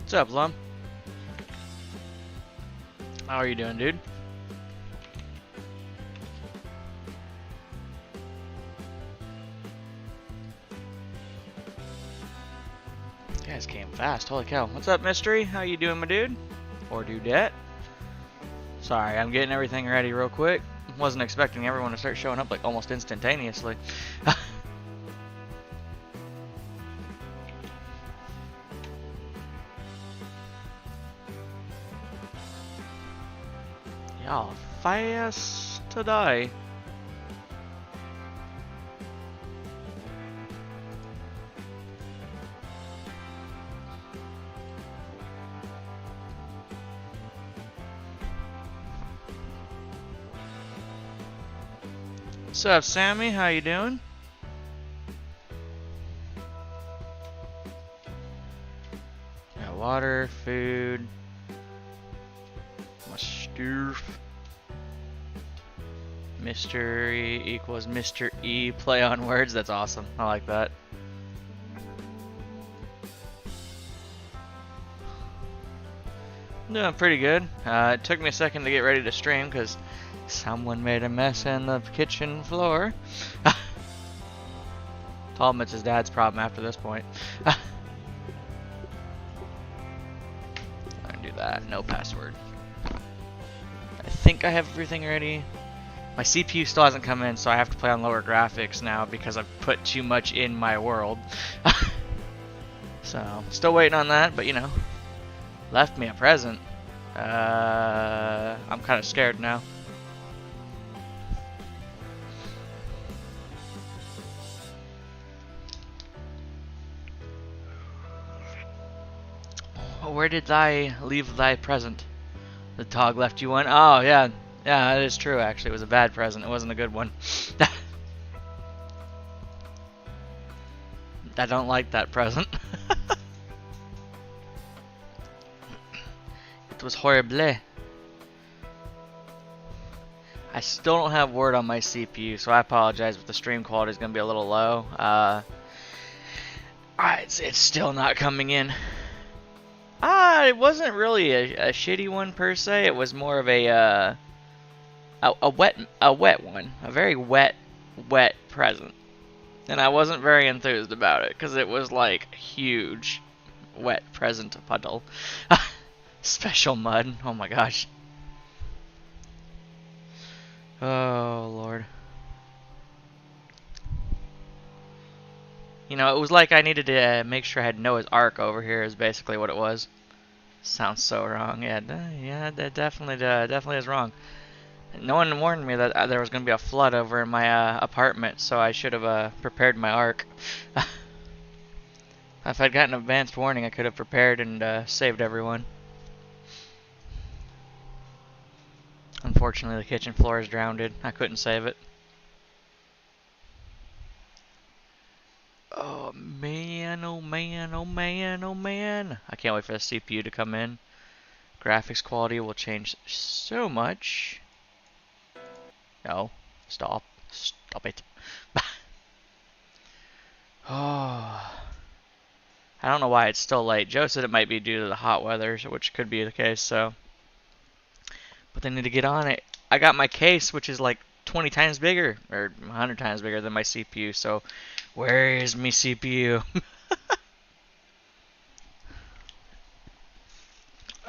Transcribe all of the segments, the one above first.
What's up, Lum? How are you doing, dude? You guys came fast. Holy cow. What's up, Mystery? How you doing, my dude? Or dudette? Sorry, I'm getting everything ready real quick. Wasn't expecting everyone to start showing up like almost instantaneously. Y'all fast today. What's up, Sammy? How you doing? Got water, food, my stuff. Mystery equals Mr. E. Play on words. That's awesome. I like that. Doing pretty good. It took me a second to get ready to stream because someone made a mess in the kitchen floor. Told him it's his dad's problem after this point. I'm gonna do that. No password. I think I have everything ready. My CPU still hasn't come in, so I have to play on lower graphics now because I've put too much in my world. So, still waiting on that, but you know, left me a present. I'm kind of scared now. Where did I leave thy present? The dog left you one? Oh, yeah. Yeah, that is true, actually. It was a bad present. It wasn't a good one. I don't like that present. It was horrible. I still don't have word on my CPU, so I apologize if the stream quality is going to be a little low. It's still not coming in. It wasn't really a shitty one per se. It was more of a wet one, a very wet present, and I wasn't very enthused about it because it was like huge, wet present puddle, special mud. Oh my gosh. Oh Lord. You know, it was like I needed to make sure I had Noah's Ark over here. Is basically what it was. Sounds so wrong. Yeah, that definitely is wrong. No one warned me that there was going to be a flood over in my apartment, so I should have prepared my ark. If I'd gotten advanced warning, I could have prepared and saved everyone. Unfortunately, the kitchen floor is drowned. I couldn't save it. Oh man, oh man, oh man, oh man. I can't wait for the CPU to come in. Graphics quality will change so much. No, stop it. Oh, I don't know why it's still late. Joe said it might be due to the hot weather, which could be the case, so. But they need to get on it. I got my case, which is like 20 times bigger, or 100 times bigger than my CPU, so where is my CPU?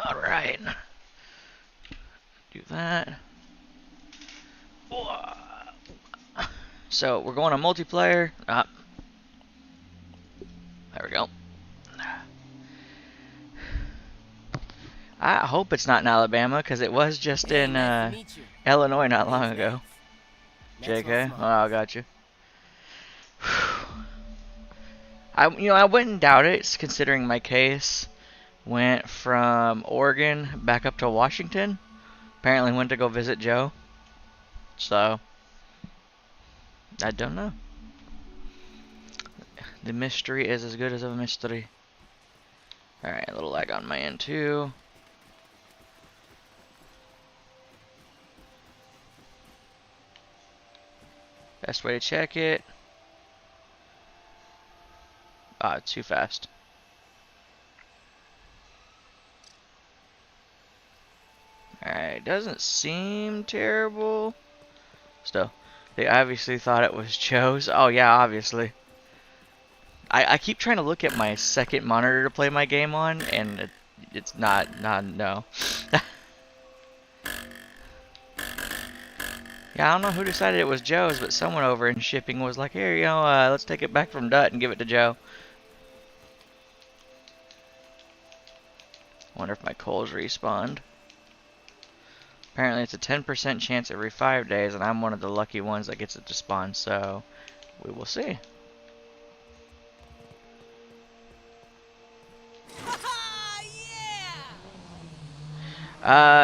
Alright. Do that. So, we're going on multiplayer. There we go. I hope it's not in Alabama, because it was just in Illinois not long ago. JK? Oh, I got you. I wouldn't doubt it, considering my case went from Oregon back up to Washington. Apparently went to go visit Joe. So, I don't know. The mystery is as good as a mystery. Alright, a little lag on my end too. Best way to check it. Ah, too fast. Alright, doesn't seem terrible. Still, they obviously thought it was Joe's. Oh yeah, obviously. I keep trying to look at my second monitor to play my game on, and it's not, no. Yeah, I don't know who decided it was Joe's, but someone over in shipping was like, here, let's take it back from Dut and give it to Joe. Wonder if my coals respawned. Apparently it's a 10% chance every 5 days, and I'm one of the lucky ones that gets it to spawn, so we will see.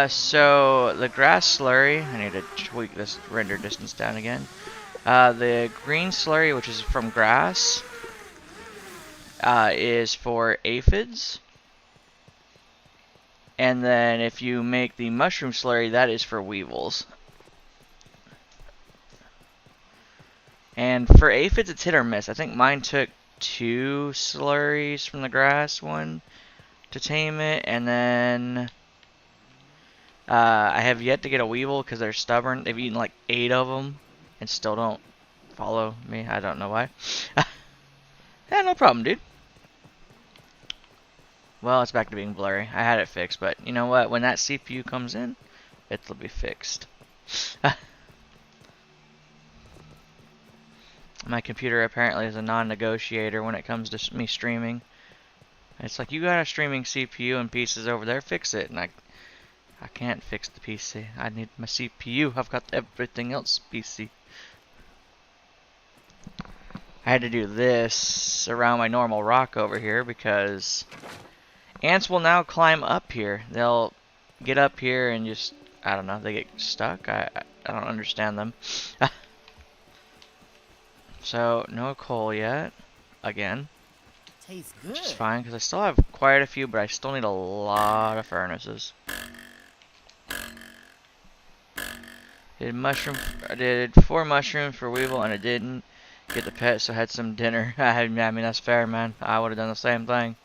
So the grass slurry, I need to tweak this render distance down again. The green slurry, which is from grass, is for aphids. And then if you make the mushroom slurry, that is for weevils. And for aphids, it's hit or miss. I think mine took 2 slurries from the grass one to tame it, and then I have yet to get a weevil because they're stubborn. They've eaten like 8 of them and still don't follow me. I don't know why. Yeah, no problem, dude. Well, it's back to being blurry. I had it fixed, but you know what? When that CPU comes in, it'll be fixed. My computer apparently is a non-negotiator when it comes to me streaming. It's like, you got a streaming CPU and pieces over there, fix it. And I can't fix the PC. I need my CPU. I've got everything else PC. I had to do this around my normal rock over here because ants will now climb up here. They'll get up here and just, I don't know, they get stuck. I don't understand them. So, no coal yet. Again. Tastes good. Which is fine, because I still have quite a few, but I still need a lot of furnaces. I did 4 mushrooms for weevil, and I didn't get the pet, so I had some dinner. I mean, that's fair, man. I would have done the same thing.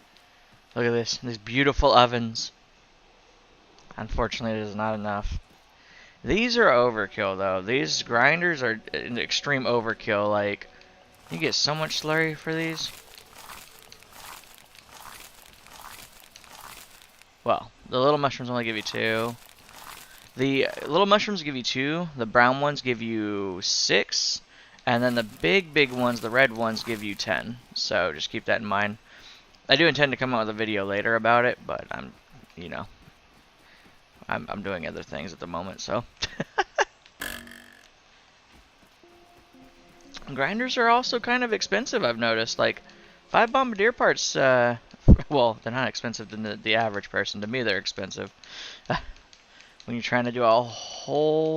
Look at this. These beautiful ovens. Unfortunately, it is not enough. These are overkill, though. These grinders are an extreme overkill. Like, you get so much slurry for these. Well, the little mushrooms only give you 2. The little mushrooms give you 2. The brown ones give you 6. And then the big ones, the red ones, give you 10. So just keep that in mind. I do intend to come out with a video later about it, but I'm doing other things at the moment, so. Grinders are also kind of expensive, I've noticed. Like, 5 bombardier parts, well, they're not expensive to the average person. To me, they're expensive. When you're trying to do a whole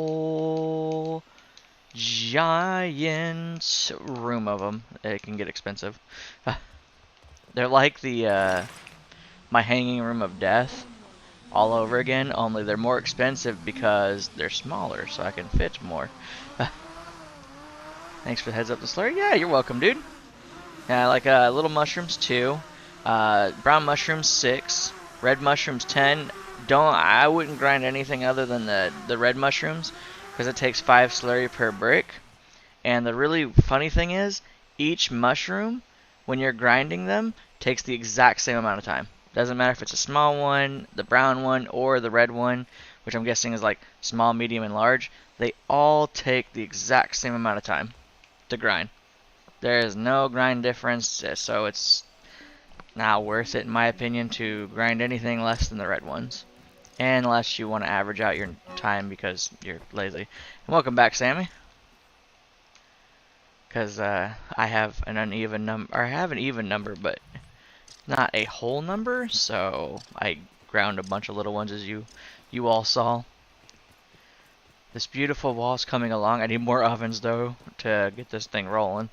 giant room of them, it can get expensive. They're like the my hanging room of death all over again, only they're more expensive because they're smaller, so I can fit more. Thanks for the heads up, the slurry. Yeah, you're welcome, dude. Yeah, like little mushrooms 2, brown mushrooms 6, red mushrooms 10. I wouldn't grind anything other than the red mushrooms because it takes 5 slurry per brick. And the really funny thing is, each mushroom, when you're grinding them, takes the exact same amount of time. Doesn't matter if it's a small one, the brown one, or the red one, which I'm guessing is like small, medium, and large. They all take the exact same amount of time to grind. There is no grind difference, so it's not worth it, in my opinion, to grind anything less than the red ones. Unless you want to average out your time because you're lazy. And welcome back, Sammy. Because I have an uneven number, or I have an even number, but not a whole number, so I ground a bunch of little ones, as you all saw. This beautiful wall's coming along. I need more ovens, though, to get this thing rolling.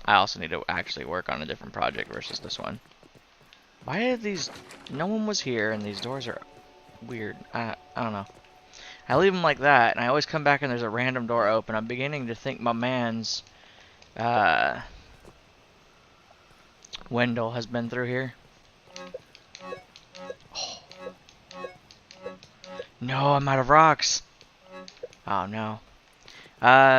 I also need to actually work on a different project versus this one. Why did these... No one was here, and these doors are weird. I don't know. I leave them like that, and I always come back and there's a random door open. I'm beginning to think my man's... Wendell has been through here. Oh. No, I'm out of rocks. Oh no.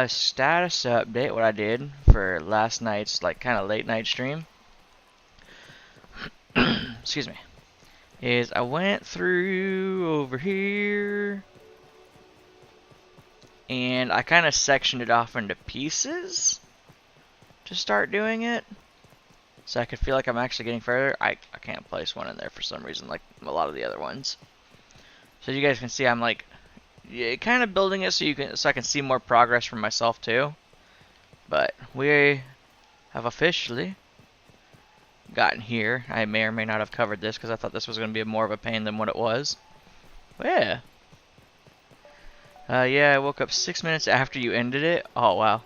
Status update, what I did for last night's, like, kind of late night stream. Excuse me. Is I went through over here. And I kind of sectioned it off into pieces to start doing it. So I could feel like I'm actually getting further. I can't place one in there for some reason, like a lot of the other ones. So you guys can see I'm like, yeah, kind of building it so I can see more progress from myself too. But we have officially gotten here. I may or may not have covered this because I thought this was going to be more of a pain than what it was. But yeah. Yeah, I woke up 6 minutes after you ended it. Oh, wow.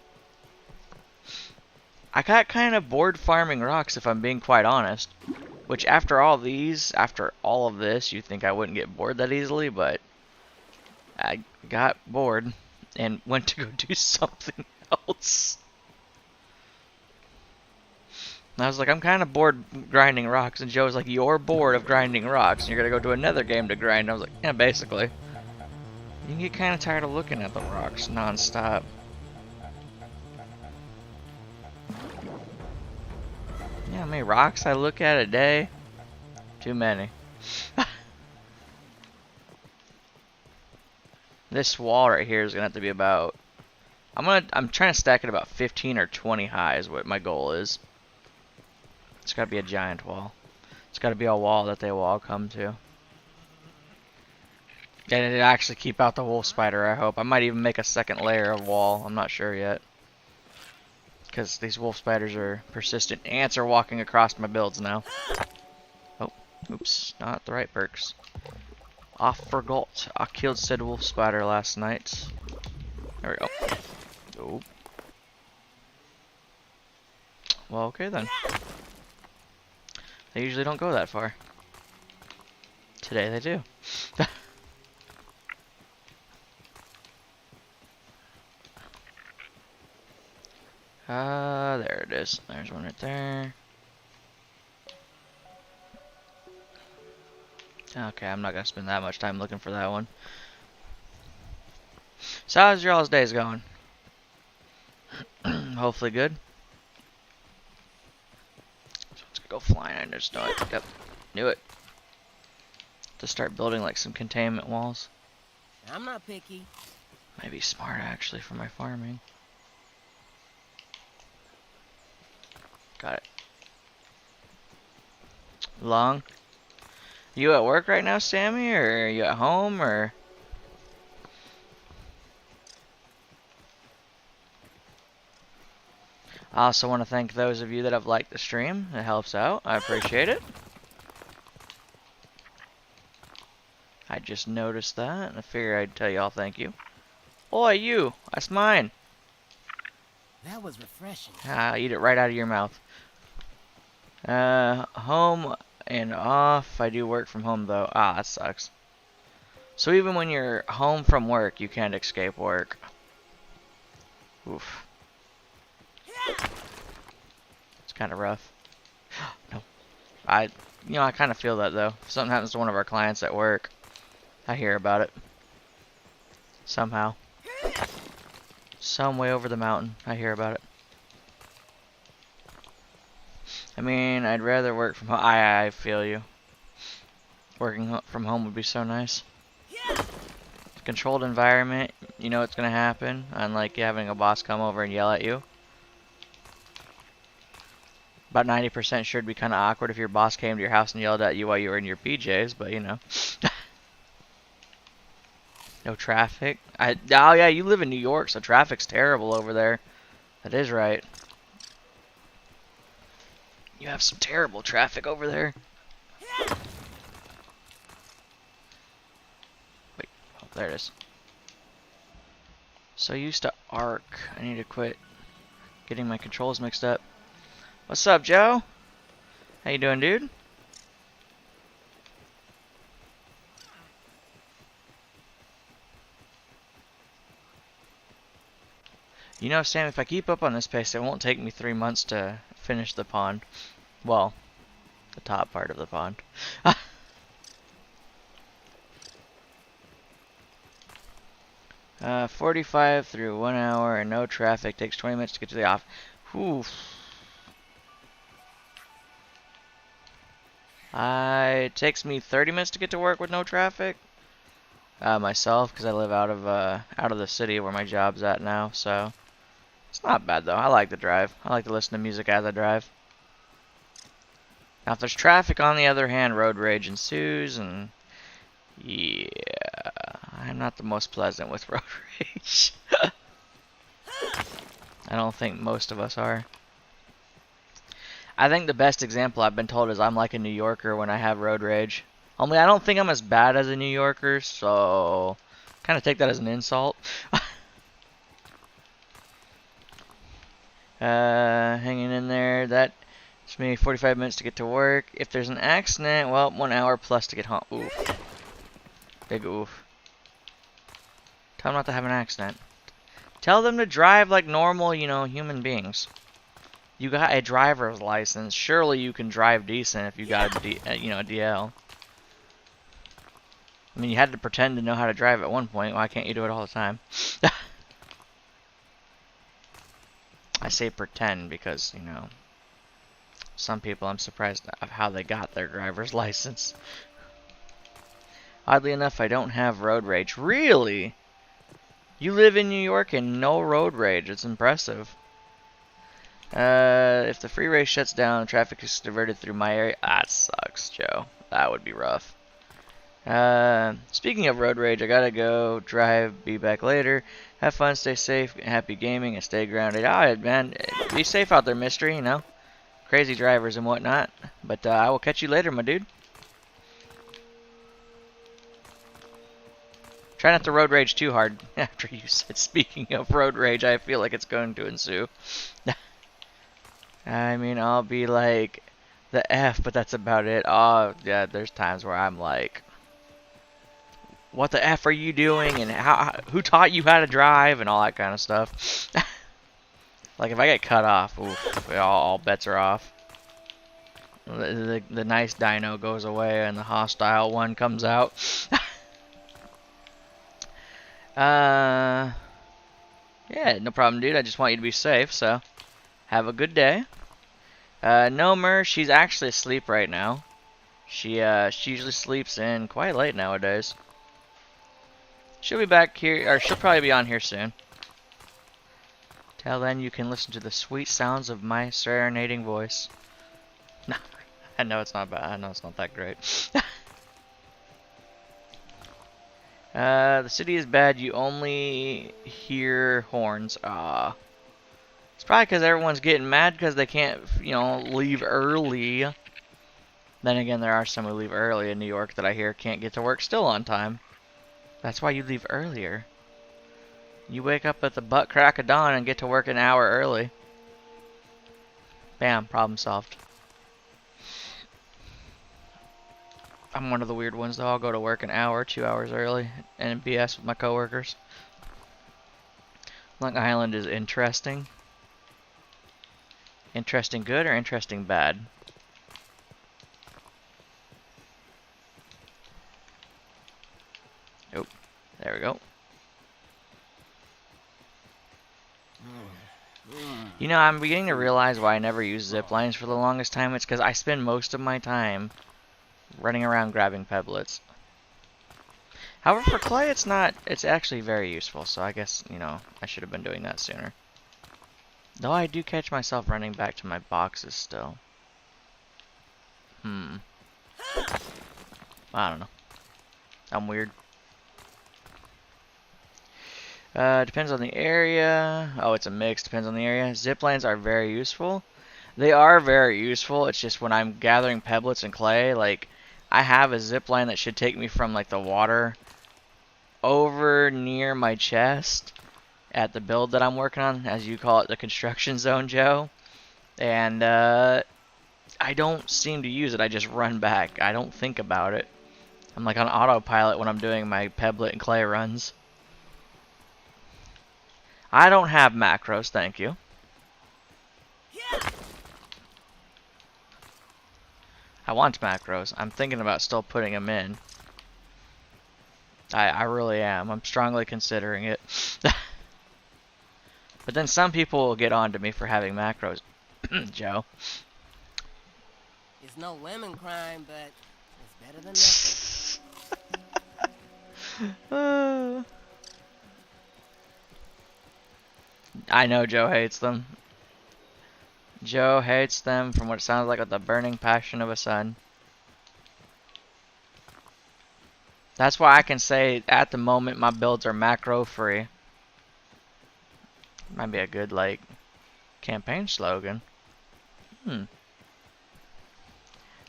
I got kind of bored farming rocks, if I'm being quite honest. Which, after all of this, you'd think I wouldn't get bored that easily, but I got bored and went to go do something else. And I was like, I'm kind of bored grinding rocks, and Joe was like, you're bored of grinding rocks, and you're gonna go to another game to grind. I was like, yeah, basically. You can get kind of tired of looking at the rocks non-stop. You know how many rocks I look at a day? Too many. This wall right here is gonna have to be about, I'm trying to stack it about 15 or 20 high is what my goal is. It's gotta be a giant wall. It's gotta be a wall that they will all come to. And it'll actually keep out the wolf spider, I hope. I might even make a second layer of wall. I'm not sure yet. Because these wolf spiders are persistent. Ants are walking across my builds now. Oh, oops. Not the right perks. I forgot. I killed said wolf spider last night. There we go. Oh. Well, okay then. They usually don't go that far. Today they do. There it is. There's one right there. Okay, I'm not gonna spend that much time looking for that one. So how's your all's days going? Hopefully good. Let's go flying. I just know it. Yep, knew it. To start building like some containment walls. I'm not picky. Might be smart actually for my farming. Got it. Long. You at work right now, Sammy, or are you at home, or? I also want to thank those of you that have liked the stream. It helps out. I appreciate it. I just noticed that, and I figured I'd tell y'all thank you. Oi, you! That's mine! That was refreshing. Ah, eat it right out of your mouth. Home and off. I do work from home, though. Ah, that sucks. So even when you're home from work, you can't escape work. Oof. It's kind of rough. No. I kind of feel that, though. If something happens to one of our clients at work, I hear about it. Somehow. Some way over the mountain, I hear about it. I mean, I'd rather work from home. I feel you. Working from home would be so nice. Controlled environment, you know what's gonna happen. Unlike having a boss come over and yell at you. About 90% sure it'd be kind of awkward if your boss came to your house and yelled at you while you were in your PJs, but you know. No traffic. Oh yeah, you live in New York, so traffic's terrible over there. That is right. You have some terrible traffic over there. Wait, oh, there it is. So used to arc. I need to quit getting my controls mixed up. What's up, Joe? How you doing, dude? You know, Sam, if I keep up on this pace, it won't take me 3 months to finish the pond. Well, the top part of the pond. 45 through 1 hour and no traffic. Takes 20 minutes to get to the office. Oof. It takes me 30 minutes to get to work with no traffic. Myself, because I live out of the city where my job's at now. So it's not bad though. I like the drive. I like to listen to music as I drive. Now, if there's traffic, on the other hand, road rage ensues, and yeah, I'm not the most pleasant with road rage. I don't think most of us are. I think the best example I've been told is I'm like a New Yorker when I have road rage. Only I don't think I'm as bad as a New Yorker, so kind of take that as an insult. Hanging in there. That's me 45 minutes to get to work. If there's an accident, well, 1 hour plus to get home. Oof. Big oof. Tell them not to have an accident. Tell them to drive like normal, human beings. You got a driver's license. Surely you can drive decent if you got a DL. I mean, you had to pretend to know how to drive at one point. Why can't you do it all the time? I say pretend because, some people, I'm surprised of how they got their driver's license. Oddly enough, I don't have road rage. Really? You live in New York and no road rage. It's impressive. If the freeway shuts down, traffic is diverted through my area. That sucks, Joe. That would be rough. Speaking of road rage, I gotta go drive, be back later. Have fun, stay safe, happy gaming, and stay grounded. Alright, man. Be safe out there, Mystery, Crazy drivers and whatnot. But I will catch you later, my dude. Try not to road rage too hard. After you said, speaking of road rage, I feel like it's going to ensue. I mean, I'll be like the F, but that's about it. Oh, yeah, there's times where I'm like, what the F are you doing? And who taught you how to drive? And all that kind of stuff. Like, if I get cut off, oof, all bets are off. The nice dino goes away and the hostile one comes out. Yeah, no problem, dude. I just want you to be safe, so have a good day. Nomer, she's actually asleep right now. She usually sleeps in quite late nowadays. She'll be back here, or she'll probably be on here soon. Till then, you can listen to the sweet sounds of my serenading voice. No, I know it's not bad. I know it's not that great. The city is bad. You only hear horns. It's probably because everyone's getting mad because they can't, leave early. Then again, there are some who leave early in New York that I hear can't get to work still on time. That's why you leave earlier. You wake up at the butt crack of dawn and get to work an hour early. Bam, problem solved. I'm one of the weird ones though. I'll go to work an hour, 2 hours early and BS with my coworkers. Long Island is interesting. Interesting good or interesting bad? Oh, there we go. I'm beginning to realize why I never use zip lines for the longest time. It's because I spend most of my time running around grabbing pebblets. However, for clay, it's actually very useful, so I guess, I should have been doing that sooner. Though I do catch myself running back to my boxes still. I don't know. I'm weird. Depends on the area. Oh, it's a mix. Depends on the area. Zip lines are very useful. They are very useful. It's just when I'm gathering pebblets and clay, like, I have a zip line that should take me from, like, the water over near my chest at the build that I'm working on, as you call it, the construction zone, Joe. And, I don't seem to use it. I just run back. I don't think about it. I'm, like, on autopilot when I'm doing my pebblet and clay runs. I don't have macros, thank you. I want macros. I'm thinking about still putting them in. I really am. I'm strongly considering it. But then some people will get on to me for having macros, Joe. It's no lemon crime, but it's better than nothing. I know Joe hates them. Joe hates them from what it sounds like with the burning passion of a son. That's why I can say at the moment my builds are macro free. Might be a good like campaign slogan.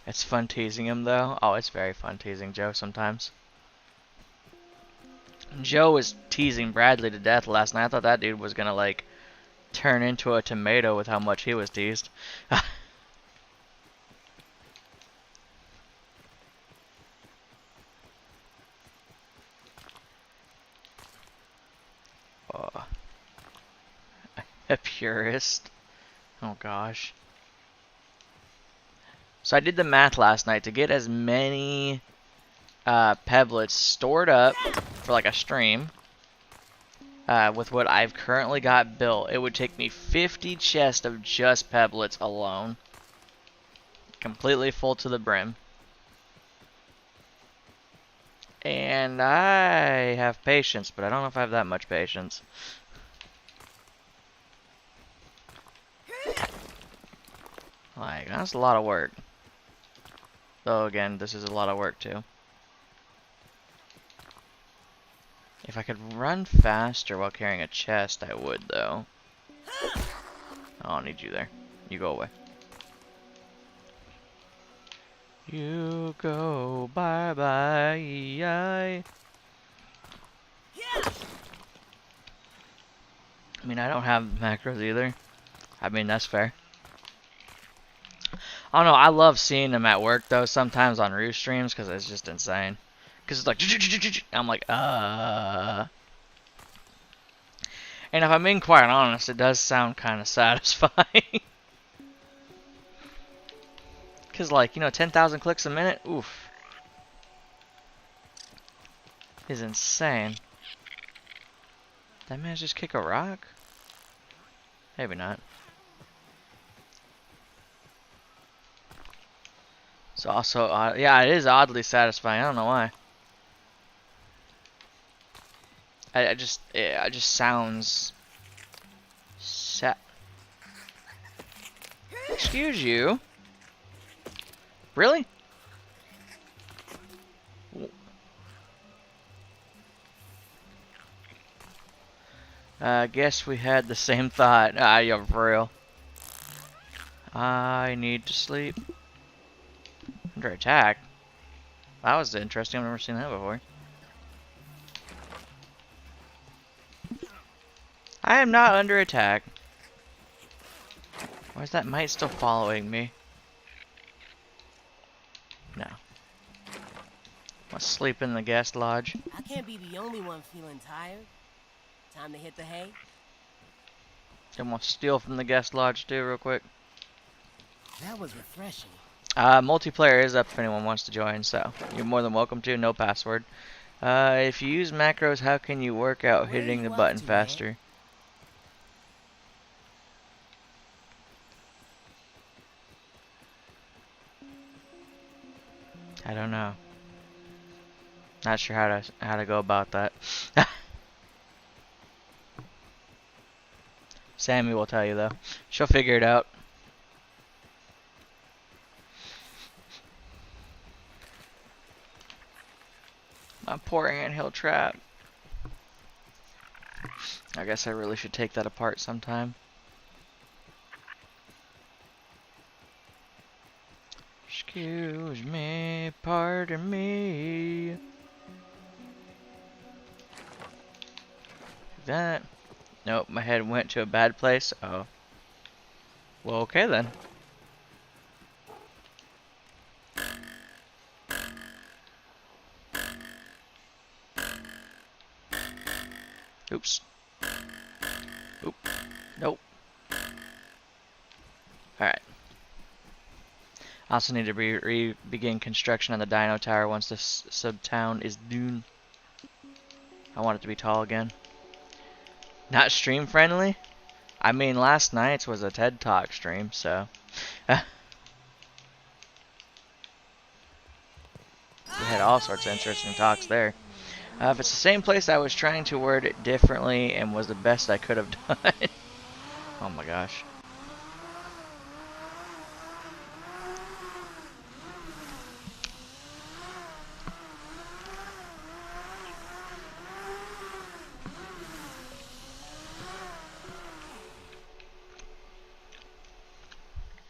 It's fun teasing him though. Oh, it's very fun teasing Joe sometimes. Joe was teasing Bradley to death last night. I thought that dude was gonna like turn into a tomato with how much he was teased. Oh. A purist. Oh gosh. So I did the math last night to get as many Pebblets stored up for like a stream with what I've currently got built. It would take me 50 chests of just Pebblets alone. Completely full to the brim. And I have patience, but I don't know if I have that much patience. Like, that's a lot of work. Though, again, this is a lot of work, too. If I could run faster while carrying a chest, I would, though. I don't need you there. You go away. You go bye-bye. I mean, I don't have macros either. I mean, that's fair. I don't know, I love seeing them at work, though, sometimes on Roost streams, because it's just insane. Because it's like, I'm like, And if I'm being quite honest, it does sound kind of satisfying. Because, like, you know, 10,000 clicks a minute, oof. Is insane. That man just kick a rock? Maybe not. It's also, yeah, it is oddly satisfying. I don't know why. It just sounds Excuse you. Really? I guess we had the same thought. Yeah, for real. I need to sleep. Under attack? That was interesting. I've never seen that before. I am not under attack. Why is that mite still following me? No. Let's sleep in the guest lodge. I can't be the only one feeling tired. Time to hit the hay. Then we'll steal from the guest lodge too, real quick. That was refreshing. Multiplayer is up if anyone wants to join, so you're more than welcome to. No password. If you use macros, how can you work out hitting the button faster? I don't know. Not sure how to go about that. Sammy will tell you though. She'll figure it out. My poor anthill trap. I guess I really should take that apart sometime. Excuse me, pardon me. That. Nope, my head went to a bad place. Oh. Well, okay then. Oops. Oop. Nope. Alright. I also need to begin construction on the Dino Tower once this sub-town is done. I want it to be tall again. Not stream friendly? I mean, last night's was a TED Talk stream, so. We had all sorts of interesting talks there. If it's the same place, I was trying to word it differently and was the best I could have done. Oh my gosh.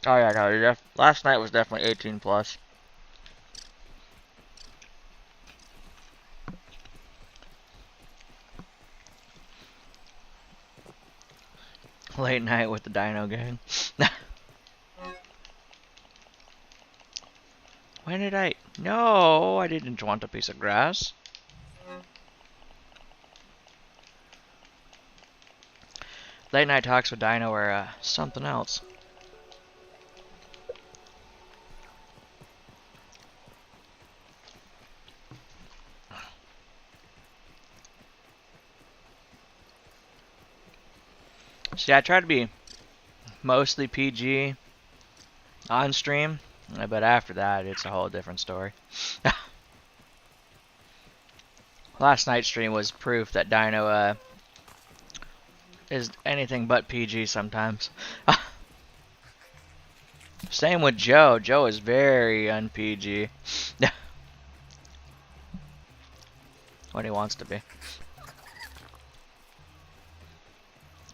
Oh yeah, no, last night was definitely 18 plus. Late night with the Dino Gang. When did I? No, I didn't want a piece of grass. Late night talks with Dino are something else. See, I try to be mostly PG on stream, but after that, it's a whole different story. Last night's stream was proof that Dino is anything but PG sometimes. Same with Joe. Joe is very un-PG. When he wants to be.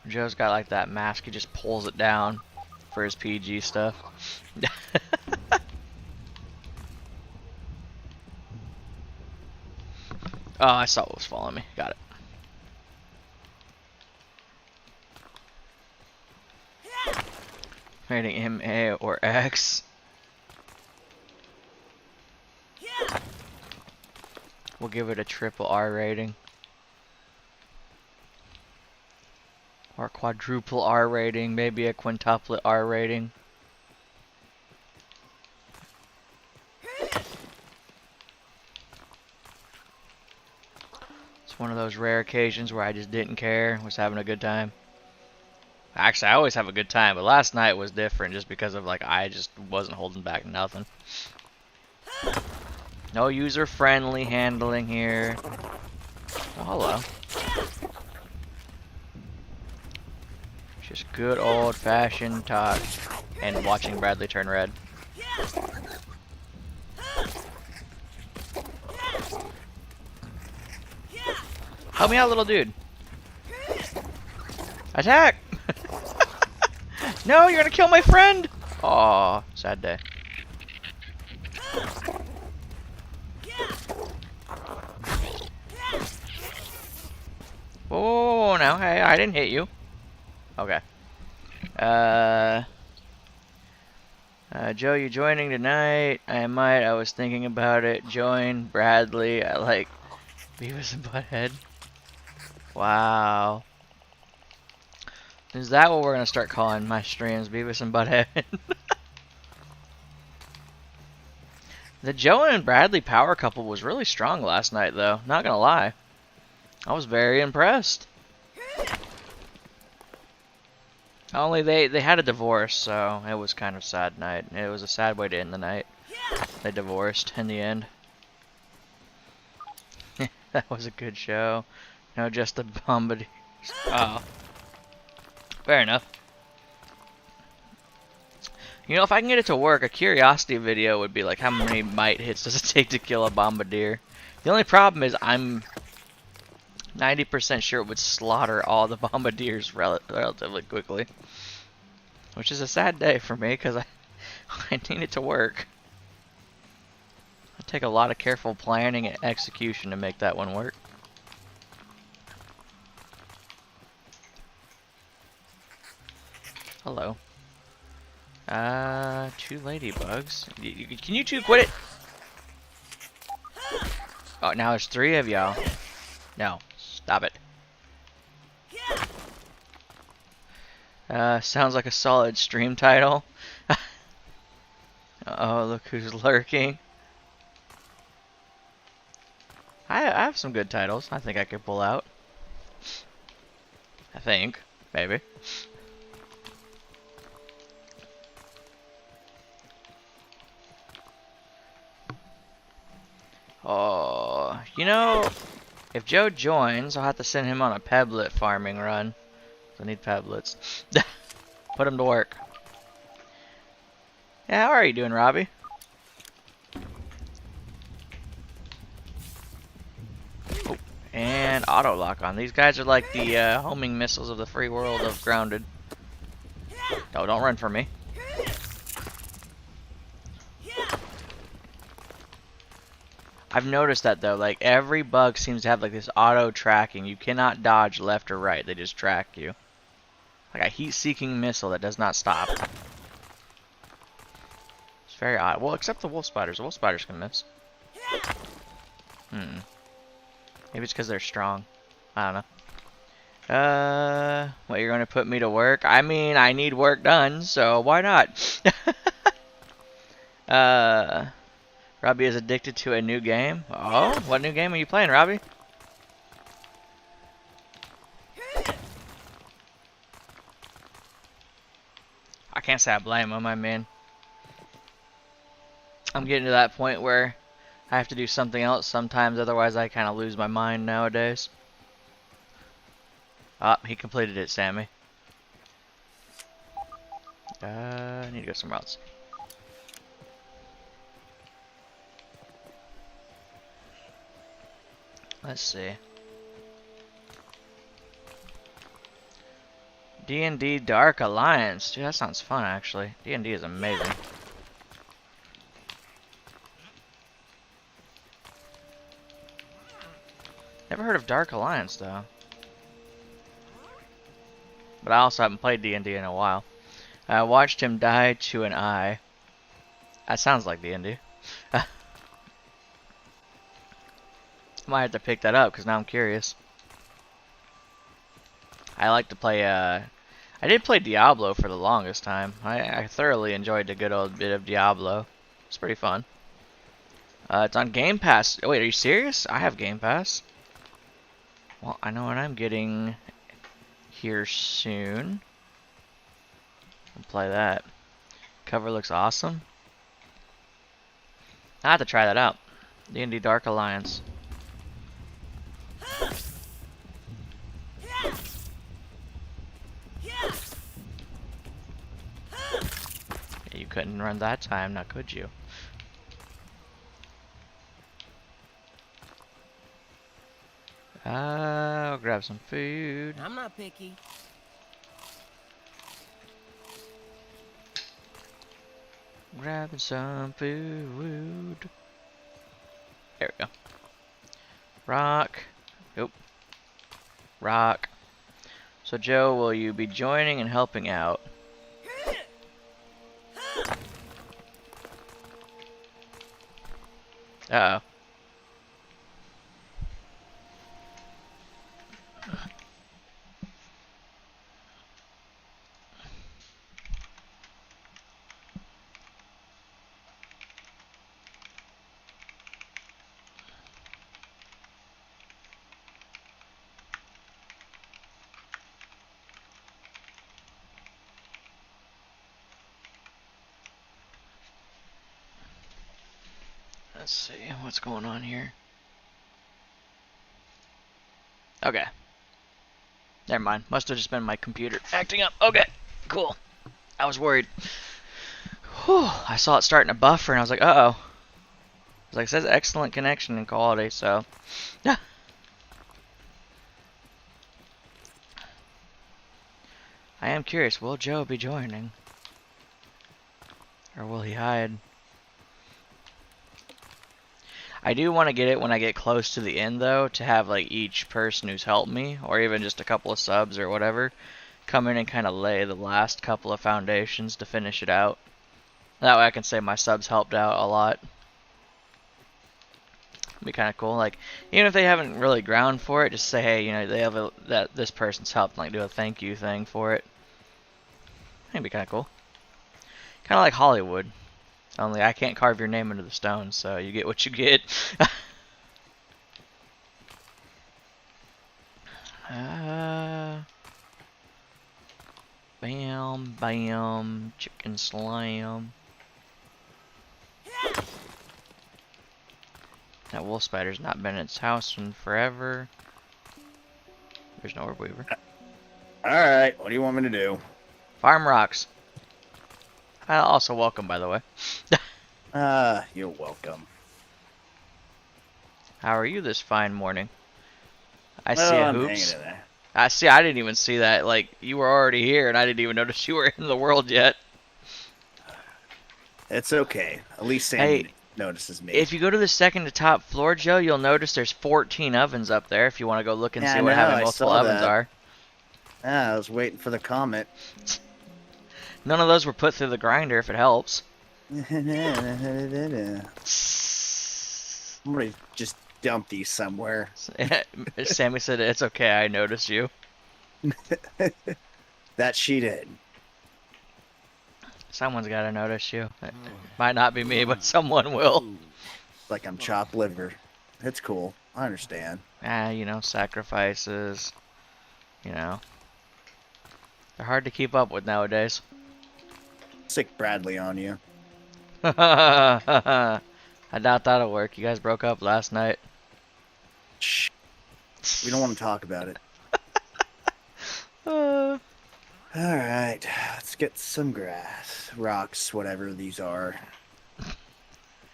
Joe's got like that mask, he just pulls it down for his PG stuff. Oh, I saw what was following me. Got it. Rating him A or X. We'll give it a triple R rating. Or quadruple R rating, maybe a quintuplet R rating. It's one of those rare occasions where I just didn't care, was having a good time. Actually, I always have a good time, but last night was different just because of like I just wasn't holding back nothing. No user-friendly handling here. Oh, hello. Just good old-fashioned talk and watching Bradley turn red. Help me out, little dude. Attack! No, you're gonna kill my friend! Aw, sad day. Whoa, now, hey, I didn't hit you. Okay. Joe, you joining tonight? I might. I was thinking about it. Join Bradley. I like Beavis and Butthead. Wow. Is that what we're gonna start calling my streams? Beavis and Butthead. The Joe and Bradley power couple was really strong last night, though. Not gonna lie. I was very impressed. Only they had a divorce, so it was kind of a sad night. It was a sad way to end the night. They divorced in the end. That was a good show. No, just the Bombardiers. Oh. Fair enough. You know, if I can get it to work, a curiosity video would be like, how many might hits does it take to kill a Bombardier? The only problem is I'm 90% sure it would slaughter all the Bombardiers relatively quickly. Which is a sad day for me, because I need it to work. It'd take a lot of careful planning and execution to make that one work. Hello. 2 ladybugs. Can you two quit it? Oh, now there's 3 of y'all. No, stop it. Sounds like a solid stream title. Oh, look who's lurking. I have some good titles. I think I could pull out. I think. Maybe. Oh, you know, if Joe joins, I'll have to send him on a pebblet farming run. I need pebblets. Put him to work. Yeah, how are you doing, Robbie? Oh, and auto lock on. These guys are like the homing missiles of the free world of Grounded. Oh, don't run from me. I've noticed that though, like every bug seems to have like this auto tracking. You cannot dodge left or right, they just track you. Like a heat-seeking missile that does not stop. It's very odd. Well, except the wolf spiders. The wolf spiders can miss. Maybe it's because they're strong. I don't know. What, you're gonna put me to work? I mean, I need work done, so why not? Robbie is addicted to a new game. Oh, what new game are you playing, Robbie? I can't say I blame him, I mean, I'm getting to that point where I have to do something else sometimes, otherwise I kind of lose my mind nowadays. Ah, he completed it, Sammy. I need to go somewhere else. Let's see. D&D Dark Alliance. Dude, that sounds fun, actually. D&D is amazing. Never heard of Dark Alliance, though. But I also haven't played D&D in a while. I watched him die to an eye. That sounds like D&D. Might have to pick that up, because now I'm curious. I like to play, I did play Diablo for the longest time. I thoroughly enjoyed a good old bit of Diablo. It's pretty fun. It's on Game Pass. Oh, wait, are you serious? I have Game Pass. Well, I know what I'm getting here soon. I'll play that. Cover looks awesome. I have to try that out. D&D Dark Alliance. Yeah, you couldn't run that time, now could you? I'll grab some food. I'm not picky. Grabbing some food. There we go. Rock. Nope. Rock. So Joe, will you be joining and helping out? Uh-oh. Let's see what's going on here. Okay. Never mind. Must have just been my computer acting up. Okay. Cool. I was worried. Whew. I saw it starting to buffer and I was like, uh-oh. I was like, it says excellent connection and quality, so. Yeah. I am curious, will Joe be joining? Or will he hide? I do want to get it when I get close to the end, though, to have like each person who's helped me, or even just a couple of subs or whatever, come in and kind of lay the last couple of foundations to finish it out. That way I can say my subs helped out a lot. It'd be kind of cool. Like, even if they haven't really ground for it, just say, hey, you know, they have that this person's helped, and like do a thank you thing for it. It'd be kind of cool. Kind of like Hollywood. Only I can't carve your name into the stone, so you get what you get. Bam, bam, chicken slam. That wolf spider's not been in its house in forever. There's no orb weaver. Alright, what do you want me to do? Farm rocks. Also welcome, by the way. You're welcome. How are you this fine morning? I Oh, see a I'm hoops. hanging in there. I see. I didn't even see that. Like, you were already here, and I didn't even notice you were in the world yet. It's okay. At least Sam Hey, notices me. if you go to the second to top floor, Joe, you'll notice there's 14 ovens up there. If you want to go look and Yeah, see I what know, having I multiple saw ovens that. are. I was waiting for the comment. None of those were put through the grinder, if it helps. I'm gonna just dump these somewhere. Sammy said, "It's okay. I noticed you." That she did. Someone's got to notice you. It might not be me, but someone will. Like I'm chopped liver. It's cool. I understand. You know, sacrifices. You know. They're hard to keep up with nowadays. Sick Bradley on you. I doubt that'll work. You guys broke up last night. Shh. We don't want to talk about it. Uh, Alright, let's get some grass. Rocks, whatever these are.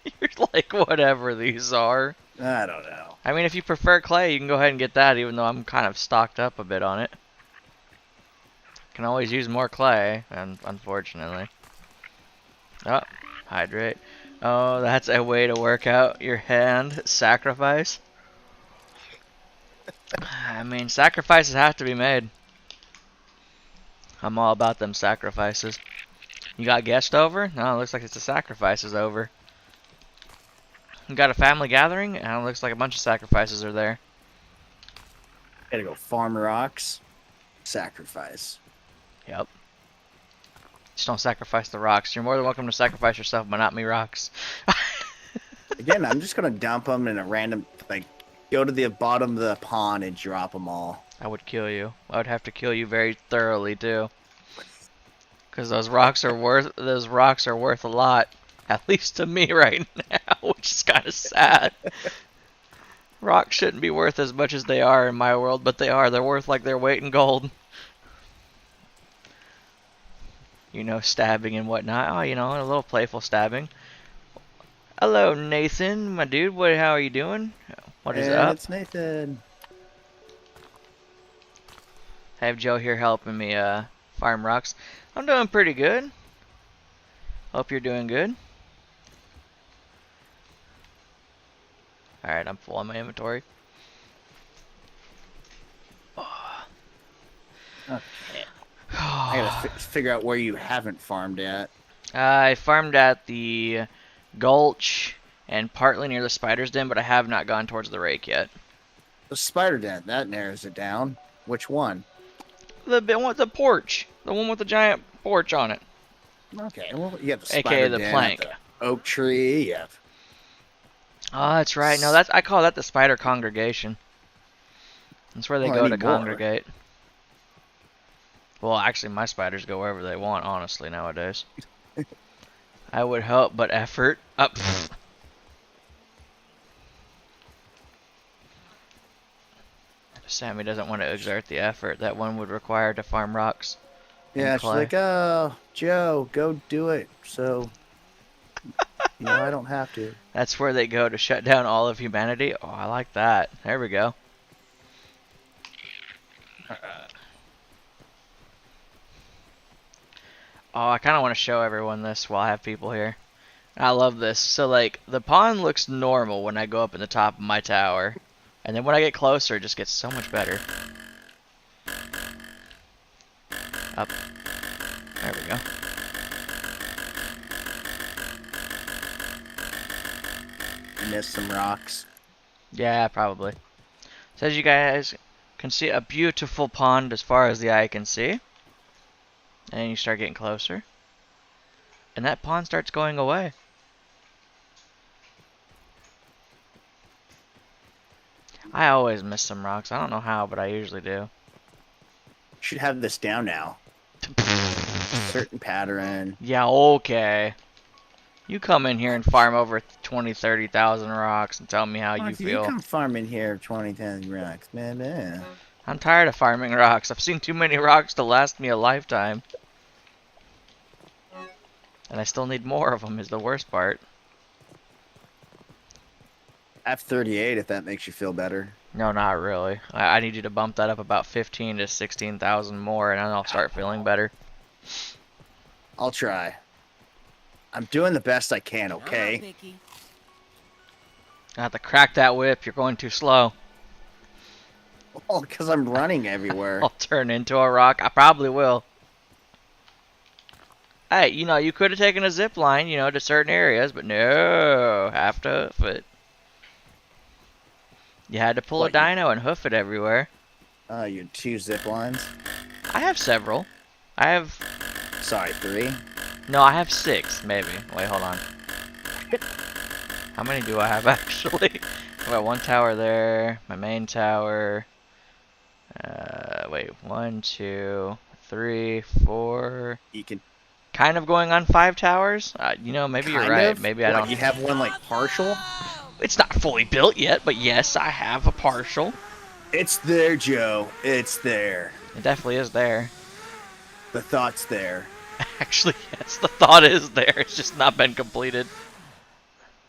You're like, whatever these are. I don't know. I mean, if you prefer clay, you can go ahead and get that, even though I'm kind of stocked up a bit on it. Can always use more clay, and unfortunately. Oh, hydrate. Oh, that's a way to work out your hand sacrifice. I mean, sacrifices have to be made. I'm all about them sacrifices. You got guest over? No, it looks like it's the sacrifices over. You got a family gathering? And it looks like a bunch of sacrifices are there. Gotta go farm rocks. Sacrifice. Yep. Just don't sacrifice the rocks. You're more than welcome to sacrifice yourself, but not me rocks. Again, I'm just gonna dump them in a random, like, go to the bottom of the pond and drop them all. I would kill you. I would have to kill you very thoroughly too. Cause those rocks are worth a lot. At least to me right now, which is kind of sad. Rocks shouldn't be worth as much as they are in my world, but they are. They're worth like their weight in gold. You know, stabbing and whatnot. Oh, you know, a little playful stabbing. Hello, Nathan, my dude. How are you doing? What is up? It's Nathan. I have Joe here helping me farm rocks. I'm doing pretty good. Hope you're doing good. Alright, I'm full on my inventory. Okay. I gotta figure out where you haven't farmed at. I farmed at the gulch and partly near the spider's den, but I have not gone towards the rake yet. The spider den, that narrows it down. Which one? The one with the porch. The one with the giant porch on it. Okay, well, you have the spider AKA the den, plank. the oak tree, you have... Oh, that's right. No, I call that the spider congregation. That's where they Well, go to anymore. congregate. Well, actually, my spiders go wherever they want, honestly, nowadays. I would help, but effort. Up. Sammy doesn't want to exert the effort that one would require to farm rocks. Yeah, she's clay. like, oh, Joe, go do it. So, I don't have to. That's where they go to shut down all of humanity. Oh, I like that. There we go. Oh, I kind of want to show everyone this while I have people here. I love this. So, like, the pond looks normal when I go up in the top of my tower. And then when I get closer, it just gets so much better. Up. There we go. Missed some rocks. Yeah, probably. Says you guys can see a beautiful pond as far as the eye can see. And you start getting closer. And that pond starts going away. I always miss some rocks. I don't know how, but I usually do. Should have this down now. Certain pattern. Yeah, okay. You come in here and farm over 20, 30,000 rocks and tell me how you You feel. come farming here 20,000 rocks, man. I'm tired of farming rocks. I've seen too many rocks to last me a lifetime. And I still need more of them is the worst part. F38 if that makes you feel better. No, not really. I need you to bump that up about 15 to 16,000 more, and then I'll start feeling better. I'll try. I'm doing the best I can, Come on, okay? Vicky. I have to crack that whip. You're going too slow. Oh, because I'm running everywhere. I'll turn into a rock. I probably will. Hey, you know, you could have taken a zip line, you know, to certain areas, but no, have to hoof it. You had to pull What, a dino and hoof it everywhere. You 2 zip lines. I have several. I have... Sorry, 3. No, I have 6, maybe. Wait, hold on. How many do I have, actually? I got 1 tower there, my main tower. Wait, 1, 2, 3, 4... You can Kind of going on 5 towers? You know, maybe you're kind right. of. Maybe I What, don't... You have one like partial? It's not fully built yet, but yes, I have a partial. It's there, Joe. It's there. It definitely is there. The thought's there. Actually, yes, the thought is there. It's just not been completed.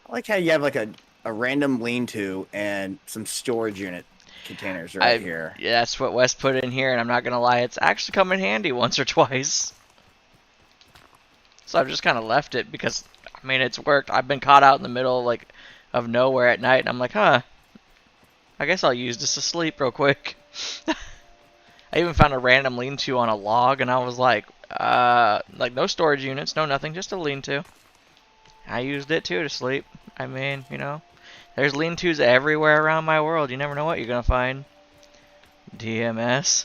I like how you have like a random lean-to and some storage unit containers right here. Yeah, that's what Wes put in here, and I'm not gonna lie, it's actually come in handy once or twice. So I've just kind of left it because, I mean, it's worked. I've been caught out in the middle, like, of nowhere at night, and I'm like, huh, I guess I'll use this to sleep real quick. I even found a random lean-to on a log, and I was like no storage units, no nothing, just a lean-to. I used it too to sleep. I mean, you know, there's lean-tos everywhere around my world. You never know what you're gonna find. DMS.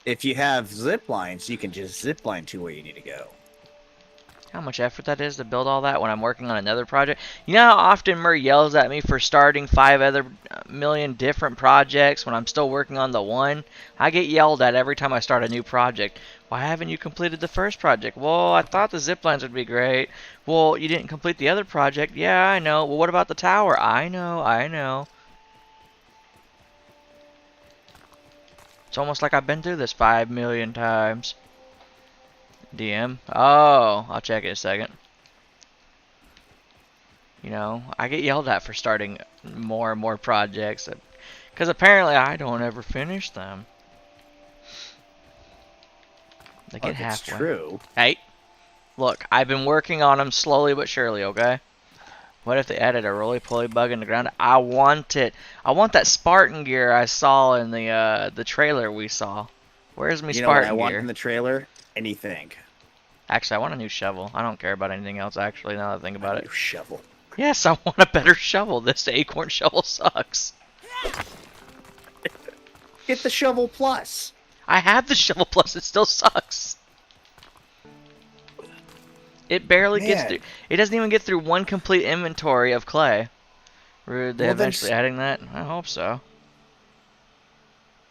If you have zip lines, you can just zip line to where you need to go. How much effort that is to build all that when I'm working on another project. You know how often Murr yells at me for starting 5 other million different projects when I'm still working on the one? I get yelled at every time I start a new project. Why haven't you completed the first project? Well, I thought the zip lines would be great. Well, you didn't complete the other project. Yeah, I know. Well, what about the tower? I know. It's almost like I've been through this 5 million times. DM. Oh, I'll check it in a second. You know, I get yelled at for starting more and more projects because apparently I don't ever finish them. They get halfway. That's true. Hey, look, I've been working on them slowly but surely, okay? What if they added a roly-poly bug in the ground? I want it. I want that Spartan gear I saw in the trailer we saw. Where's me You know what Spartan I want gear? in the trailer? Anything. Actually, I want a new shovel. I don't care about anything else, actually, now that I think about it. New shovel. Yes, I want a better shovel. This acorn shovel sucks. Get the shovel plus. I have the shovel plus, it still sucks. It barely gets Man. through. It doesn't even get through one complete inventory of clay. Are they Well, then eventually adding that? I hope so.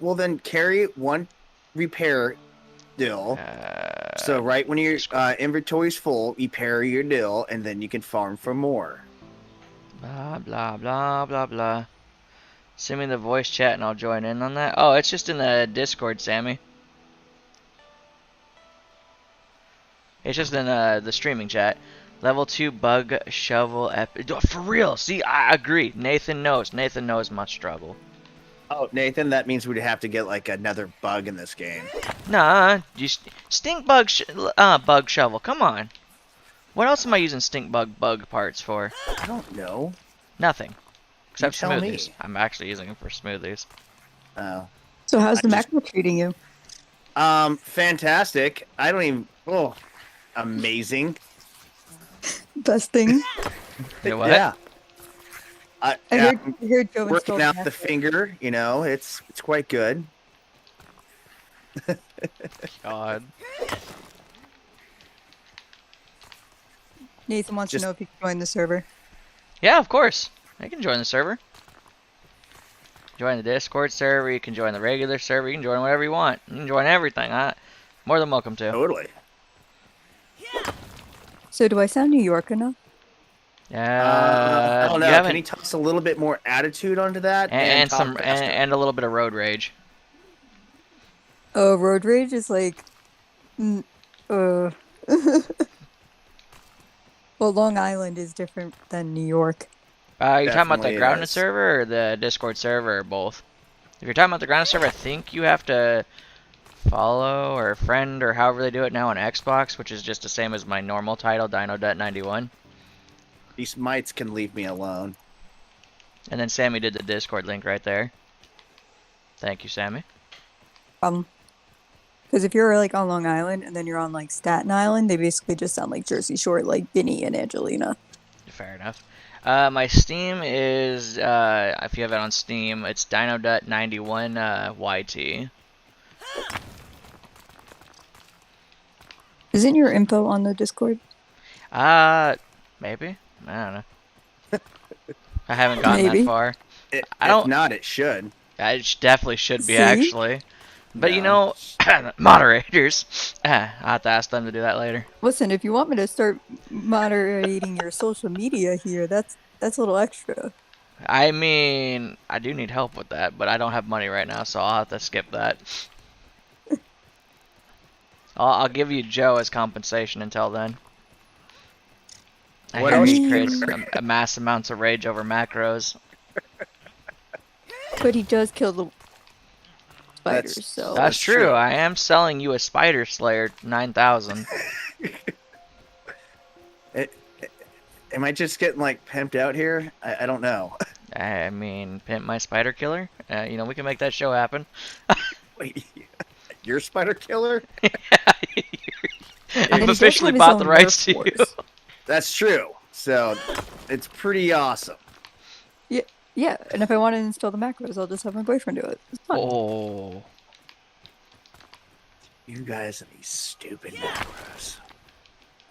Well, then carry one repair dill. So right when your inventory's full, you parry your dill, and then you can farm for more. Blah, blah, blah, blah, blah. Send me the voice chat and I'll join in on that. Oh, it's just in the Discord, Sammy. It's just in the streaming chat. Level 2 bug shovel for real. See, I agree. Nathan knows. Nathan knows my struggle. Oh, Nathan, that means we'd have to get like another bug in this game. Nah, stink bug bug shovel. Come on. What else am I using stink bug parts for? I don't know. Nothing. Except tell me. smoothies. I'm actually using them for smoothies. Oh. So how's I the just- macro treating you? Fantastic. I don't even. Oh, amazing. Best thing. You know what? Yeah. I yeah, heard Joe working installed out macro. the finger, you know, it's quite good. God. Nathan wants Just- to know if you can join the server. Yeah, of course. I can join the server. Join the Discord server. You can join the regular server. You can join whatever you want. You can join everything. More than welcome to. Totally. So do I sound New York enough? I don't know. Can he toss a little bit more attitude onto that? And a little bit of road rage. Oh, road rage is like... Well, Long Island is different than New York. You're talking about the Definitely grounded is. server or the Discord server or both? If you're talking about the grounded server, I think you have to follow or friend or however they do it now on Xbox, which is just the same as my normal title, DinoDut91. These mites can leave me alone. And then Sammy did the Discord link right there. Thank you, Sammy. Because if you're like on Long Island and then you're on like Staten Island, they basically just sound like Jersey Shore, like Vinny and Angelina. Fair enough. My Steam is, if you have it on Steam, it's DinoDut91 YT. Isn't your info on the Discord? Maybe? I don't know. I haven't gotten that far. If not, it should. It definitely should be, See? actually. But you know, moderators, I'll have to ask them to do that later. Listen, if you want me to start moderating your social media here, that's a little extra. I mean, I do need help with that, but I don't have money right now, so I'll have to skip that. I'll give you Joe as compensation until then. I What hear else he you creates can- mass amounts of rage over macros. But he does kill the spiders, That's- so... That's true. true. I am selling you a Spider Slayer 9000. Am I just getting like pimped out here? I don't know. I mean, pimp my Spider Killer. You know, we can make that show happen. Wait, you're Spider Killer? I've he does officially have his bought the own rights to you. workforce. That's true. So it's pretty awesome. Yeah, and if I want to install the macros, I'll just have my boyfriend do it. It's fine. Oh. You guys and these stupid macros.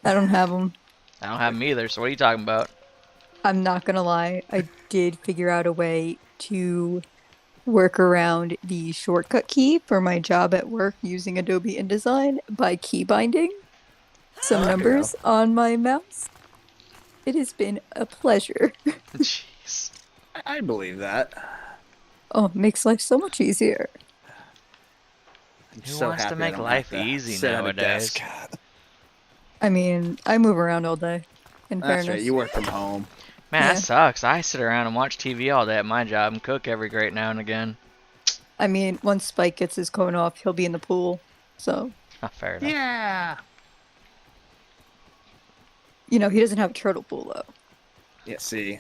I don't have them. I don't have them either, so what are you talking about? I'm not gonna lie, I did figure out a way to work around the shortcut key for my job at work using Adobe InDesign by key binding some numbers on my mouse. It has been a pleasure. Jeez. I believe that. Oh, it makes life so much easier. I'm Who so wants to happy I make don't life have to easy sit at a nowadays? desk. I mean, I move around all day, in That's fairness. right. You work from home. Man, Yeah. that sucks. I sit around and watch TV all day at my job and cook every great now and again. I mean, once Spike gets his cone off, he'll be in the pool. So, Oh, fair enough. Yeah. you know, he doesn't have a turtle pool, though. Yeah, see,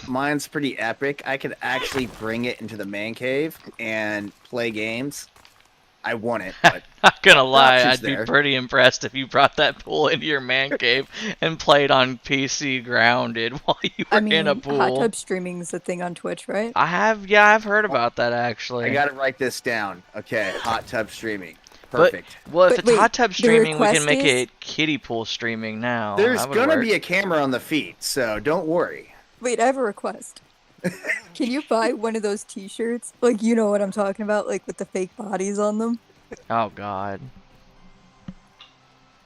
mine's pretty epic. I could actually bring it into the man cave and play games. I want it, but Not gonna lie, option's I'd be there. pretty impressed if you brought that pool into your man cave and played on PC grounded while you were I mean, in a hot pool. tub streaming's a thing on Twitch, right? I've heard about that actually. I gotta write this down. Okay, hot tub streaming. But- Perfect. Well, if But it's wait, hot tub the streaming, we can request make is- it kiddie pool streaming now. There's That would gonna work. be a camera on the feet, so don't worry. Wait, I have a request. Can you buy one of those t-shirts? Like, you know what I'm talking about? Like, with the fake bodies on them? Oh god.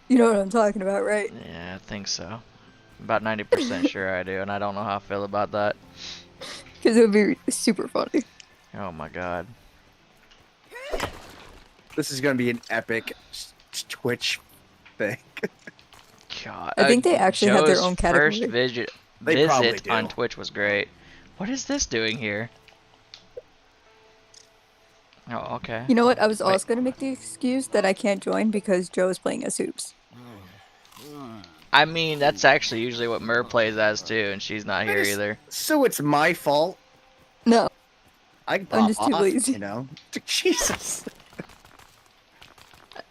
You know what I'm talking about, right? Yeah, I think so. About 90% sure I do, and I don't know how I feel about that. Because it would be super funny. Oh my god. This is gonna be an epic Twitch thing. God. I think they actually have their Joe's own category. First They probably visit on do. Twitch was great. What is this doing here? Oh, okay. You know what? I was Wait. also going to make the excuse that I can't join because Joe is playing as Hoops. I mean, that's actually usually what Mer plays as too, and she's not here Nice. either. So it's my fault. No, I can I'm pop just too off, lazy. You know. Jesus.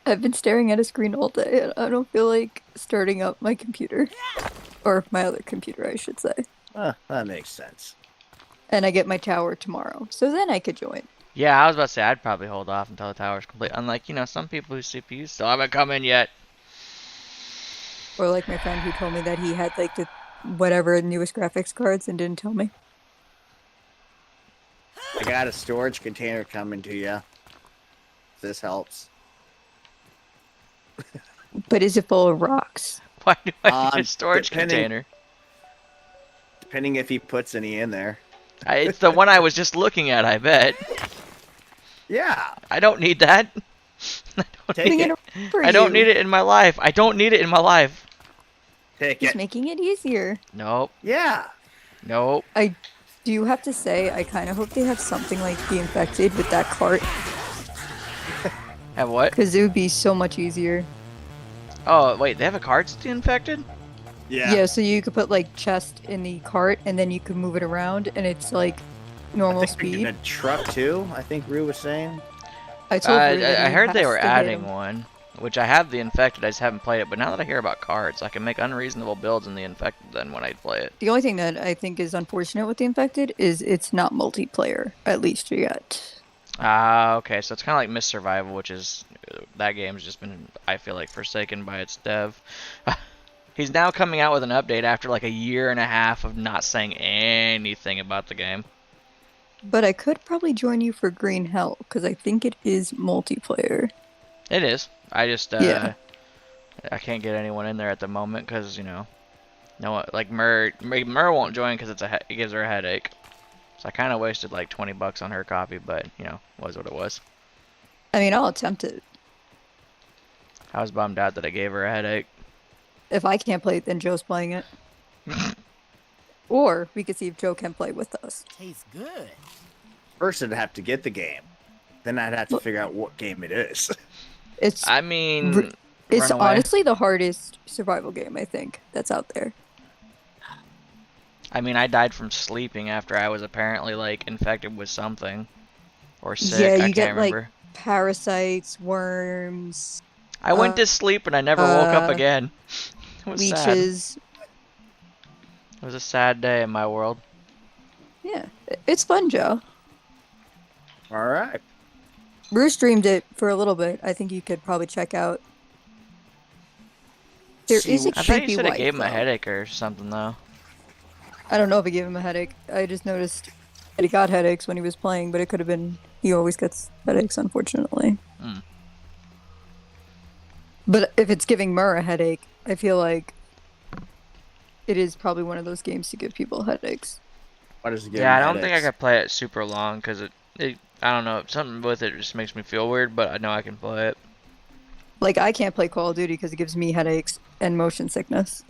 I've been staring at a screen all day and I don't feel like starting up my computer. Or my other computer, I should say. That makes sense. And I get my tower tomorrow. So then I could join. Yeah, I was about to say I'd probably hold off until the tower's complete. Unlike, you know, some people whose CPUs still haven't come in yet. Or like my friend who told me that he had like the whatever newest graphics cards and didn't tell me. I got a storage container coming to you. This helps. But is it full of rocks? Why do I need a storage depending- container? Depending if he puts any in there. It's the one I was just looking at, I bet. Yeah. I don't need that. Take it. I don't need it in my life. I don't need it in my life. Take He's it. making it easier. Nope. Yeah. Nope. I do have to say, I kind of hope they have something like The Infected with that cart, Have what? because it would be so much easier. Oh, wait, they have a cart to the infected? Yeah, so you could put like chest in the cart, and then you could move it around, and it's like normal I think speed. a truck too. I think Rue was saying. I told Rue that I he heard they has were to hit adding him. one, which I have the infected. I just haven't played it. But now that I hear about cards, I can make unreasonable builds in the infected then when I play it. The only thing that I think is unfortunate with The Infected is it's not multiplayer, at least yet. Ah, okay. So it's kind of like Miss Survival, which is that game's just been, I feel like, forsaken by its dev. He's now coming out with an update after like a year and a half of not saying anything about the game. But I could probably join you for Green Hell, because I think it is multiplayer. It is. I just Yeah. I can't get anyone in there at the moment because no, like Mur won't join because it gives her a headache. So I kind of wasted like $20 on her copy, but was what it was. I mean, I'll attempt it. I was bummed out that I gave her a headache. If I can't play it, then Joe's playing it. Or we could see if Joe can play with us. Tastes good. First, I'd have to get the game. Then I'd have to figure out what game it is. It's I mean, it's run away. honestly the hardest survival game I think that's out there. I mean, I died from sleeping after I was apparently like infected with something or sick. Yeah, I you can't get like remember. parasites, worms, I went to sleep and I never woke up again. It was sad. leeches. It was a sad day in my world. Yeah, it's fun, Joe. All right. Bruce streamed it for a little bit. I think you could probably check out. There See is a what- I thought creepy you said it wife, gave him a though. headache or something though. I don't know if it gave him a headache. I just noticed that he got headaches when he was playing, but it could have been he always gets headaches, unfortunately. Mm. But if it's giving Mur a headache, I feel like it is probably one of those games to give people headaches. What is it? Yeah, I don't think I could play it super long because it I don't know, something with it just makes me feel weird, but I know I can play it. Like, I can't play Call of Duty because it gives me headaches and motion sickness.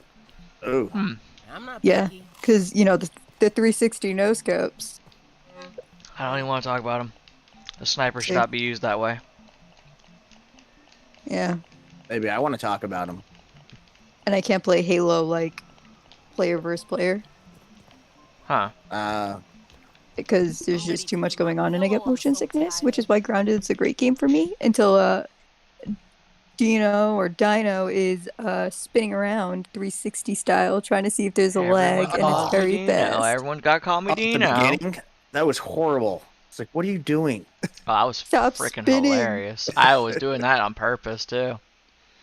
Oh. I'm not Yeah, picky. because, you know, the 360 no-scopes. I don't even want to talk about them. The sniper should Yeah. not be used that way. Yeah, Maybe I want to talk about them. and I can't play Halo, like, player versus player. Huh. Because there's just too much going on and I get motion sickness, which is why Grounded's a great game for me until Dino is spinning around 360 style trying to see if there's a lag, and it's very Dino. fast. Everyone got call me At the Dino. beginning, that was horrible. It's like, what are you doing? Oh, that was Stop freaking spinning. hilarious. I was doing that on purpose too.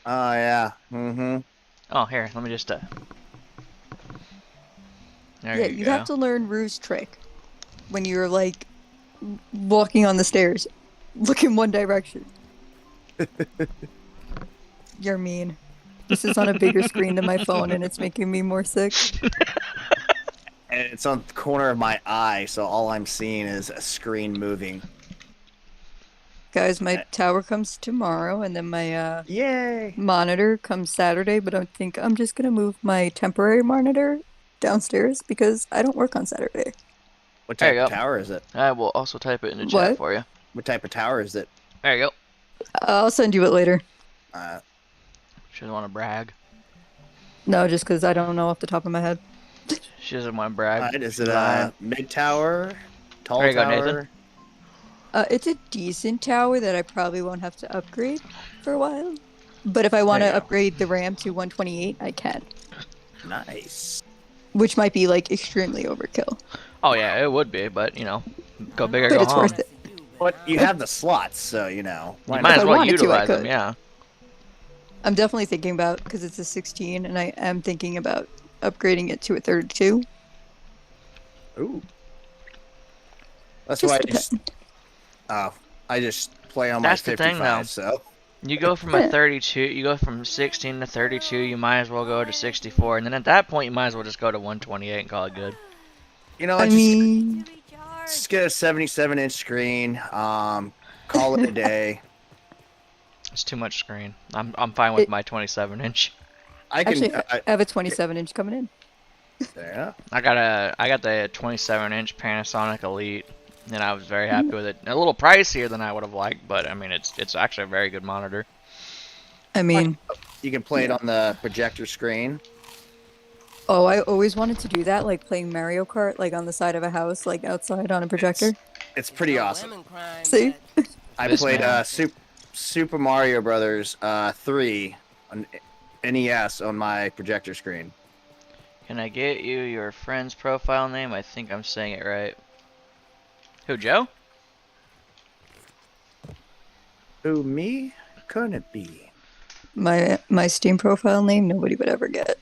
Oh yeah. Mm-hmm. Oh, here, let me just There Yeah, you you go. have to learn Rue's trick when you're like walking on the stairs. Look in one direction. You're mean. This is on a bigger screen than my phone and it's making me more sick. And it's on the corner of my eye, so all I'm seeing is a screen moving. Guys, my tower comes tomorrow and then my Yay! monitor comes Saturday, but I think I'm just gonna move my temporary monitor downstairs because I don't work on Saturday. What There type you of go. tower is it? I will also type it in the chat What? for you. What type of tower is it? There you go. I'll send you it later. She doesn't want to brag. No, just because I don't know off the top of my head. She doesn't want to brag. Alright, is it Lying. mid tower? Tall There you go, tower? Nathan. It's a decent tower that I probably won't have to upgrade for a while. But if I want There to you go. upgrade the RAM to 128, I can. Nice. Which might be like extremely overkill. Oh yeah, it would be, but go big or But go it's home. worth it. But you have the slots, so why You not? might If as I well wanted to, I utilize them, could. yeah. I'm definitely thinking about, because it's a 16, and I am thinking about upgrading it to a 32. Ooh. That's Just why depends. I just play on That's my the thing, 55. though. So You go from a 32, you go from 16 to 32, you might as well go to 64, and then at that point you might as well just go to 128 and call it good. I mean, just get a 77-inch screen. Call it a day. It's too much screen. I'm fine with my 27-inch. I can. actually, I have a 27-inch coming in. Yeah. I got the 27-inch Panasonic Elite, and I was very happy with it. A little pricier than I would have liked, but I mean it's actually a very good monitor. I mean, You can play it on the projector screen. oh, I always wanted to do that, like playing Mario Kart, like on the side of a house, like outside on a projector. It's pretty awesome. Women crime, See? but I This played man. Super Mario Brothers 3 on NES on my projector screen. Can I get you your friend's profile name? I think I'm saying it right. Who, Joe? Who, me? Couldn't it be? My Steam profile name, nobody would ever get.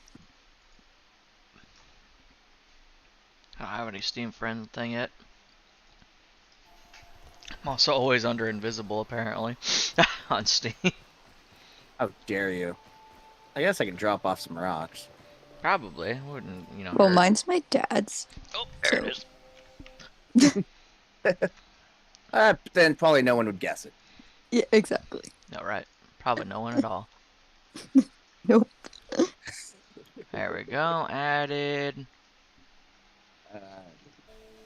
I don't have any Steam friend thing yet. I'm also always under invisible apparently on Steam. How dare you? I guess I can drop off some rocks. Probably wouldn't, Well, hurt. mine's my dad's. Oh, there it is. Then probably no one would guess it. Yeah, exactly. No, right. Probably no one at all. Nope. There we go. Added.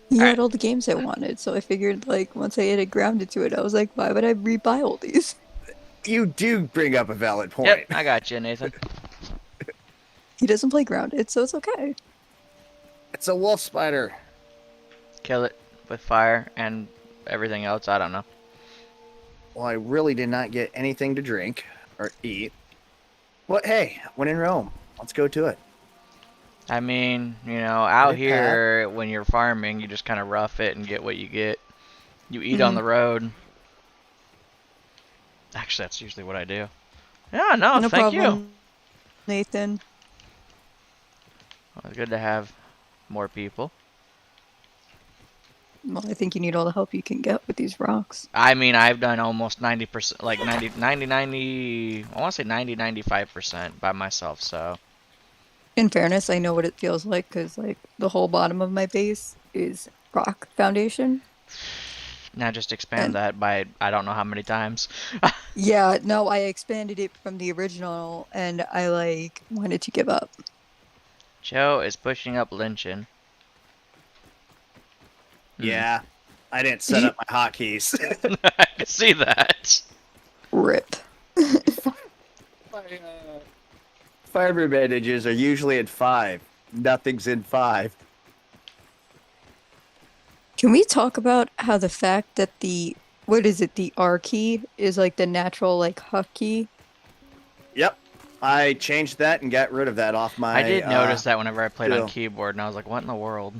He Alright. had all the games I wanted, so I figured, like, once I had it grounded to it, I was like, why would I rebuy all these? You do bring up a valid point. Yep, I got you, Nathan. He doesn't play grounded, so it's okay. It's a wolf spider. Kill it with fire and everything else. I don't know. Well, I really did not get anything to drink or eat. But hey, when in Rome, let's go to it. I mean, out Hey, here when you're farming, you just kind of rough it and get what you get. You eat on the road. Actually, that's usually what I do. Yeah, no, No thank you. problem, Nathan. Well, it's good to have more people. Well, I think you need all the help you can get with these rocks. I mean, I've done almost 90%, like 90, I want to say 95% by myself, so. In fairness, I know what it feels like, because, like, the whole bottom of my base is rock foundation. Now just expand that by I don't know how many times. Yeah, no, I expanded it from the original, and I, like, wanted to give up. Joe is pushing up Lynchon. Yeah, I didn't set up my hotkeys. I can see that. Rip. Fire bandages are usually at 5. Nothing's in 5. Can we talk about how the fact that the, what is it, the R key is, like, the natural, like, huck key? Yep. I changed that and got rid of that off my... I did notice that whenever I played on deal. keyboard, and I was like, what in the world?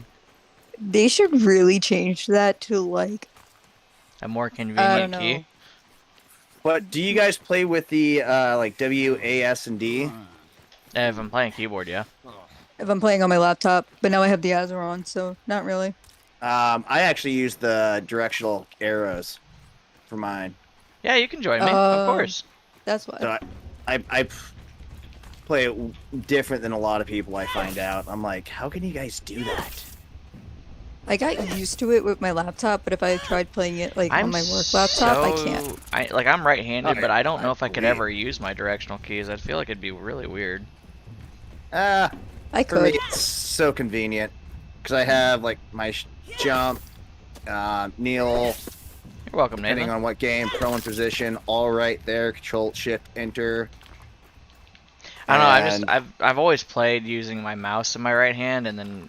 They should really change that to, like, A more I don't convenient know. key? But do you guys play with the, like, W, A, S, and D? If I'm playing keyboard, yeah. If I'm playing on my laptop, but now I have the Azeron, so not really. I actually use the directional arrows for mine. Yeah, you can join me, of Oh. course. That's why. So I play it different than a lot of people, I find out. I'm like, how can you guys do that? I got used to it with my laptop, but if I tried playing it like I'm on my work laptop, I can't. I'm right-handed, Okay, but I don't know if I could me. ever use my directional keys. I feel like it'd be really weird. I For me, could. it's so convenient. Because I have, like, my jump, kneel, You're welcome, depending Nathan. on what game, prone position, all right there, Control, Shift, Enter. I don't know. And- I've always played using my mouse in my right hand and then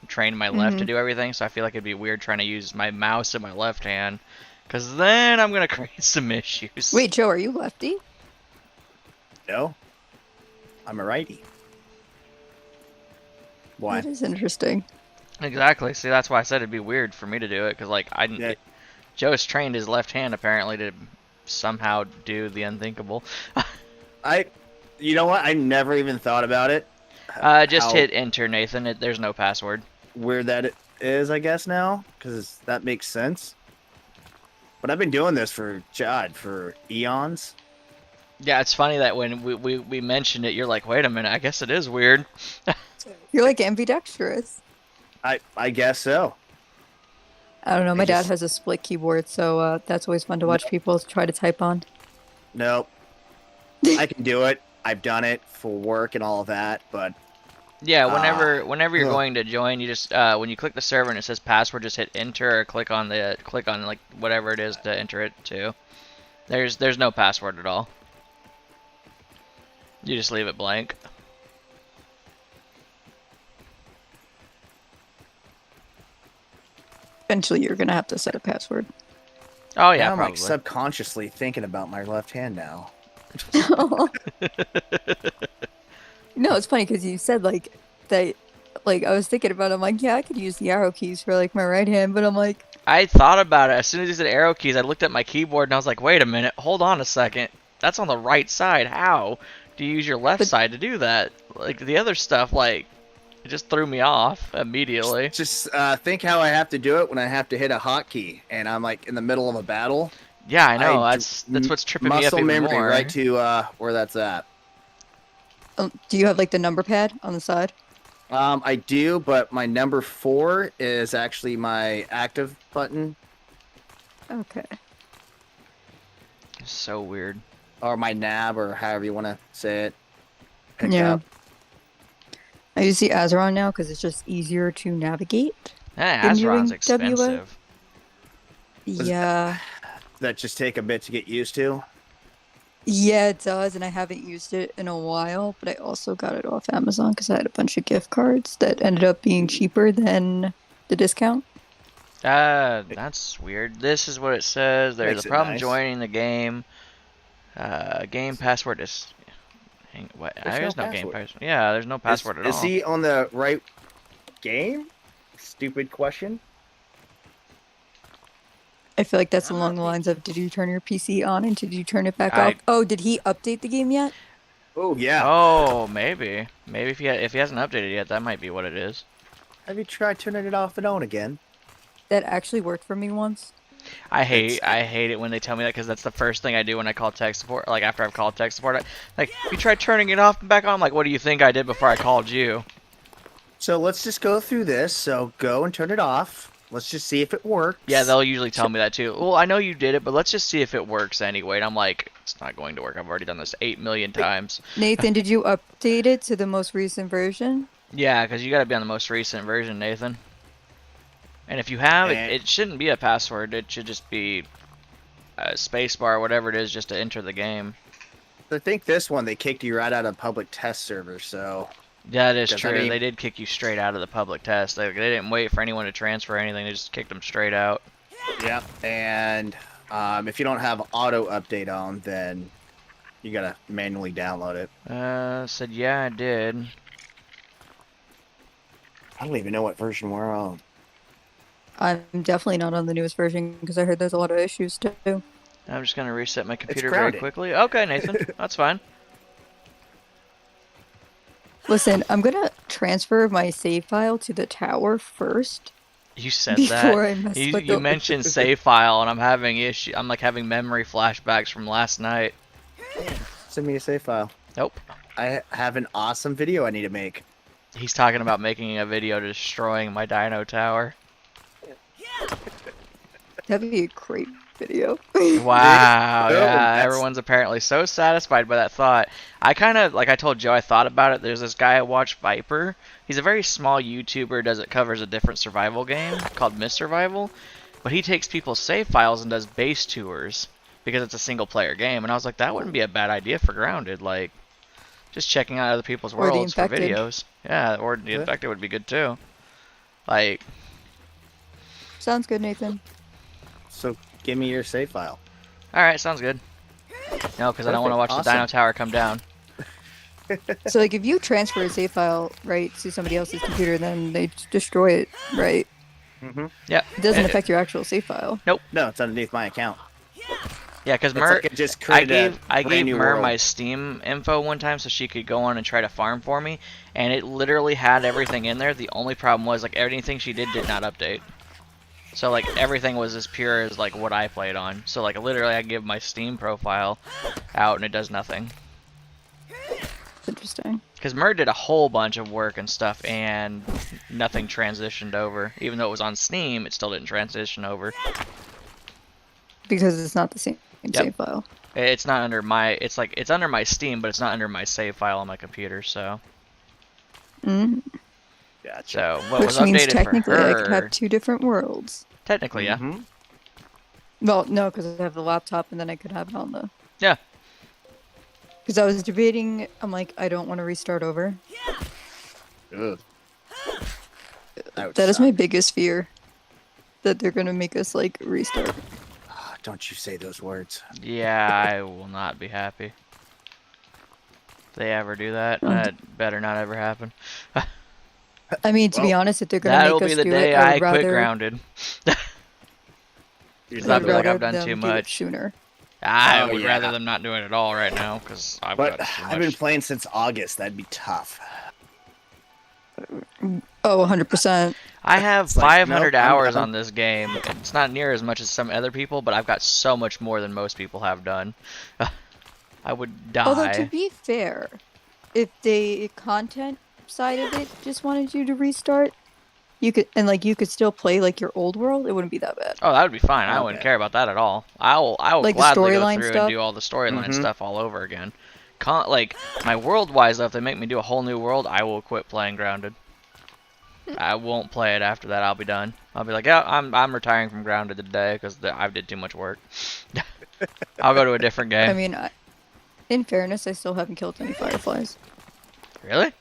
trained my left to do everything. So I feel like it'd be weird trying to use my mouse in my left hand, because then I'm gonna create some issues. Wait, Joe, are you lefty? No? I'm a righty. Why? That is interesting. Exactly. See, that's why I said it'd be weird for me to do it, because like Yeah. Joe's trained his left hand apparently to somehow do the unthinkable. You know what? I never even thought about it. Just How hit enter, Nathan. There's no password. weird that is, I guess, now, because that makes sense. But I've been doing this for eons. Yeah, it's funny that when we mentioned it, you're like, wait a minute, I guess it is weird. You're like ambidextrous. I guess so. I don't know. My dad just- has a split keyboard, so that's always fun to watch people try to type on. Nope. I can do it. I've done it for work and all of that, but Yeah, whenever you're ugh. going to join, you just when you click the server and it says password, just hit enter or click on like whatever it is to enter it to. There's no password at all. You just leave it blank. Eventually, you're gonna have to set a password. Oh yeah, now I'm probably. like subconsciously thinking about my left hand now. No, it's funny because you said like that. Like I was thinking about it, I'm like, yeah, I could use the arrow keys for like my right hand, but I'm like, I thought about it as soon as you said arrow keys. I looked at my keyboard and I was like, wait a minute, hold on a second. That's on the right side. How do you use your left side to do that? Like the other stuff, like it just threw me off immediately. Just think how I have to do it when I have to hit a hotkey and I'm like in the middle of a battle. Yeah, I know. I That's what's tripping me up muscle even memory more. right to where that's at. do you have like the number pad on the side? I do, but my number 4 is actually my active button, Okay. It's so weird. or my nav, or however you want to say it. Pick Yeah. up. I use the Azeron now because it's just easier to navigate. Yeah, Been Azeron's doing WA? expensive. Yeah. That just take a bit to get used to. Yeah, it does, and I haven't used it in a while, but I also got it off Amazon because I had a bunch of gift cards that ended up being cheaper than the discount. That's weird. This is what it says. There's Makes a it problem nice. joining the game. Game password is. What? There's There's no no game password. password. Yeah, there's no password at all. Is he on the right game? Stupid question. I feel like that's along the lines of, did you turn your PC on and did you turn it back I- off? Oh, did he update the game yet? Oh yeah. Oh, maybe. Maybe if he hasn't updated yet, that might be what it is. Have you tried turning it off and on again? That actually worked for me once. I hate it when they tell me that because that's the first thing I do when I call tech support. Like after I've called tech support, like you tried turning it off and back on. I'm like, what do you think I did before I called you? So let's just go through this. So go and turn it off. Let's just see if it works. Yeah, they'll usually tell me that too. Well, I know you did it, but let's just see if it works anyway. And I'm like, it's not going to work. I've already done this 8 million times. Nathan, did you update it to the most recent version? Yeah, because you got to be on the most recent version, Nathan. And if you have, it shouldn't be a password. It should just be a spacebar, whatever it is, just to enter the game. I think this one they kicked you right out of public test server. So Yeah, that is Does true. that mean- They did kick you straight out of the public test. They didn't wait for anyone to transfer anything. They just kicked them straight out. yeah. And if you don't have auto update on, then you gotta manually download it. Said yeah, I did. I don't even know what version we're on. I'm definitely not on the newest version because I heard there's a lot of issues too. I'm just gonna reset my computer very crowded. quickly. Okay, Nathan, that's fine. Listen, I'm gonna transfer my save file to the tower first You said before that. I mess You, with you the mentioned save file, and I'm having issue. I'm like having memory flashbacks from last night. Send me a save file. Nope. I have an awesome video I need to make. He's talking about making a video destroying my dino tower. That'd be a great video. Wow, Oh, yeah, that's- everyone's apparently so satisfied by that thought. I kind of, like I told Joe, I thought about it. There's this guy I watch, Viper. He's a very small YouTuber, covers a different survival game called Miss Survival, but he takes people's save files and does base tours because it's a single player game. And I was like, that wouldn't be a bad idea for Grounded, like just checking out other people's Or the worlds for Infected. videos. Yeah, or the Yeah. Infected would be good too. Like, Sounds good, Nathan. So give me your save file. all right, sounds good. No, because I don't want to watch Perfect, the Dino awesome. Tower come down. So, like, if you transfer a save file right to somebody else's computer, then they destroy it, right? Mm-hmm. Yeah. It doesn't affect your actual save file. No, it's underneath my account. Yeah, because It's Mer, like it just created I a brand gave new Mer world. my Steam info one time so she could go on and try to farm for me, and it literally had everything in there. The only problem was like anything she did not update. So like everything was as pure as like what I played on. So like literally I give my Steam profile out and it does nothing. It's interesting. Because Mer did a whole bunch of work and stuff and nothing transitioned over. Even though it was on Steam, it still didn't transition over. Because it's not the same Yep. save file. It's not under my, it's like, it's under my Steam, but it's not under my save file on my computer, so. Mm. Gotcha. So, what Which was means updated technically for I her, could have 2 different worlds. technically, yeah. Mhm. Well, no, because I have the laptop and then I could have it on the... Yeah. Because I was debating, I'm like, I don't want to restart over. Ugh. Would That is suck. my biggest fear. That they're going to make us, like, restart. Ah, don't you say those words. Yeah, I will not be happy. If they ever do that, that better not ever happen. I mean, to be Well, honest, if they're going to That'll make be us the do day it, I I'd quit rather... Grounded. You're I'd I'd be like, rather I've done them too do it much. sooner. I Oh, would yeah. rather them not doing it at all right now, because I've But got too I've been much. playing since August. That'd be tough. Oh, 100%. I have It's like, 500 nope, I'm hours done. on this game. It's not near as much as some other people, but I've got so much more than most people have done. I would die. Although, to be fair, if the content side of it just wanted you to restart, you could, and like you could still play like your old world, it wouldn't be that bad. Oh, that would be fine. I wouldn't Okay. care about that at all. I will Like the gladly go storyline through and stuff? do all the storyline Mhm. stuff all over again. Like my world-wise though, if they make me do a whole new world, I will quit playing Grounded. I won't play it after that. I'll be done. I'll be like, yeah, I'm retiring from Grounded today because I did too much work. I'll go to a different game. I mean, in fairness, I still haven't killed any fireflies. Really?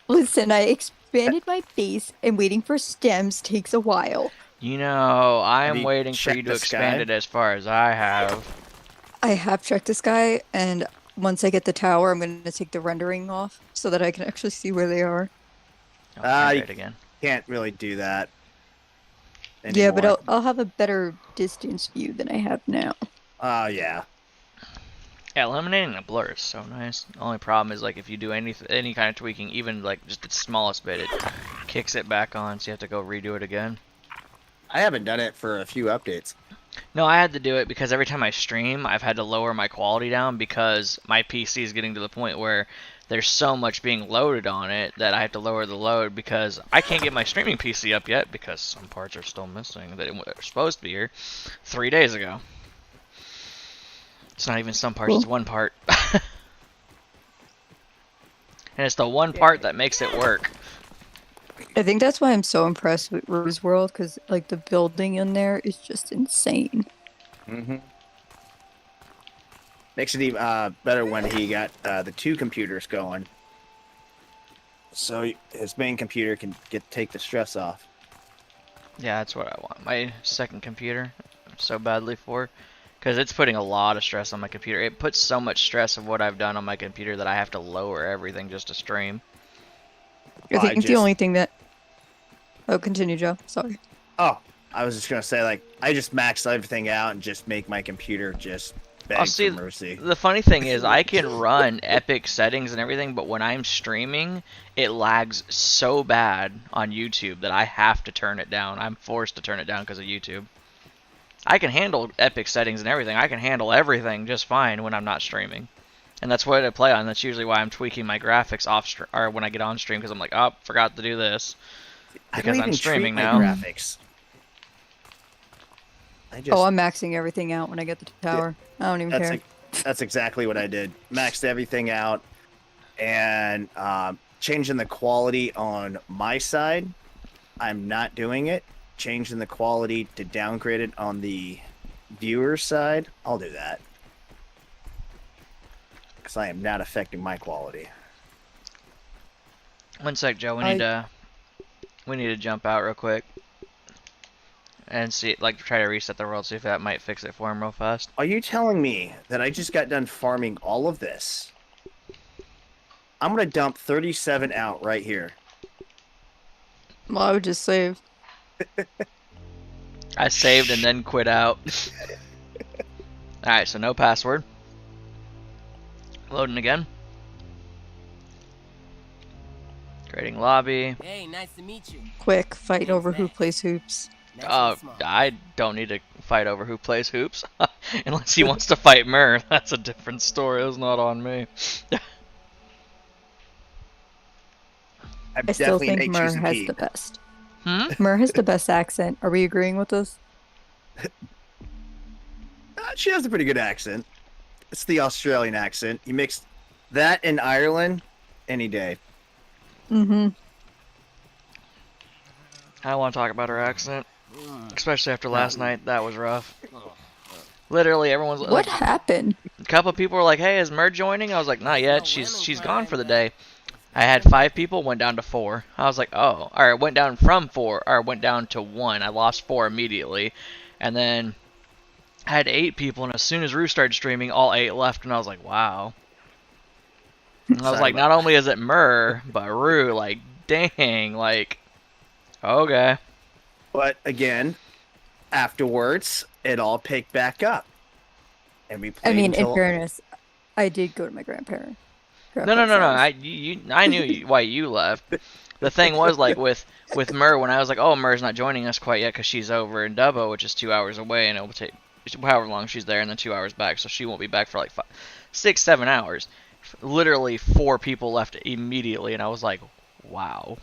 Listen, I expanded my base, and waiting for stems takes a while. You know, I am you waiting for you checked to the expand sky? it as far as I have. I have checked the sky, and once I get the tower, I'm going to take the rendering off so that I can actually see where they are. Oh, Ah, great again. Can't really do that. Yeah, but anymore. I'll have a better distance view than I have now. Oh, yeah. Yeah, eliminating the blur is so nice. The only problem is like if you do any kind of tweaking, even like just the smallest bit, it kicks it back on, so you have to go redo it again. I haven't done it for a few updates. No, I had to do it because every time I stream, I've had to lower my quality down because my PC is getting to the point where there's so much being loaded on it that I have to lower the load because I can't get my streaming PC up yet because some parts are still missing that were supposed to be here 3 days ago. It's not even some parts, Cool. it's one part. And it's the one part that makes it work. I think that's why I'm so impressed with Rose World, because like the building in there is just insane. Mm-hmm. Makes it even better when he got the 2 computers going. So his main computer can take the stress off. Yeah, that's what I want. My second computer, so badly for. Because it's putting a lot of stress on my computer. It puts so much stress of what I've done on my computer that I have to lower everything just to stream. I Well, think the only thing that... Oh, continue, Joe. Sorry. Oh, I was just gonna say, like, I just maxed everything out and just make my computer just beg see, for mercy. The funny thing is I can run epic settings and everything, but when I'm streaming, it lags so bad on YouTube that I have to turn it down. I'm forced to turn it down because of YouTube. I can handle epic settings and everything. I can handle everything just fine when I'm not streaming. And that's what I play on. That's usually why I'm tweaking my graphics off or when I get on stream because I'm like, oh, forgot to do this. I Because don't I'm even streaming treat now. my graphics. I just, Oh, I'm maxing everything out when I get the tower. I don't even care. that's exactly what I did. Maxed everything out and changing the quality on my side. I'm not doing it. Changing the quality to downgrade it on the viewer's side. I'll do that. Because I am not affecting my quality. One sec, Joe. We need to jump out real quick and see, like, try to reset the world, see if that might fix it for him real fast. Are you telling me that I just got done farming all of this? I'm going to dump 37 out right here. Well, I would just save. I saved and then quit out. Alright, so no password. Loading again. Creating lobby. Hey, nice to meet you. Quick, fight over who plays hoops. Nice and small. I don't need to fight over who plays hoops. Unless he wants to fight Mur. That's a different story. It's not on me. I still think Mur has the best. Hmm? Mur has the best accent. Are we agreeing with this? She has a pretty good accent. It's the Australian accent. You mix that in Ireland any day. Mm-hmm. I don't want to talk about her accent. Especially after last night. That was rough. Literally, everyone's What like, happened? a couple of people were like, "Hey, is Mur joining?" I was like, "Not yet. She's gone for the day." I had 5 people, went down to 4. I was like, "Oh," or it went down from 4, or it went down to 1. I lost 4 immediately, and then I had 8 people, and as soon as Rue started streaming, all 8 left, and I was like, "Wow." And I was like, not only is it Mur, but Rue, like, dang, like, okay. But again, afterwards, it all picked back up, and we played. I mean, in until... fairness, I did go to my grandparents. No. I knew why you left. The thing was, like, with Mur, when I was like, oh, Mur's not joining us quite yet because she's over in Dubbo, which is 2 hours away, and it will take however long she's there, and then 2 hours back, so she won't be back for like 6-7 hours. Literally 4 people left immediately, and I was like, wow.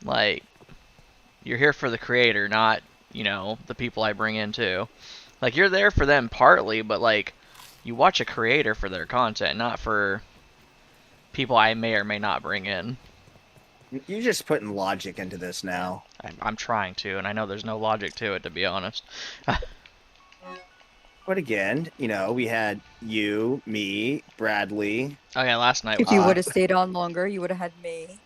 Like, you're here for the creator, not, you know, the people I bring in too. Like, you're there for them partly, but like, you watch a creator for their content, not for people I may or may not bring in. You're just putting logic into this now. I'm trying to, and I know there's no logic to it, to be honest. But again, you know, we had you, me, Bradley. Oh yeah, last night. If you would have stayed on longer, you would have had me.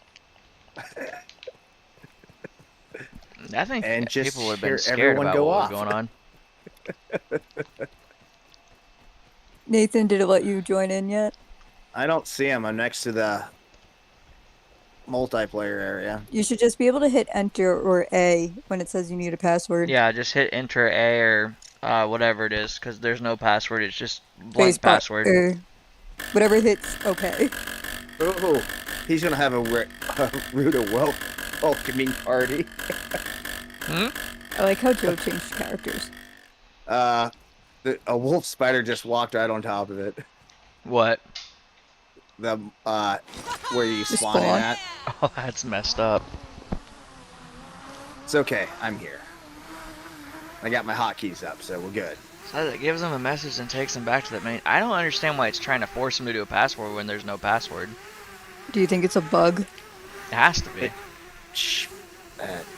I think and just people would have been scared everyone about go what off. was going on. Nathan, did it let you join in yet? I don't see him. I'm next to the multiplayer area. You should just be able to hit enter or A when it says you need a password. Yeah, just hit enter A or whatever it is, because there's no password. It's just blank password. Whatever hits okay. Oh, he's gonna have a rude welcoming party. Hmm? I like how Joe changed characters. A wolf spider just walked right on top of it. What? The where you The spawn spawn? at. Oh, that's messed up. It's okay. I'm here. I got my hotkeys up, so we're good. So it gives them a message and takes them back to the main. I don't understand why it's trying to force them to do a password when there's no password. Do you think it's a bug? It has to be.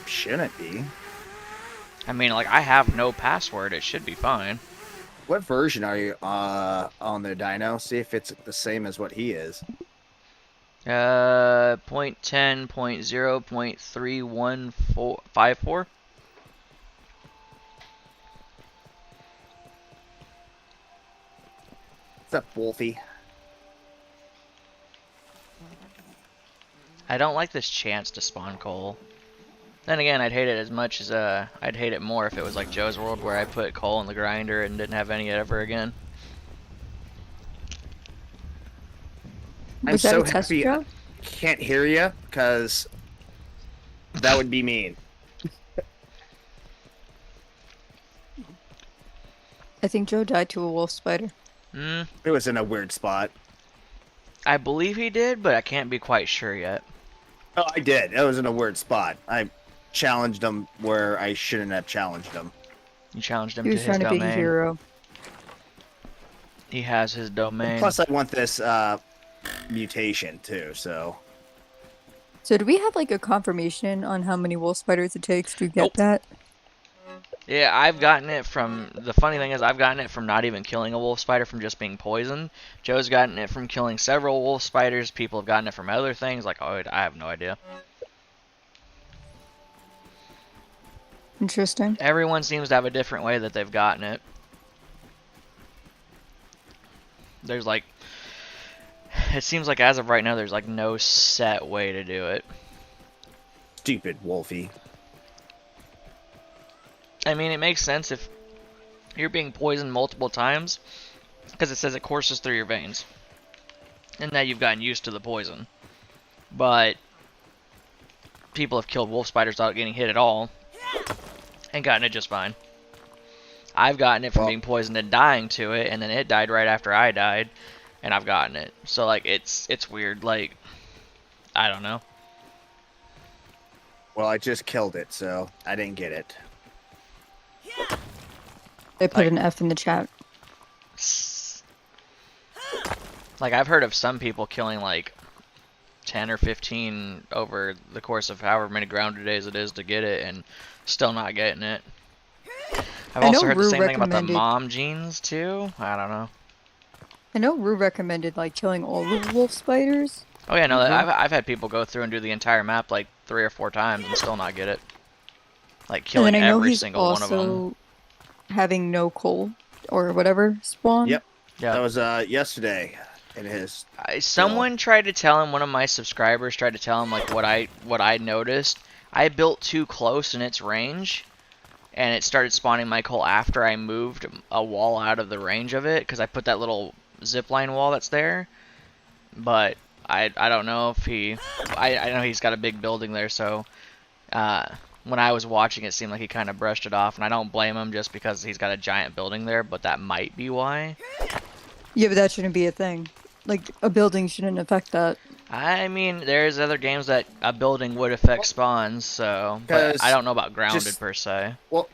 Shouldn't be. I mean, like, I have no password. It should be fine. What version are you on the Dino? See if it's the same as what he is. 0.10.0.31454. What's up, Wolfie? I don't like this chance to spawn coal. Then again, I'd hate it as much as I'd hate it more if it was like Joe's World, where I put coal in the grinder and didn't have any ever again. I'm Was that so a test happy. job? Can't hear you because that would be mean. I think Joe died to a wolf spider. It was in a weird spot. I believe he did, but I can't be quite sure yet. Oh, I did. It was in a weird spot. I challenged him where I shouldn't have challenged him. You challenged him He to was his trying to be a domain. hero. He has his domain. Plus, I want this mutation too. So So do we have like a confirmation on how many wolf spiders it takes to get Nope. that? Yeah, I've gotten it from, the funny thing is I've gotten it from not even killing a wolf spider, from just being poisoned. Joe's gotten it from killing several wolf spiders. People have gotten it from other things. Like, oh, I have no idea. Interesting. Everyone seems to have a different way that they've gotten it. There's like, it seems like as of right now, there's like no set way to do it. stupid Wolfie. I mean, it makes sense if you're being poisoned multiple times because it says it courses through your veins. And now you've gotten used to the poison. But people have killed wolf spiders without getting hit at all and gotten it just fine. I've gotten it from being poisoned and dying to it, and then it died right after I died, and I've gotten it. So like it's weird. Like I don't know. Well, I just killed it, so I didn't get it. I put an F in the chat. Like I've heard of some people killing like 10 or 15 over the course of however many grounded days it is to get it, and still not getting it. I've I also know heard the Rue same thing about the recommended- mom genes too. I don't know. I know Rue recommended like killing all the wolf spiders. Oh yeah, no, I've had people go through and do the entire map like 3 or 4 times and still not get it. Like killing And then I know every he's single one of them. also having no coal or whatever spawn. Yep. Yeah. That was yesterday in his. Someone tried to tell him, one of my subscribers tried to tell him like what I noticed. I built too close in its range, and it started spawning my coal after I moved a wall out of the range of it, because I put that little zipline wall that's there. But I don't know if I know he's got a big building there, so when I was watching it seemed like he kind of brushed it off, and I don't blame him just because he's got a giant building there, but that might be why. Yeah, but that shouldn't be a thing. Like, a building shouldn't affect that. I mean, there's other games that a building would affect spawns, so but 'Cause I don't know about grounded just- per se. Well,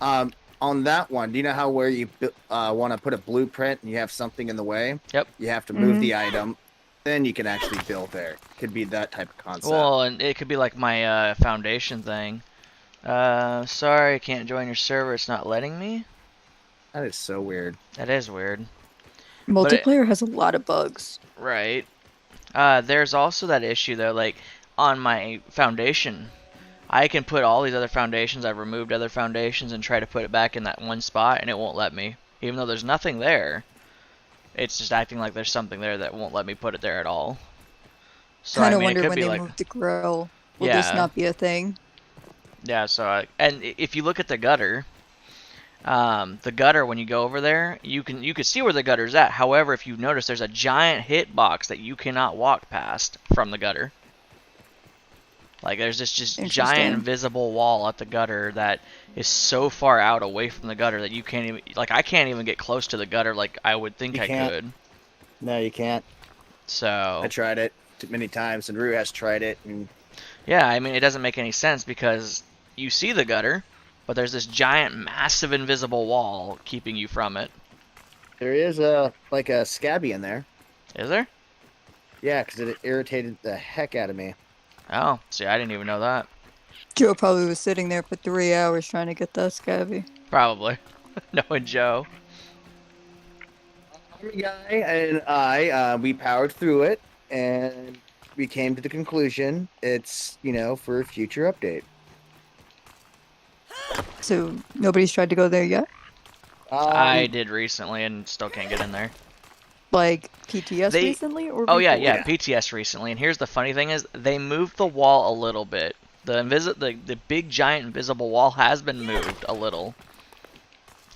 on that one, do you know how where you want to put a blueprint and you have something in the way? Yep. You have to move the item, then you can actually build there. Could be that type of concept. Well, and it could be like my foundation thing. Sorry, I can't join your server. It's not letting me. That is so weird. That is weird. Multiplayer has a lot of bugs. Right. There's also that issue though, like on my foundation, I can put all these other foundations. I've removed other foundations and try to put it back in that one spot, and it won't let me, even though there's nothing there. It's just acting like there's something there that won't let me put it there at all. So Kind I of mean, it wonder could when be they like, move the grill. Will this Yeah. not be a thing? yeah. So and if you look at the gutter, when you go over there, you can see where the gutter's at. However, if you notice, there's a giant hitbox that you cannot walk past from the gutter. Like there's this just giant Interesting. invisible wall at the gutter that is so far out away from the gutter that you can't even, like I can't even get close to the gutter like I would think You I can't. could. No, you can't. So I tried it many times, and Rue has tried it, and yeah, I mean it doesn't make any sense because you see the gutter, but there's this giant, massive invisible wall keeping you from it. there is a scabby in there. Is there? Yeah, because it irritated the heck out of me. Oh, see, I didn't even know that. Joe probably was sitting there for 3 hours trying to get that scabby. Probably. Knowing Joe. Army guy and I, we powered through it, and we came to the conclusion it's for a future update. So nobody's tried to go there yet? I did recently and still can't get in there. Like PTS They- recently? Or Oh yeah, before? yeah, PTS recently. And here's the funny thing is they moved the wall a little bit. The big giant invisible wall has been moved a little.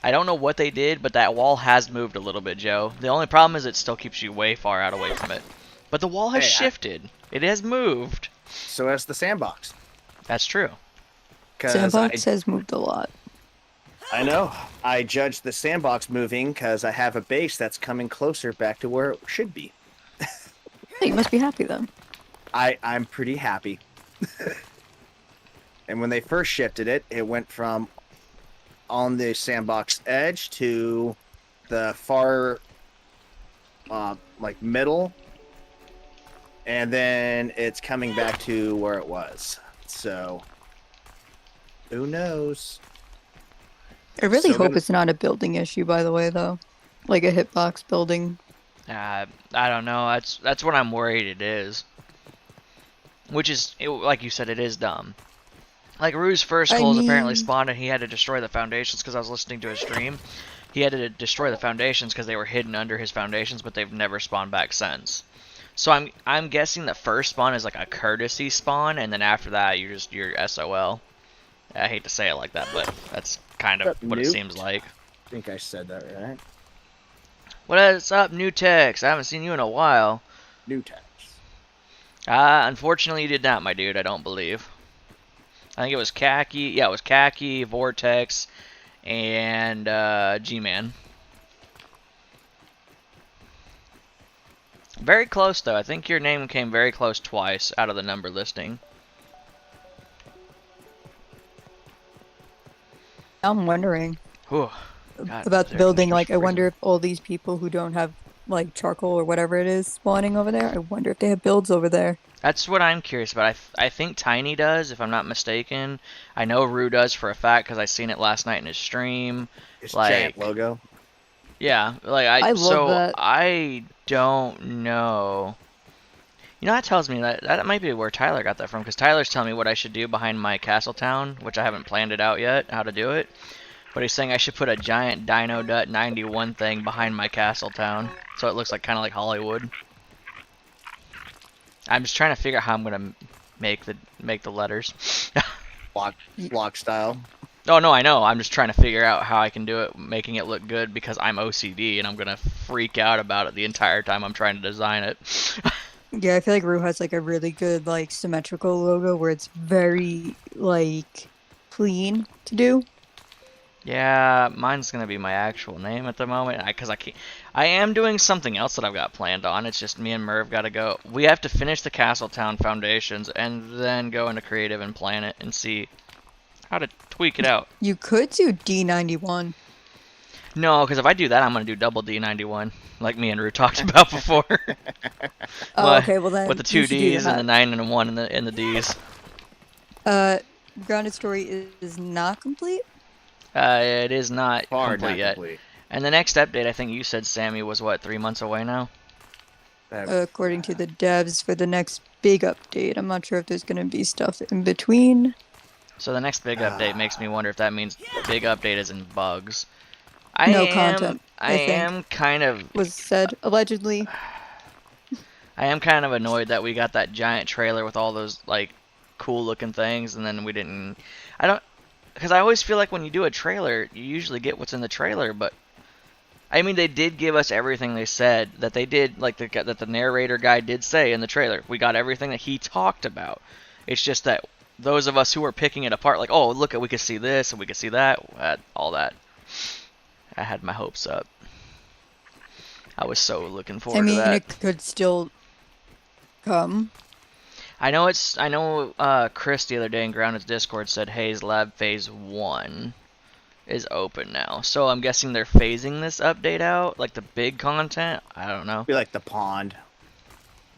I don't know what they did, but that wall has moved a little bit, Joe. The only problem is it still keeps you way far out away from it. But the wall has Hey, shifted. It has moved. So as the sandbox. That's true. 'Cause Sandbox has moved a lot. I know. I judged the sandbox moving because I have a base that's coming closer back to where it should be. Hey, you must be happy then. I'm pretty happy. And when they first shifted it, it went from on the sandbox edge to the far, middle, and then it's coming back to where it was. So, who knows? I really So hope gonna- it's not a building issue, by the way, though. Like a hitbox building. I don't know. That's what I'm worried it is. Which is, like you said, it is dumb. Like Rue's first I holes apparently mean- spawned and he had to destroy the foundations because I was listening to his stream. He had to destroy the foundations because they were hidden under his foundations, but they've never spawned back since. So I'm guessing the first spawn is like a courtesy spawn, and then after that you're SOL. I hate to say it like that, but that's kind of Got what it nuked. seems like. think I said that right. What's up, New Tex? I haven't seen you in a while. New tax. Unfortunately, you did not, my dude. I don't believe. I think it was Khaki. Yeah, it was Khaki, Vortex, and G-Man. Very close, though. I think your name came very close twice out of the number listing. I'm wondering Whew. God, about the air building. conditioner's Like, I freezing. wonder if all these people who don't have like charcoal or whatever it is spawning over there, I wonder if they have builds over there. That's what I'm curious about. I think Tiny does, if I'm not mistaken. I know Rue does for a fact because I seen it last night in his stream. His Like, giant logo. yeah, like I love that. I don't know. You know, that tells me that might be where Tyler got that from, because Tyler's telling me what I should do behind my castle town, which I haven't planned it out yet, how to do it. But he's saying I should put a giant Dino Dut 91 thing behind my castle town, so it looks like kind of like Hollywood. I'm just trying to figure out how I'm gonna make the letters. Block style. Oh no, I know. I'm just trying to figure out how I can do it, making it look good, because I'm OCD and I'm gonna freak out about it the entire time I'm trying to design it. Yeah, I feel like Rue has like a really good like symmetrical logo where it's very like clean to do. Yeah, mine's gonna be my actual name at the moment, because I am doing something else that I've got planned on. It's just me and Merv gotta go. We have to finish the Castletown foundations and then go into creative and plan it and see how to tweak it out. You could do D91. No, because if I do that, I'm gonna do double D91, like me and Rue talked about before. Oh, But okay, well then with the you two should do D's and the that. 9 and the 1 and the D's. Grounded Story is not complete. It is not Far complete not yet. complete. And the next update, I think you said, Sammy, was what, 3 months away now? According to the devs for the next big update. I'm not sure if there's going to be stuff in between. So the next big update makes me wonder if that means big update is in bugs. No content, I I think. am kind of Was said allegedly. I am kind of annoyed that we got that giant trailer with all those like cool looking things, and then we didn't. Because I always feel like when you do a trailer, you usually get what's in the trailer, but I mean they did give us everything they said that they did, like that the narrator guy did say in the trailer. We got everything that he talked about. It's just that those of us who were picking it apart, like, oh look, we could see this and we could see that, all that. I had my hopes up. I was so looking forward I mean, to that. it could still come. I know Chris the other day in Grounded's Discord said Haze Lab Phase 1 is open now. So I'm guessing they're phasing this update out, like the big content? I don't know. Be like the pond.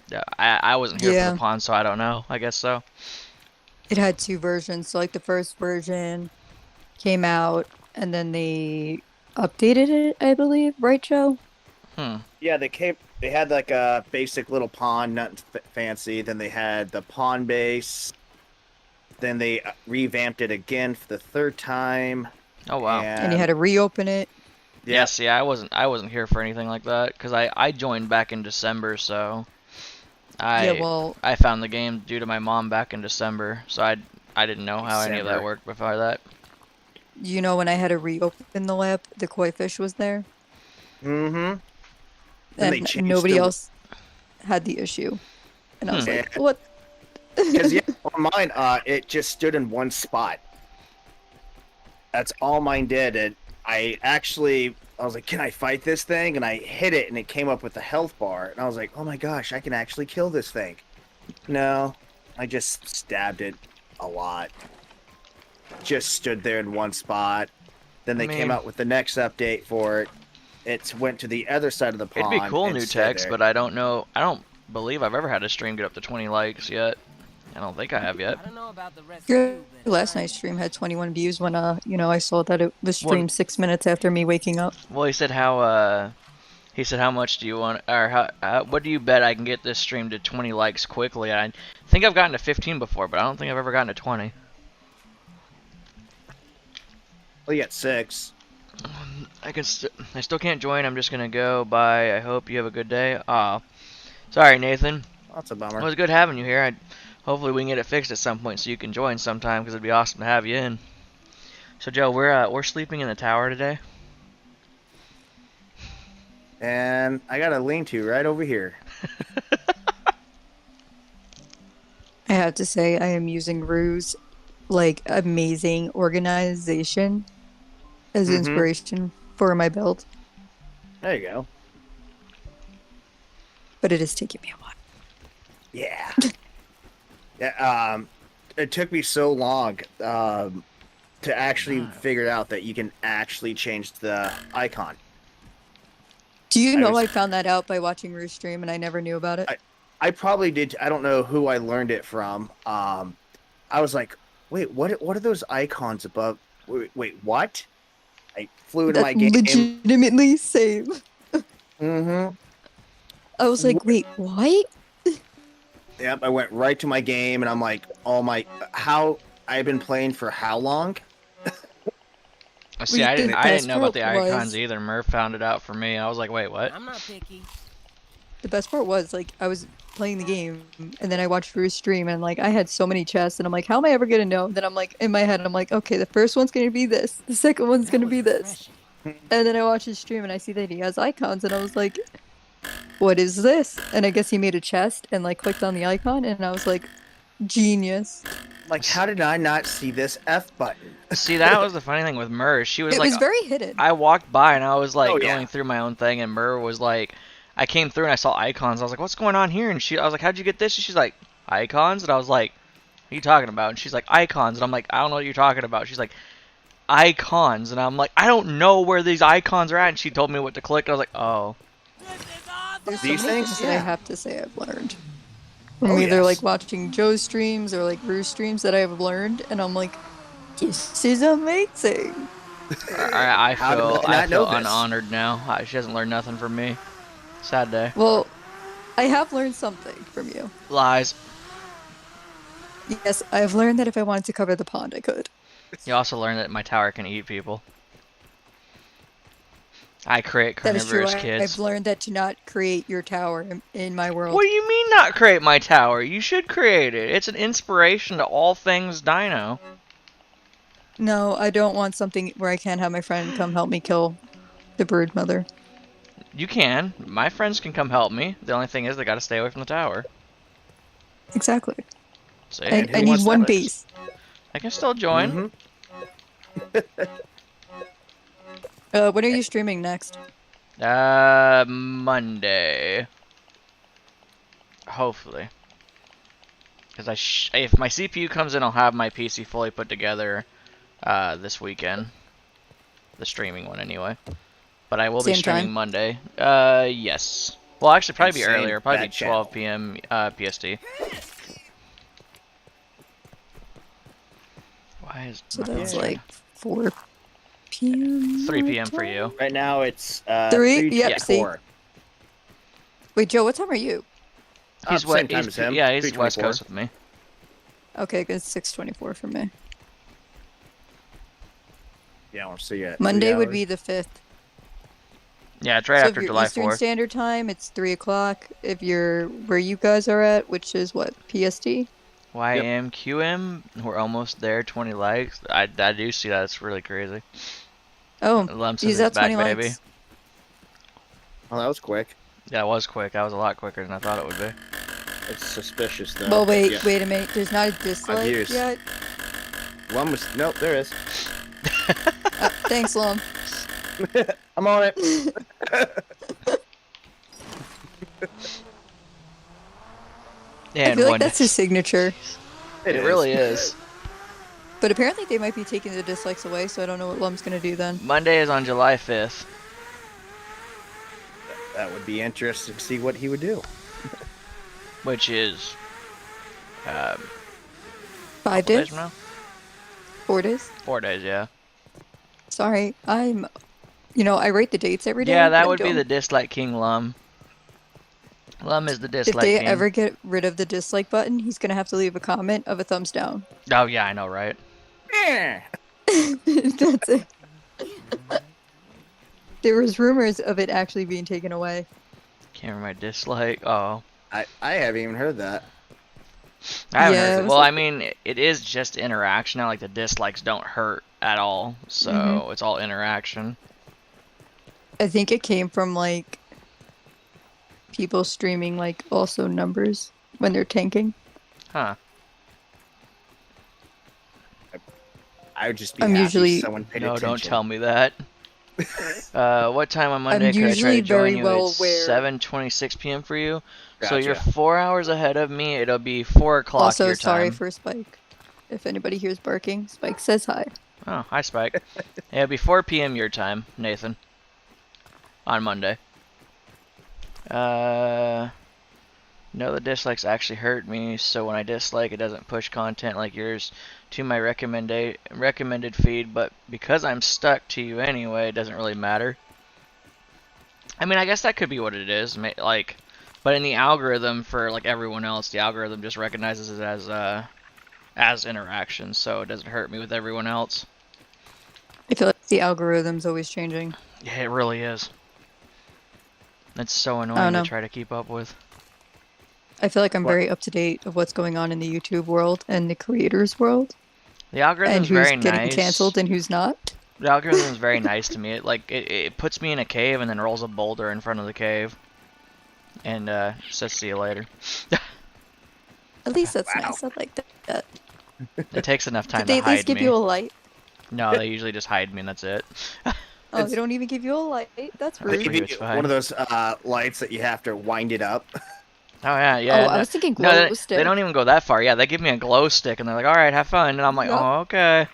Yeah, I wasn't here for Yeah. the pond, so I don't know. I guess so. It had two versions. So, like, the first version came out, and then they updated it, I believe. Right, Joe? Yeah, they had like a basic little pond, nothing fancy. Then they had the pond base. Then they revamped it again for the third time. Oh wow. And you had to reopen it. Yeah, see, I wasn't here for anything like that because I joined back in December, so Yeah, well, I found the game due to my mom back in December, so I didn't know how any of that December. worked before that. you know, when I had to reopen the lab, the koi fish was there. Mm-hmm. And they And changed nobody the- else had the issue. And I was like, Yeah. what? Because yeah, on mine, it just stood in one spot. That's all mine did. And I was like, can I fight this thing? And I hit it, and it came up with the health bar. And I was like, oh my gosh, I can actually kill this thing. No, I just stabbed it a lot. Just stood there in one spot. Then they came mean- out with the next update for it. It went to the other side of the pond. It'd be cool, and new stood text, there. but I don't know. I don't believe I've ever had a stream get up to 20 likes yet. I don't think I have yet. I don't know about the rest of Your you, but last I- night's stream had 21 views when, I saw that it was streamed 6 minutes after me waking up. Well, he said how much do you want, or what do you bet I can get this stream to 20 likes quickly? I think I've gotten to 15 before, but I don't think I've ever gotten to 20. Well, you got 6. I still can't join. I'm just gonna go. Bye. I hope you have a good day. Sorry, Nathan. That's a It bummer. was good having you here. Hopefully we can get it fixed at some point so you can join sometime, because it'd be awesome to have you in. So Joe, we're sleeping in the tower today. And I got a lean-to right over here. I have to say, I am using Rue's like amazing organization as Mm-hmm. inspiration for my build, There you go. but it is taking me a while. Yeah. Yeah. It took me so long to actually figure out that you can actually change the icon. Do you I know was- I found that out by watching Rue's stream and I never knew about it? I probably did. I don't know who I learned it from. I was like, wait, what are those icons above? Wait, what? I flew into That's my game. legitimately same. Mm-hmm. I was like, wait, what? Yep, I went right to my game, and I'm like, how I've been playing for how long? See, Wait, I the didn't know about best the part icons was- either. Murph found it out for me. I was like, wait, what? I'm not picky. The best part was like I was playing the game and then I watched Rue's stream and like I had so many chests and I'm like, how am I ever gonna know? Then I'm like in my head, I'm like, okay, the first one's gonna be this, the second one's That gonna was be this. refreshing. And then I watch his stream and I see that he has icons and I was like, what is this? And I guess he made a chest and like clicked on the icon and I was like, genius. Like, how did I not see this F button? See, that was the funny thing with Murr. She was It like, was very hidden. I walked by and I was like Oh, yeah. going through my own thing, and Murr was like, I came through and I saw icons. I was like, what's going on here? And I was like, how'd you get this? And she's like, icons? And I was like, what are you talking about? And she's like, icons. And I'm like, I don't know what you're talking about. She's like, icons. And I'm like, I don't know where these icons are at. And she told me what to click. I was like, oh. This is awesome. There's so These many things? things that I Yeah. have to say I've learned. From Oh, either yes. like watching Joe's streams or like Rue's streams that I have learned and I'm like, this is amazing. I How did feel, I not I feel know this? unhonored now. She hasn't learned nothing from me. Sad day. Well, I have learned something from you. Lies. Yes, I've learned that if I wanted to cover the pond, I could. You also learned that my tower can eat people. I create That is true. carnivorous kids. I've learned that to not create your tower in my world. What do you mean not create my tower? You should create it. It's an inspiration to all things dino. No, I don't want something where I can't have my friend come help me kill the brood mother. You can. My friends can come help me. The only thing is they gotta stay away from the tower. Exactly. See? I who need wants one that? base. I can still join. Mhm. When are you streaming next? Monday. Hopefully. Because if my CPU comes in, I'll have my PC fully put together this weekend. The streaming one, anyway. But I will be Same streaming time? Monday. Yes. Well, actually, probably be Same earlier. Probably be bad channel. 12 p.m. PST. Why is So my that's phone like 4 p.m. 3 p.m. your for time? you? Right now it's 3? Yep, Yeah. see. 4. Wait, Joe, what time are you? He's Same west. time as him. Yeah, he's West 3:24. Coast with me. Okay, good. 6:24 for me. Yeah, I'll see you. at Monday 3 would hours. be the 5th. Yeah, it's right So after if you're July Eastern 4th. Standard Time, it's 3 o'clock. If you're where you guys are at, which is what, PST? YM, QM, we're almost there. 20 likes. I do see that. It's really crazy. Oh, Lumps he's is at back, 20 baby. likes. Oh, that was quick. Yeah, it was quick. That was a lot quicker than I thought it would be. It's suspicious though. Well, wait, Yeah. wait a minute. There's not a dislike views. yet. One was nope. There is. Thanks, Lum. I'm on it. Yeah, I feel like that's his signature. It is. really is. But apparently they might be taking the dislikes away, so I don't know what Lum's gonna do then. Monday is on July 5th. That would be interesting to see what he would do. Which is 5 couple days? from now? 4 days? 4 days, yeah. Sorry, I write the dates every day. Yeah, but that I would be don't. the dislike king Lum. Lum is the If dislike they king. ever get rid of the dislike button, he's gonna have to leave a comment of a thumbs down. Oh yeah, I know, right? Eh. That's it. There was rumors of it actually being taken away. Can't remember my dislike. Oh, I haven't even heard that. I haven't Yeah, heard it it. was Well, like- I mean, it is just interaction now. Like the dislikes don't hurt at all, so Mhm. it's all interaction. I think it came from like people streaming like also numbers when they're tanking. Huh. I would just be I'm happy usually- someone paid No, attention. don't tell me that. What time on Monday could I try usually to join very you? well It's aware- 7:26 p.m. for you. So you're Gotcha. 4 hours ahead of me. It'll be 4 o'clock Also, your sorry time. for Spike. If anybody hears barking, Spike says hi. Oh, hi, Spike. It'll be 4 p.m. your time, Nathan. On Monday. No, the dislikes actually hurt me, so when I dislike, it doesn't push content like yours to my recommended feed, but because I'm stuck to you anyway, it doesn't really matter. I mean, I guess that could be what it is, like, but in the algorithm for like everyone else, the algorithm just recognizes it as interaction, so it doesn't hurt me with everyone else. I feel like the algorithm's always changing. Yeah, it really is. It's so don't annoying to know. try to keep up with. I feel like I'm What? very up to date of what's going on in the YouTube world and the creators world, The and algorithm's who's very getting nice. canceled and who's not. The algorithm is very nice to me. It puts me in a cave and then rolls a boulder in front of the cave, and says see you later. At least that's Wow. nice. I like that. It takes enough time Did they to at least hide give me. you a light? No, they usually just hide me and that's it. Oh, It's- they don't even give you a light. That's They rude. give you you it's fine. one of those lights that you have to wind it up. Oh yeah, yeah. Oh, no, I was thinking no, glow they stick. don't even go that far. Yeah, they give me a glow stick and they're like, "All right, have fun," and I'm like, Yep. "Oh, okay,"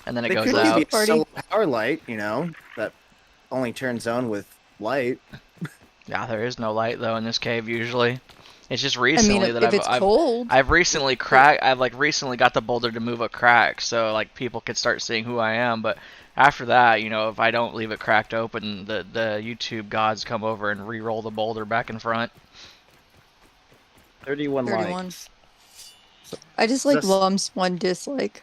and then it They goes could out. give you out. a Party. solar power light, that only turns on with light. Yeah, there is no light though in this cave usually. It's just I recently mean, that if it's cold, I've recently got the boulder to move a crack so like people could start seeing who I am, but after that, if I don't leave it cracked open, the YouTube gods come over and re-roll the boulder back in front. 31 31. likes. I just like This- lumps one dislike.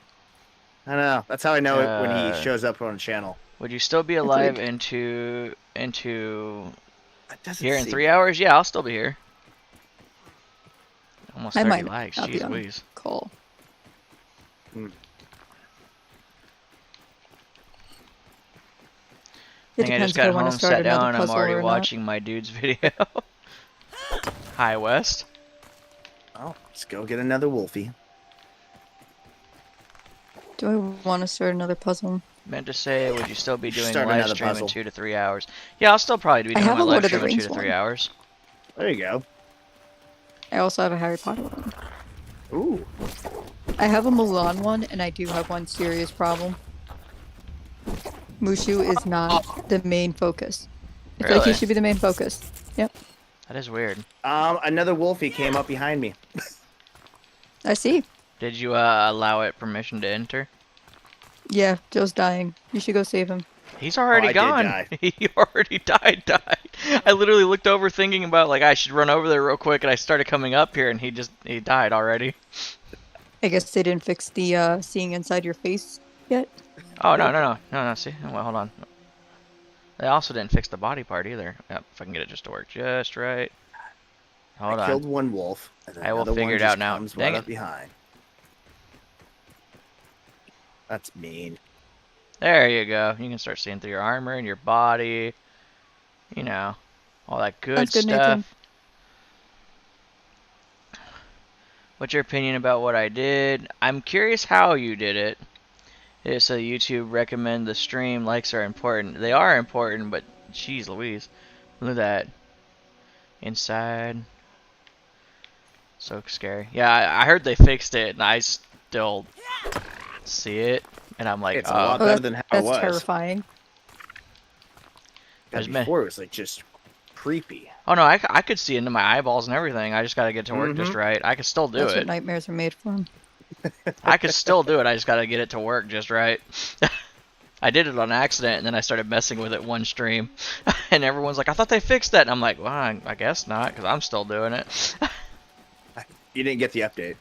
I know. That's how I know it when Uh, he shows up on the channel. Would you still be That's alive weird. into That doesn't here in seem- 3 hours? Yeah, I'll still be here. Almost I 30 might likes. not be Jeez on. Louise. Call. I It think I just depends if I got want home, to start sat another down, and I'm puzzle already or not. watching my dude's video. Hi, West. Oh, let's go get another Wolfie. Do I want to start another puzzle? Meant to say, would you still be doing Start live another stream in puzzle. 2 to 3 hours? Yeah, I'll still probably be I doing have my a live Lord of the stream in 2 Rings to 3 one. hours. There you go. I also have a Harry Potter one. Ooh. I have a Mulan one, and I do have one serious problem. Mushu is not the main focus. I feel like he Really? should be the main focus. Yep. That is weird. Another Wolfie came up behind me. I see. Did you allow it permission to enter? Yeah, Joe's dying. You should go save him. He's already I did gone. die. He already died. I literally looked over thinking about like I should run over there real quick, and I started coming up here, and he died already. I guess they didn't fix the seeing inside your face yet. Oh no! See, well, hold on. They also didn't fix the body part either. Yep, if I can get it just to work just right. Hold I on. killed one wolf, and then I will another figure one it just out now. comes Dang right it. up behind. That's mean. There you go. You can start seeing through your armor and your body. You know, all that good Sounds good, stuff. Nathan. What's your opinion about what I did? I'm curious how you did it. So YouTube recommend the stream. Likes are important. They are important, but jeez Louise. Look at that. Inside. So scary. Yeah, I heard they fixed it, and I still see it. And I'm like, It's a lot oh, better than how it That's was. terrifying. And There's me. before it was like just creepy. oh no, I could see into my eyeballs and everything. I just gotta get to work just right. I could still do That's it. what nightmares are made for. I could still do it. I just gotta get it to work just right. I did it on accident, and then I started messing with it one stream, and everyone's like, "I thought they fixed that," and I'm like, "Well, I guess not, because I'm still doing it." You didn't get the update.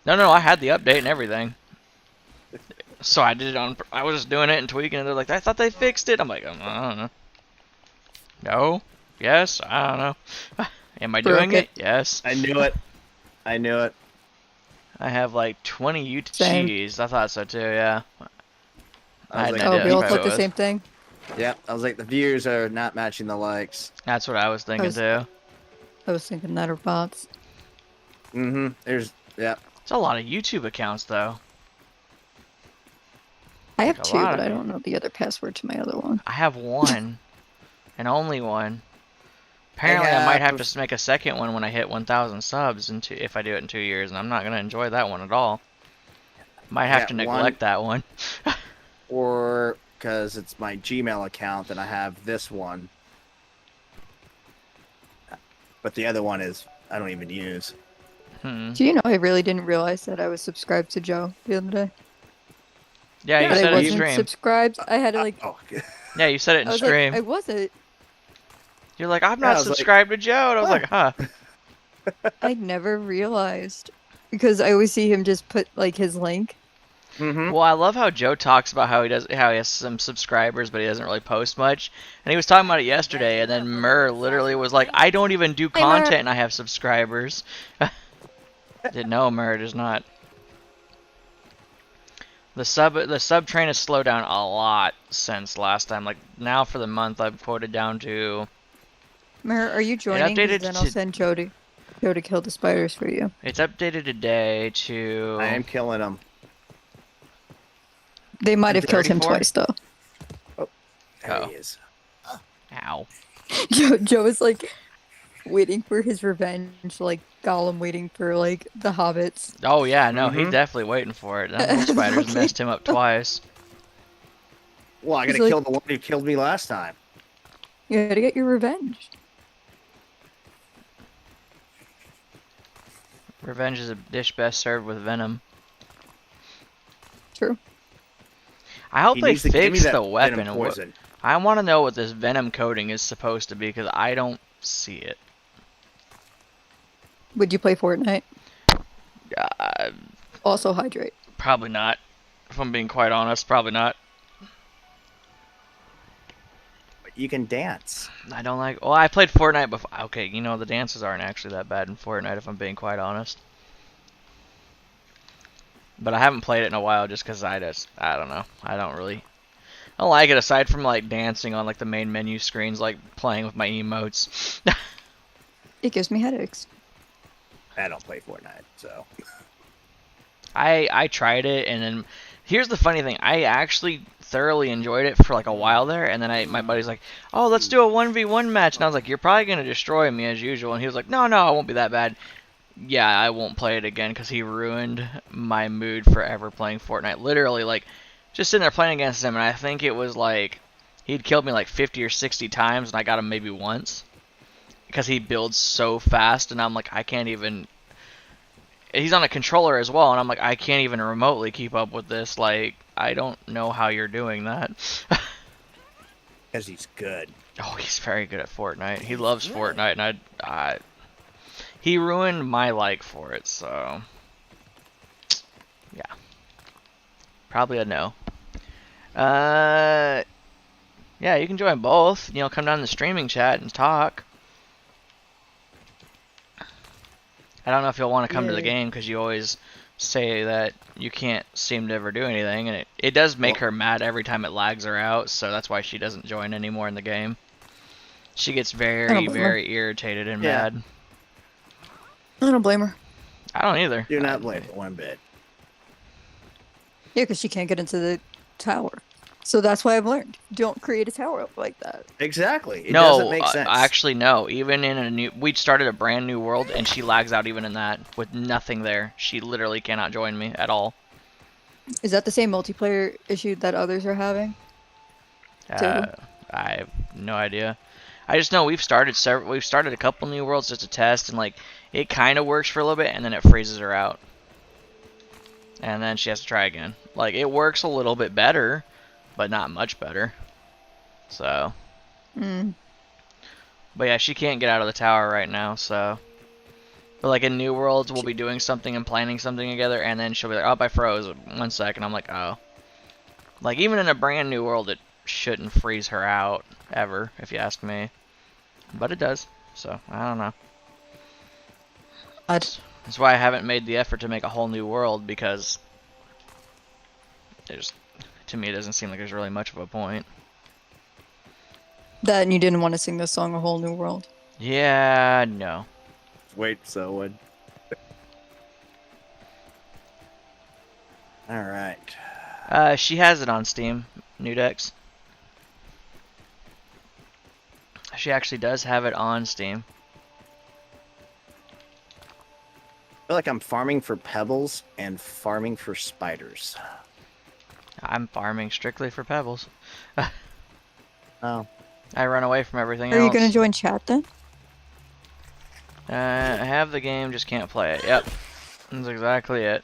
No, I had the update and everything. So I did it on. I was just doing it and tweaking, and they're like, "I thought they fixed it." I'm like, I don't know. No. Yes. I don't know. Am I Broke doing it. it? Yes. I knew it. I knew it. I have like 20 Same. UTGs. I thought so too. Yeah. I was like, no Oh, idea we all what thought it the was. same thing. Yeah, I was like, the views are not matching the likes. That's what I was thinking was- too. I was thinking that are bots. Mm-hmm. Yeah. It's a lot of YouTube accounts though. I have Like a two, lot but of I it. don't know the other password to my other one. I have one, and only one. Apparently, I might have to make a second one when I hit 1,000 subs if I do it in 2 years, and I'm not gonna enjoy that one at all. Might have Yeah, to neglect that one. Or because it's my Gmail account, then I have this one. But the other one is I don't even use. Do you know I really didn't realize that I was subscribed to Joe the other day? Yeah, you But said I it in wasn't stream. subscribed. I had to like. Oh, Yeah, you said it I in was stream. like, I wasn't. You're like, I'm Yeah, I not was like, subscribed to Joe, and I was like, huh. I never realized because I always see him just put like his link. mm-hmm. Well, I love how Joe talks about how he has some subscribers, but he doesn't really post much. And he was talking about it yesterday, and then Murr literally was like, I don't even do Hey, Murr. content, and I have subscribers. Didn't know Murr does not. The sub train has slowed down a lot since last time. Like now for the month, I've quoted down to. Mer, are you joining? 'Cause updated then I'll to- send Joe to kill the spiders for you. It's updated today to. I am killing them. They might have killed him 34? twice though. There Oh. he is. Ow. Joe is like waiting for his revenge, like Gollum waiting for like the hobbits. Oh yeah, no, he's Mhm. definitely waiting for it. That little spider's messed him up twice. Well, I gotta He's like- kill the one who killed me last time. You gotta get your revenge. Revenge is a dish best served with venom. True. I hope He they needs to give me fix that the venom weapon. poison. I want to know what this venom coating is supposed to be because I don't see it. Would you play Fortnite? Uh, Also hydrate. probably not. If I'm being quite honest, probably not. But you can dance. I don't like. Well, I played Fortnite before. Okay, you know the dances aren't actually that bad in Fortnite. If I'm being quite honest. But I haven't played it in a while just because I don't know. I don't like it aside from like dancing on like the main menu screens, like playing with my emotes. It gives me headaches. I don't play Fortnite, so. I tried it and then here's the funny thing. I actually thoroughly enjoyed it for like a while there and then my buddy's like, "Oh, let's do a 1v1 match." And I was like, "You're probably going to destroy me as usual." And he was like, "No, I won't be that bad." Yeah, I won't play it again because he ruined my mood for ever playing Fortnite. Literally, like, just sitting there playing against him, and I think it was like he'd killed me like 50 or 60 times, and I got him maybe once because he builds so fast, and I'm like, I can't even. He's on a controller as well, and I'm like, I can't even remotely keep up with this. Like, I don't know how you're doing that. Because he's good. Oh, he's very good at Fortnite. He loves Fortnite, and he ruined my like for it, so yeah. Probably a no. Yeah, you can join both. You know, come down to the streaming chat and talk. I don't know if you'll want to come to the Yeah. game because you always say that you can't seem to ever do anything, and it does make her mad every time it lags her out, so that's why she doesn't join anymore in the game. She gets very, blame her. very irritated and Yeah. mad. I don't blame her. I don't either. Do not blame it one bit. Yeah, because she can't get into the tower. So that's why I've learned. Don't create a tower up like that. Exactly. It No, doesn't make sense. actually no. Even in we started a brand new world and she lags out even in that with nothing there. She literally cannot join me at all. Is that the same multiplayer issue that others are having? I have no idea. I just know we've started a couple new worlds just to test and like it kind of works for a little bit and then it freezes her out. And then she has to try again. Like it works a little bit better, but not much better. So, but yeah, she can't get out of the tower right now, so. But like in New Worlds, we'll be doing something and planning something together, and then she'll be like, "Oh, I froze 1 second." I'm like, "Oh." Like even in a brand new world, it shouldn't freeze her out ever, if you ask me. But it does, so I don't know. That's why I haven't made the effort to make a whole new world because there's, to me, it doesn't seem like there's really much of a point. That and you didn't want to sing the song A Whole New World. Yeah, no. Wait, so what? All right. She has it on Steam, New Decks. She actually does have it on Steam. I feel like I'm farming for pebbles and farming for spiders. I'm farming strictly for pebbles. Oh. I run away from everything Are else. you gonna join chat then? I have the game, just can't play it. Yep. That's exactly it.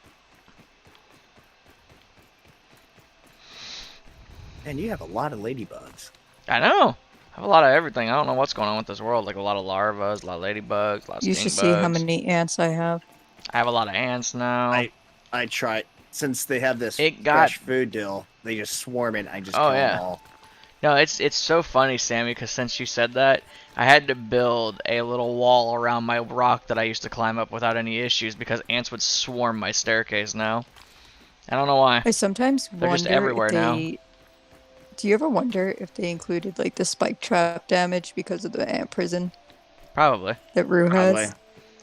Man, you have a lot of ladybugs. I know. I have a lot of everything. I don't know what's going on with this world. Like a lot of larvas, a lot of ladybugs, a lot of You stink should see how bugs. many ants I have. I have a lot of ants now. I tried since they have this It got- fresh food deal. They just swarm it. I just Oh, kill yeah. them all. No, it's so funny, Sammy, because since you said that, I had to build a little wall around my rock that I used to climb up without any issues because ants would swarm my staircase now. I don't know why. I sometimes They're wonder just everywhere if now. they. Do you ever wonder if they included like the spike trap damage because of the ant prison Probably. that Rue Probably. has?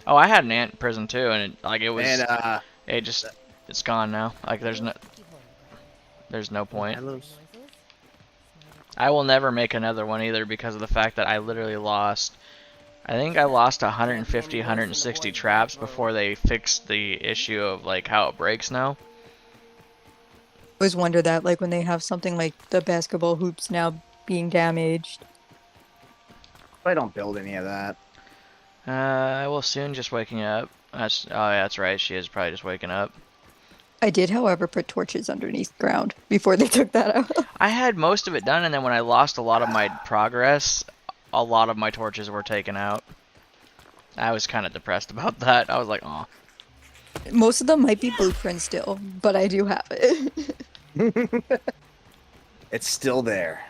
Oh, I had an ant prison too, and it was And it's gone now. Like there's no point. hello. I will never make another one either because of the fact that I literally lost. I think I lost 150, 160 traps before they fixed the issue of like how it breaks now. I always wonder that, like when they have something like the basketball hoops now being damaged. I don't build any of that. I will soon. Just waking up. Oh yeah, that's right. She is probably just waking up. I did, however, put torches underneath the ground before they took that out. I had most of it done, and then when I lost a lot of my progress, a lot of my torches were taken out. I was kind of depressed about that. I was like, oh. Most of them might be blueprints still, but I do have it. It's still there.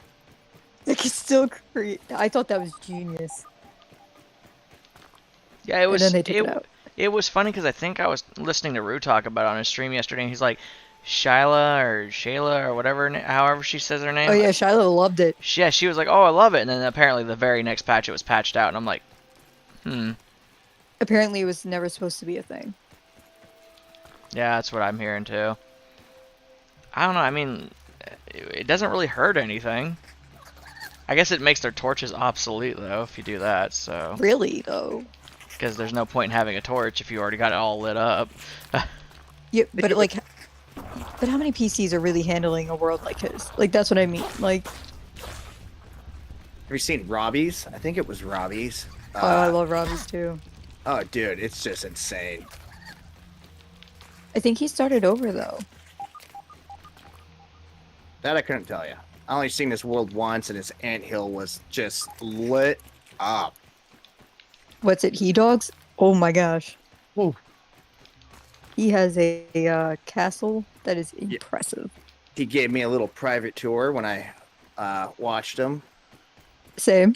Like it's still create. I thought that was genius. Yeah, it was. And then they took it out. It was funny because I think I was listening to Rue talk about it on his stream yesterday, and he's like, Shayla or whatever, however she says her name. Oh yeah, Shiloh loved it. Yeah, she was like, oh, I love it, and then apparently the very next patch it was patched out, and I'm like, Apparently, it was never supposed to be a thing. Yeah, that's what I'm hearing too. I don't know. I mean, it doesn't really hurt anything. I guess it makes their torches obsolete though if you do that. So Really though. because there's no point in having a torch if you already got it all lit up. Yeah, but like, but how many PCs are really handling a world like his? Like that's what I mean. Like, Have you seen Robbie's? I think it was Robbie's. oh, I love Robbie's too. Oh, dude, it's just insane. I think he started over though. That I couldn't tell you. I only seen this world once, and his anthill was just lit up. What's it? He dogs? Oh my gosh. Whoa. He has a castle that is impressive. He gave me a little private tour when I watched him, Same.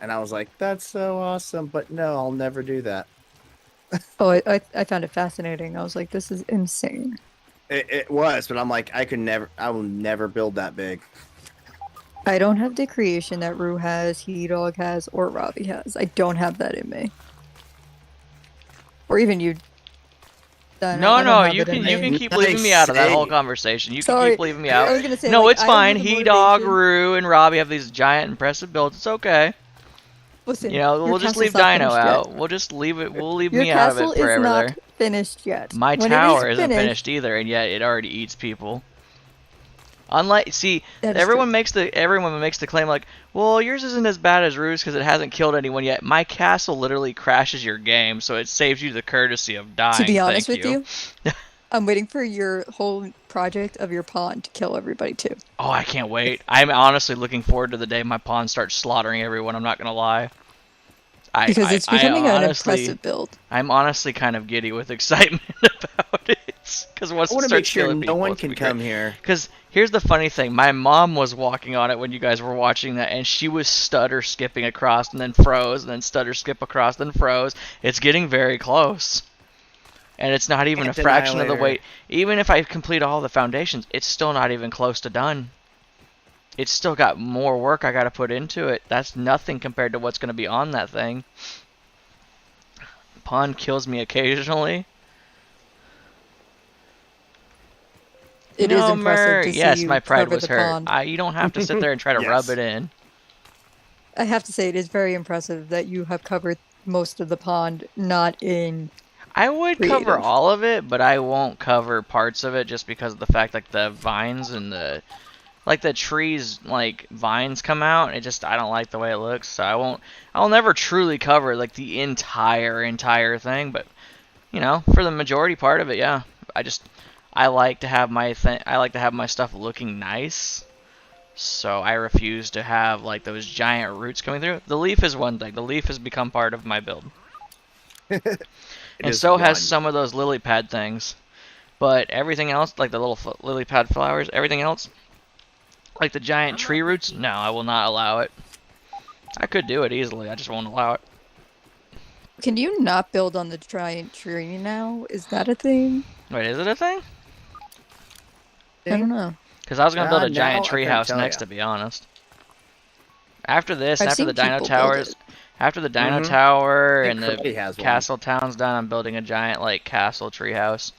and I was like, "That's so awesome!" But no, I'll never do that. Oh, I found it fascinating. I was like, this is insane. It was, but I'm like, I will never build that big. I don't have the creation that Rue has, He Dog has, or Robbie has. I don't have that in me. Or even you. I No, don't no, have you it in can me. keep leaving me out of that Nice. whole conversation. You can Sorry. keep leaving me I out. was gonna say, No, like, it's I don't fine. have the He Dog, motivation. Rue, and Robbie have these giant impressive builds. It's okay. Listen, You know, your we'll just castle's leave not Dino finished out. yet. We'll just leave it. We'll leave Your me out of castle it is forever not there. finished yet. My When it is tower isn't finished either, and yet it already eats people. Unlike, see, That is everyone true. makes the claim like, well, yours isn't as bad as Rue's because it hasn't killed anyone yet. My castle literally crashes your game, so it saves you the courtesy of dying. To be honest Thank with you, I'm waiting for your whole project of your pond to kill everybody too. Oh, I can't wait. I'm honestly looking forward to the day my pawn starts slaughtering everyone. I'm not gonna lie. Because it's becoming an honestly, impressive build. I'm honestly kind of giddy with excitement about it. Because once I it want to starts make sure killing no people, one it's can gonna be great. come here. Because here's the funny thing. My mom was walking on it when you guys were watching that, and she was stutter skipping across and then froze, and then stutter skip across, then froze. It's getting very close. And it's not even Ant a fraction of the Annihilator. weight. Even if I complete all the foundations, it's still not even close to done. it's still got more work I gotta put into it. That's nothing compared to what's gonna be on that thing. Pond kills me occasionally. It is No, impressive to see yes, you my pride cover was the hurt. pond. You don't have to sit there and try to rub Yes. it in. I have to say, it is very impressive that you have covered most of the pond, not in. I would cover Creative. all of it, but I won't cover parts of it just because of the fact like the vines and the trees like vines come out. I don't like the way it looks, so I'll never truly cover like the entire thing, but you know, for the majority part of it, yeah. I like to have my stuff looking nice. So I refuse to have like those giant roots coming through. The leaf is one thing. The leaf has become part of my build. And is so has one. some of those lily pad things. But everything else, like the little lily pad flowers, everything else, like the giant tree roots, no, I will not allow it. I could do it easily, I just won't allow it. Can you not build on the giant tree now? Is that a thing? Wait, is it a thing? I don't know. Because I was going to build a No, giant I tree couldn't house tell next, ya. to be honest. After this, I've after seen the Dino people build Towers, it. after the Dino Mhm. Tower I and think the Clay has one. Castle Town's done, I'm building a giant, like, castle tree house.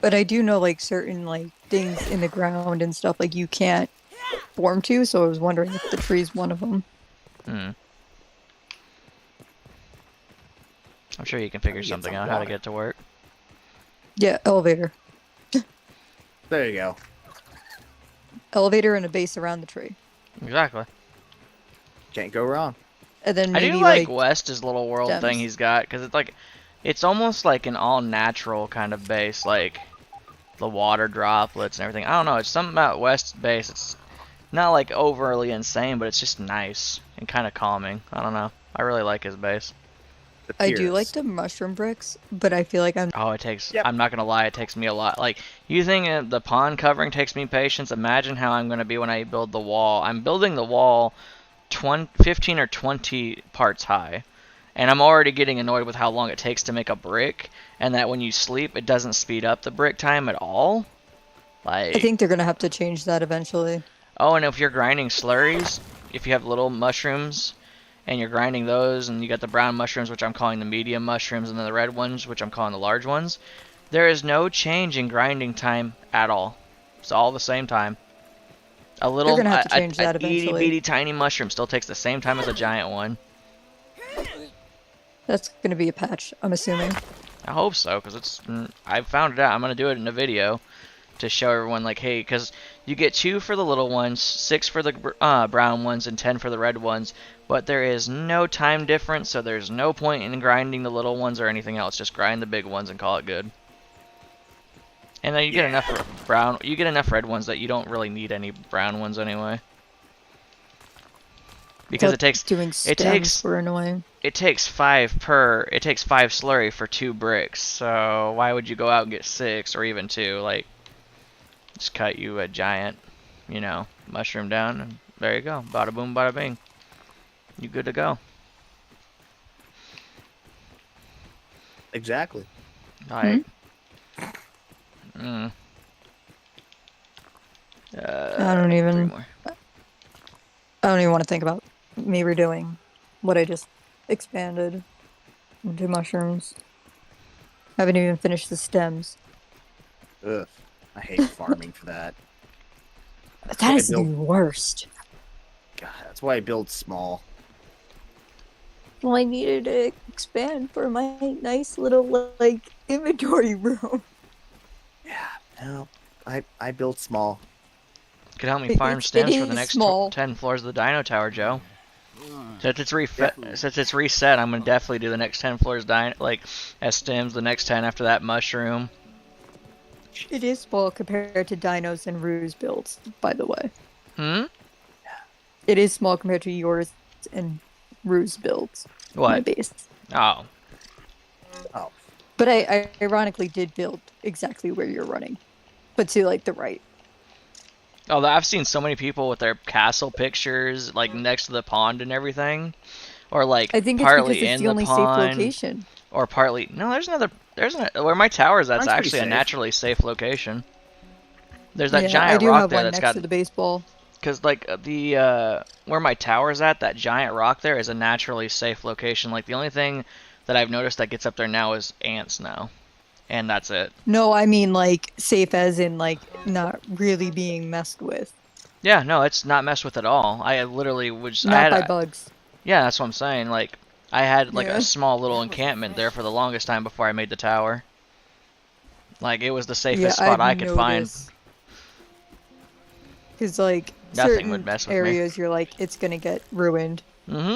But I do know like certain like things in the ground and stuff like you can't form to, so I was wondering if the tree's one of them. Hmm. I'm sure you can figure Get something some out how to water. get to work. Yeah, elevator. There you go. Elevator and a base around the tree. Exactly. Can't go wrong. And then I maybe do like West's little world stems. thing he's got, because it's like, it's almost like an all-natural kind of base, like the water droplets and everything. I don't know, it's something about West's base. It's not like overly insane, but it's just nice and kind of calming. I don't know. I really like his base. The I do like Pierce. the mushroom bricks, but I feel like I'm Oh, it takes, Yep. I'm not gonna lie, it takes me a lot. Like, you think the pond covering takes me patience? Imagine how I'm gonna be when I build the wall. I'm building the wall 15 or 20 parts high. And I'm already getting annoyed with how long it takes to make a brick, and that when you sleep, it doesn't speed up the brick time at all. Like, I think they're gonna have to change that eventually. oh, and if you're grinding slurries, if you have little mushrooms, and you're grinding those, and you got the brown mushrooms, which I'm calling the medium mushrooms, and then the red ones, which I'm calling the large ones, there is no change in grinding time at all. It's all the same time. A little, gonna have to change that itty eventually. bitty tiny mushroom still takes the same time as a giant one. That's gonna be a patch, I'm assuming. I hope so, because I found it out. I'm going to do it in a video to show everyone, like, hey, because you get 2 for the little ones, 6 for the brown ones, and 10 for the red ones, but there is no time difference, so there's no point in grinding the little ones or anything else. Just grind the big ones and call it good. And then you get enough you get enough red ones that you don't really need any brown ones anyway. Because But doing stems were annoying. it takes 5 slurry for 2 bricks, so why would you go out and get 6 or even 2? Like, just cut you a giant, you know, mushroom down, and there you go. Bada boom, bada bing. You good to go. Exactly. Alright. Mm. I don't 3 even more. want to think about me redoing what I just expanded into mushrooms. I haven't even finished the stems. Ugh. I hate farming for that. That is the built- worst. God, that's why I build small. Well, I needed to expand for my nice little like inventory room. Yeah. No. I build small. Could help me It- farm it stems for the is next small. 10 floors of the Dino Tower, Joe. Since it's reset, I'm gonna definitely do the next 10 floors as stems. The next 10 after that mushroom. It is small compared to Dinos and Ruse builds, by the way. Hmm. It is small compared to yours and Ruse builds. My What? base. Oh. Oh. But I ironically did build exactly where you're running, but to like the right. Oh, I've seen so many people with their castle pictures like next to the pond and everything, or like I think it's partly because it's in the only safe pond, location. or partly. No, where my tower is. That's Pond's pretty actually a safe. naturally safe location. There's that Yeah, giant I do rock have there one that's next got. to the baseball. Because like the where my tower's at, that giant rock there is a naturally safe location. Like the only thing that I've noticed that gets up there now is ants now, and that's it. No, I mean like safe as in like not really being messed with. Yeah, no, it's not messed with at all. I literally was. I Not had by a- bugs. Yeah, that's what I'm saying. Like I had like Yeah. a small little encampment there for the longest time before I made the tower. Like it was the safest spot I could find. Because like Nothing certain would mess with me. areas, you're like it's gonna get ruined. Mm-hmm.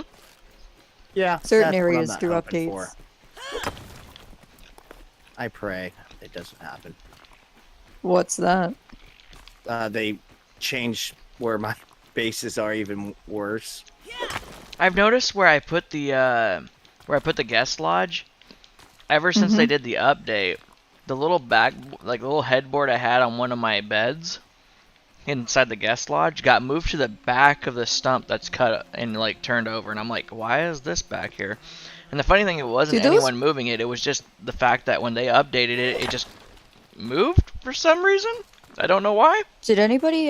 Yeah. Certain that's what I'm areas not through hoping updates. for. I pray it doesn't happen. What's that? They change where my bases are even worse. I've noticed where I put the guest lodge. Ever since they did the update, the little little headboard I had on one of my beds inside the guest lodge got moved to the back of the stump that's cut and like turned over, and I'm like, why is this back here? And the funny thing, it wasn't Dude, those- anyone moving it. It was just the fact that when they updated it, it just moved for some reason. I don't know why. Did anybody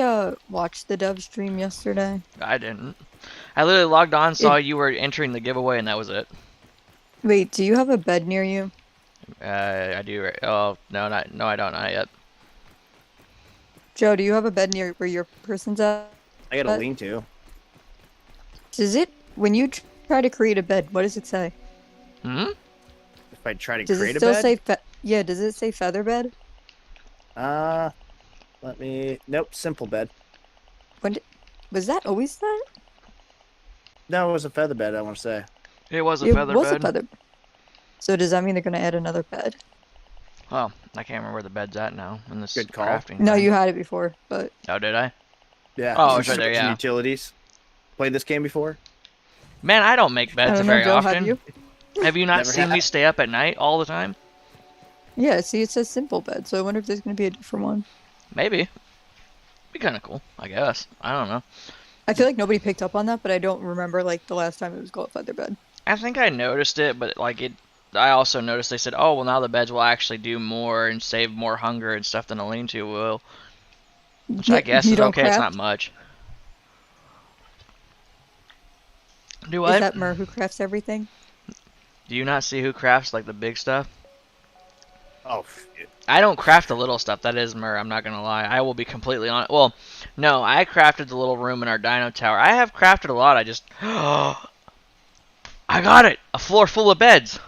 watch the Dove stream yesterday? I didn't. I literally logged on, saw you were entering the giveaway, and that was it. Wait, do you have a bed near you? I do. Oh no, no, I don't. Not yet. Joe, do you have a bed near where your person's at? I got a lean-to. Does it when you try to create a bed? What does it say? Hmm. If I try to Does create it still a bed, say? Yeah. Does it say feather bed? let me. Nope, simple bed. Was that always that? No, it was a feather bed. I want to say. It was a It feather was bed. a feather. So does that mean they're gonna add another bed? Well, I can't remember where the bed's at now in this Good call. crafting. No, thing. you had it before, but Oh, did I? Yeah. Oh, it's right there, Some yeah. Utilities. Played this game before? Man, I don't make I beds don't know, very Joe. often. Have you? Have you not Never seen me have. stay up at night all the time? Yeah. See, it says simple bed. So I wonder if there's gonna be a different one. Maybe. Be kind of cool, I guess. I don't know. I feel like nobody picked up on that, but I don't remember like the last time it was called feather bed. I think I noticed it, but like it. I also noticed they said, "Oh, well, now the beds will actually do more and save more hunger and stuff than a lean-to will," which I guess You is don't okay. It's not craft? much. Do Is what? that Mer who crafts everything? Do you not see who crafts like the big stuff? Oh, I don't craft the little stuff. That is Mur. I'm not gonna lie. I will be completely honest. Well, no, I crafted the little room in our dino tower. I have crafted a lot. I just, I got it. A floor full of beds,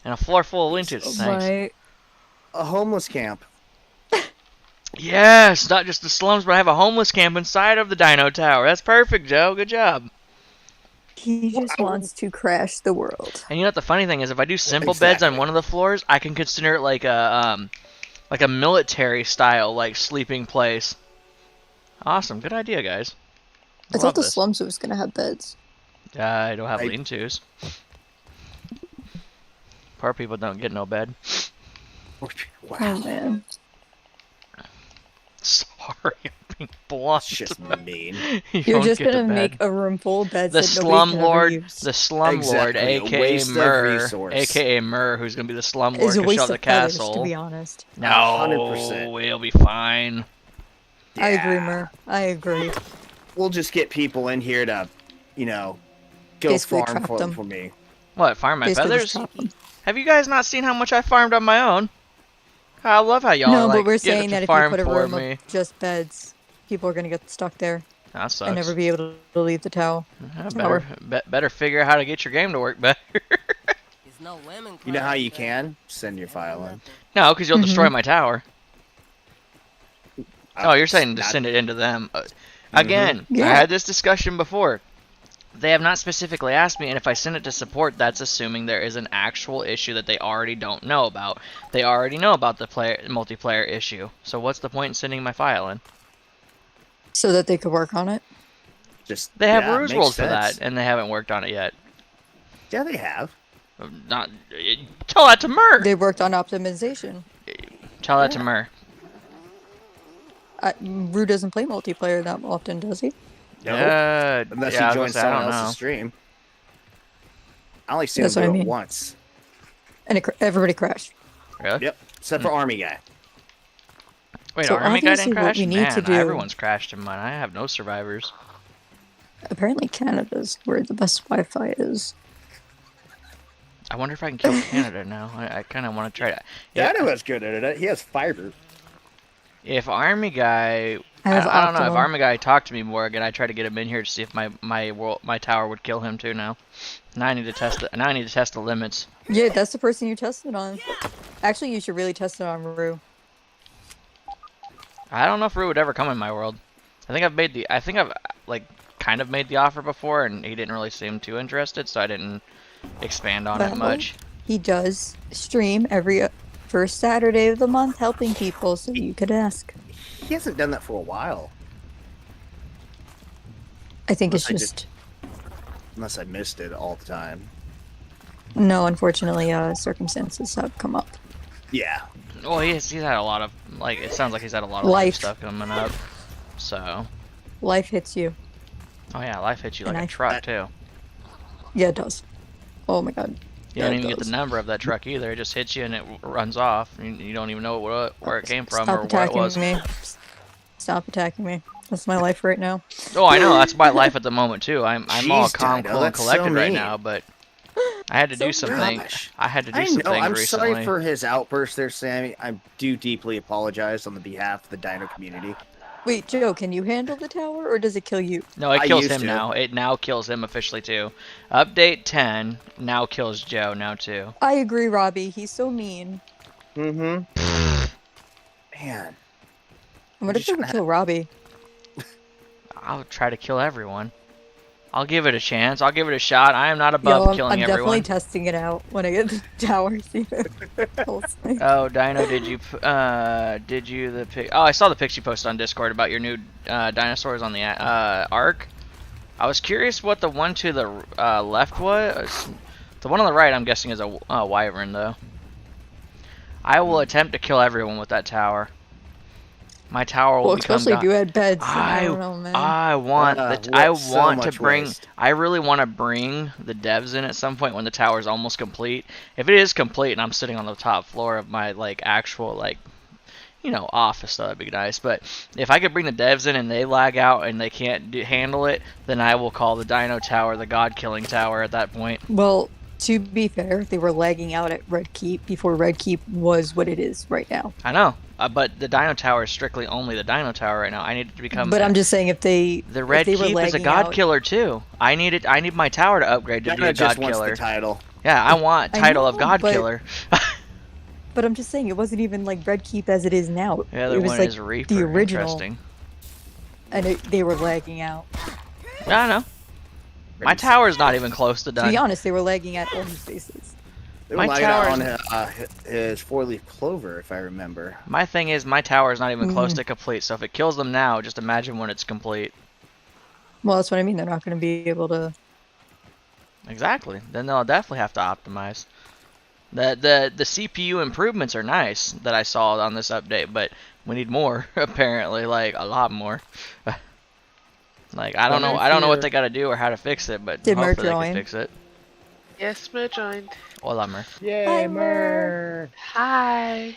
and a floor full of lean-tos. Thanks. My a homeless camp. Yes, not just the slums, but I have a homeless camp inside of the dino tower. That's perfect, Joe. Good job. he just wants to crash the world. And you know what the funny thing is? If I do simple beds on Exactly. one of the floors, I can consider it like a military style like sleeping place. Awesome, good idea, guys. I Love thought the this. slums was gonna have beds. I don't have I- lean-tos. Poor people don't get no bed. Oh Wow, man. Sorry, I'm being blunt. that's just mean. You You're don't just get the gonna make bed. a room full of beds The that nobody slum can ever lord, use. the slum lord, Exactly, a aka waste of Mur, resource. aka Mur, who's gonna be the slum lord, It's a can waste shut of the feathers, castle. to be honest. No, 100%. we'll be fine. I agree, Yeah. Mer. I agree. We'll just get people in here to, go Basically farm trap for them. for me. What, farm my Basically feathers? just chop them. Have you guys not seen how much I farmed on my own? I love how y'all No, like, but we're get saying to that if you farm put a for room me. of just beds, people are gonna get stuck there That sucks. and never be able to leave the tower. Better figure out how to get your game to work better. There's no women You know how you crafting. can send your file in. No, because you'll Mm-hmm. destroy my tower. Oh, you're saying to Not- send it into them. Again, Yeah. I had this discussion before. They have not specifically asked me, and if I send it to support, that's assuming there is an actual issue that they already don't know about. They already know about the multiplayer issue. So what's the point in sending my file in? So that they could work on it. Just They have yeah, rules makes rules for sense. that, and they haven't worked on it yet. Yeah, they have. Not tell that to Mur. They worked on optimization. Tell that to Mur. Rue doesn't play multiplayer that often, does he? No, yeah, unless I you was join gonna say, I someone don't else's know. stream. I only see That's him what I do it mean. once. And everybody crashed. Really? Yep, except for Army Guy. Wait, So army guy obviously didn't what crash? we need Man, to do- everyone's crashed in mine. I have no survivors. Apparently Canada's where the best Wi-Fi is. I wonder if I can kill Canada now. I kind of want to try that. Yeah, Dino's good at it. He has fiber. if army guy, I have I don't know. If Optimum. army guy talked to me more again, I tried to get him in here to see if my tower would kill him too. Now I need to test it. Now I need to test the limits. Yeah, that's the person you tested on. Actually, you should really test it on Rue. I don't know if Rue would ever come in my world. I think I've like kind of made the offer before, and he didn't really seem too interested, so I didn't expand on it Well, much. He does stream every first Saturday of the month helping people, so you could ask. He hasn't done that for a while, I think it's Unless I just... unless I missed it all the time. No, unfortunately, circumstances have come up. Yeah. Well, he's had a lot of like. It sounds like he's had a lot of Life. stuff coming up. So, Life hits you. oh yeah, life hits you like And a I- truck too. Yeah, it does. Oh my god. You Yeah, don't it even get does. the number of that truck either. It just hits you and it runs off. You don't even know where it came from Stop or what it attacking was. me. Stop attacking me. That's my life right now. Oh, I know. That's my life at the moment too. I'm all Jeez, calm, Dino, cool, and that's so collected right mean. now, but I had to do So something. rubbish. I had to do I something know. I'm recently. sorry for his outburst there, Sammy. I do deeply apologize on the behalf of the Dino community. Wait, Joe, can you handle the tower or does it kill you? No, it I kills used him to. now. It now kills him officially too. Update 10 now kills Joe now too. I agree, Robbie. He's so mean. Mm-hmm. Man. I'm gonna Just trying to kill Robbie. I'll try to kill everyone. I'll give it a chance. I'll give it a shot. I am not Yo, above I'm killing definitely everyone. testing it out when I get the tower. See if it kills me. Oh, Dino, did you the pic? Oh, I saw the pics you posted on Discord about your new dinosaurs on the Ark. I was curious what the one to the left was. The one on the right, I'm guessing, is a wyvern, though. I will attempt to kill everyone with that tower. My tower will Well, become. especially if you had beds. I I don't know, man. I want so want to much bring. waste. I really want to bring the devs in at some point when the tower's almost complete. If it is complete and I'm sitting on the top floor of my like actual like, you know, office, that'd be nice. But if I could bring the devs in and they lag out and they can't handle it, then I will call the Dino Tower the God Killing Tower at that point. Well, to be fair, they were lagging out at Red Keep before Red Keep was what it is right now. I know, but the Dino Tower is strictly only the Dino Tower right now. I need it to become. But I'm just saying, if they The Red if they were Keep is a lagging God out- Killer too. I need my tower to upgrade to be Dino a God just wants Killer. the title. Yeah, I want I title of know, God but- Killer. But I'm just saying, it wasn't even like Red Keep as it is now. The it other was one like is Reaper. the original, Interesting. and they were lagging out. Yeah, I know. My tower's not even close to To done. be honest, they were lagging at all his bases. They My were lagging out tower's- on his four-leaf clover, if I remember. My thing is, my tower is not even close Mm. to complete. So if it kills them now, just imagine when it's complete. Well, that's what I mean. They're not going to be able to. Exactly. Then they'll definitely have to optimize. The CPU improvements are nice that I saw on this update, but we need more apparently, like a lot more. Like I don't know what they got to do or how to fix it, but Did Mer hopefully they join? can fix it. Yes, Mer joined. Hola, Mer. Yay, Hi, Mer! Hi.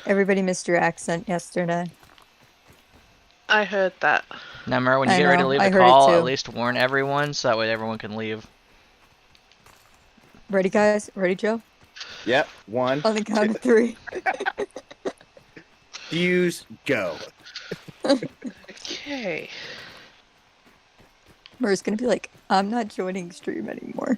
Everybody missed your accent yesterday. I heard that. Now, Mer, when you I get ready to know, leave I the heard it call, too. at least warn everyone so that way everyone can leave. Ready, guys? Ready, Joe? Yep, one. On the count of 3. Fuse, go. Okay. Mer's gonna be like, I'm not joining stream anymore.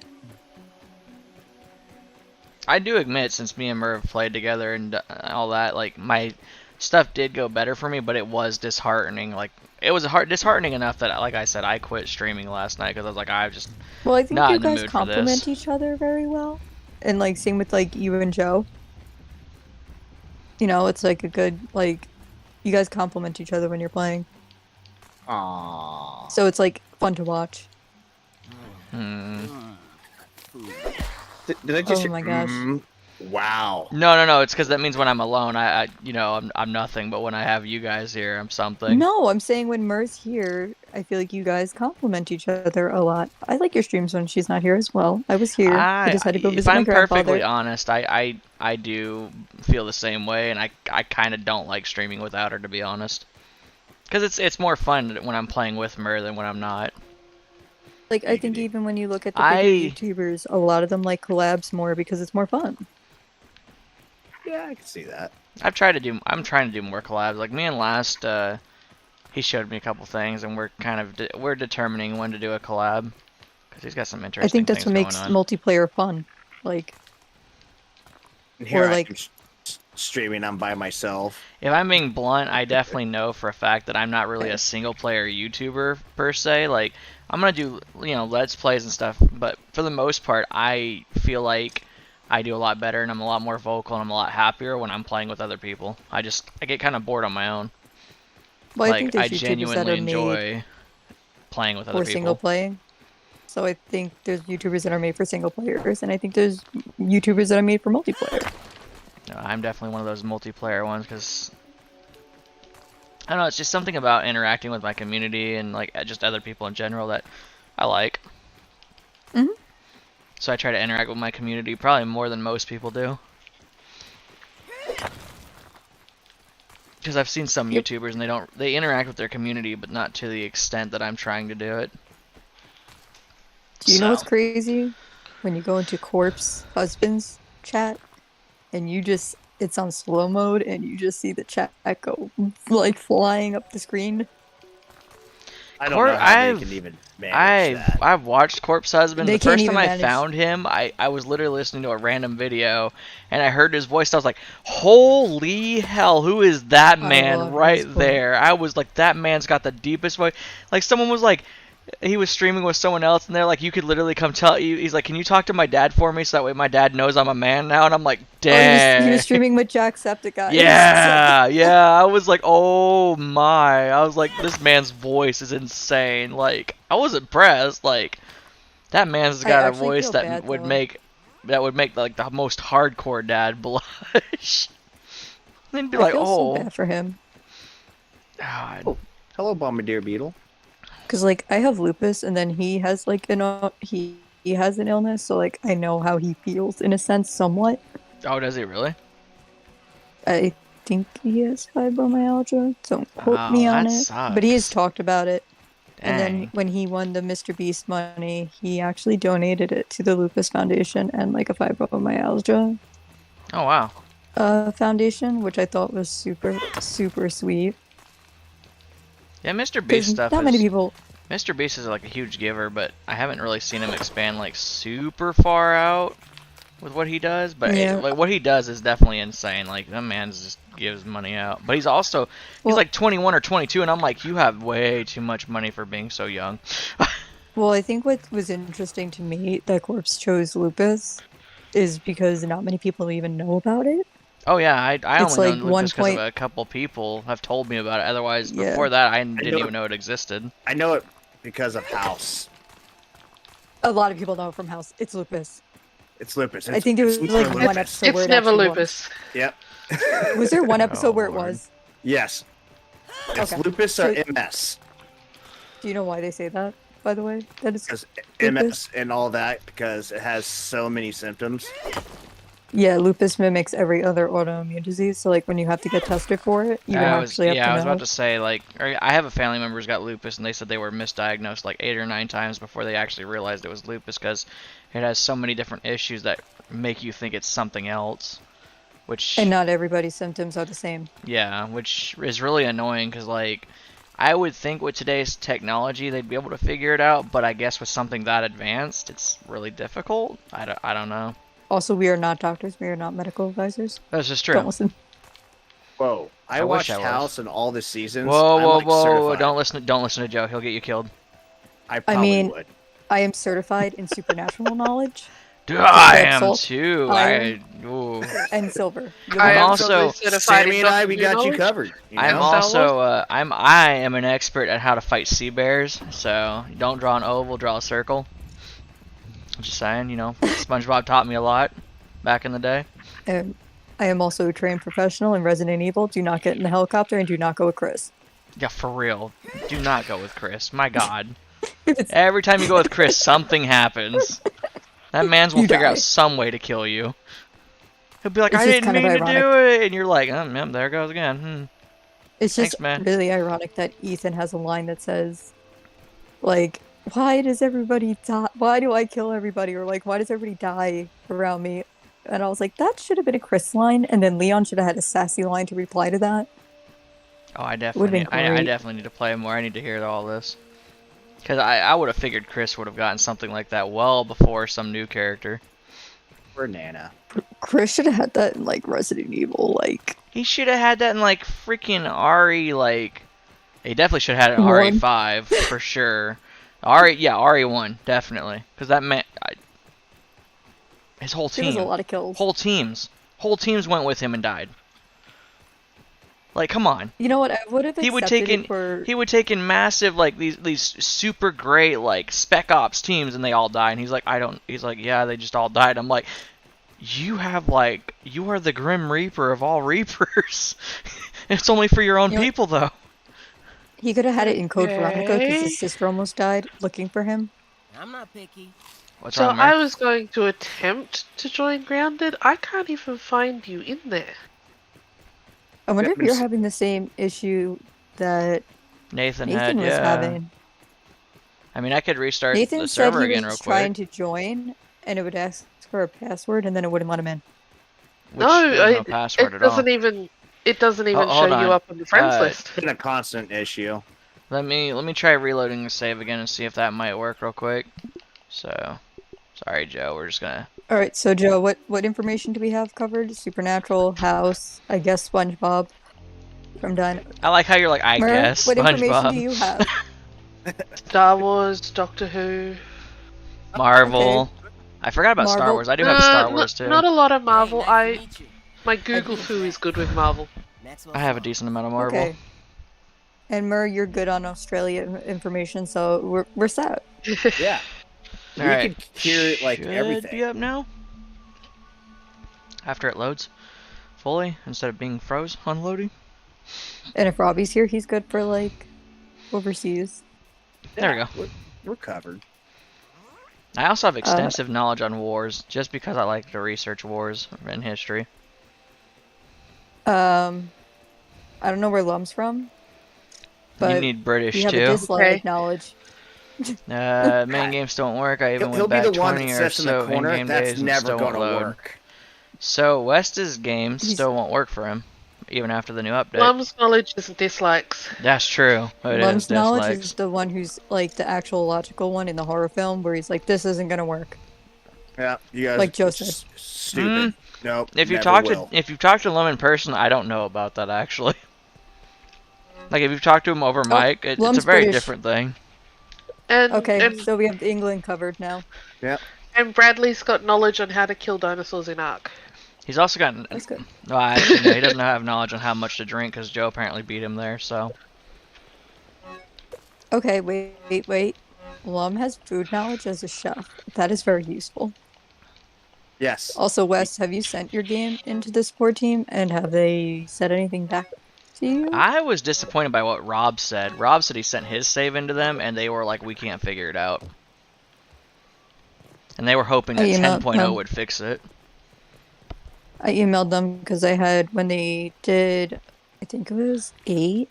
I do admit, since me and Mer have played together and all that, like my stuff did go better for me, but it was disheartening. Like it was disheartening enough that, like I said, I quit streaming last night because I was like, I just Well, I think Not you in the guys mood for complement this. each other very well. And like same with like you and Joe. You know, it's like a good like you guys complement each other when you're playing. Aww. So it's like fun to watch. Did I just? Oh my gosh. Wow. No. It's because that means when I'm alone, I'm nothing. But when I have you guys here, I'm something. No, I'm saying when Mer's here I feel like you guys complement each other a lot. I like your streams when she's not here as well. I was here. I just had to go if visit my I'm perfectly grandfather. honest, I do feel the same way, and I kind of don't like streaming without her, to be honest. Because it's more fun when I'm playing with her than when I'm not. Like, I think even when you look at the bigger YouTubers, a lot of them like collabs more because it's more fun. Yeah, I can see that. I'm trying to do more collabs. Like me and Last, he showed me a couple things, and we're kind of we're determining when to do a collab because he's got some interesting. I think that's what makes multiplayer fun. Like, and here or I like am streaming. I'm by myself. If I'm being blunt, I definitely know for a fact that I'm not really a single player YouTuber per se. Like I'm gonna do Let's Plays and stuff, but for the most part, I feel like I do a lot better and I'm a lot more vocal and I'm a lot happier when I'm playing with other people. I get kind of bored on my own. Well, like I I genuinely enjoy playing with other people. Single playing. So I think there's YouTubers that are made for single players, and I think there's YouTubers that are made for multiplayer. No, I'm definitely one of those multiplayer ones because I don't know. It's just something about interacting with my community and like just other people in general that I like. Mhm. So I try to interact with my community probably more than most people do. Because I've seen some YouTubers and they interact with their community, but not to the extent that I'm trying to do it. Do you know what's crazy? When you go into Corpse Husband's chat, and it's on slow mode, and you just see the chat go like flying up the screen. I don't know how they can even manage that. I've watched Corpse Husband. The first time I found him, I was literally listening to a random video, and I heard his voice. I was like, "Holy hell, who is that man right there?" I was like, "That man's got the deepest voice." Like someone was like, he was streaming with someone else, and they're like, "You could literally come tell you." He's like, "Can you talk to my dad for me so that way my dad knows I'm a man now?" And I'm like, "Dang." He was streaming with Jacksepticeye. Yeah, yeah. I was like, "Oh my!" I was like, "This man's voice is insane." Like, I was impressed. Like, that man's got a voice that would make like the most hardcore dad blush. And be like, "Oh." So bad for him. God. Oh, hello, Bombardier Beetle. Because like I have lupus, and then he has like he has an illness, so like I know how he feels in a sense, somewhat. Oh, does he really? I think he has fibromyalgia. Don't quote me on it. Sucks. But he has talked about it. Dang. And then when he won the Mr. Beast money, he actually donated it to the Lupus Foundation and like a fibromyalgia. Oh wow. Foundation, which I thought was super, super sweet. Yeah, Mr. Beast stuff. Not many people. Mr. Beast is like a huge giver, but I haven't really seen him expand like super far out with what he does. But like what he does is definitely insane. Like that man just gives money out. But he's like 21 or 22, and I'm like, you have way too much money for being so young. Well, I think what was interesting to me that Corpse chose lupus is because not many people even know about it. Oh yeah, I only know lupus because of a couple people have told me about it. Otherwise, before that, I didn't even know it existed. I know it because of House. A lot of people know it from House. It's lupus. It's lupus. I think there was like one episode where it's never lupus. Yep. Was there one episode where it was? Yes. It's lupus or MS. Do you know why they say that, by the way? That is because MS and all that, because it has so many symptoms. Yeah, lupus mimics every other autoimmune disease, so like when you have to get tested for it, you actually have to know. I was about to say, like, I have a family member who's got lupus, and they said they were misdiagnosed like 8 or 9 times before they actually realized it was lupus, because it has so many different issues that make you think it's something else. And not everybody's symptoms are the same. Yeah, which is really annoying, because like, I would think with today's technology they'd be able to figure it out, but I guess with something that advanced, it's really difficult. I don't know. Also, we are not doctors. We are not medical advisors. That's just true. Don't listen. Whoa! I watched House and all the seasons. Whoa! Don't listen to Joe. He'll get you killed. I probably would. I am certified in supernatural knowledge. Dude, I am too. And silver. I'm also Sammy and I. We got you covered. I'm also I am an expert at how to fight sea bears. So don't draw an oval, draw a circle. Just saying, SpongeBob taught me a lot back in the day. I am also a trained professional in Resident Evil. Do not get in the helicopter and do not go with Chris. Yeah, for real. Do not go with Chris. My God. Every time you go with Chris, something happens. That man's will You figure die. out some way to kill you. He'll be like, It's I just didn't kind of mean to ironic. do it, and you're like, oh, yep, there it goes again. It's just Thanks, man. really ironic that Ethan has a line that says, like, why does everybody die? Why do I kill everybody? Or like, why does everybody die around me? And I was like, that should have been a Chris line, and then Leon should have had a sassy line to reply to that. Oh, I Would've definitely, been I great. definitely need to play more. I need to hear all this. Because I would have figured Chris would have gotten something like that well before some new character. Or Nana. Chris should have had that in like Resident Evil, like He should have had that in like freaking Ari, like he definitely should have had it in One. RE5 for sure. RE1 definitely, because that meant his whole there was a team, lot of kills. whole teams went with him and died. Like, come on, You know what? I would have he would accepted take in it for he would take in massive like these super great like spec ops teams and they all die, and he's like he's like, yeah, they just all died. I'm like, you are the Grim Reaper of all Reapers. It's only for your own You know- people though. he could have had it in Code Veronica because Okay. his sister almost died looking for him. I'm not picky. What's So wrong, I Mer? was going to attempt to join Grounded. I can't even find you in there. I wonder if you're Miss- having the same issue that Nathan Nathan had, was yeah. having. I mean, I could restart Nathan the said server he again real was trying quick. to join, and it would ask for a password, and then it wouldn't let him in. Which No, there's no it password at all. doesn't even. It doesn't even hold show you on. up on the friends Uh, list. It's been a constant issue. Let me try reloading the save again and see if that might work real quick. So, sorry, Joe. We're just gonna. All right, so Joe, what information do we have covered? Supernatural, House, I guess SpongeBob from Dino. I like how you're like, I Mer, guess what information SpongeBob, do you have? Star Wars, Doctor Who. Marvel. I forgot about Star Marvel. Wars. I do have Star Wars too. Not a lot of Marvel. Hey, nice to meet you. My Google Who is good with Marvel. Maxwell I have a Falk. decent amount of Marvel. Okay. And Mer, you're good on Australia information, so we're set. Yeah. We Alright. could hear like Should everything. be up now. After it loads fully instead of being froze on loading. And if Robbie's here, he's good for like overseas. There we go. We're covered. I also have extensive knowledge on wars, just because I like to research wars in history. I don't know where Lum's from, but you need British you have a too. Islamic Okay. knowledge. Main games don't work. I even He'll went be back the one 20 that or sits in the so corner. in-game That's days and never still won't going to load. work. So West's games He's- still won't work for him, even after the new update. Mum's knowledge is dislikes. That's true. It Lum's is knowledge dislikes. is the one who's like the actual logical one in the horror film, where he's like, "This isn't gonna work." Yeah, you guys Like are Joseph. stupid. Nope. If you never talk will. to Lum in person, I don't know about that actually. Like if you've talked to him over mic, it's a Lum's very British. different thing. And, Okay, so we have England covered now. and Bradley's got knowledge on how to kill dinosaurs in Ark. He's also got. That's good. No, actually, no, he doesn't have knowledge on how much to drink because Joe apparently beat him there. So Okay, wait. Lum has food knowledge as a chef. That is very useful. Yes. Also, Wes, have you sent your game into the support team, and have they said anything back to you? I was disappointed by what Rob said. Rob said he sent his save into them, and they were like, "We can't figure it out." And they were hoping that Oh, you know, 10.0 would fix it. I emailed them because I had, when they did, I think it was 8,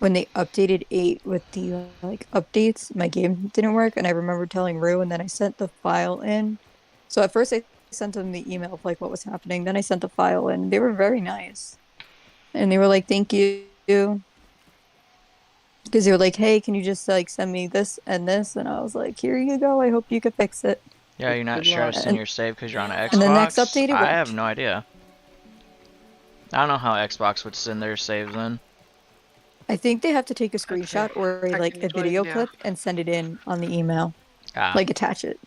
when they updated 8 with the like updates, my game didn't work, and I remember telling Rue, and then I sent the file in. So at first I sent them the email of like what was happening, then I sent the file in. They were very nice, and they were like, "Thank you," because they were like, "Hey, can you just like send me this and this?" And I was like, "Here you go. I hope you can fix it." Yeah, you're not Good luck. stressing your save because you're on an Xbox. And the next update, it I have worked. no idea. I don't know how Xbox would send their saves in. I think they have to take a screenshot or I like can a join video now. clip and send it in on the email, Ah, like attach it.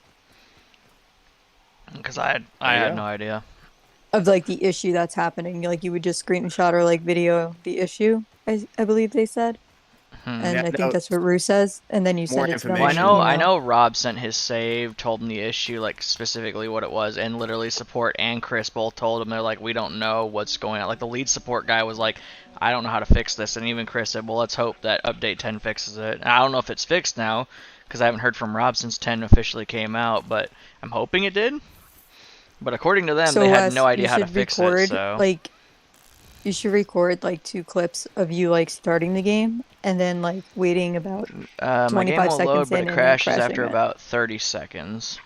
because I Yeah. had no idea. Of like the issue that's happening. Like you would just screenshot or like video the issue, I believe they said. and Yeah, I think no, that's what Rue says, and then you more send it to them. Well, I information. know, I know. Rob sent his save, told him the issue, like specifically what it was, and literally support and Chris both told him they're like, we don't know what's going on. Like the lead support guy was like, I don't know how to fix this, and even Chris said, well, let's hope that update 10 fixes it. And I don't know if it's fixed now, because I haven't heard from Rob since 10 officially came out, but I'm hoping it did. But according to them, So they had Wes, no idea you how to should fix record it. So like you should record like 2 clips of you like starting the game and then like waiting about my game 25 will seconds load, but in it and then crashes crashing after it. about 30 seconds.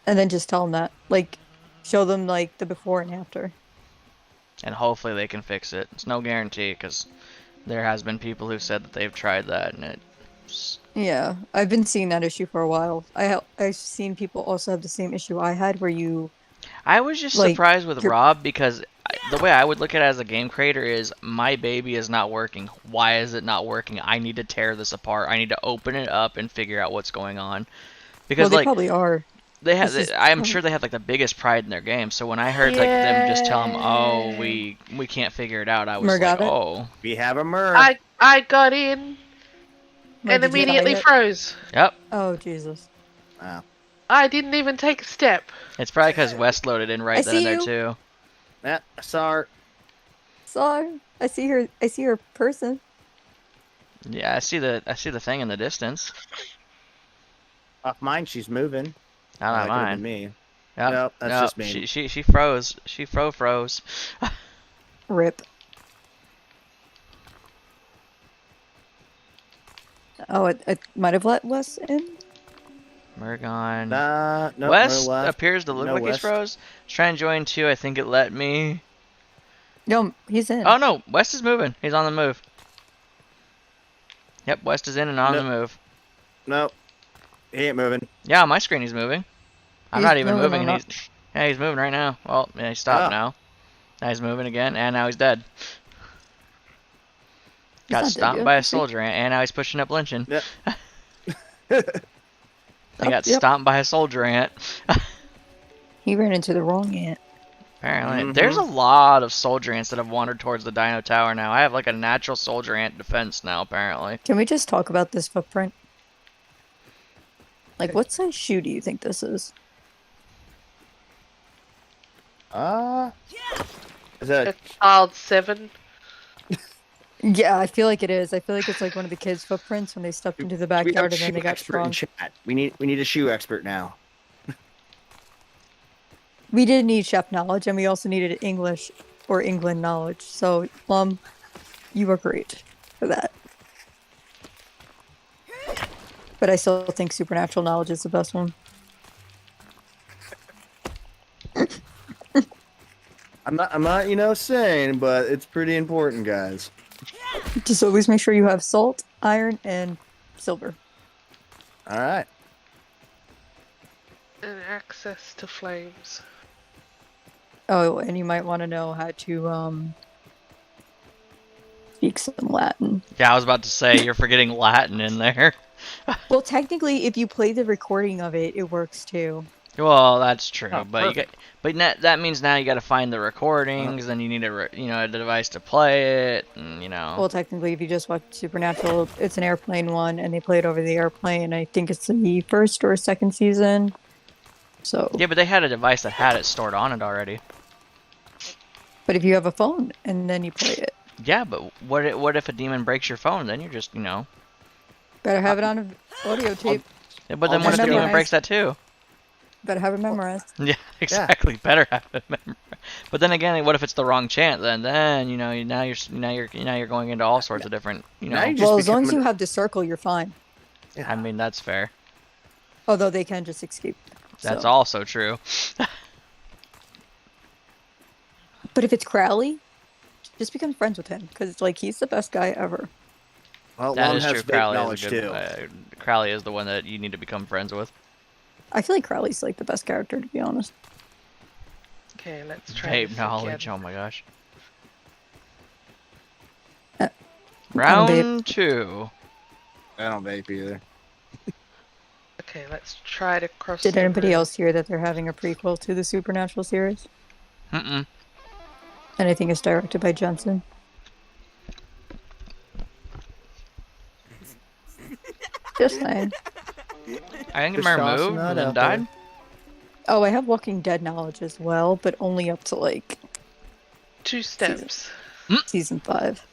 And then just tell them that. Like show them like the before and after. And hopefully they can fix it. It's no guarantee, because there has been people who said that they've tried that, and it's... Yeah, I've been seeing that issue for a while. I've seen people also have the same issue I had where you I was just like surprised with you're Rob, because the way I would look at it as a game creator is, my baby is not working. Why is it not working? I need to tear this apart. I need to open it up and figure out what's going on. well, Because, they like, probably are. they have, It's just I'm sure they have like the biggest pride in their game. So when I heard like them just tell them, "Oh, we can't figure it out," I was like, Murgata? "Oh, We have a Mur. I got in Where and did you immediately hide it? froze. yep." Oh Jesus. Wow. I didn't even take a step. It's probably because West loaded in I right then and see there you. too. Yeah, I saw her. Sorry. I see her person. Yeah, I see the thing in the distance. Off mine, she's moving. Not Oh, on that could've been mine. me. Yep. Nope, that's Nope. just me. She froze. She froze. Rip. Oh, it might have let Wes in. Murgon. No, West no left. appears to look No like he's West. froze. Was trying to join too. I think it let me. No, he's in. Oh no, West is moving. He's on the move. Yep, West is in and on Nope. the move. Nope. He ain't moving. Yeah, on my screen he's moving. I'm He's not even moving moving, or and he's moving right now. Well, yeah, he stopped Oh. now. Now he's moving again, and now he's dead. He's Got not dead stomped yet, by a is he? soldier ant, and now he's pushing up lynching. Yep. He got Yep. stomped by a soldier ant. He ran into the wrong ant. Apparently, there's a lot of soldier ants that have wandered towards the Dino Tower now. I have like a natural soldier ant defense now. Apparently, Can we just talk about this footprint? Like, what size shoe do you think this is? Is that A child 7. Yeah, I feel like it is. I feel like it's like one of the kids' footprints when they stepped into the we have backyard a and then shoe they got expert in sprung. chat. We need a shoe expert now. We did need chef knowledge, and we also needed English or England knowledge. So, Plum, you were great for that. But I still think supernatural knowledge is the best one. I'm not, saying, but it's pretty important, guys. Just always make sure you have salt, iron, and silver. All right. And access to flames. Oh, and you might want to know how to speak some Latin. yeah, I was about to say you're forgetting Latin in there. Well, technically, if you play the recording of it, it works too. Well, that's true, Oh, but that means now you got to find the recordings, then you need a device to play it, and Well, technically, if you just watch Supernatural, it's an airplane one, and they play it over the airplane. I think it's the first or second season. So, Yeah, but they had a device that had it stored on it already. but if you have a phone and then you play it, Yeah, but what if a demon breaks your phone? Then you're just better have it on an audio tape. Yeah, but then I'll what if just a demon memorize. breaks that too? Better have it memorized. Yeah, exactly. Better have it memorized. But then again, what if it's the wrong chant? Then now you're going into all sorts of different Now you just Well, as long as become you an- have the circle, you're fine. I mean, that's fair. Although they can just escape. That's so. also true. But if it's Crowley, just become friends with him because like he's the best guy ever. Well, That Lum is has true. fake Crowley knowledge is a good. too. Crowley is the one that you need to become friends with. I feel like Crowley's like the best character to be honest. Okay, let's try Vape this knowledge. again. Oh my gosh. Uh, Round 2. I don't vape either. Okay, let's try to cross. Did the anybody road. else hear that they're having a prequel to the Supernatural series? Mm-mm. And I think it's directed by Jensen. Just saying. I think Just I tossing removed that and then out there. died. Oh, I have Walking Dead knowledge as well, but only up to like 2 steps. season 5.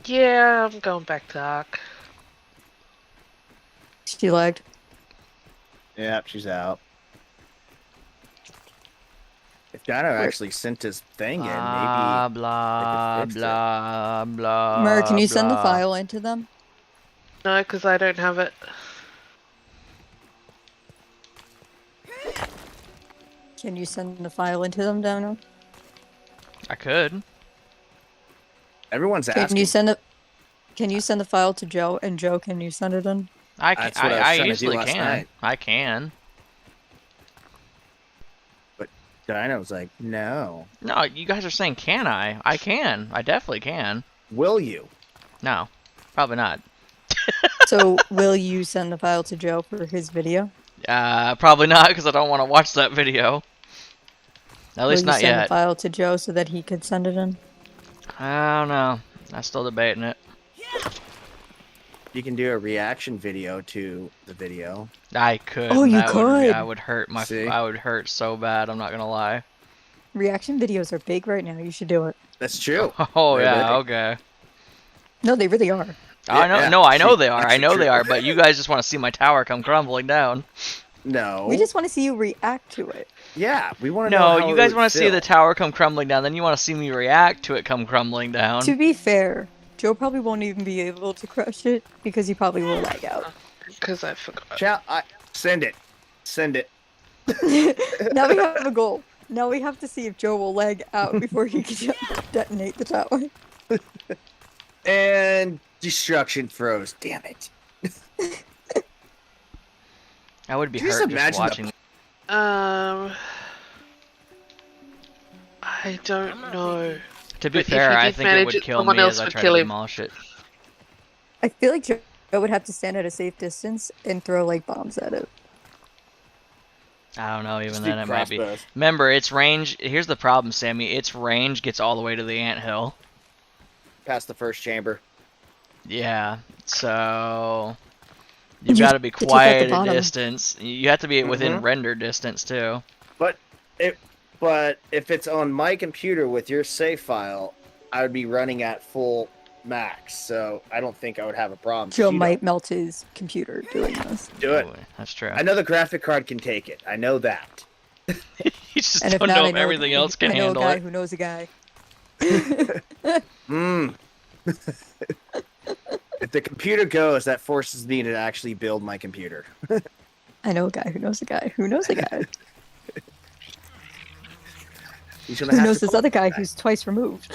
Yeah, I'm going back to Ark. She lagged. Yep, she's out. If Dino actually sent his thing in, Blah maybe blah fix it. blah blah. Mer, can you send the blah. file into them? No, because I don't have it. Can you send the file into them, Dino? I could. everyone's Can asking. you send it? Can you send the file to Joe? And Joe, can you send it in? I can. That's what I was I trying to do usually last can. night. I can. Dino's like, no. No, you guys are saying can I? I can. I definitely can. Will you? No, probably not. So, will you send the file to Joe for his video? Probably not because I don't want to watch that video. At least will you not send the yet. file to Joe so that he could send it in? I don't know. I'm still debating it. You can do a reaction video to the video. I could. Oh, you that would, could. I would hurt my. See? I would hurt so bad. I'm not gonna lie. Reaction videos are big right now. You should do it. That's true. Oh They're yeah. big. Okay. No, they really are. I know. yeah. No, I know See, they are. I actually know they true. are. But you guys just want to see my tower come crumbling down. No. We just want to see you react to it. Yeah, we want to know. No, how you it guys would want to see feel. the tower come crumbling down. Then you want to see me react to it come crumbling down. To be fair, Joe probably won't even be able to crush it because he probably will lag out. Because I forgot. Send it. Send it. Now we have a goal. Now we have to see if Joe will lag out before he can detonate the tower. And destruction throws. Damn it. I would be Can you just hurt just imagine the- watching. I don't know. To be But if fair, you I did think it manage would it, kill someone me else as I would try kill to him. demolish it. I feel like Joe would have to stand at a safe distance and throw like bombs at it. I don't know. Even Just then, do it might be. crossbows. Remember, its range. Here's the problem, Sammy. Its range gets all the way to the anthill. Past the first chamber. Yeah. So You you got to be have to take out quite the a bottom. distance. You have to be within Mhm. render distance too. But if it's on my computer with your save file, I would be running at full max. So I don't think I would have a problem. Joe You might melt his computer doing this. do it. Ooh, that's true. I know the graphic card can take it. I know that. You just And if don't not, know I if know everything else can I know handle a guy it. who knows a guy. Mm. If the computer goes, that forces me to actually build my computer. I know a guy who knows a guy who knows a guy He's gonna who have knows to this other guy who's twice removed.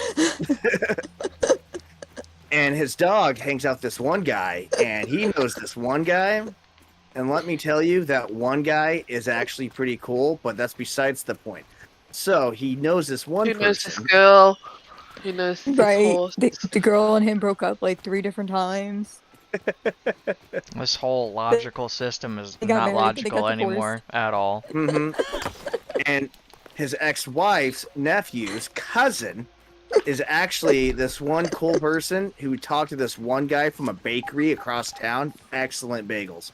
And his dog hangs out this one guy, and he knows this one guy. And let me tell you, that one guy is actually pretty cool, but that's besides the point. So he knows this one Who knows this person. girl? Who knows this Right? horse? The girl and him broke up like 3 different times. This whole logical system is They got not married, they got logical divorced. anymore at all. hmm And his ex-wife's nephew's cousin is actually this one cool person who talked to this one guy from a bakery across town. Excellent bagels.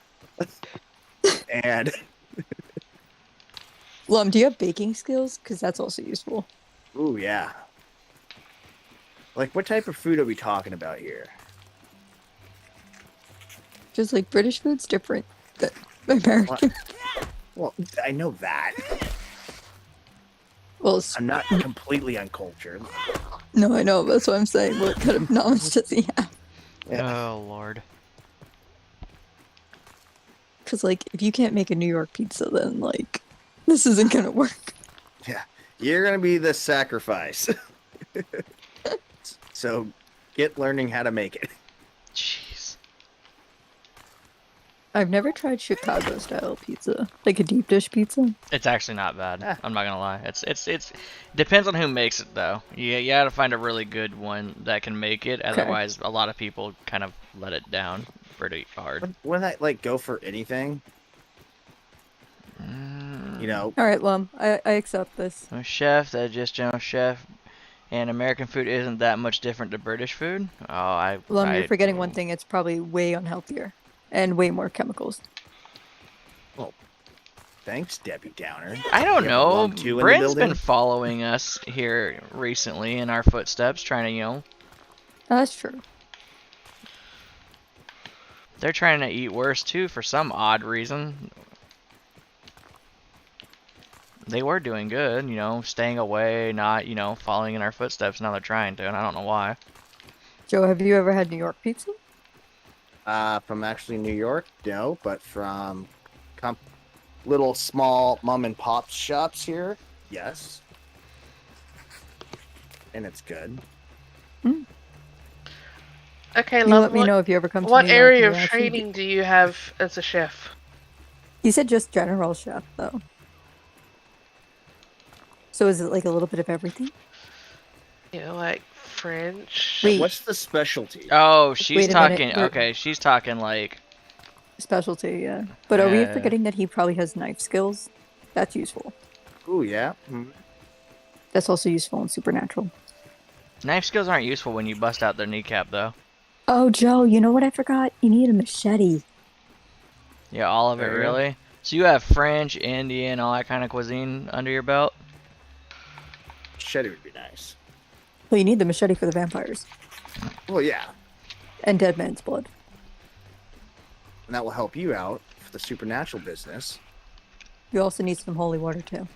And Lum, do you have baking skills? Because that's also useful. ooh, yeah. Like, what type of food are we talking about here? Just like British food's different than American. Well, I know that. Well, it's, I'm not completely uncultured. no, I know. That's what I'm saying. What kind of knowledge does he have? Yeah. Oh lord. Because like, if you can't make a New York pizza, then like, this isn't gonna work. You're gonna be the sacrifice. So get learning how to make it. Jeez. I've never tried Chicago style pizza, like a deep dish pizza. It's actually not bad. Ah. I'm not gonna lie. It's depends on who makes it though. You gotta find a really good one that can make it. Otherwise, a lot of people kind of let it down pretty hard. Wouldn't that like go for anything? You know, All right, Lum, I accept this. A chef that just chef And American food isn't that much different to British food. Oh, Lum, you're forgetting one thing. It's probably way unhealthier and way more chemicals. Well, thanks, Debbie Downer. I don't You have a know. Lum 2 in the Bryn's been building? following us here recently in our footsteps, trying to, Oh, that's true. they're trying to eat worse too for some odd reason. They were doing good, staying away, not, following in our footsteps. Now they're trying to, and I don't know why. Joe, have you ever had New York pizza? From actually New York, no, but from little small mom and pop shops here, yes. And it's good. Okay, You love. let me know if you ever come to What New York area and of you actually training do you have as a chef? You said just general chef, though. So is it like a little bit of everything? You know, like French. Wait. What's the specialty? Oh, she's Wait a minute, talking. we're- Okay, she's talking like. Specialty, yeah. But are we Uh, forgetting that he probably has knife skills? That's useful. Ooh, yeah. That's also useful in Supernatural. Knife skills aren't useful when you bust out their kneecap, though. Oh, Joe, you know what I forgot? You need a machete. Yeah, all of it, There you go. really. So you have French, Indian, all that kind of cuisine under your belt. Machete would be nice. Well, you need the machete for the vampires. Well, yeah. And dead man's blood. And that will help you out for the supernatural business. You also need some holy water, too.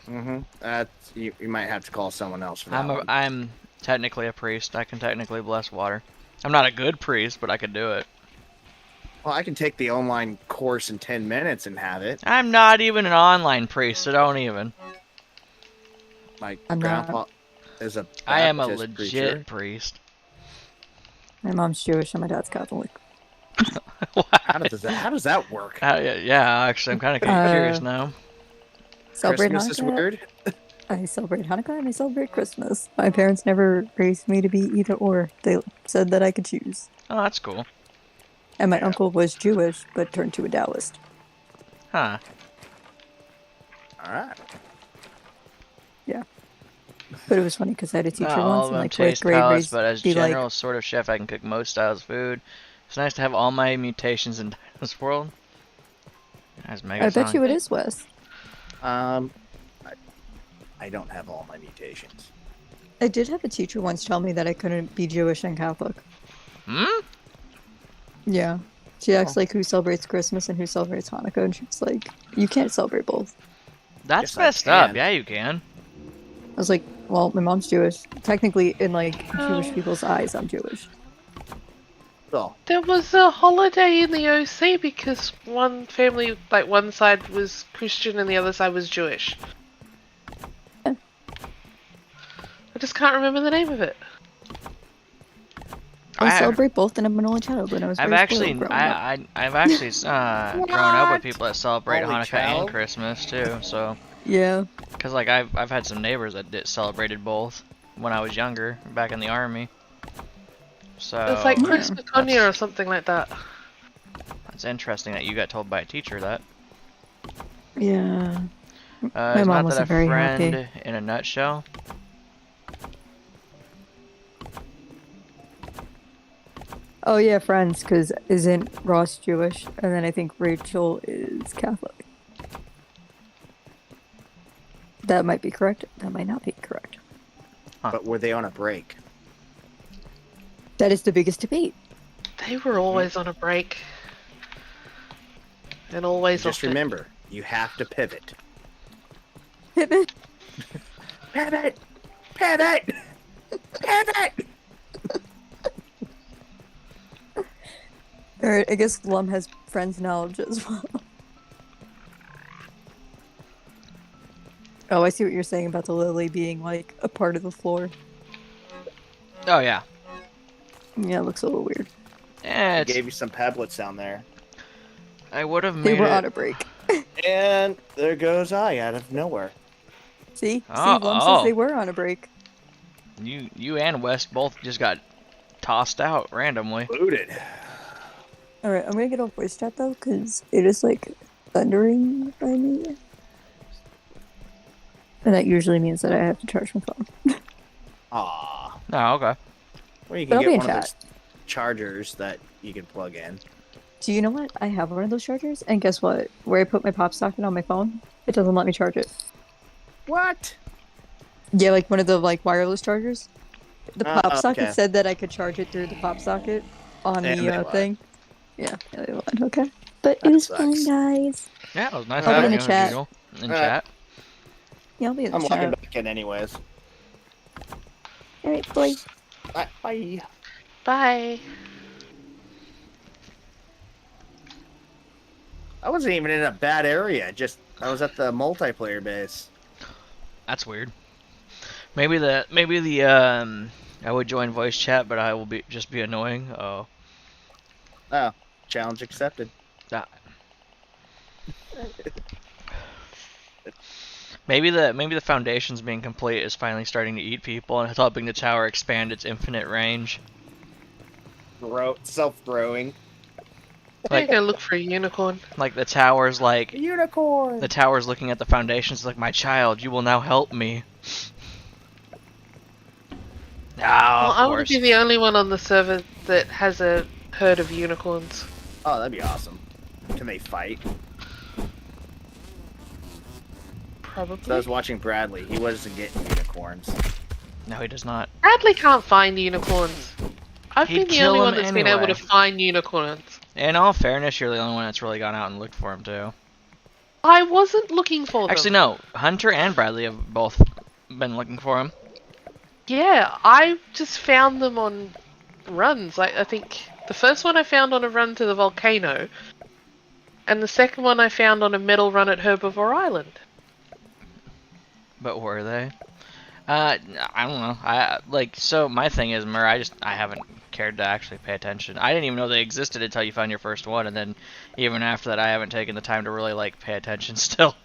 You might have to call someone else for that one. I'm technically a priest. I can technically bless water. I'm not a good priest, but I could do it. Well, I can take the online course in 10 minutes and have it. I'm not even an online priest, so don't even. My I'm not. grandpa is a I am a Baptist legit preacher. priest. My mom's Jewish and my dad's Catholic. How does that work? Yeah, actually, I'm kind of curious now. Celebrate Christmas is Hanukkah. weird. I celebrate Hanukkah and I celebrate Christmas. My parents never raised me to be either or. They said that I could choose. Oh, that's cool. And my uncle was Jewish, but turned to a Taoist. Huh. All right. Yeah. But it was funny because I had a teacher Not all once of in them like fourth taste grade palace, raised but as be like, general sort of chef, I can cook most styles of food. It's nice to have all my mutations in this world. That's mega I bet song. you it is, Wes. I don't have all my mutations. I did have a teacher once tell me that I couldn't be Jewish and Catholic. Hmm? Yeah. She asked like who celebrates Christmas and who celebrates Hanukkah, and she was like, you can't celebrate both. That's Yes, I messed up. can. Yeah, you can. I was like, well, my mom's Jewish. Technically, in like Jewish people's eyes, I'm Jewish. So, There was a holiday in the OC because one family, like one side was Christian and the other side was Jewish. Yeah. I just can't remember the name of it. I I- celebrate both, and I'm an only child, but I was I've very actually, spoiled growing up. I've actually grown up with people that celebrate Only Hanukkah child? and Christmas too. So, Yeah. cause like I've had some neighbors that celebrated both when I was younger, back in the army. So It's like yeah. Christmas Konya or something like that. that's interesting that you got told by a teacher that. Yeah. Is mom not wasn't that a very friend happy. in a nutshell? Oh yeah, friends, because isn't Ross Jewish? And then I think Rachel is Catholic. That might be correct. That might not be correct. but were they on a break? That is the biggest debate. They were always on a break. And always Just off it. remember, you have to pivot. Pivot. Pivot! Pivot! Pivot! Alright, I guess Lum has friends knowledge as well. Oh, I see what you're saying about the lily being like a part of the floor. Oh yeah. Yeah, it looks a little weird. Yeah, Gave you some pablets down there. I would have They made were it. on a break. And there goes I out of nowhere. See? Oh, See, Lum oh. says they were on a break. You and West both just got tossed out randomly. Booted. Alright, I'm gonna get off voice chat though, because it is like thundering by me. And that usually means that I have to charge my phone. Aw. Oh, okay. Or you But can I'll be get in one of chat. those chargers that you can plug in. Do you know what? I have one of those chargers, and guess what? Where I put my pop socket on my phone, it doesn't let me charge it. What? Yeah, like one of the like wireless chargers. The pop socket Okay. said that I could charge it through the pop socket on And the they won't. thing. Yeah, they won't. Okay. But it That was sucks. fun, guys. Yeah, it was nice I'll be in meeting the you, as chat. usual. In Alright. chat. Yeah, I'll be in the I'm logging chat. back in anyways. All right, boy. Bye. Bye. I wasn't even in a bad area. Just I was at the multiplayer base. That's weird. Maybe the I would join voice chat, but I will just be annoying. Oh. Oh, challenge accepted. That. Maybe the foundations being complete is finally starting to eat people and it's helping the tower expand its infinite range. Self-growing. I'm gonna look for a unicorn. Like the tower's like Unicorn. the tower's looking at the foundations like, my child, you will now help me. Ah, Well, of I want course. to be the only one on the server that has a herd of unicorns. Oh, that'd be awesome. Can they fight? Probably. So I was watching Bradley. He wasn't getting unicorns. No, he does not. Bradley can't find unicorns. I've He'd been the kill only one them that's been able anyway. to find unicorns. In all fairness, you're the only one that's really gone out and looked for him too. I wasn't looking for them. Actually, no. Hunter and Bradley have both been looking for him. Yeah, I just found them on runs. I think the first one I found on a run to the volcano, and the second one I found on a metal run at Herbivore Island. But were they? I don't know. So my thing is, Mur, I haven't cared to actually pay attention. I didn't even know they existed until you found your first one, and then even after that, I haven't taken the time to really pay attention still.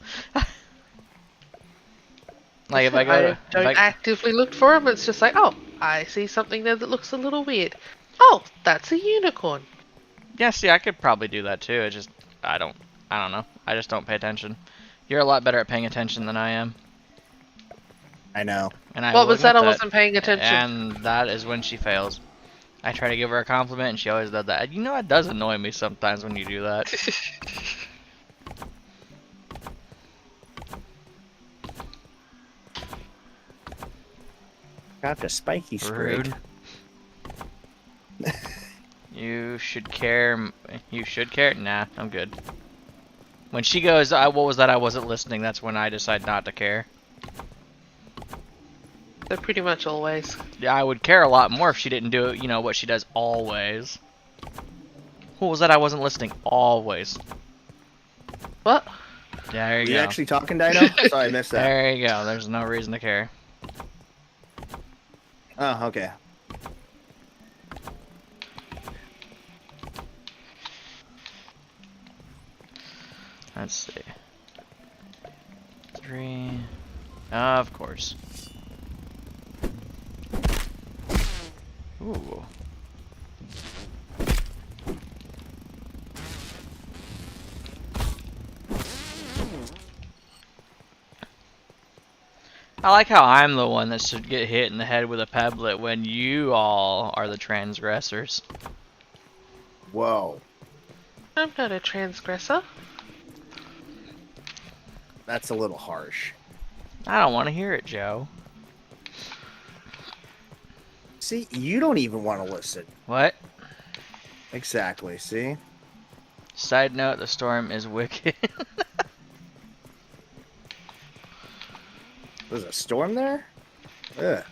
Like if I go to, don't actively look for them. It's just like, oh, I see something there that looks a little weird. Oh, that's a unicorn. yeah, see, I could probably do that too. It just I don't know. I just don't pay attention. You're a lot better at paying attention than I am. I know. And I What will was that? admit I wasn't paying attention. And that is when she fails. I try to give her a compliment, and she always does that. You know, it does annoy me sometimes when you do that. Got the spiky sprig. Rude. You should care. You should care? Nah, I'm good. When she goes, what was that? I wasn't listening. That's when I decide not to care. So pretty much always. Yeah, I would care a lot more if she didn't do it, what she does always. What was that? I wasn't listening. Always. What? Yeah, there you You go. actually talking, Dino? Sorry, I missed that. There you go. There's no reason to care. Oh, okay. Let's see. 3. Of course. Ooh. I like how I'm the one that should get hit in the head with a pebblet when you all are the transgressors. Whoa. I'm not a transgressor. That's a little harsh. I don't want to hear it, Joe. See, you don't even want to listen. What? Exactly, see? Side note, the storm is wicked. There's a storm there? Ugh.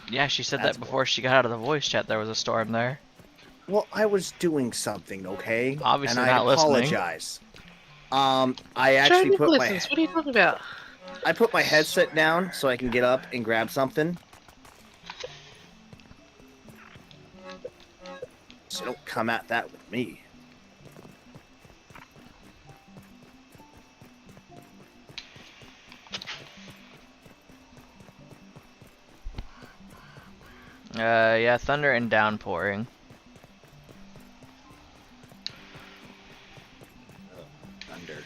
Yeah, she said That's that before she got out of the voice chat. There was a storm there. Well, I was doing something, okay? Obviously and I not listening. apologize. I actually Joe put my Nicholas's, what are you talking about? I put my headset down so I can get up and grab something. So don't come at that with me. Yeah, thunder and downpouring. Thunder.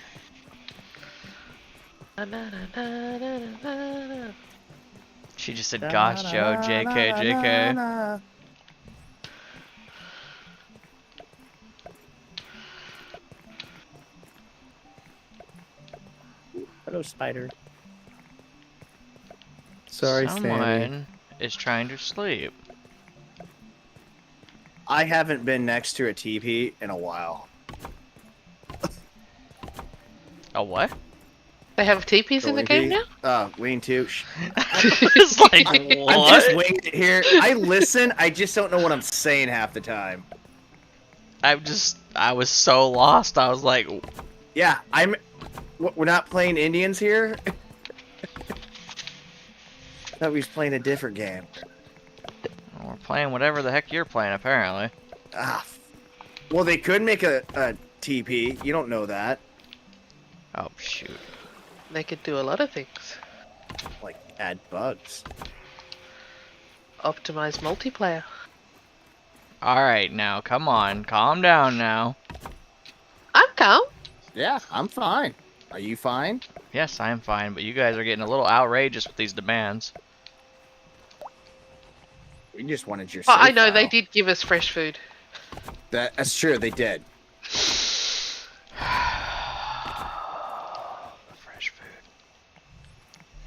She just said, "Gosh, Joe, JK, JK." Hello, spider. Sorry, Sandy. Someone is trying to sleep. I haven't been next to a teepee in a while. A what? They have teepees in the game now? Lean to. It's like, I'm what? just winging it here. I listen. I just don't know what I'm saying half the time. I was so lost. I was like, Yeah, we're not playing Indians here? Thought we was playing a different game. we're playing whatever the heck you're playing, apparently. Well, they could make a TP. You don't know that. Oh, shoot. They could do a lot of things. Like, add bugs. Optimize multiplayer. Alright, now, come on. Calm down now. I'm calm. Yeah, I'm fine. Are you fine? Yes, I am fine, but you guys are getting a little outrageous with these demands. We just wanted your Oh, I save know, they file. did give us fresh food. That's true, they did. Fresh food.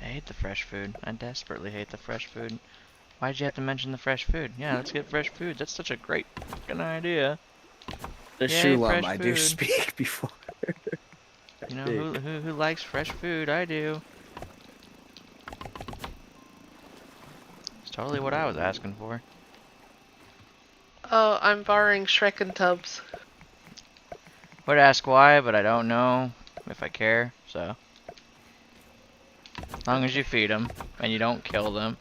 I hate the fresh food. I desperately hate the fresh food. Why'd you have to mention the fresh food? Yeah, let's get fresh food. That's such a great fucking idea. The Yay, Shulam, fresh I do food. speak before. You know, who likes fresh food? I do. It's totally what I was asking for. Oh, I'm borrowing Shrek and Tubbs. Would ask why, but I don't know if I care, so. As long as you feed them, and you don't kill them.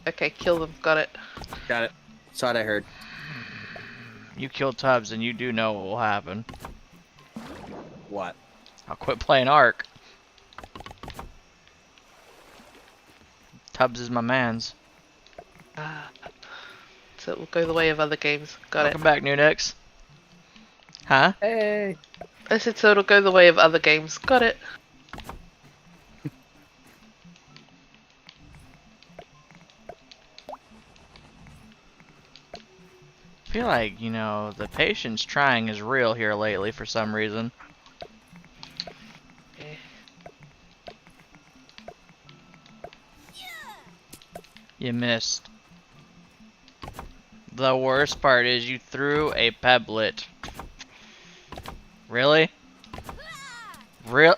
Okay, kill them. Got it. Got it. That's what I heard. You kill Tubbs, and you do know what will happen. What? I'll quit playing Ark. Tubbs is my mans. So it will go the way of other games. Got Welcome back, Nunix. Huh? Hey. it. I said so it'll go the way of other games. Got it. I feel like, you know, the patience trying is real here lately for some reason. You missed. The worst part is you threw a pebblet. Really? Real?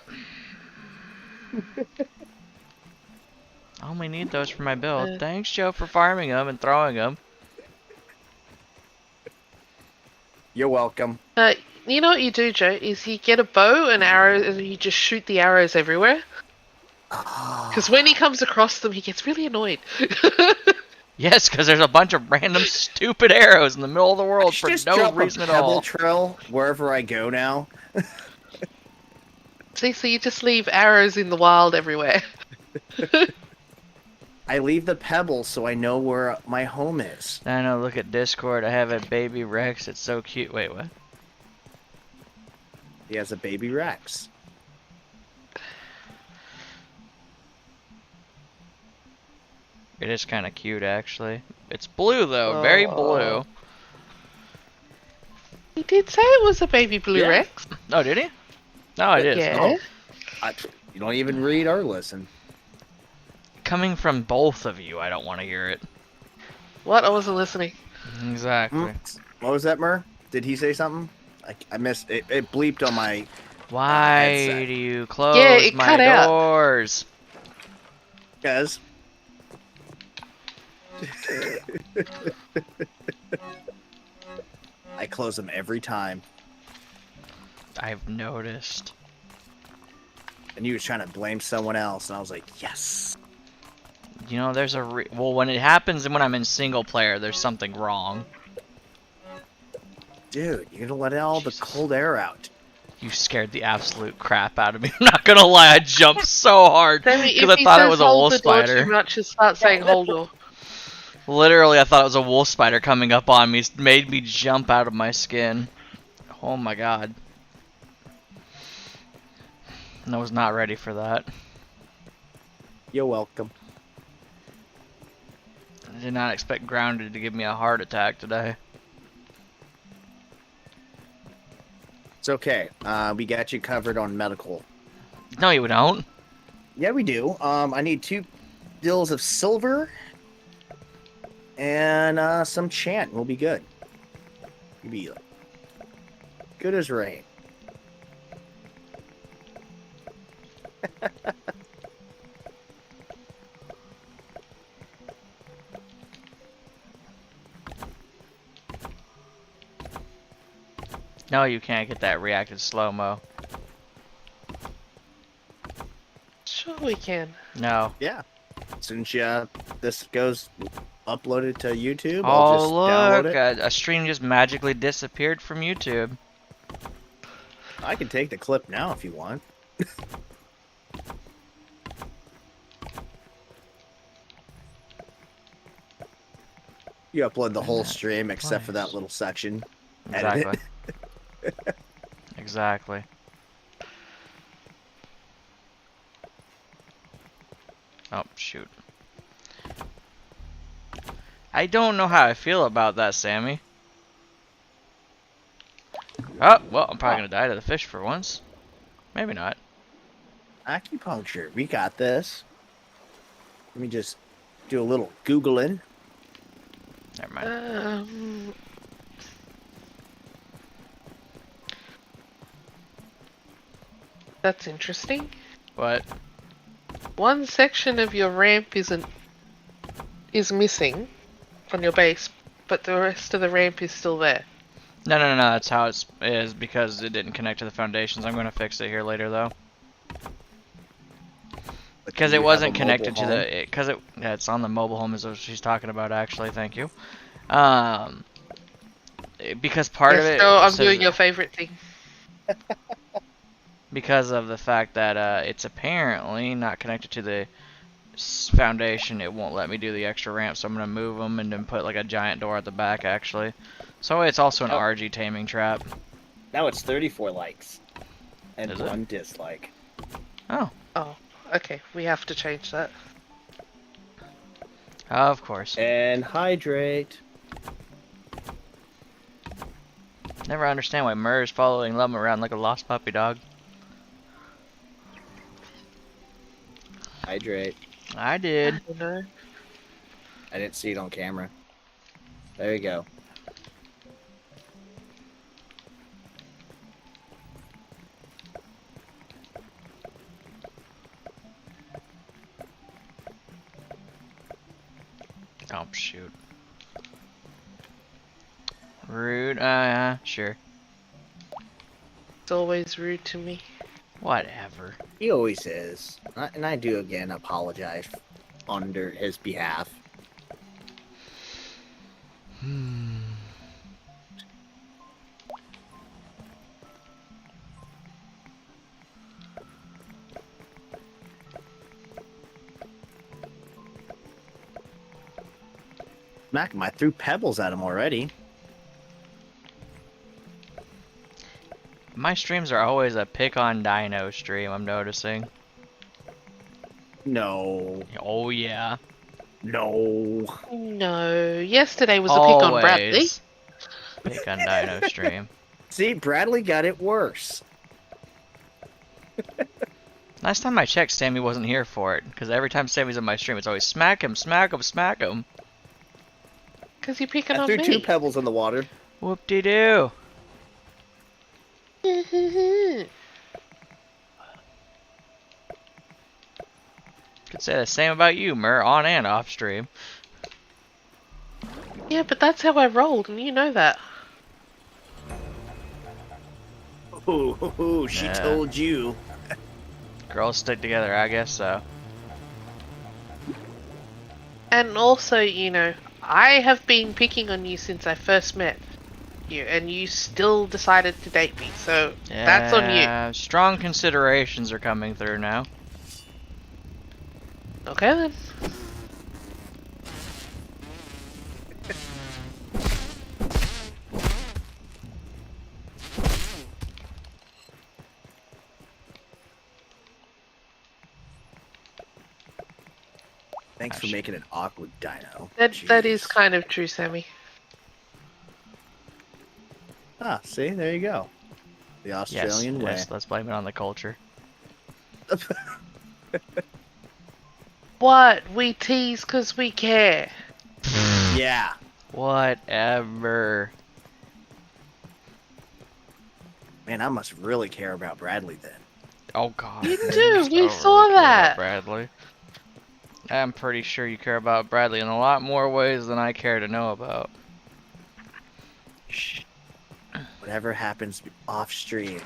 I only need those for my build. Thanks, Joe, for farming them and throwing them. You're welcome. You know what you do, Joe? Is you get a bow and arrows, and you just shoot the arrows everywhere. Because when he comes across them, he gets really annoyed. Yes, because there's a bunch of random stupid arrows in the middle of the world for Just no drop reason a at pebble all. trail wherever I go now. See, so you just leave arrows in the wild everywhere. I leave the pebbles so I know where my home is. I know, look at Discord. I have a baby Rex. It's so cute. Wait, what? He has a baby Rex. It is kind of cute, actually. It's blue, though. Very blue. He did say it was a baby blue Yeah. Rex. Oh, did he? No, it is. Yeah. You don't even read or listen. Coming from both of you, I don't want to hear it. What? I wasn't listening. Exactly. What was that, Mur? Did he say something? I missed it. It bleeped on my Why headset. do you close Yeah, it my cut out. doors? guys. I close them every time. I've noticed. And you was trying to blame someone else, and I was like, yes. You know, there's a well, when it happens and when I'm in single player, there's something wrong. Dude, you're gonna let all the cold air out. You scared the absolute crap out of me. I'm not gonna lie, I jumped so hard Sammy, because if I he thought it says was a hold wolf the door spider. too much, just start saying hold door. Literally, I thought it was a wolf spider coming up on me. It made me jump out of my skin. Oh my god. I was not ready for that. You're welcome. I did not expect Grounded to give me a heart attack today. It's okay. We got you covered on medical. No, you don't. Yeah, we do. I need 2 bills of silver and some chant. We'll be good. We'll be good as rain. No, you can't get that reactive slow-mo. Sure we can. No. Yeah. As soon as this goes uploaded to YouTube, I'll Oh, just look! download it. A stream just magically disappeared from YouTube. I can take the clip now if you want. You upload the whole stream except for that Nice. little section. Edit it. Exactly. Exactly. Oh, shoot. I don't know how I feel about that, Sammy. Oh, well, I'm probably gonna die to the fish for once. Maybe not. Acupuncture. We got this. Let me just do a little Googling. Never mind. That's interesting. What? One section of your ramp is missing on your base, but the rest of the ramp is still there. No, no, no, no. That's how it is because it didn't connect to the foundations. I'm gonna fix it here later, though. Because it wasn't connected to the. Because yeah, it's on the mobile home is what she's talking about. Actually, thank you. Because part of it. So I'm says- doing your favorite thing. Because of the fact that it's apparently not connected to the foundation, it won't let me do the extra ramp, so I'm going to move them and then put like a giant door at the back, actually. So it's also an Oh. RG taming trap. Now it's 34 likes and Is it? 1 dislike. Oh, Oh, okay. We have to change that. of course. And hydrate. Never understand why Murr is following Lum around like a lost puppy dog. Hydrate. I I did. don't know. I didn't see it on camera. There you go. Oh, shoot. Rude. Sure. It's always rude to me. Whatever. He always is. And I do again apologize under his behalf. Smack him. I threw pebbles at him already. My streams are always a pick on Dino stream, I'm noticing. No. Oh, yeah. No. No. Yesterday was a pick on Bradley. Always pick on Dino stream. See, Bradley got it worse. Last time I checked, Sammy wasn't here for it. Because every time Sammy's on my stream, it's always smack him, smack him, smack him. Because you're picking I on threw me. 2 pebbles in the water. Whoop-de-doo. Could say the same about you, Mur, on and off stream. Yeah, but that's how I rolled, and you know that. Ooh, she Yeah. told you. Girls stick together, I guess so. And also, you know, I have been picking on you since I first met you, and you still decided to date me, so that's on you. Yeah, strong considerations are coming through now. Okay then. Thanks for making it awkward, Dino. That is Jeez. kind of true, Sammy. Ah, see, there you go. The Australian way. Yes, let's blame it on the culture. What? We tease because we care. Yeah. Whatever. Man, I must really care about Bradley then. Oh god. You man, do, you we still saw care about that. Bradley. I'm pretty sure you care about Bradley in a lot more ways than I care to know about. Shh. Whatever happens off stream.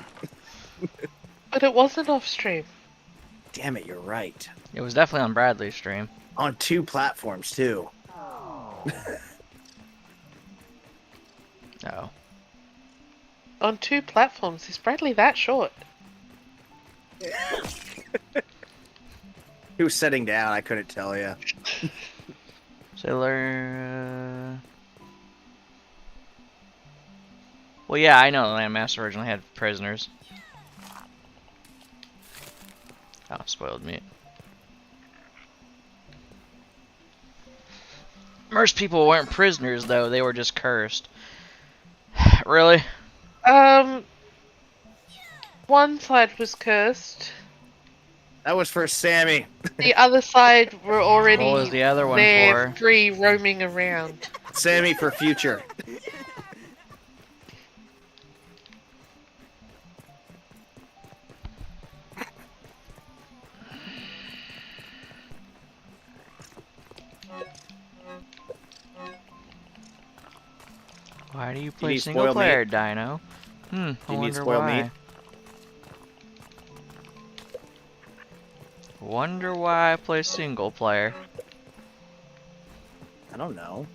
But it wasn't off stream. Damn it, you're right. It was definitely on Bradley's stream. On 2 platforms too. Oh. On 2 platforms. Is Bradley that short? He was sitting down, I couldn't tell you. Sailor. Well, yeah, I know the Landmaster originally had prisoners. Oh, spoiled meat. Most people weren't prisoners, though. They were just cursed. Really? One side was cursed. That was for Sammy. The other side were already What was the other one there, for? free roaming around. Sammy for future. Why do you play need single spoiled player, meat? Dino? I You need wonder spoiled why. meat? Wonder why I play single player. I don't know.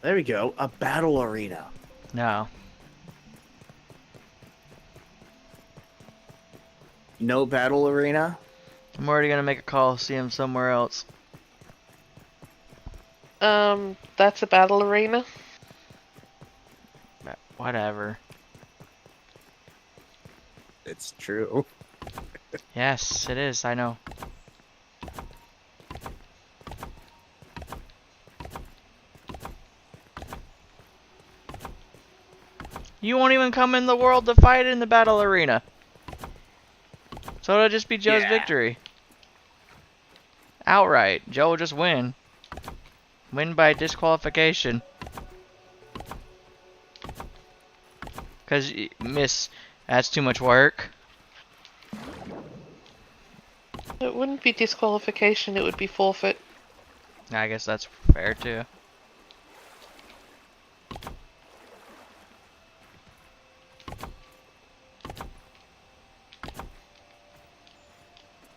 There we go. A battle arena. No. No battle arena? I'm already gonna make a Coliseum somewhere else. That's a battle arena. Whatever. It's true. Yes, it is, I know. You won't even come in the world to fight in the battle arena. So it'll just be Joe's Yeah. victory. Outright. Joe will just win. Win by disqualification. Cause miss, that's too much work. It wouldn't be disqualification, it would be forfeit. I guess that's fair too.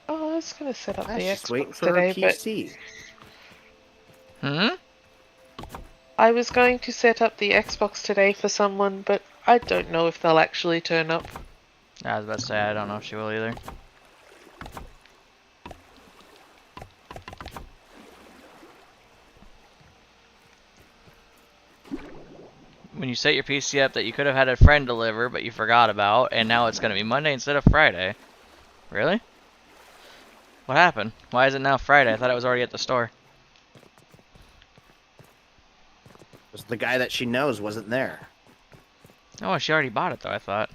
Oh, I was gonna set up I was the just waiting Xbox for her today, but PC. I was going to set up the Xbox today for someone, but I don't know if they'll actually turn up. I was about to say, I don't know if she will either. When you set your PC up that you could have had a friend deliver, but you forgot about, and now it's going to be Monday instead of Friday. Really? What happened? Why is it now Friday? I thought it was already at the store. Because the guy that she knows wasn't there. Oh, she already bought it though, I thought.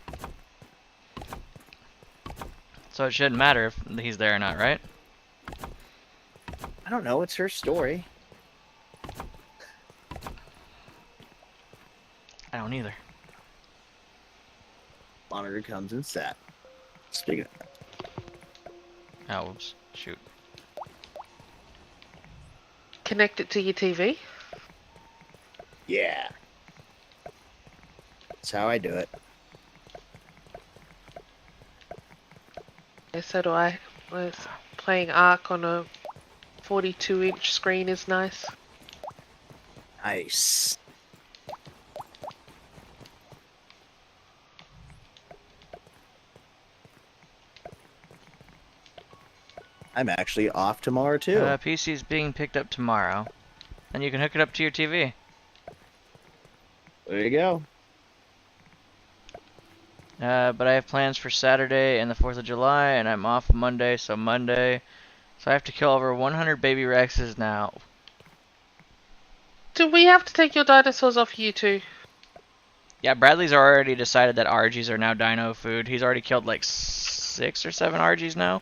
So it shouldn't matter if he's there or not, right? I don't know. It's her story. I don't either. Monitor comes in set. Speaking of that, Oh, whoops. Shoot. Connect it to your TV. yeah. That's how I do it. Yeah, so do I. Playing Ark on a 42-inch screen is nice. Nice. I'm actually off tomorrow too. PC's being picked up tomorrow. And you can hook it up to your TV. There you go. But I have plans for Saturday and the 4th of July, and I'm off Monday, so Monday. So I have to kill over 100 baby Rexes now. Do we have to take your dinosaurs off you too? Yeah, Bradley's already decided that Argies are now dino food. He's already killed like 6 or 7 Argies now.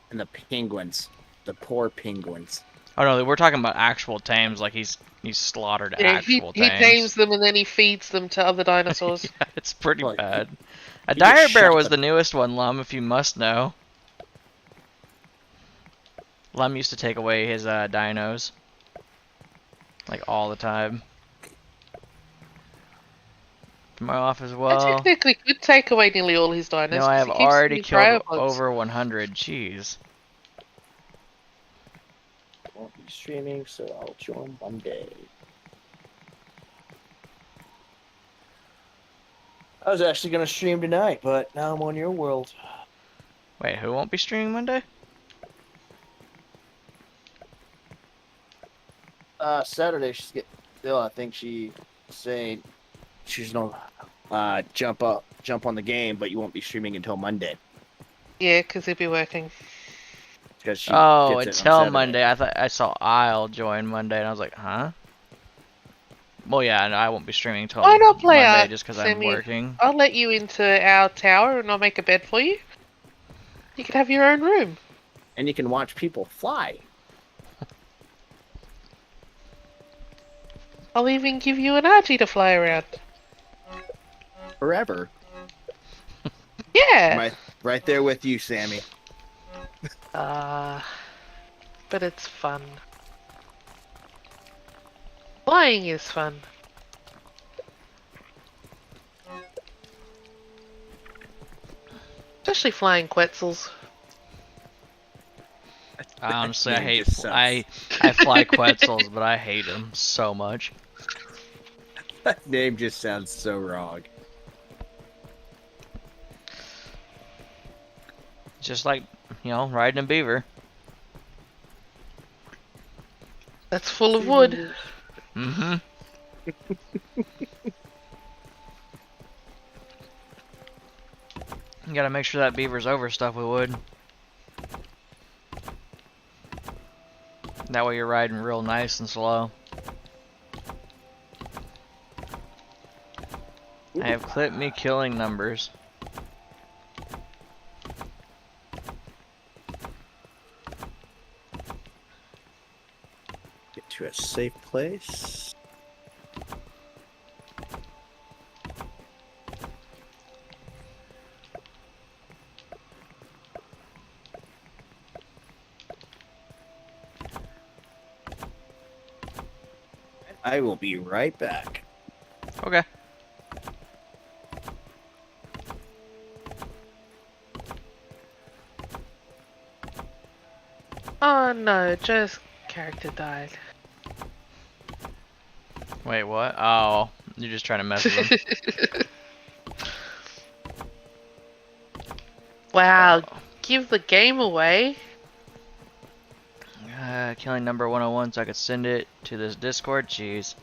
And the penguins. The poor penguins. Oh no, we're talking about actual tames, like he's slaughtered Yeah, he actual tames tames. them and then he feeds them to other dinosaurs. Yeah, it's pretty Like, bad. A he just dire bear shot was the- the newest one, Lum, if you must know. Lum used to take away his dinos. Like all the time. Tomorrow off as I well. technically could take away nearly all his dinos. No, I have 'cause he keeps already them in killed cryopods. over 100. Jeez. Won't be streaming, so I'll join Monday. I was actually gonna stream tonight, but now I'm on your world. Wait, who won't be streaming Monday? Saturday she's get. Still, I think she saying she's gonna jump on the game, but you won't be streaming until Monday Yeah, because he'll be working. because she. Oh, gets it on until Saturday. Monday. I thought I saw I'll join Monday, and I was like, huh? Well, yeah, and I won't be streaming until Why not play Monday just because I'm Sammy? working. I'll let you into our tower and I'll make a bed for you. You can have your own room. And you can watch people fly. I'll even give you an Archie to fly around. Forever. Yeah. Right there with you, Sammy. But it's fun. Flying is fun. Especially flying Quetzals. Honestly, I Name hate just sucks. I fly Quetzals, but I hate them so much. That name just sounds so wrong. Just like, riding a beaver. That's full of wood. Mm-hmm. You gotta make sure that beaver's overstuffed with wood. That way you're riding real nice and slow. I have clipped me killing numbers. Get to a safe place. I will be right back. Okay. Oh no, Joe's character died. Wait, what? Oh, you're just trying to mess with him. Wow, give the game away. Killing number 101 so I could send it to this Discord. Jeez.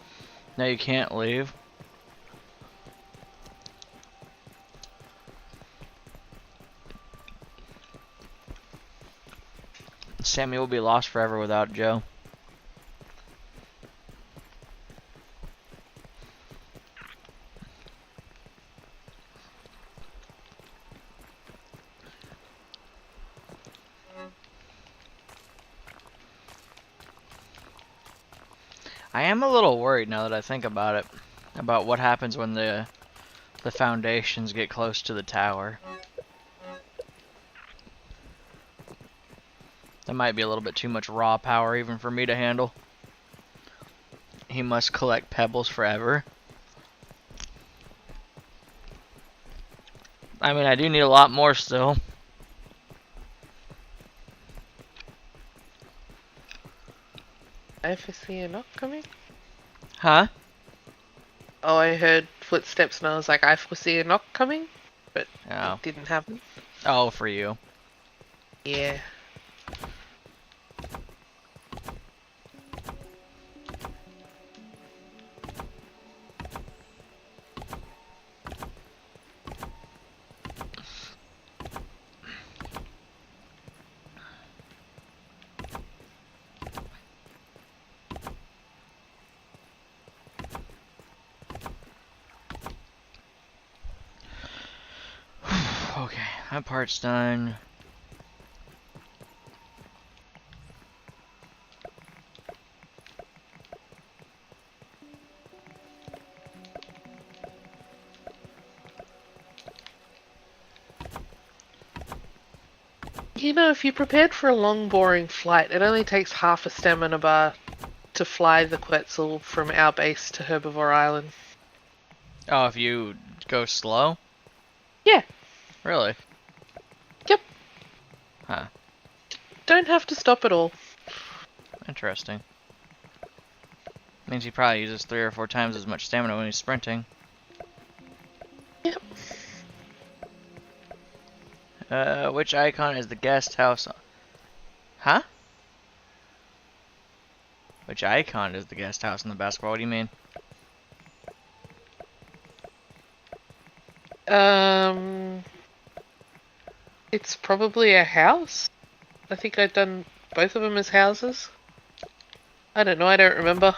No, you can't leave. Sammy will be lost forever without Joe. I am a little worried now that I think about it, about what happens when the foundations get close to the tower. That might be a little bit too much raw power even for me to handle. He must collect pebbles forever. I mean, I do need a lot more still. I foresee a knock coming. Huh? Oh, I heard footsteps and I was like, I foresee a knock coming, but Oh. it didn't happen. Oh, for you. Yeah. My part's done. You know, if you prepared for a long, boring flight, it only takes half a stamina bar to fly the Quetzal from our base to Herbivore Island. Oh, if you go slow? Yeah. Really? Yep. Huh. Don't have to stop at all. Interesting. Means he probably uses 3 or 4 times as much stamina when he's sprinting. Yep. Which icon is the guest house on? Huh? Which icon is the guest house in the basketball? What do you mean? It's probably a house. I think I've done both of them as houses. I don't know, I don't remember.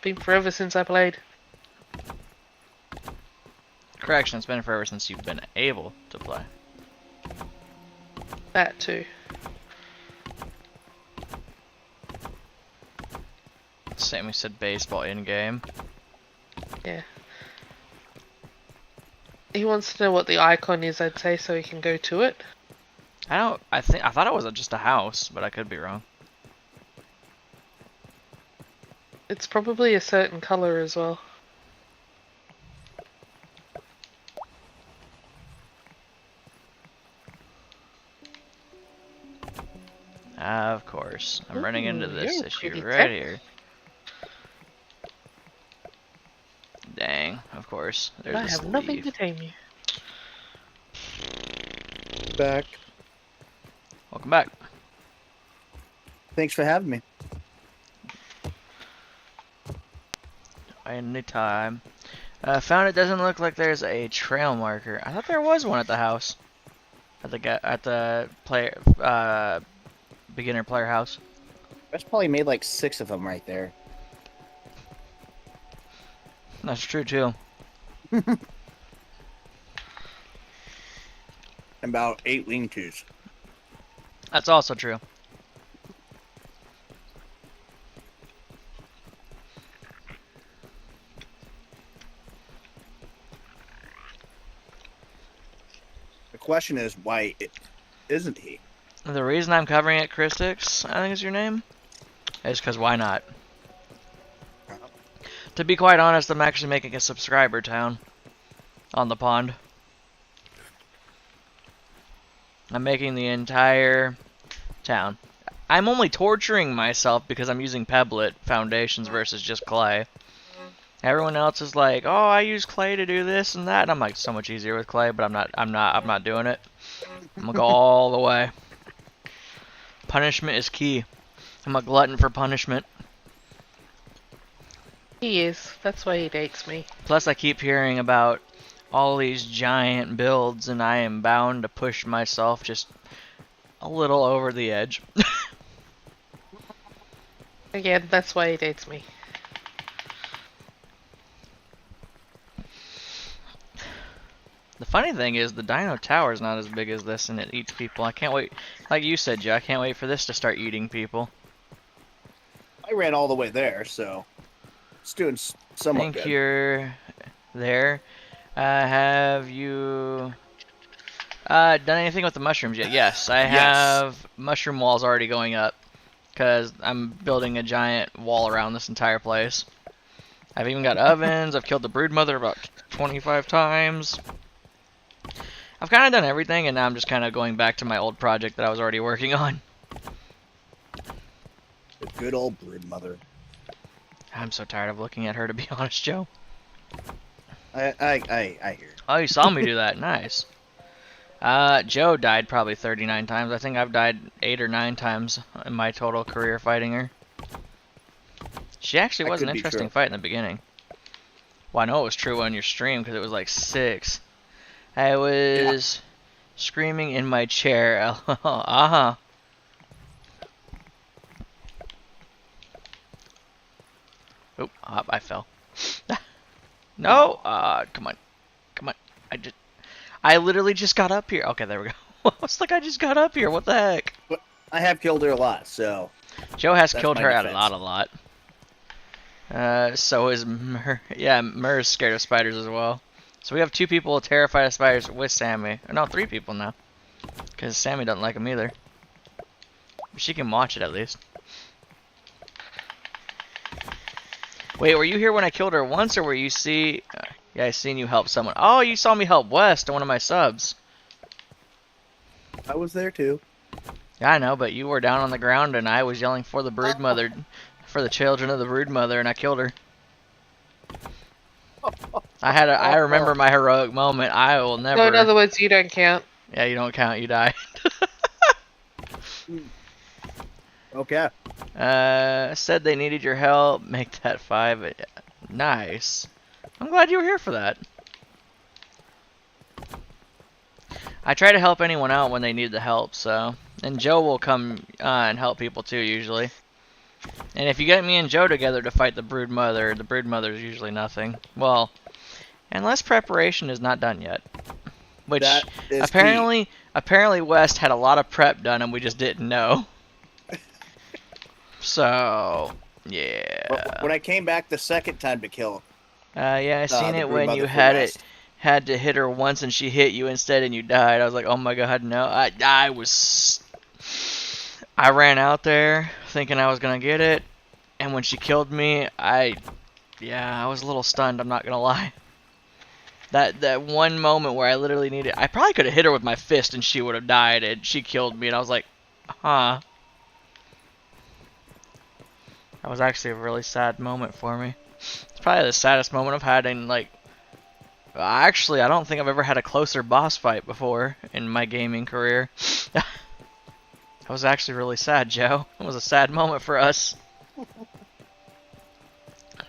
Been forever since I played. Correction, it's been forever since you've been able to play. That too. Sammy said baseball in-game. Yeah. He wants to know what the icon is, I'd say, so he can go to it. I thought it was just a house, but I could be wrong. It's probably a certain color as well. Of course. I'm running into Ooh, this you're issue pretty right tech. here. Dang, of course. There's I this have nothing leaf. to tame you. Back. Welcome back. Thanks for having me. Anytime. Found it doesn't look like there's a trail marker. I thought there was one at the house. At the player beginner player house. That's probably made like 6 of them right there. That's true too. About 8 lean-tos. That's also true. The question is, why isn't he? The reason I'm covering it, Christix, I think is your name, is because why not? To be quite honest, I'm actually making a subscriber town on the pond. I'm making the entire town. I'm only torturing myself because I'm using Pebblet foundations versus just clay. Everyone else is like, "Oh, I use clay to do this and that," and I'm like, "So much easier with clay," but I'm not doing it. I'm gonna go all the way. Punishment is key. I'm a glutton for punishment. He is. That's why he dates me. Plus, I keep hearing about all these giant builds, and I am bound to push myself just a little over the edge. Again, that's why he dates me. The funny thing is, the Dino Tower is not as big as this, and it eats people. I can't wait. Like you said, Joe, I can't wait for this to start eating people. I ran all the way there, so it's doing somewhat Think good. you're there. Have you done anything with the mushrooms yet? Yes, I Yes. have mushroom walls already going up because I'm building a giant wall around this entire place. I've even got ovens. I've killed the broodmother about 25 times. I've kind of done everything, and now I'm just kind of going back to my old project that I was already working on. The good old brood mother. I'm so tired of looking at her, to be honest, Joe. I hear. Oh, you saw me do that. Nice. Joe died probably 39 times. I think I've died 8 or 9 times in my total career fighting her. She actually That was an could be interesting true. fight in the beginning. Well, I know it was true on your stream because it was like 6. I was screaming in my chair. Uh-huh. Oop, I fell. No! Come on. Come on. I literally just got up here. Okay, there we go. I was like, I just got up here. What the heck? I have killed her a lot, so Joe has That's killed my her defense. a lot. So is Mer. Yeah, Mer's scared of spiders as well. So we have 2 people terrified of spiders with Sammy. No, 3 people now. Because Sammy doesn't like them either. But she can watch it at least. Wait, were you here when I killed her once, or were you see? Yeah, I seen you help someone. Oh, you saw me help West, one of my subs. I was there too. Yeah, I know, but you were down on the ground, and I was yelling for the brood mother, for the children of the brood mother, and I killed her. I remember my heroic moment. I will never. So in other words, you don't count. Yeah, you don't count. You die. Okay. Said they needed your help. Make that 5. Nice. I'm glad you were here for that. I try to help anyone out when they need the help, so. And Joe will come and help people too, usually. And if you get me and Joe together to fight the brood mother's usually nothing. Well, unless preparation is not done yet. Which That is apparently West had a lot of prep done and we just didn't know. So, yeah. But when I came back the second time to kill, Yeah, I seen the it brood when mother you for had West. to hit her once and she hit you instead and you died. I was like, oh my god, no. I ran out there thinking I was gonna get it, and when she killed me, I was a little stunned, I'm not gonna lie. That one moment where I literally needed, I probably could have hit her with my fist and she would have died, and she killed me, and I was like, huh. That was actually a really sad moment for me. It's probably the saddest moment I've had in, like, actually, I don't think I've ever had a closer boss fight before in my gaming career. That was actually really sad, Joe. It was a sad moment for us.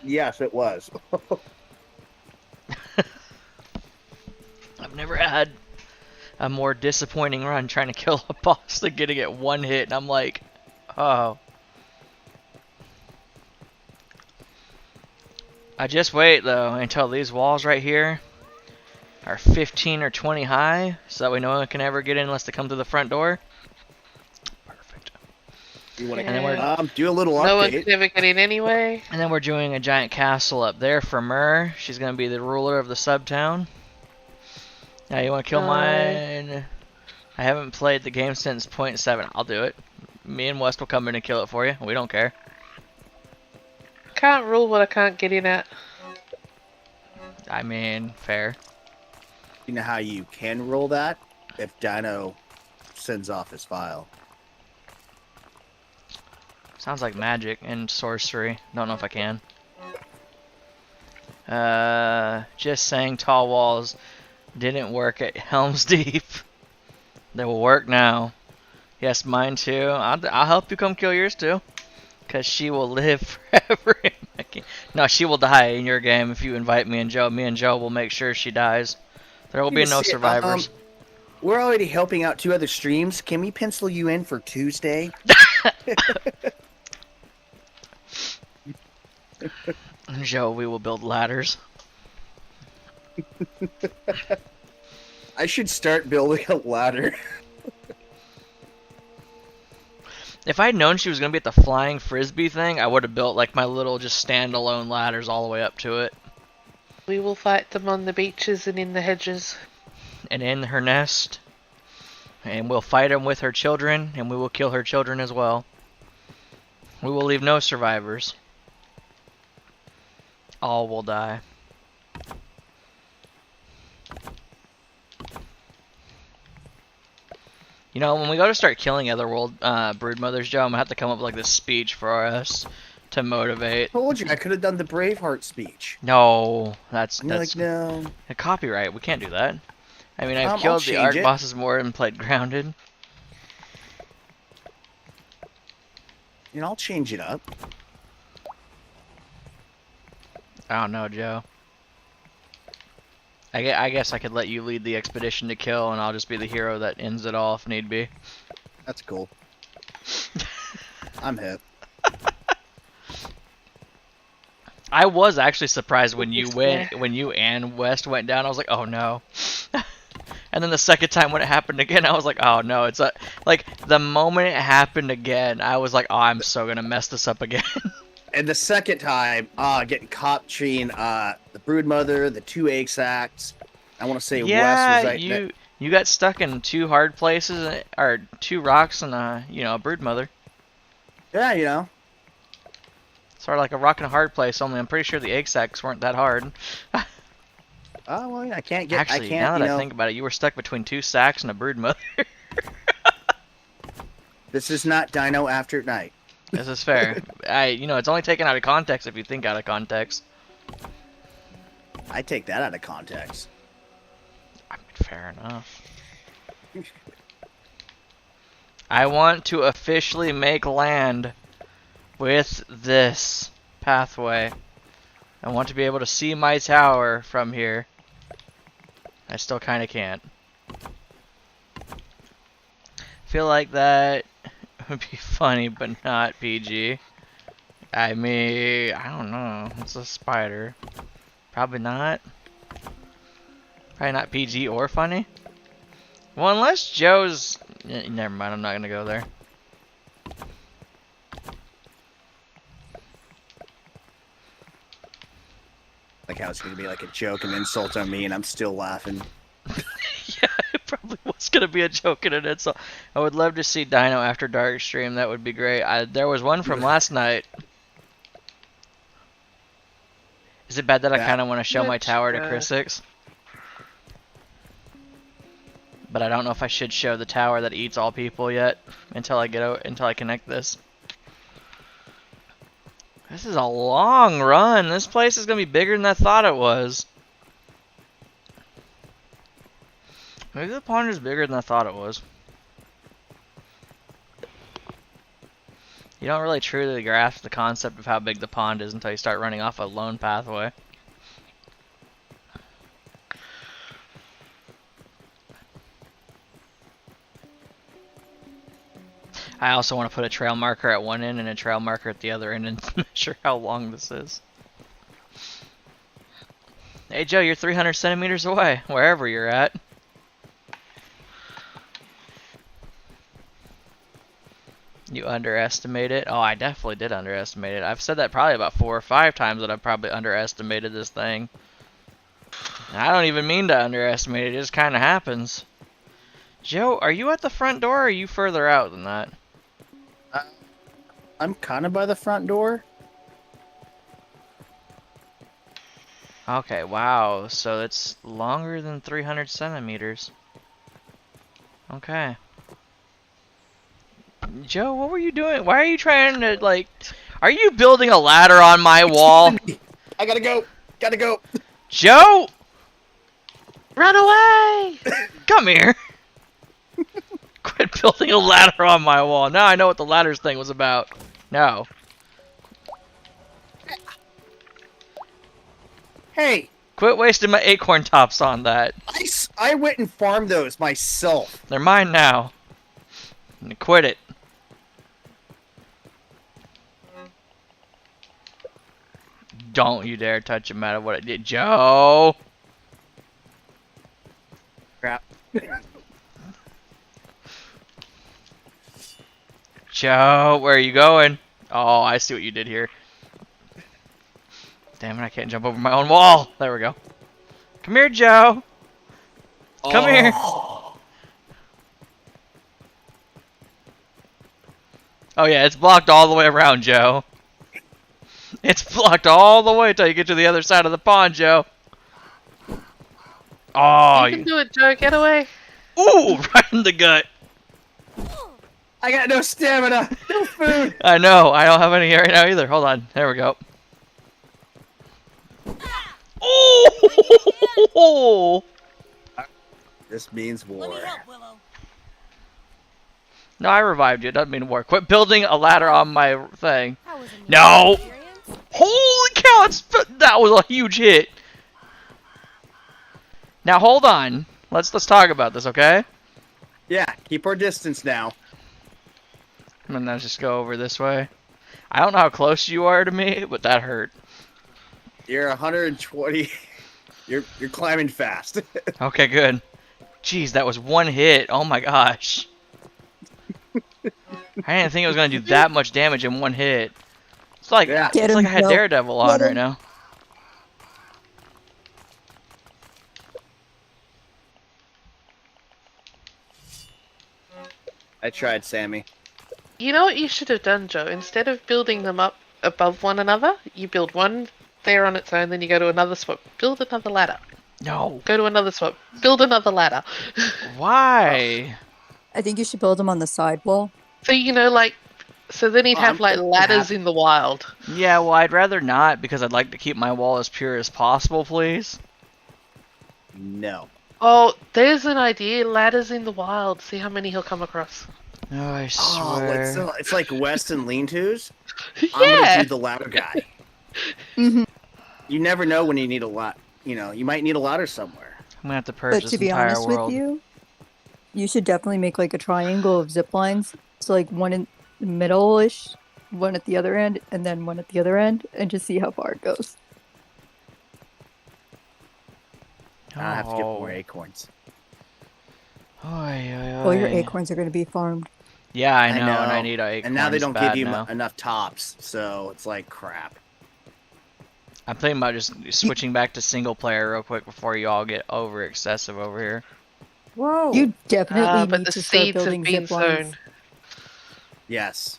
Yes, it was. I've never had a more disappointing run trying to kill a boss than getting it 1 hit, and I'm like, oh. I just wait, though, until these walls right here are 15 or 20 high, so that way no one can ever get in unless they come through the front door. Perfect. You want And then we're to do a little No one's update? ever getting anyway. And then we're doing a giant castle up there for Mer. She's gonna be the ruler of the subtown. Now you wanna kill mine? I haven't played the game since 0.7. I'll do it. Me and West will come in and kill it for you. We don't care. Can't rule what I can't get in at. I mean, fair. You know how you can roll that? If Dino sends off his file. Sounds like magic and sorcery. Don't know if I can. Just saying tall walls didn't work at Helm's Deep. They will work now. Yes, mine too. I'll help you come kill yours too. Because she will live forever in my game. No, she will die in your game if you invite me and Joe. Me and Joe will make sure she dies. There will be no survivors. We're already helping out 2 other streams. Can we pencil you in for Tuesday? Joe, we will build ladders. I should start building a ladder. If I had known she was going to be at the flying frisbee thing, I would have built like my little just standalone ladders all the way up to it. We will fight them on the beaches and in the hedges. And in her nest. And we'll fight them with her children, and we will kill her children as well. We will leave no survivors. All will die. You know, when we go to start killing otherworld broodmothers, Joe, I'm gonna have to come up with like this speech for us to motivate. I told you I could have done the Braveheart speech. No, that's And you're like, no. a copyright. We can't do that. I mean, I've I'll killed the change arc it. bosses more and played Grounded. And I'll change it up. I don't know, Joe. I guess I could let you lead the expedition to kill, and I'll just be the hero that ends it all if need be. That's cool. I'm hip. I was actually surprised when you Yeah. and West went down. I was like, oh no. And And then the second time when it happened again, I was like, oh no, it's like the moment it happened again, I was like, oh, I'm so gonna mess this up again. And the second time, getting caught between the broodmother, the 2 egg sacs. I want to say Wes was right. You got stuck in 2 hard places, or 2 rocks and a broodmother. Yeah, you know. Sort of like a rock and a hard place. Only I'm pretty sure the egg sacs weren't that hard. Oh well, yeah, I can't get. Actually, I can't, now that you I know, think about it, you were stuck between 2 sacks and a broodmother. this is not Dino After Night. This is fair. It's only taken out of context if you think out of context. I take that out of context. I mean, fair enough. I want to officially make land with this pathway. I want to be able to see my tower from here. I still kind of can't. Feel like that would be funny, but not PG. I mean, I don't know. It's a spider. Probably not. Probably not PG or funny. Well, unless Joe's... Never mind, I'm not gonna go there. Like how it's gonna be like a joke and insult on me, and I'm still laughing. Yeah, it probably was gonna be a joke and an insult. I would love to see Dino After Dark stream. That would be great. There was one from last night. Is it bad that I kind of want to show my tower to Chris6? But I don't know if I should show the tower that eats all people yet until I connect this. This is a long run. This place is gonna be bigger than I thought it was. Maybe the pond is bigger than I thought it was. You don't really truly grasp the concept of how big the pond is until you start running off a lone pathway. I also want to put a trail marker at one end and a trail marker at the other end and measure how long this is. Hey Joe, you're 300 centimeters away, wherever you're at. You underestimate it? Oh, I definitely did underestimate it. I've said that probably about 4 or 5 times that I've probably underestimated this thing. And I don't even mean to underestimate it, it just kind of happens. Joe, are you at the front door or are you further out than that? I'm kind of by the front door. Okay, wow. So it's longer than 300 centimeters. Okay. Joe, what were you doing? Why are you trying to, like... Are you building a ladder on my wall? I gotta go. Gotta go. Joe! Run away! Come here. Quit building a ladder on my wall. Now I know what the ladders thing was about. No. Hey. Quit wasting my acorn tops on that. I went and farmed those myself. They're mine now. Quit it. Don't you dare touch it, no matter what I did. Joe! Crap. Joe, where are you going? Oh, I see what you did here. Damn it, I can't jump over my own wall. There we go. Come here, Joe. Come here. Oh yeah, it's blocked all the way around, Joe. It's blocked all the way till you get to the other side of the pond, Joe. Oh, You can do it, Joe. Get away. Ooh, right in the gut. I got no stamina. No food. I know. I don't have any right now either. Hold on. There we go. Oh! This means war. Let me help, Willow. No, I revived you. It doesn't mean war. Quit building a ladder on my thing. That was a new No! experience. Holy cow! That was a huge hit. Now hold on. Let's talk about this, okay? Yeah, keep our distance now. And then just go over this way. I don't know how close you are to me, but that hurt. You're 120. You're climbing fast. Okay, good. Jeez, that was one hit. Oh my gosh. I didn't think it was gonna do that much damage in one hit. It's like Yeah. Get it's like him, I had Joe. Daredevil on Get right him. now. I tried, Sammy. You know what you should have done, Joe? Instead of building them up above one another, you build one there on its own, then you go to another spot, build another ladder. No. Go to another spot, build another ladder. Why? I think you should build them on the sidewall. So so then he'd Oh, have I'm ladders happy. in the wild. Yeah, well, I'd rather not because I'd like to keep my wall as pure as possible, please. No. Oh, there's an idea. Ladders in the wild. See how many he'll come across. Oh, I Oh, swear. it's like Weston lean-tos. I'm Yeah. gonna do the ladder guy. Mhm. You never know when you need a lot. You know, you might need a ladder somewhere. I'm gonna have to purge But this to be entire honest world. with you, you should definitely make like a triangle of zip lines. So like one in the middle-ish, one at the other end, and then one at the other end, and just see how far it goes. I have to get more Oh. acorns. Oy, oy, Well, your oy. acorns are going to be farmed. Yeah, I know, and I need acorns And now they don't bad give you now. enough tops, so it's like crap. I'm thinking about just switching back to single player real quick before you all get over excessive over here. Whoa. You definitely But need the to start seeds have building been zip lines sown. Yes.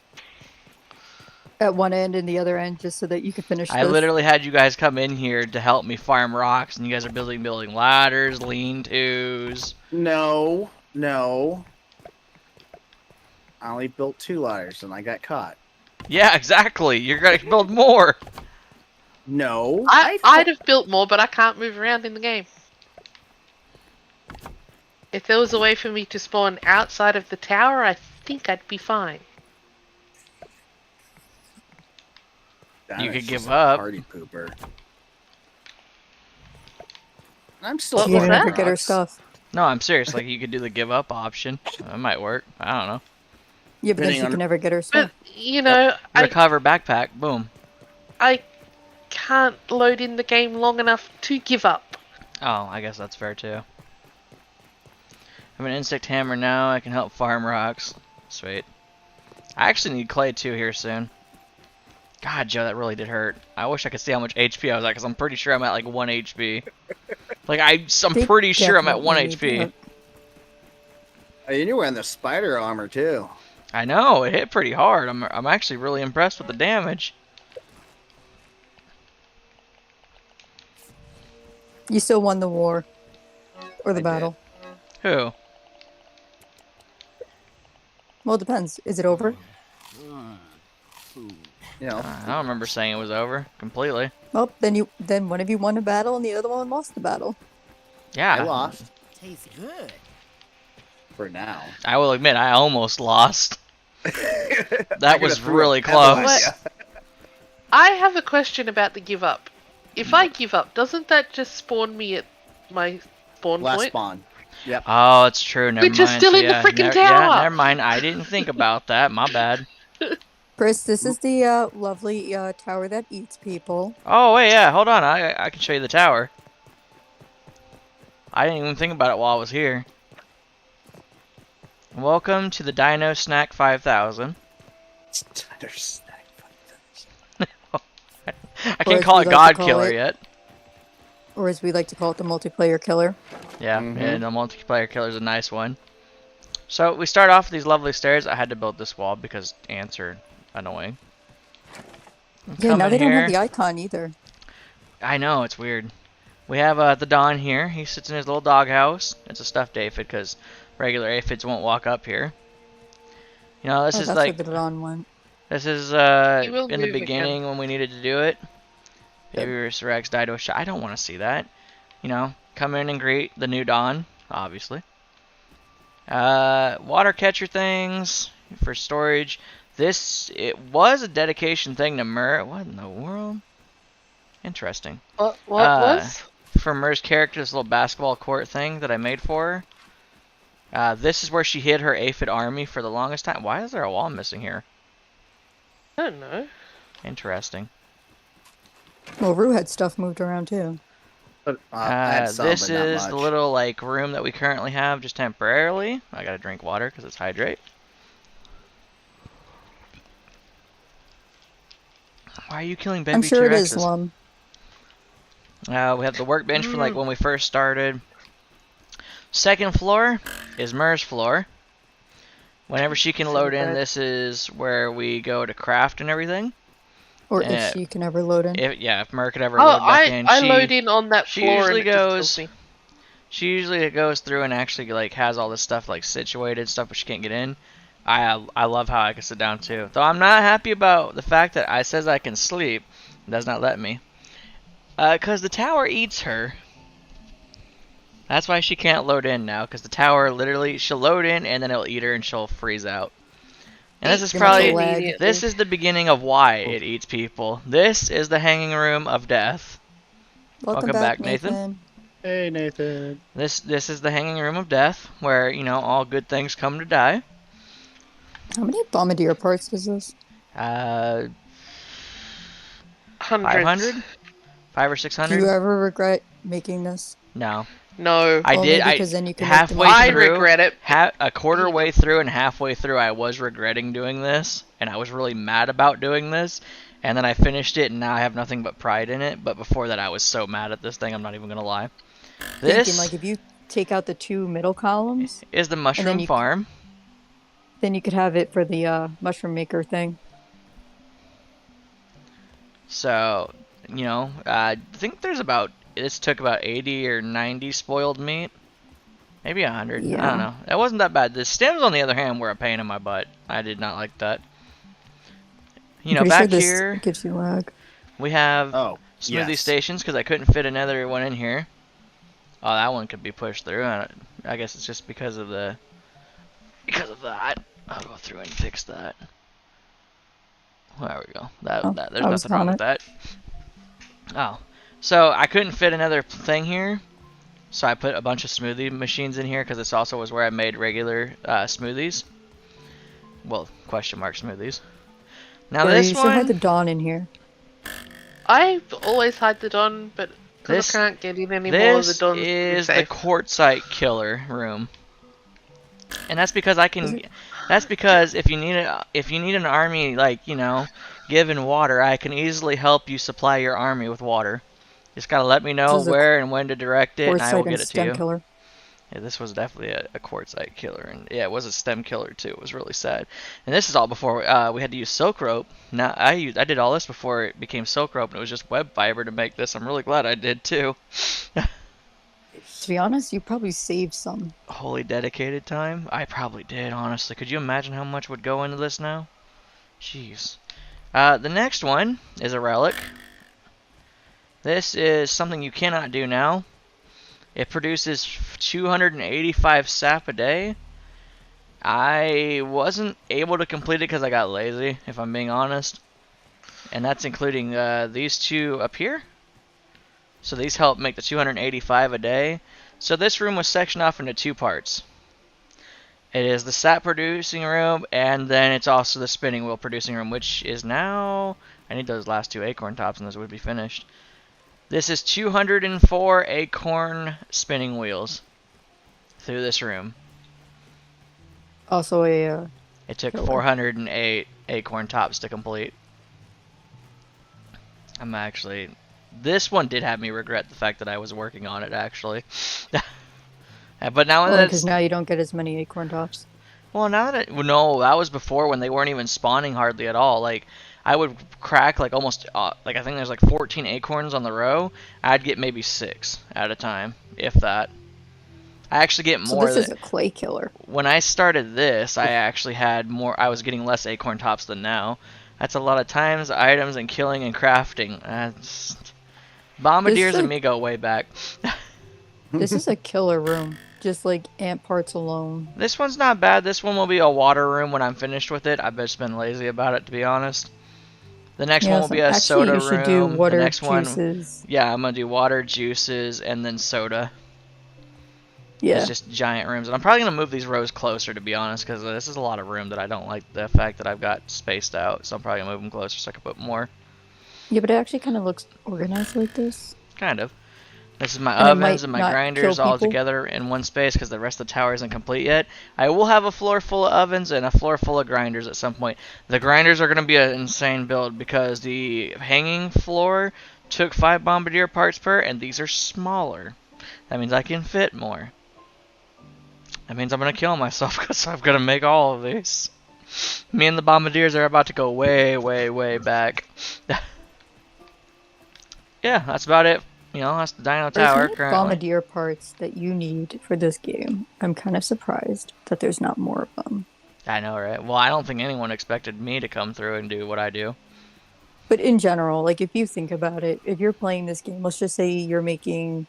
at one end and the other end, just so that you can finish. I this. literally had you guys come in here to help me farm rocks, and you guys are building ladders, lean-tos. No. I only built 2 ladders and I got caught. Yeah, exactly. You're gonna build more. No. I'd have built more, but I can't move around in the game. If there was a way for me to spawn outside of the tower, I think I'd be fine. That You is could just give a up. Party pooper. I'm still What You was can that? never get her rocks. stuff. No, I'm serious. Like, you could do the give up option. That might work. I don't know. Yeah, but then Depending she on- can never get her stuff. But you know, Recover backpack. Boom. I can't load in the game long enough to give up. Oh, I guess that's fair too. I have an insect hammer now. I can help farm rocks. Sweet. I actually need clay too here soon. God, Joe, that really did hurt. I wish I could see how much HP I was at, because I'm pretty sure I'm at like 1 HP. Like, I'm They pretty sure I'm at 1 definitely need HP. that. And you're wearing the spider armor too. I know, it hit pretty hard. I'm actually really impressed with the damage. You still won the war. Or the I did. battle. Who? Well, it depends. Is it over? You know. I don't remember saying it was over completely. Well, then one of you won a battle and the other one lost the battle. Yeah, I lost Tastes good. for now. I will admit, I almost lost. I That could've was threw a really pebble at close. ya. I have a question about the give up. If I give up, doesn't that just spawn me at my spawn Last point? spawn. Yep. Oh, it's true. Never Which is mind. still So, in the yeah, freaking Yeah, tower. never mind. I didn't think about that. My bad. Chris, this is the lovely tower that eats people. Oh, wait, yeah. Hold on. I can show you the tower. I didn't even think about it while I was here. Welcome to the Dino Snack 5000. I Or can't as call we it like God to call Killer it. yet. Or as we like to call it, the multiplayer killer. Yeah, Mhm. and the multiplayer killer is a nice one. So we start off with these lovely stairs. I had to build this wall because ants are annoying. Yeah, Come now in they don't here. have the icon either. I know, it's weird. We have the Don here. He sits in his little doghouse. It's a stuffed aphid because regular aphids won't walk up here. You know, this Oh, is that's like where the Dawn went. this is He will in the move again. beginning when we needed to do it. Baby Rex died to a shot. I don't want to see that. You know, come in and greet the new Dawn, obviously. Water catcher things for storage. It was a dedication thing to Mur. What in the world? Interesting. What was? For Mur's character, this little basketball court thing that I made for her. This is where she hid her aphid army for the longest time. Why is there a wall missing here? I don't know. Interesting. Well, Rue had stuff moved around too. But, I had some, This but not is much. the little like room that we currently have, just temporarily. I gotta drink water because it's hydrate. Why are you killing baby I'm sure it is, T-Rexes? Lum. We have the workbench for like when we first started. Second floor is Mer's floor. Whenever she can load in, this is where we go to craft and everything. Or if she can ever load in. If Mer could ever Oh, load back in, I load in on that she floor usually and it just goes. kills me. She usually goes through and actually like has all this stuff like situated stuff, but she can't get in. I love how I can sit down too. Though I'm not happy about the fact that I says I can sleep, it does not let me. Cause the tower eats her. That's why she can't load in now. Cause the tower literally she'll load in and then it'll eat her and she'll freeze out. And this is You're much probably lag. this is the beginning of why it eats people. This is the hanging room of death. Welcome back, back, Nathan. Nathan. Hey, Nathan. This is the hanging room of death, where all good things come to die. How many bombardier parts is this? 500, Hundreds. 500 or Do 600. you ever regret making this? No, No. I Only did. because then you can make the halfway I through, regret it. a quarter way through and halfway through, I was regretting doing this, and I was really mad about doing this. And then I finished it, and now I have nothing but pride in it. But before that, I was so mad at this thing. I'm not even gonna lie. Thinking This like if you take out the 2 middle columns, is the mushroom you- farm. then you could have it for the mushroom maker thing. So, I think there's this took about 80 or 90 spoiled meat. Maybe 100. I Yeah. don't know. It wasn't that bad. The stems, on the other hand, were a pain in my butt. I did not like that. I'm pretty Back sure this here, gives you lag. we have Oh, smoothie yes. stations because I couldn't fit another one in here. Oh, that one could be pushed through. I guess it's just because of that. I'll go through and fix that. There we go. There's I was nothing wrong on with that. Oh, so I couldn't fit another thing here, so I put a bunch of smoothie machines in here because this also was where I made regular smoothies. Well, question mark smoothies. Now Or this you should have one, the Dawn in here. I always hide the Don, but because This- I can't get in anymore, the this Don's is the safe. quartzite killer room, and that's because I can. That's because if you need an army given water, I can easily help you supply your army with water. Just gotta let me know This is a where and when to direct it, and I will Quartzite and get it to stem you. killer. Yeah, this was definitely a quartzite killer, and yeah, it was a stem killer too. It was really sad. And this is all before we had to use silk rope. Now I did all this before it became silk rope, and it was just web fiber to make this. I'm really glad I did too. To be honest, you probably saved some. Holy dedicated time. I probably did, honestly. Could you imagine how much would go into this now? Jeez. The next one is a relic. This is something you cannot do now. It produces 285 sap a day. I wasn't able to complete it because I got lazy, if I'm being honest. And that's including these two up here. So these help make the 285 a day. So this room was sectioned off into 2 parts. It is the sap producing room, and then it's also the spinning wheel producing room, which is now... I need those last 2 acorn tops and those would be finished. This is 204 acorn spinning wheels through this room. Also a It took Killer. 408 acorn tops to complete. This one did have me regret the fact that I was working on it, actually. But now that because now you don't get as many acorn tops. no, that was before when they weren't even spawning hardly at all. Like, I would crack like almost, I think there's like 14 acorns on the row. I'd get maybe 6 at a time, if that. I actually get So more. this is a clay killer. When I started this, I actually had more. I was getting less acorn tops than now. That's a lot of times, items, and killing and crafting. Bombardiers and me go way back. This is a killer room. Just like ant parts alone. This one's not bad. This one will be a water room when I'm finished with it. I've just been lazy about it, to be honest. The next one will be a actually, soda you should room. do water, the next one, juices. yeah, I'm gonna do water, juices, and then soda. Yeah. It's just giant rooms, and I'm probably gonna move these rows closer, to be honest, because this is a lot of room that I don't like the fact that I've got spaced out. So I'm probably gonna move them closer so I can put more. Yeah, but it actually kind of looks organized like this. Kind of. This is my And it ovens might and my not grinders kill all people. together in one space because the rest of the tower isn't complete yet. I will have a floor full of ovens and a floor full of grinders at some point. The grinders are going to be an insane build because the hanging floor took 5 bombardier parts per, and these are smaller. That means I can fit more. That means I'm going to kill myself because I'm going to make all of these. Me and the bombardiers are about to go way, way, way back. Yeah, that's about it. You know, that's the Dino There's Tower many currently. bombardier parts that you need for this game. I'm kind of surprised that there's not more of them. I know, right? Well, I don't think anyone expected me to come through and do what I do. But in general, like if you think about it, if you're playing this game, let's just say you're making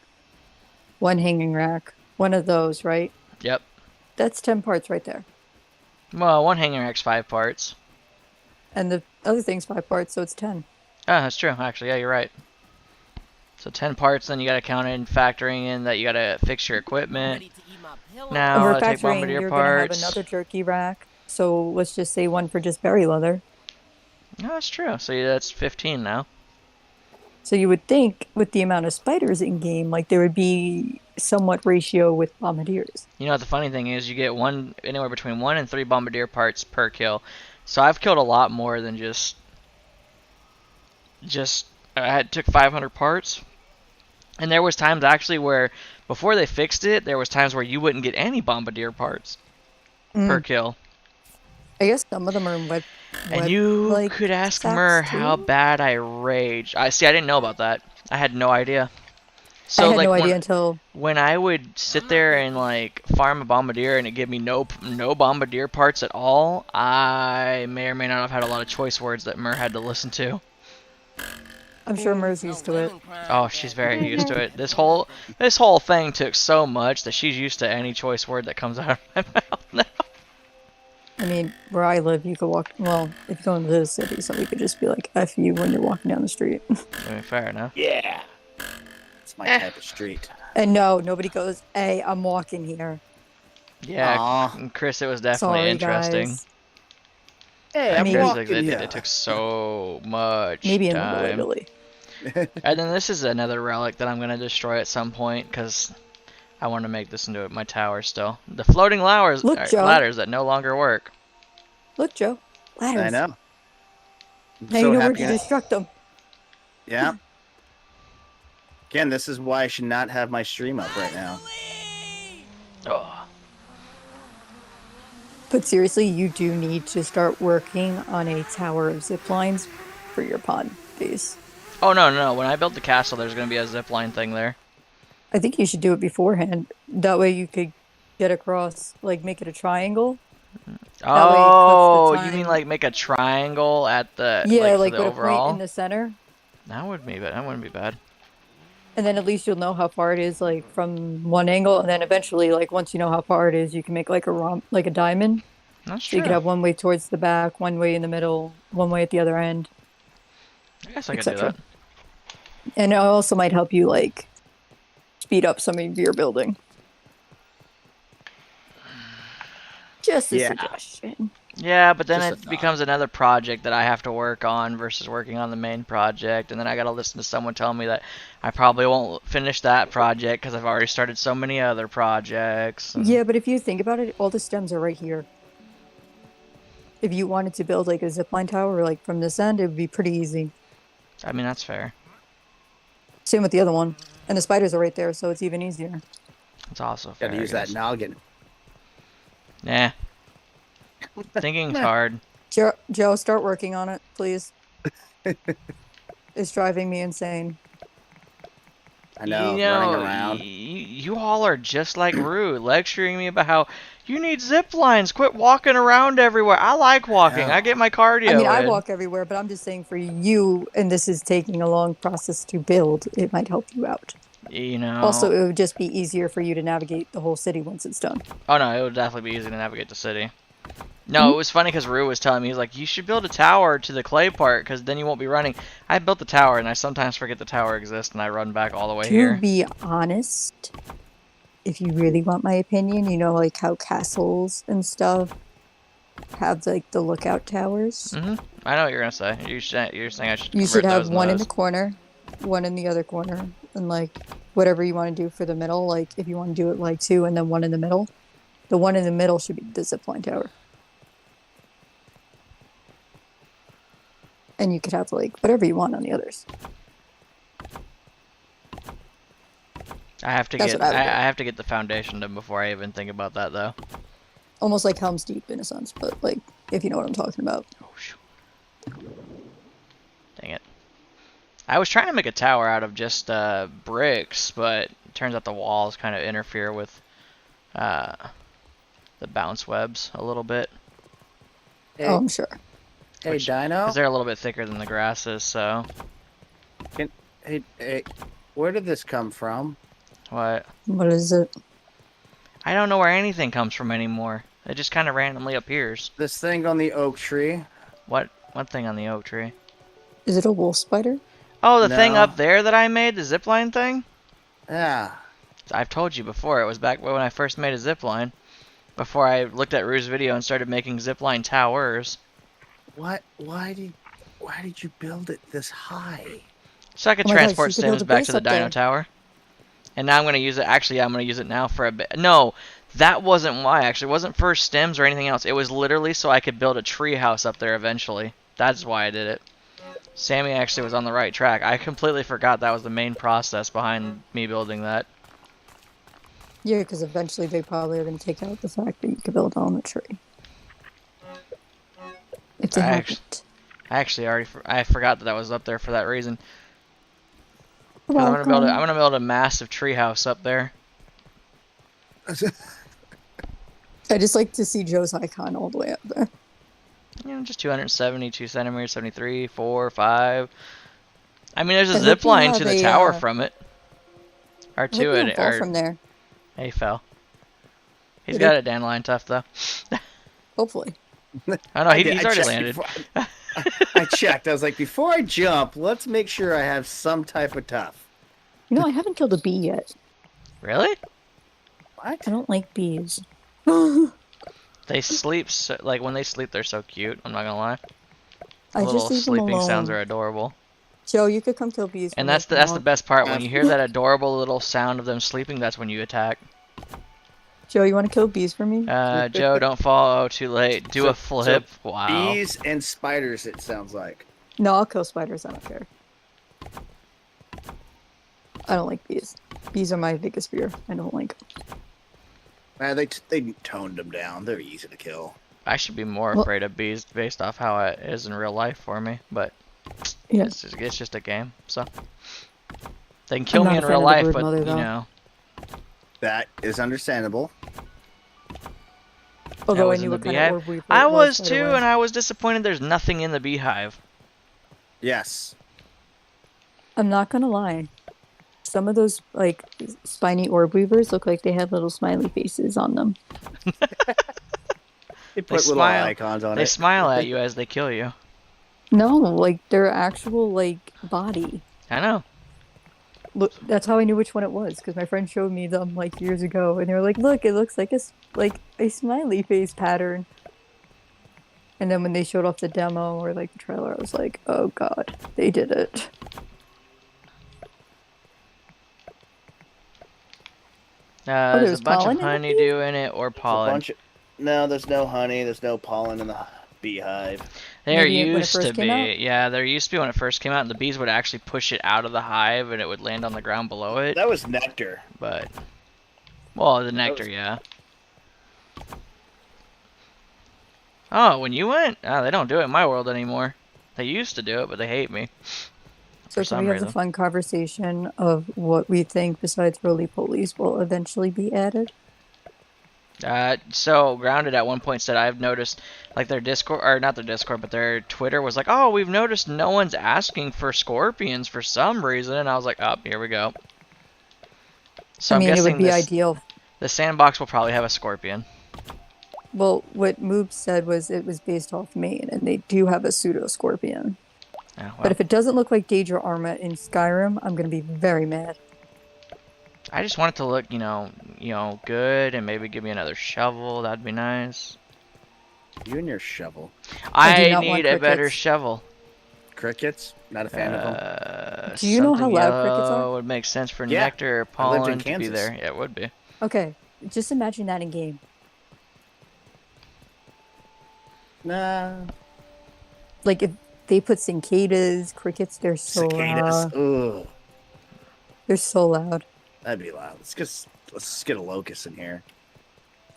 one hanging rack, one of those, right? Yep. That's 10 parts right there. Well, one hanging rack's 5 parts. And the other thing's 5 parts, so it's 10. Oh, that's true. Actually, yeah, you're right. So 10 parts, then you gotta count in factoring in that you gotta fix your equipment. Ready to eat my pillow? And Now we're I take factoring bombardier you're going to have parts. another jerky rack. So let's just say one for just berry leather. Oh, that's true. So yeah, that's 15 now. So you would think with the amount of spiders in game, like there would be somewhat ratio with bombardiers. You know what the funny thing is? You get anywhere between 1 and 3 bombardier parts per kill. So I've killed a lot more than just I took 500 parts. And there was times actually where before they fixed it, there was times where you wouldn't get any bombardier parts per kill. I guess some of them are web And you like, could ask stacks Mur too. how bad I raged. I didn't know about that. I had no idea. So I had like no idea until when I would sit there and like farm a bombardier and it give me no bombardier parts at all, I may or may not have had a lot of choice words that Mur had to listen to. I'm sure Mer's used to it. Oh, she's very used to it. This whole thing took so much that she's used to any choice word that comes out of my mouth now. I mean, where I live, you could walk. Well, if you go into the city, somebody could just be like "F you" when you're walking down the street. I mean, fair enough. Yeah. It's my type of street. And no, nobody goes, "Hey, I'm walking here." Yeah, Aw. Chris, it was definitely Sorry, interesting. guys. Hey, I I'm mean- Chris, walking like, here. it took so much Maybe in time. Little Italy. And then this is another relic that I'm gonna destroy at some point because I want to make this into my tower still. The floating ladders, Look, Joe. ladders that no longer work. Look, Joe, ladders. I know. I'm Now so you know where happy to I- destruct them. Yeah. Again, this is why I should not have my stream up right now. Oh, But seriously, you do need to start working on a tower of zip lines for your pond base. oh no! When I build the castle, there's gonna be a zipline thing there. I think you should do it beforehand. That way you could get across, like make it a triangle. way it cuts the Oh, you mean time. like make a triangle at the Yeah, for like the put overall? a point in the center. That wouldn't be bad. And then at least you'll know how far it is, like from one angle. And then eventually, like once you know how far it is, you can make like like a diamond. That's So true. you could have one way towards the back, one way in the middle, one way at the other end, I guess I could do etc. that. And it also might help you like speed up some of your building. Just a Yeah. suggestion. Yeah, but then Just a it thought. becomes another project that I have to work on versus working on the main project, and then I gotta listen to someone tell me that I probably won't finish that project because I've already started so many other projects. and- Yeah, but if you think about it, all the stems are right here. If you wanted to build like a zipline tower, like from this end, it would be pretty easy. I mean, that's fair. Same with the other one. And the spiders are right there, so it's even easier. It's also fair. Gotta I use that guess. noggin. Nah. Thinking's hard. Joe, start working on it, please. It's driving me insane. I know, You know, running around. You all are just like Rue, lecturing me about how you need zip lines. Quit walking around everywhere. I like walking. Yeah. I get my cardio I mean, I in. walk everywhere, but I'm just saying for you, and this is taking a long process to build, it might help you out. You know. Also, it would just be easier for you to navigate the whole city once it's done. Oh no, it would definitely be easy to navigate the city. No, it was funny because Rue was telling me, he's like, you should build a tower to the clay part because then you won't be running. I built the tower and I sometimes forget the tower exists and I run back all the way To here. be honest, if you really want my opinion, you know, like how castles and stuff have like the lookout towers. I know what you're gonna say. You're saying I should. You convert should have those one in into the corner, one in the other corner, and like whatever you want to do for the middle. Like if you want to do it like 2 and then 1 in the middle, the one in the middle should be the zipline tower. And you could have like whatever you want on the others. I have to That's get what I would do. I have to get the foundation done before I even think about that though. Almost like Helm's Deep in a sense, but like if you know what I'm talking about. Oh shoot. Dang it. I was trying to make a tower out of just bricks, but it turns out the walls kind of interfere with the bounce webs a little bit. Hey, Oh, I'm sure. hey Dino. Because they're a little bit thicker than the grasses, so. Hey, where did this come from? What? What is it? I don't know where anything comes from anymore. It just kind of randomly appears. This thing on the oak tree. What thing on the oak tree? Is it a wolf spider? Oh, the thing No. up there that I made, the zipline thing? Yeah. I've told you before, it was back when I first made a zipline. Before I looked at Rue's video and started making zipline towers. What? Why did you build it this high? So I could Oh my gosh, transport you could build stems a back base to the up Dino there. Tower. And now I'm going to use it. Actually, I'm going to use it now for a bit. No, that wasn't why, actually. It wasn't for stems or anything else. It was literally so I could build a tree house up there eventually. That's why I did it. Sammy actually was on the right track. I completely forgot that was the main process behind me building that. Yeah, because eventually they probably are going to take out the fact that you could build on the tree. If they I haven't. I forgot that was up there for that reason. You're I'm gonna build. welcome. I'm gonna build a massive tree house up there. I just like to see Joe's icon all the way up there. You know, just 272 centimeters, 73, 4, 5. I mean, there's a I hope zip you line have to the a, tower from it. Or I hope to you don't it. fall Or from there. he fell. He's Did got he? a dandelion tuft though. Hopefully. Oh no, I he's did- I already checked landed. before- I checked. I was like, before I jump, let's make sure I have some type of tough. You know, I haven't killed a bee yet. Really? What? I don't like bees. They sleep so, like when they sleep, they're so cute. I'm not gonna lie. The I little just leave them sleeping alone. sounds are adorable. Joe, you could come kill bees. And for me that's if you the want. best part. When you hear that adorable little sound of them sleeping, that's when you attack. Joe, you want to kill bees for me? Joe, don't fall. Oh, too late. Do a flip. Wow. Bees and spiders, it sounds like. No, I'll kill spiders. I don't care. I don't like bees. Bees are my biggest fear. I don't like them. They toned them down. They're easy to kill. I should be more Well- afraid of bees based off how it is in real life for me, but Yeah. it's just a game. So they can kill not me a in fan real of the life, brood but mother, you though. know, That is understandable. Although I was in knew the what kind beehive. of orb weaver I it was right too, away. and I was disappointed. There's nothing in the beehive. Yes. I'm not gonna lie. Some of those like spiny orb weavers look like they had little smiley faces on them. They put little smile. icons on They it. smile at you as they kill you. No, like their actual like body. I know. Look, that's how I knew which one it was because my friend showed me them like years ago, and they were like, "Look, it looks like a smiley face pattern." And then when they showed off the demo or like the trailer, I was like, "Oh god, they did it." There's there's a bunch pollen of in the honeydew in it or It's a pollen. bunch of- No, there's no honey. There's no pollen in the beehive. There Maybe when it used to first came be. out? Yeah, there used to be when it first came out, and the bees would actually push it out of the hive, and it would land on the ground below it. That was nectar. But, well, the nectar, was- yeah. Oh, when you went? Oh, they don't do it in my world anymore. They used to do it, but they hate me. So For can we some have reason. the fun conversation of what we think besides roly-polies will eventually be added? So Grounded at one point said, I've noticed, like their Discord, or not their Discord, but their Twitter was like, oh, we've noticed no one's asking for scorpions for some reason, and I was like, oh, here we go. So I mean, I'm it guessing would be this, ideal. the sandbox will probably have a scorpion. Well, what Moob said was it was based off Maine, and they do have a pseudo-scorpion. Oh, well, But if it doesn't look like Daedra Arma in Skyrim, I'm going to be very mad. I just want it to look, you know, good, and maybe give me another shovel. That'd be nice. You and your shovel. I do I not want need a better crickets. shovel. Crickets? Not a fan of them. Do you know how something loud crickets yellow are? would make sense for Yeah, nectar or I lived in pollen to be Kansas. there. Yeah, it would be. Okay, just imagine that in game. Nah, Like if they put cicadas, crickets, cicadas. Ugh, they're so loud. that'd be loud. Let's get a locust in here.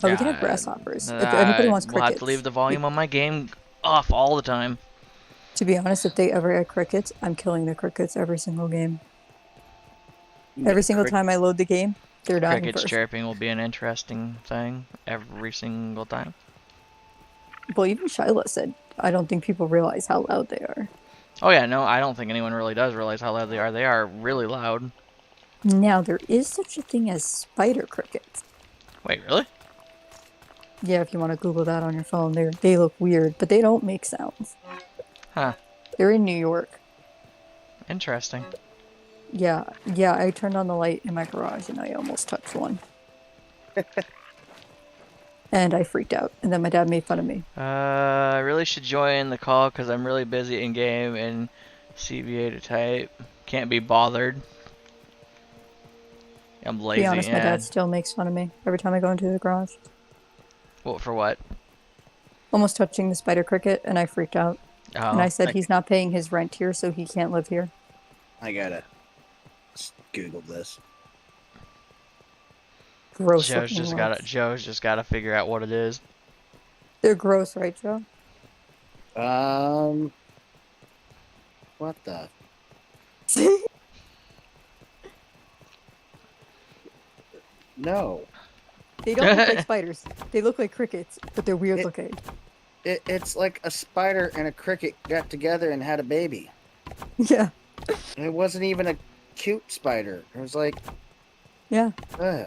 Oh, we can have God, grasshoppers. If anybody wants we'll have to crickets, leave the volume on my game off all the time. to be honest, if they ever add crickets, I'm killing the crickets every single game. Every single time I load the game, they're dying Crickets first. chirping will be an interesting thing every single time. Well, even Shyla said, I don't think people realize how loud they are. Oh yeah, no, I don't think anyone really does realize how loud they are. They are really loud. Now, there is such a thing as spider crickets. Wait, really? Yeah, if you want to Google that on your phone, they look weird, but they don't make sounds. Huh. They're in New York. Interesting. Yeah, I turned on the light in my garage and I almost touched one. And I freaked out, and then my dad made fun of me. I really should join the call because I'm really busy in game and CBA to type. Can't be bothered. I'm To lazy. be honest, my yeah. dad still makes fun of me every time I go into the garage. What for what? Almost touching the spider cricket, and I freaked out. Oh, And I said like- he's not paying his rent here, so he can't live here. I gotta Google this. Gross. Joe's looking ones. Joe's just gotta figure out what it is. They're gross, right, Joe? What the? No, They don't look like spiders. They look like crickets, but they're weird looking. it's like a spider and a cricket got together and had a baby. Yeah, And it wasn't even a cute spider. It was like, yeah. ugh.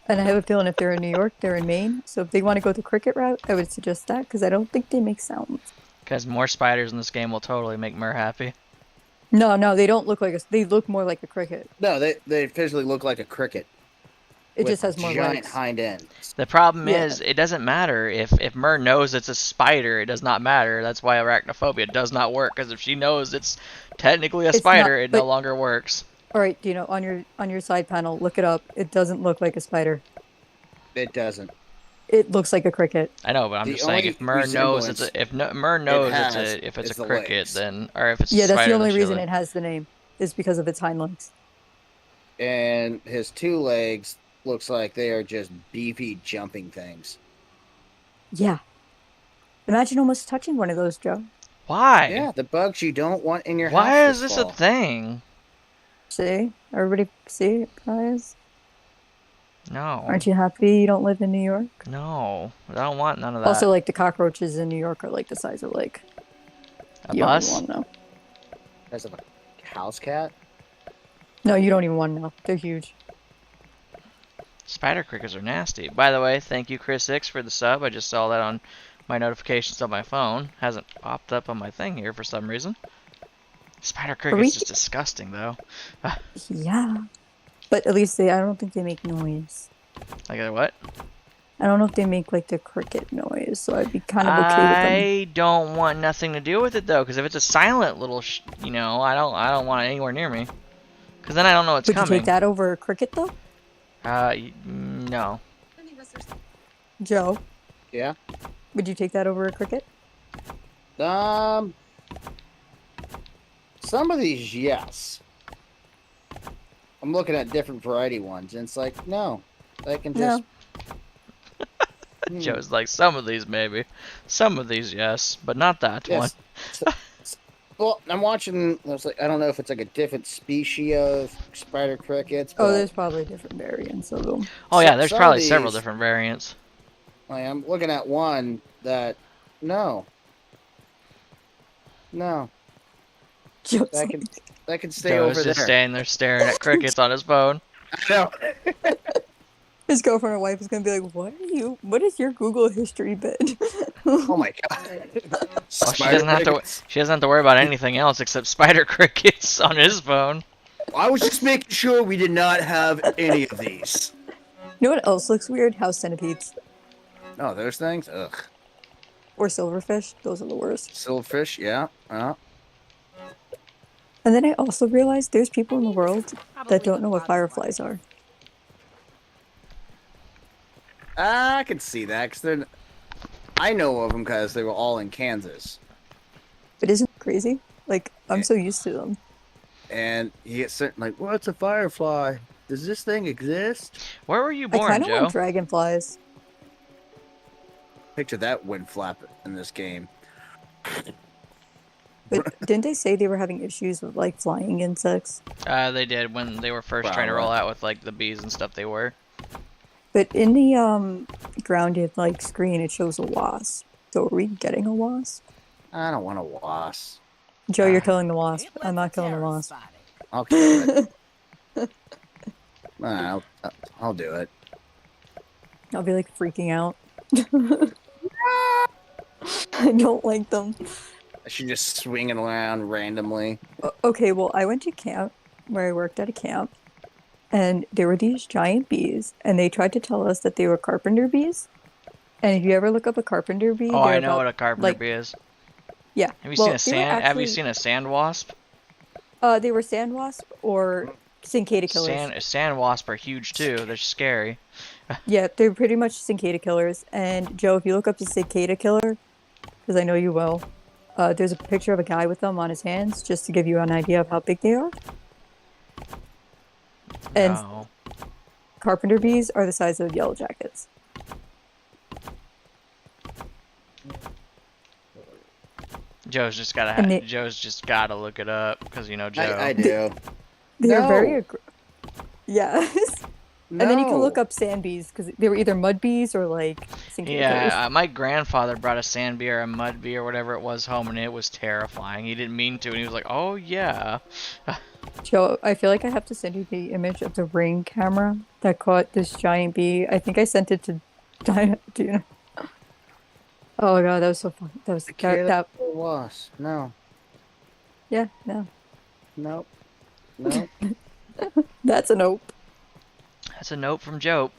And I have a feeling if they're in New York, they're in Maine. So if they want to go the cricket route, I would suggest that because I don't think they make sounds. Because more spiders in this game will totally make Mur happy. No, they don't look like a. They look more like a cricket. No, they physically look like a cricket. It with just has more giant legs. hind ends. The problem Yeah. is, it doesn't matter if Mur knows it's a spider. It does not matter. That's why arachnophobia does not work. Because if she knows it's technically a It's spider, not- it no but- longer works. All right, Dino, on your side panel, look it up. It doesn't look like a spider. It doesn't. It looks like a cricket. I know, but I'm The just saying only if Mur knows it's resemblance Mur knows has if it's is a the cricket, legs. then or if it's Yeah, a that's spider, the only then reason she'll- it has the name, is because of its hind legs. And his two legs looks like they are just beefy jumping things. Yeah. Imagine almost touching one of those, Joe. Why? Yeah, the bugs you don't want in your house. Why is this a fall. thing? See? Everybody see it, guys? No. Aren't you happy you don't live in New York? No, I don't want none of that. Also, like, the cockroaches in New York are like the size of, like, a you don't bus? even want to know. As a house cat? No, you don't even want to know. They're huge. Spider crickets are nasty. By the way, thank you, Chris6, for the sub. I just saw that on my notifications on my phone. Hasn't popped up on my thing here for some reason. Spider crickets is disgusting, though. Yeah. But at least I don't think they make noise. Like what? I don't know if they make, like, the cricket noise, so I'd be kind of okay with them. I don't want nothing to do with it though, because if it's a silent little, I don't want it anywhere near me. Because then I don't know what's Would you coming. take that over a cricket, though? No. Joe, Yeah. would you take that over a cricket? Some of these, yes. I'm looking at different variety ones, and it's like, no, I can just. No. Joe's like, some of these maybe. Some of these, yes, but not that one. Yes. Well, I'm watching. I was like, I don't know if it's like a different species of spider crickets. But Oh, there's probably different variants of them. Oh yeah, there's some probably of several these- different variants. I'm looking at one that, no, Joe's that can stay Joe's over just there. standing there staring at crickets on his phone. No. His girlfriend or wife is gonna be like, what is your Google history been? Oh my god. Well, Spider crickets. she doesn't have to worry about anything else except spider crickets on his phone. I was just making sure we did not have any of these. You know what else looks weird? House centipedes. No, those things. Ugh. Or silverfish. Those are the worst. Silverfish. Yeah. And then I also realized there's people in the world that don't know what fireflies are. I can see that because they're. I know of them because they were all in Kansas, But isn't it crazy? Like, I'm so used to them. and he gets certain like, "What's a firefly? Does this thing exist?" Where were you I born, kind of Joe? want dragonflies. Picture that wind flap in this game. But didn't they say they were having issues with, like, flying insects? They did when they were first trying to roll out with like the bees and stuff. They were. But in the, grounded, like, screen, it shows a wasp. So are we getting a wasp? I don't want a wasp. Joe, you're killing the wasp. I'm not killing the wasp. I'll kill it. I'll do it. I'll be, like, freaking out. I don't like them. I should just swing it around randomly. Okay, well, I went to camp, where I worked at a camp, and there were these giant bees, and they tried to tell us that they were carpenter bees. And if you ever look up a carpenter bee, Oh, I they're know what about, a carpenter like, bee is. yeah. Have you well, seen a they were sand? Have you actually- seen a sand wasp? They were sand wasp or cicada killers. Sand wasp are huge too. They're scary. Yeah, they're pretty much cicada killers. And Joe, if you look up the cicada killer, because I know you will, there's a picture of a guy with them on his hands, just to give you an idea of how big they are. And No. carpenter bees are the size of yellow jackets. Joe's just gotta. And they- Joe's just gotta look it up because you know Joe. I do. They're very No. yes. And then you can look up sand bees because they were either mud bees or like cicada killers. Yeah, my grandfather brought a sand bee or a mud bee or whatever it was home, and it was terrifying. He didn't mean to, and he was like, "Oh yeah." Joe, I feel like I have to send you the image of the Ring camera that caught this giant bee. I think I sent it to Dinah. Do you know? Oh god, that was so fun. That was that. Wasp. No. Yeah, no, Nope. Nope. that's a nope. That's a note from Joe.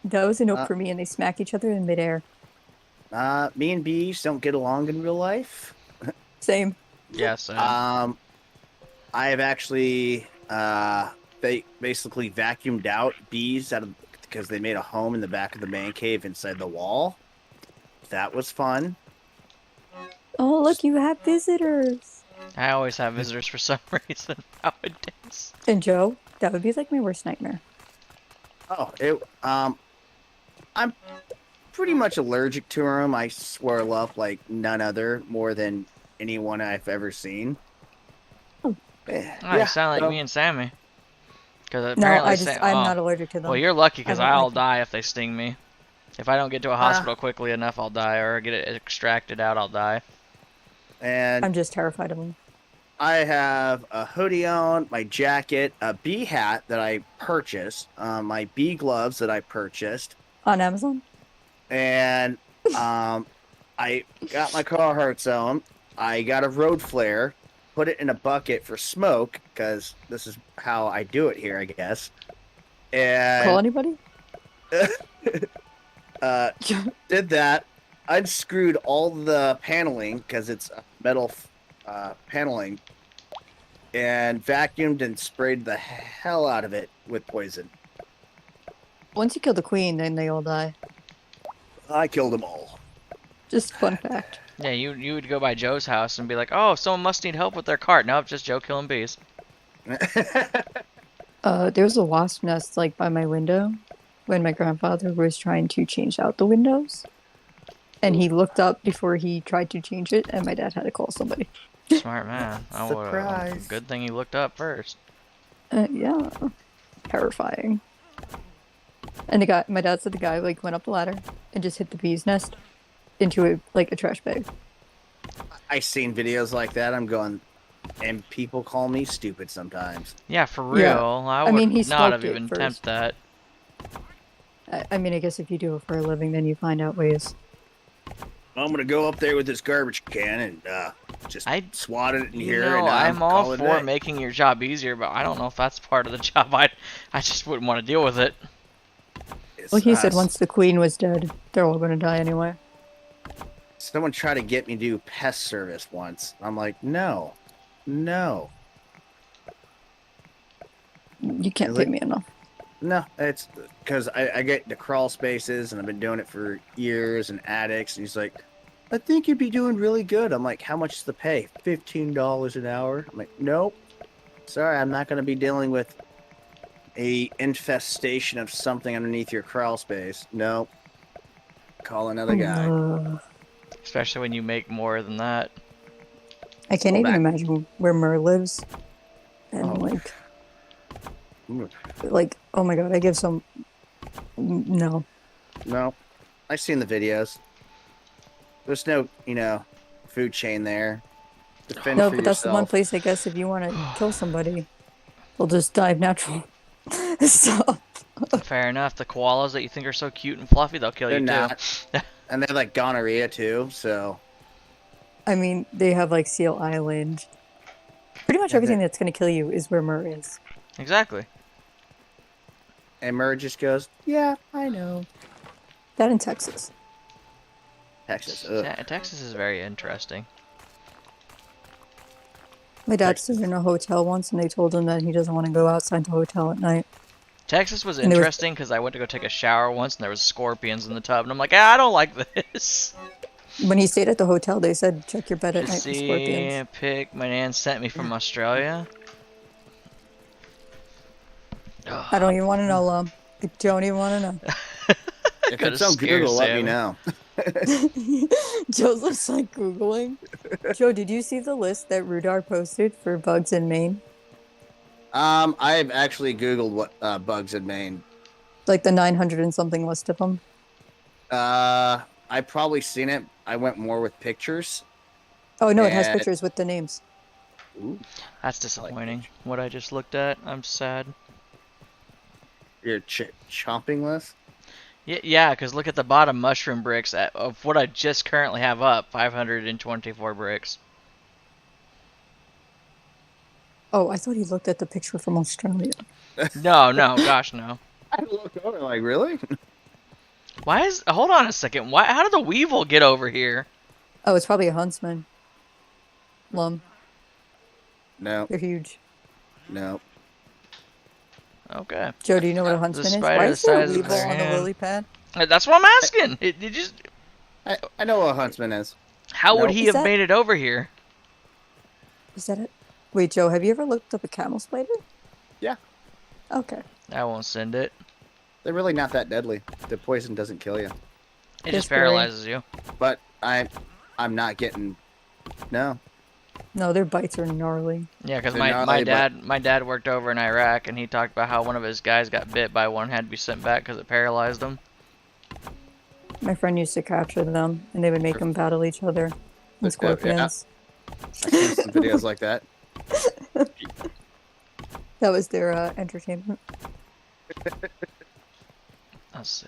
That was a nope for me, and they smack each other in midair. Me and bees don't get along in real life. Same. Yes. I have actually they basically vacuumed out bees out of because they made a home in the back of the man cave inside the wall. That was fun. Oh, look, you have visitors. I always have visitors for some reason nowadays. And Joe, that would be like my worst nightmare. Oh, I'm pretty much allergic to them. I swirl up like none other, more than anyone I've ever seen. Oh. Oh, you sound like me and Sammy. Because No, apparently, I'm not allergic to them. Well, you're lucky because I don't I'll like die if they sting me. If I don't get to a hospital quickly enough, I'll die, or get it extracted out, I'll die. And I'm just terrified of them. I have a hoodie on, my jacket, a bee hat that I purchased, my bee gloves that I purchased, On Amazon? and I got my Carhartts on. I got a road flare, put it in a bucket for smoke because this is how I do it here, I guess. And Call anybody? did that, unscrewed all the paneling because it's metal paneling, and vacuumed and sprayed the hell out of it with poison. Once you kill the queen, then they all die. I killed them all. Just fun fact. Yeah, you would go by Joe's house and be like, oh, someone must need help with their cart. Nope, just Joe killing bees. There was a wasp nest like by my window when my grandfather was trying to change out the windows. And he looked up before he tried to change it, and my dad had to call somebody. Smart man. Surprise. Good thing he looked up first. Yeah. Terrifying. And my dad said the guy like went up the ladder and just hit the bee's nest into a trash bag. I seen videos like that. I'm going, and people call me stupid sometimes. Yeah, for real. Yeah. I I would mean, he not smoked have it even first. tempted that. I mean, I guess if you do it for a living, then you find out ways. I'm gonna go up there with this garbage can and just swat it in You here. know, and I'm all call it a for day. making your job easier, but I don't know if that's part of the job. I just wouldn't want to deal with it. Well, he said It's, once the queen was dead, they're all going to die anyway. someone tried to get me to do pest service once. I'm like, no, No. You can't Really? pay me enough. No, it's because I get the crawl spaces and I've been doing it for years and addicts. And he's like, I think you'd be doing really good. I'm like, how much is the pay? $15 an hour. I'm like, nope. Sorry, I'm not going to be dealing with a infestation of something underneath your crawl space. Nope. Call another guy. Especially when you make more than that. I can't Go even back. imagine where Mur lives. And Oh. like, oh my god, I give some. No. No, I've seen the videos. There's no, food chain there. Defend No, for but that's the one yourself. place I guess if you want to kill somebody, they'll just dive natural. So. Fair enough. The koalas that you think are so cute and fluffy, they'll kill They're you not. too. And they're like gonorrhea too, so. I mean, they have like Seal Island. Pretty much Yeah, everything that's going to kill you is where Mur is. Exactly. And Murr just goes, yeah, I know. That in Texas. Texas. Ugh. Texas is very interesting. My dad Texas. stayed in a hotel once and they told him that he doesn't want to go outside the hotel at night. Texas was And there was- interesting because I went to go take a shower once and there was scorpions in the tub and I'm like, I don't like this. When he stayed at the hotel, they said check your bed at night for See, scorpions. pic my nan sent me from Australia. I don't even want to know, Lum. I don't even want to know. If Could've it's on scared Google, let Sammy. me know. Joseph's like Googling. Joe, did you see the list that Rudar posted for bugs in Maine? I've actually Googled what bugs in Maine. Like the 900 and something list of them. I've probably seen it. I went more with pictures. Oh, no, it has And- pictures with the names. Ooh, That's disappointing. What I just looked at, I'm sad. your chomping list. Yeah, because look at the bottom mushroom bricks of what I just currently have up, 524 bricks. Oh, I thought he looked at the picture from Australia. No, gosh, no. I look over like, really? Why is? Hold on a second. Why? How did the weevil get over here? Oh, it's probably a huntsman. Lum, No, they're huge. no. Okay, Joe, do you know what a huntsman is? spider Why the is there a size of weevil their on the hand. lily pad? that's what I'm asking. It just. I know what a huntsman is. How would Nope. he Is have that- made it over here? Is that it? Wait, Joe, have you ever looked up a camel spider? Yeah. Okay. I won't send it. They're really not that deadly. The poison doesn't kill you. It They're just scary. paralyzes you. But I'm not getting. No. No, their bites are gnarly. Yeah, because They're my gnarly, but- dad worked over in Iraq and he talked about how one of his guys got bit by one, had to be sent back because it paralyzed him. My friend used to capture them, and they would make them battle each other. Yeah. And scorpions. I've seen some videos like that. That was their entertainment. Let's see.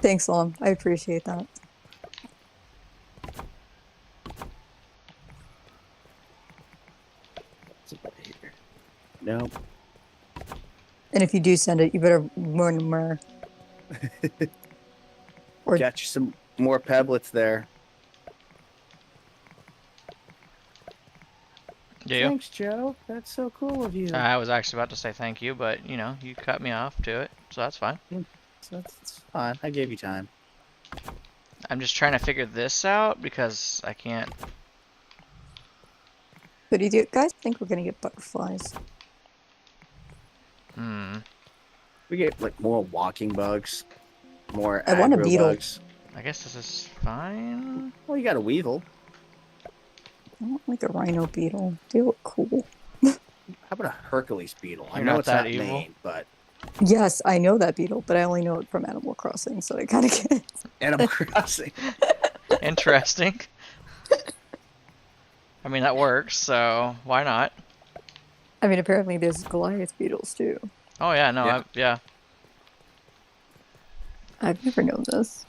Thanks, Lom. I appreciate that. No. And if you do send it, you better warn Mur. Or Got you some more peblets there. Do you? Thanks, Joe. That's so cool of you. I was actually about to say thank you, but you know, you cut me off to it, so that's fine. That's fine. I gave you time. I'm just trying to figure this out because I can't. but do you guys think we're gonna get butterflies? We get like more walking bugs, more I want a aggro beetle. bugs. I guess this is fine. Well, you got a weevil. I want like a rhino beetle. They look cool. How about a Hercules beetle? I You're know not it's that not evil. Maine, but Yes, I know that beetle, but I only know it from Animal Crossing, so I kind of get it. Animal Crossing. Interesting. I mean, that works, so why not? I mean, apparently there's Goliath beetles too. Oh yeah, no, Yeah. yeah. I've never known this.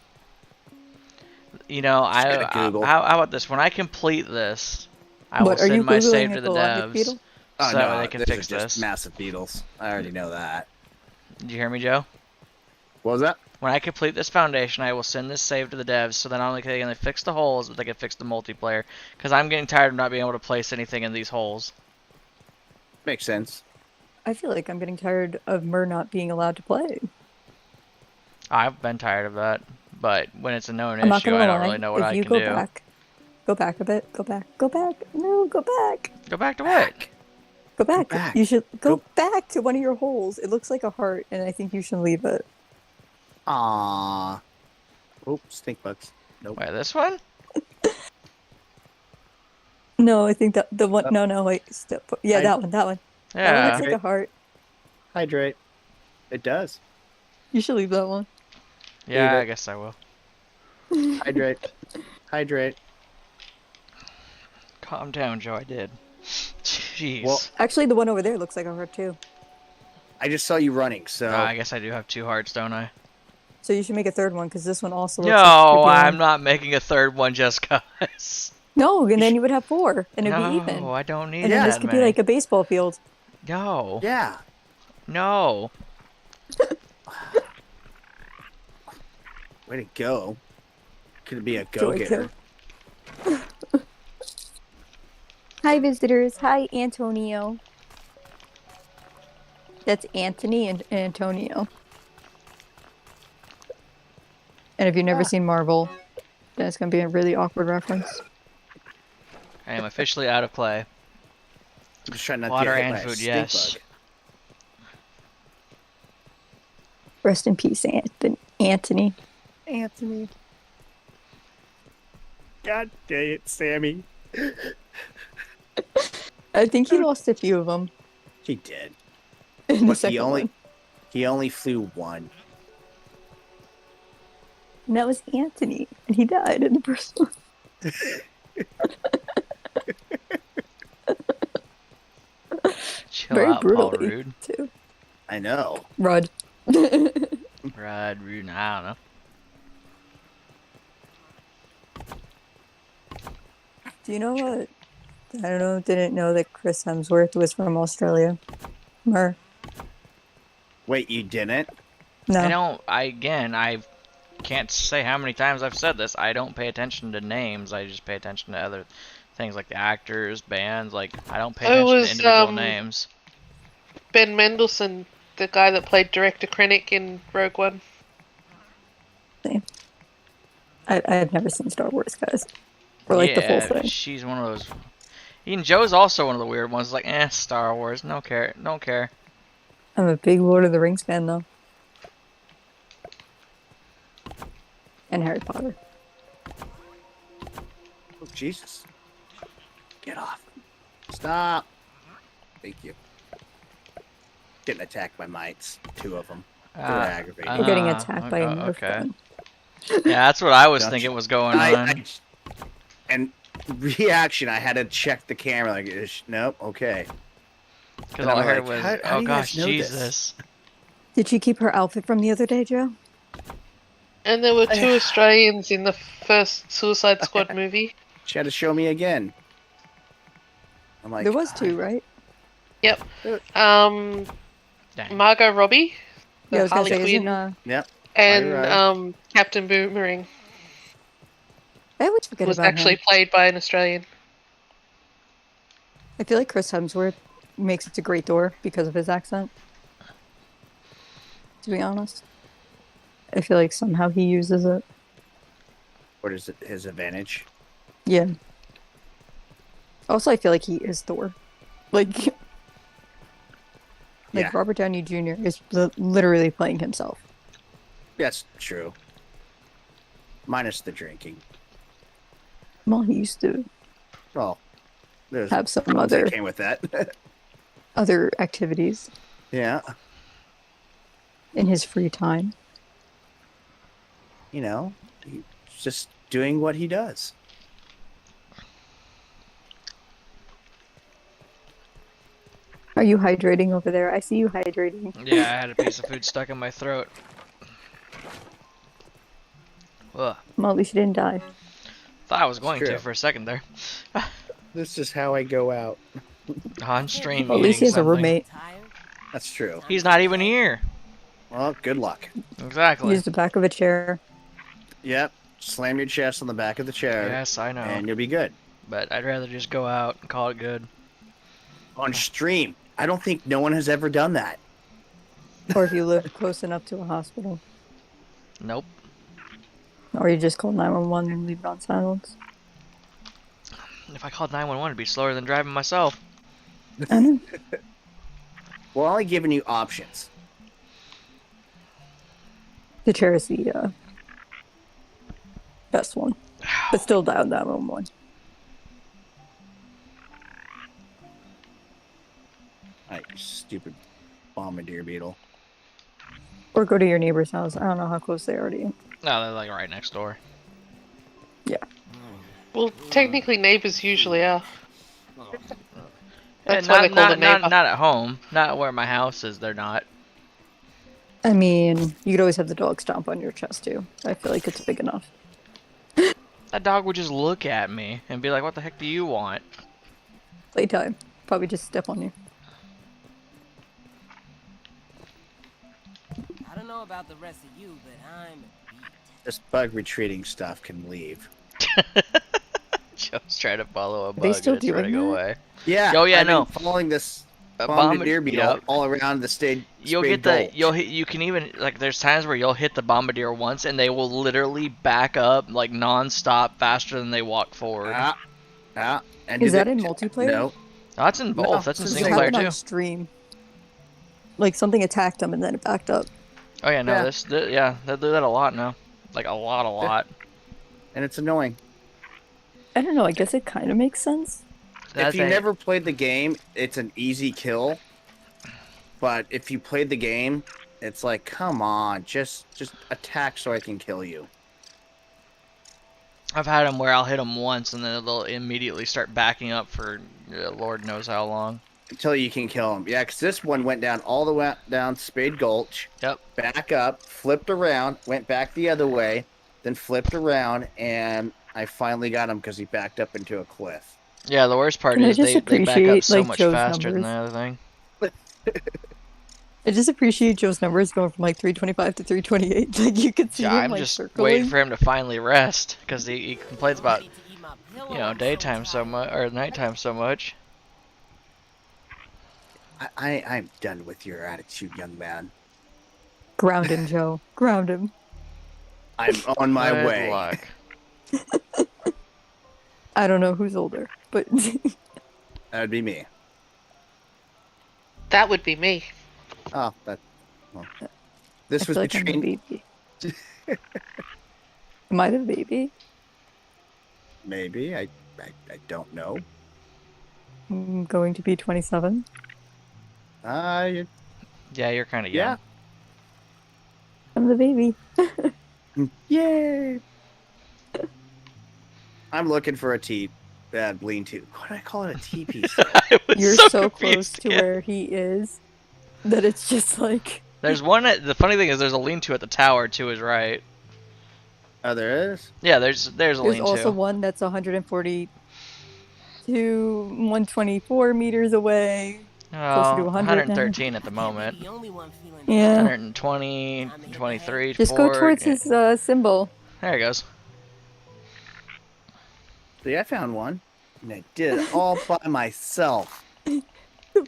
You know, gotta Google. how about this? When I complete this, I What will are you send my Googling save a to the Goliath devs, beetle? Oh so no, they can this fix is just this. massive beetles. I already know that. Did you hear me, Joe? What was that? When I complete this foundation, I will send this save to the devs, so then not only can they fix the holes, but they can fix the multiplayer. Because I'm getting tired of not being able to place anything in these holes. Makes sense. I feel like I'm getting tired of Mer not being allowed to play. I've been tired of that, but when it's a known I'm not issue, gonna I don't lie. really know what If I you can go do. back, go back a bit. Go back. Go back. No, go back. Go back to what? Go back. back. You should go Go- back to one of your holes. It looks like a heart, and I think you should leave it. Aww. Oh, stink bugs. Nope. Wait, this one? No, I think that the one. No, wait. Yeah, that one. That one. That one Yeah. looks like a heart. Hydrate. It does. You should leave that one. Yeah, Leave it. I guess I will. Hydrate. Hydrate. Calm down, Joe. I did. Jeez. Well, Actually, the one over there looks like a heart too. I just saw you running, so I guess I do have 2 hearts, don't I? So you should make a third one because this one also looks. No, like I'm not making a third one just cause. No, and then you would have 4, and it'd be even. No, I don't need And then that this could many. be like a baseball field. No. yeah. No. Way to go. Could be a Joy go-getter. kill. Hi, visitors. Hi, Antonio. That's Anthony and Antonio. And if you've never seen Marvel, then it's going to be a really awkward reference. I am officially out of clay. I'm just trying not Water to get hit and by a food, stink yes. bug. Rest in peace, Anthony. Anthony. God dang it, Sammy. I think he lost a few of them He did. in the But second one. he only flew one. And that was Anthony, and he died in the first one. Chill Very out, Paul brutally, Rude. too. I know. Rudd. Rod Rude, I don't know. Do you know what? I don't know, didn't know that Chris Hemsworth was from Australia. Mer. Wait, you didn't? No. I can't say how many times I've said this. I don't pay attention to names. I just pay attention to other things like the actors, bands. Like, I don't pay Oh, attention was, to individual um, names. Ben Mendelsohn, the guy that played Director Krennic in Rogue One. I've never seen Star Wars, guys. Or like the full thing. She's one of those. Even Joe's also one of the weird ones. Like, Star Wars, don't care. I'm a big Lord of the Rings fan, though. And Harry Potter. Oh, Jesus. Get off. Stop. Thank you. Getting attacked by mites. 2 of them. They're aggravating. We're getting attacked by a Nerf okay. gun. Yeah, that's what I was Gotcha. thinking was going on. And reaction, I had to check the camera. Like, nope, okay. Because and all I I'm heard like, was, how do oh you guys gosh, know this?" Jesus. Did she keep her outfit from the other day, Joe? And there were 2 Australians in the first Suicide Squad movie. She had to show me again. I'm like, There was 2, right? Yep. Dang. Margot Robbie, Yeah, I was gonna Harley say, Quinn, Yep. and right. Captain Boomerang I always forget was about actually him. played by an Australian. I feel like Chris Hemsworth makes it to Great Door because of his accent. To be honest. I feel like somehow he uses it. What is it? His advantage? Yeah. Also, I feel like he is Thor. Like Yeah. Robert Downey Jr. is literally playing himself. That's true. Minus the drinking. Well, he used to Well, there's have some problems that other came with that. other activities Yeah. in his free time. You know, he's just doing what he does. Are you hydrating over there? I see you hydrating. Yeah, I had a piece of food stuck in my throat. Ugh. Well, at least you didn't die. Thought I was going to true. for a second there. This is how I go out. On stream Well, at least he eating has a something. roommate. Tired? That's true. He's not even here. Well, good luck. Exactly. Use the back of a chair. Yep. Slam your chest on the back of the chair, Yes, I know. and you'll be good. But I'd rather just go out and call it good. On stream, I don't think no one has ever done that. Or if you live close enough to a hospital. Nope. Or you just call 911 and leave it on silence. If I called 911, it'd be slower than driving myself. I know. We're only giving you options. The chair is the best one. But still dial 911. Alright, you stupid bombardier beetle. Or go to your neighbor's house. I don't know how close they are to you. No, they're like right next door. Well, technically, neighbors usually are. That's And why they call them neighbor. not at home. Not where my house is, they're not. I mean, you could always have the dog stomp on your chest too. I feel like it's big enough. That dog would just look at me and be like, what the heck do you want? Playtime. Probably just step on you. I don't know about the rest of you, but I'm beat. This bug retreating stuff can leave. Joe's trying to follow a they bug still and it's running doing that? away. Yeah. Oh, yeah, I've been no. following this A bombardier beetle yep. all around the state. You'll get the you can even like there's times where you'll hit the bombardier once and they will literally back up like non-stop faster than they walk forward. And Is do that they- in multiplayer? No. No, that's in both. No, That's in it's It single player happened too. on stream. Like something attacked them and then it backed up. Oh yeah, no, Yeah. yeah, they do that a lot now. Like a lot. And it's annoying. I don't know. I guess it kind of makes sense. That's if you a- never played the game, it's an easy kill. But if you played the game, it's like, come on, just attack so I can kill you. I've had them where I'll hit them once and then they'll immediately start backing up for Lord knows how long. Until you can kill them. Yeah, because this one went down all the way down Spade Gulch. Yep. Back up, flipped around, went back the other way, then flipped around, and I finally got him because he backed up into a cliff. Yeah, the worst part Can I is just they back up appreciate, so like, much Joe's faster than the numbers? other thing. I just appreciate Joe's numbers going from like 325 to 328. Like you could see Yeah, him I'm like just circling. waiting for him to finally rest because he complains about Ready to eat my pillow, you know I'm daytime so tired. much or nighttime so much. I'm done with your attitude, young man. Ground him, Joe. Ground him. I'm on my Good way. luck. I don't know who's older, but That'd be me. That would be me. Oh, that. Well. I This was feel like I'm the between baby. Am I the baby? maybe I don't know. I'm going to be 27. Uh, Yeah, you're kind of yeah. young. I'm the baby. Yay! I'm looking for a lean-to. Why do I call it a teepee? I was You're so close confused to again. where he is that it's just like There's one. The funny thing is, there's a lean-to at the tower to his right. Oh, there is? Yeah, there's a there's lean-to. also one that's 140 to 124 meters away. closer to 100 now. 113 at the moment. The only one feeling Yeah. 120, 23, Just go 4. towards his symbol. There he goes. See, I found one. And I did it all by myself.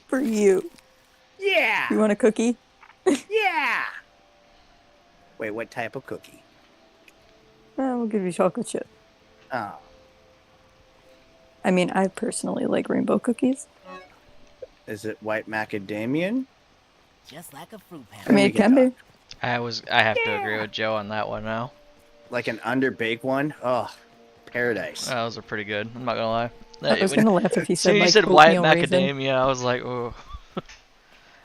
For you. Yeah! You want a cookie? Yeah! Wait, what type of cookie? We'll give you chocolate chip. Oh, I mean, I personally like rainbow cookies. is it white macadamian? just like a fruit I pan. mean, it can be. I have to agree with Joe on that one now. Like an underbaked one? Oh, paradise. Those are pretty good. I'm not gonna lie. I was gonna laugh if he As soon said as you like said white oatmeal raisin. macadamia, I was like, oh.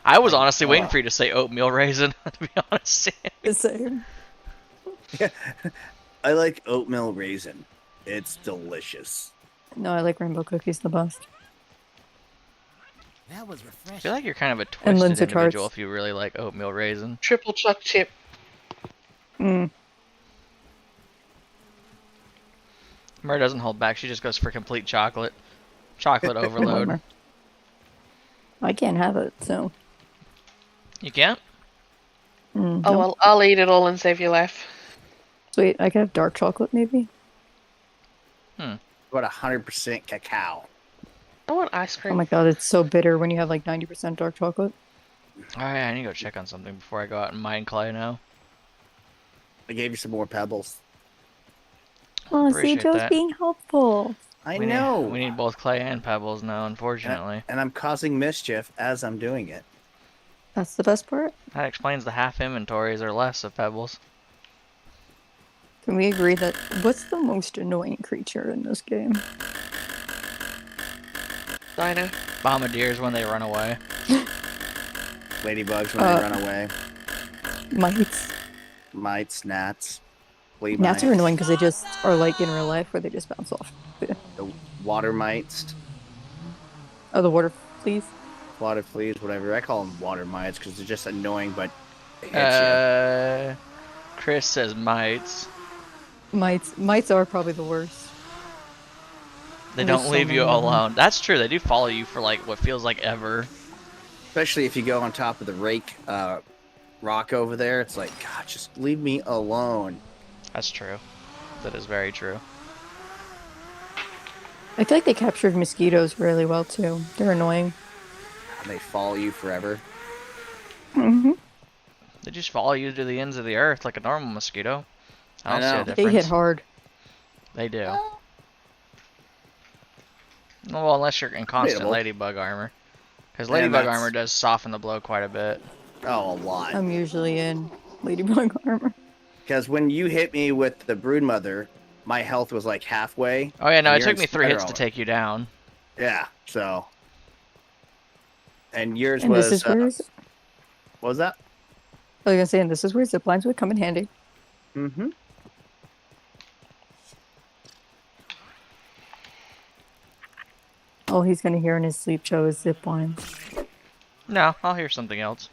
I was honestly waiting for you to say oatmeal raisin, to be honest. The same. I like oatmeal raisin. It's delicious. No, I like rainbow cookies the best. That was I refreshing. feel like you're kind of a And twisted Linzer individual tarts. if you really like oatmeal raisin. Triple chuck chip. Mm. Mer doesn't hold back. She just goes for complete chocolate. Chocolate overload. Bummer. I can't have it, so You can't? Mm, Oh nope. well, I'll eat it all and save your life. Sweet. I could have dark chocolate, maybe. About 100% cacao. I want ice Oh cream. my god, it's so bitter when you have like 90% dark chocolate. Alright, I need to go check on something before I go out and mine clay now. I gave you some more pebbles. Oh, see, Appreciate Joe's that. being helpful. I We know. need both clay and pebbles now, and, unfortunately. and I'm causing mischief as I'm doing it. That's the best part. That explains the half inventories or less of pebbles. Can we agree that what's the most annoying creature in this game? Dino. Bombardiers when they run away. Ladybugs when they run away. Mites. Mites, gnats, flea Gnats are mites, annoying because they just are like in real life where they just bounce off. the water mites, Oh, the water fleas. water fleas, whatever. I call them water mites because they're just annoying, but they hit you. Chris says mites. Mites are probably the worst. They There's don't so leave you many of them. alone. That's true. They do follow you for like what feels like ever. Especially if you go on top of the rake rock over there. It's like, God, just leave me alone. That's true. That is very true. I feel like they captured mosquitoes really well too. They're annoying. And they follow you forever. Mm-hmm. They just follow you to the ends of the earth like a normal mosquito. I I don't see know. a They difference. hit hard. They do. Well, unless you're in constant Debatable. ladybug armor. Because And ladybug that's- armor does soften the blow quite a bit. Oh, a lot. I'm usually in ladybug armor. Because when you hit me with the broodmother, my health was like halfway. Oh yeah, no, and it you're took in me 3 hits to spider take you down. armor. Yeah, so. And yours And was. this is where What was that? I was gonna say, and this is where zip lines would come in handy. Mm-hmm. All he's gonna hear in his sleep show is zip lines. No, I'll hear something else.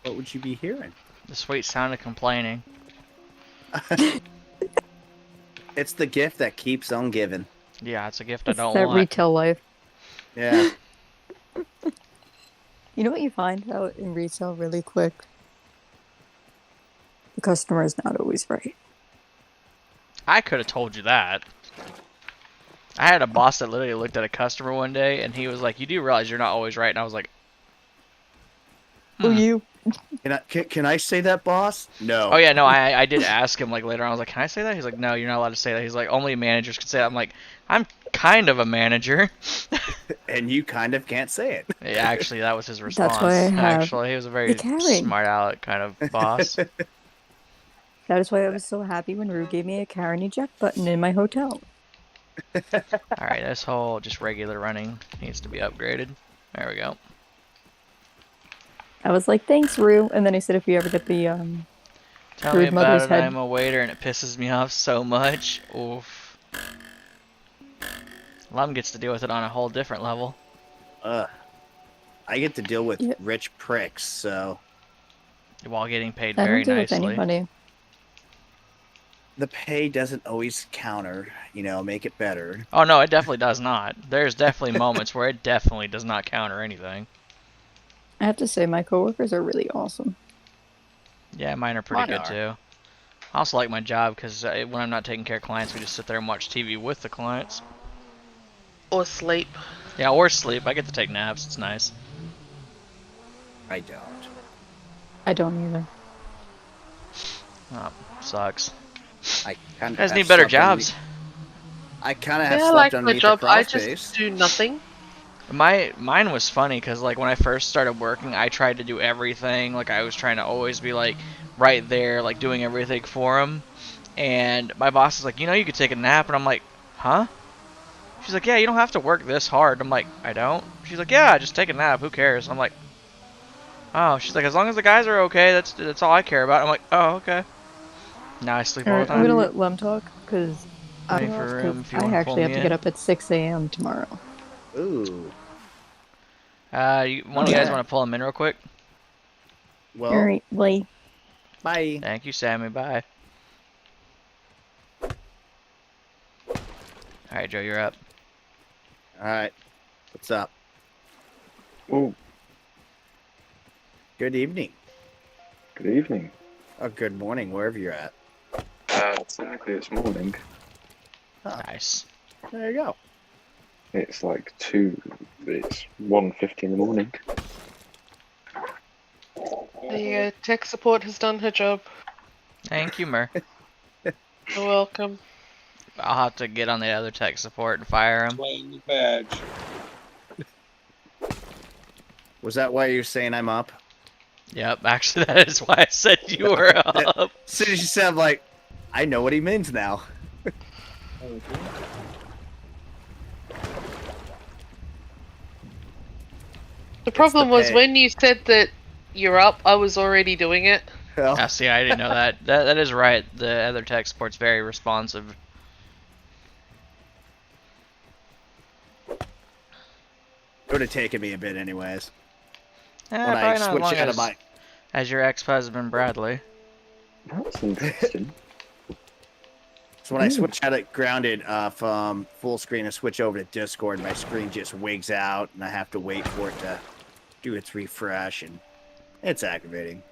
What would you be hearing? The sweet sound of complaining. It's the gift that keeps on giving. Yeah, it's a gift I It's don't that want. retail life. Yeah. You know what you find out in retail really quick? The customer is not always right. I could have told you that. I had a boss that literally looked at a customer one day and he was like, "You do realize you're not always right?" And I was like, Oh, you? Can I say that, boss? No. "Oh yeah, no." I did ask him like later on. I was like, "Can I say that?" He's like, "No, you're not allowed to say that." He's like, "Only managers can say that." I'm like, "I'm kind of a manager." And you kind of can't say it. Yeah, actually, that was his response. That's why I have Actually, he was a very the carry. smart aleck kind of boss. That is why I was so happy when Rue gave me a Karen eject button in my hotel. Alright, this whole just regular running needs to be upgraded. There we go. I was like, thanks, Rue. And then he said, if you ever get the Tell me Rude about mother's it, head. I'm a waiter and it pisses me off so much. Oof. Lum gets to deal with it on a whole different level. I get to deal with Yeah. rich pricks, so While getting paid I very don't deal with nicely. anybody. the pay doesn't always counter, make it better. Oh no, it definitely does not. There's definitely moments where it definitely does not counter anything. I have to say, my coworkers are really awesome. Yeah, mine are pretty Mine good are. too. I also like my job because when I'm not taking care of clients, we just sit there and watch TV with the clients. Or sleep. Yeah, or sleep. I get to take naps. It's nice. I don't. I don't either. Oh, sucks. I kind You guys need better jobs. I kind of have Yeah, I slept like my underneath job. the I crawl space. just do nothing. Mine was funny because like when I first started working, I tried to do everything. Like I was trying to always be like right there, like doing everything for him. And my boss is like, you could take a nap, and I'm like, huh? She's like, yeah, you don't have to work this hard. I'm like, I don't. She's like, yeah, just take a nap. Who cares? I'm like, oh. She's like, as long as the guys are okay, that's all I care about. I'm like, oh, okay. Now I sleep all the Alright, I'm time. gonna let Lem talk because I Waiting for him if you I wanna pull actually have me to in. get up at 6 a.m. tomorrow. Ooh. One of you guys Yeah. want to pull him in real quick? Well, Alright, bye. bye. Thank you, Sammy. Bye. Alright, Joe, you're up. All right. What's up? Ooh. Good evening. Good evening. Oh, good morning, wherever you're at. Technically it's morning. Nice. There you go. It's like it's 1:50 in the morning. There you go. Tech support has done her job. Thank you, Mer. You're welcome. I'll have to get on the other tech support and fire him. Playing the badge. Was that why you're saying I'm up? Yep, actually that is why I said you were up. As soon as you said, I'm like, I know what he means now. The problem was pay. when you said that you're up, I was already doing it. Well, Ah, see, I didn't know that. That is right. The other tech support's very responsive. it would have taken me a bit anyways. Eh, When I probably not as switched long out as, of my... as your ex-husband Bradley. That's interesting. So when I switch out of grounded from full screen and switch over to Discord, my screen just wigs out and I have to wait for it to do its refresh, and it's aggravating.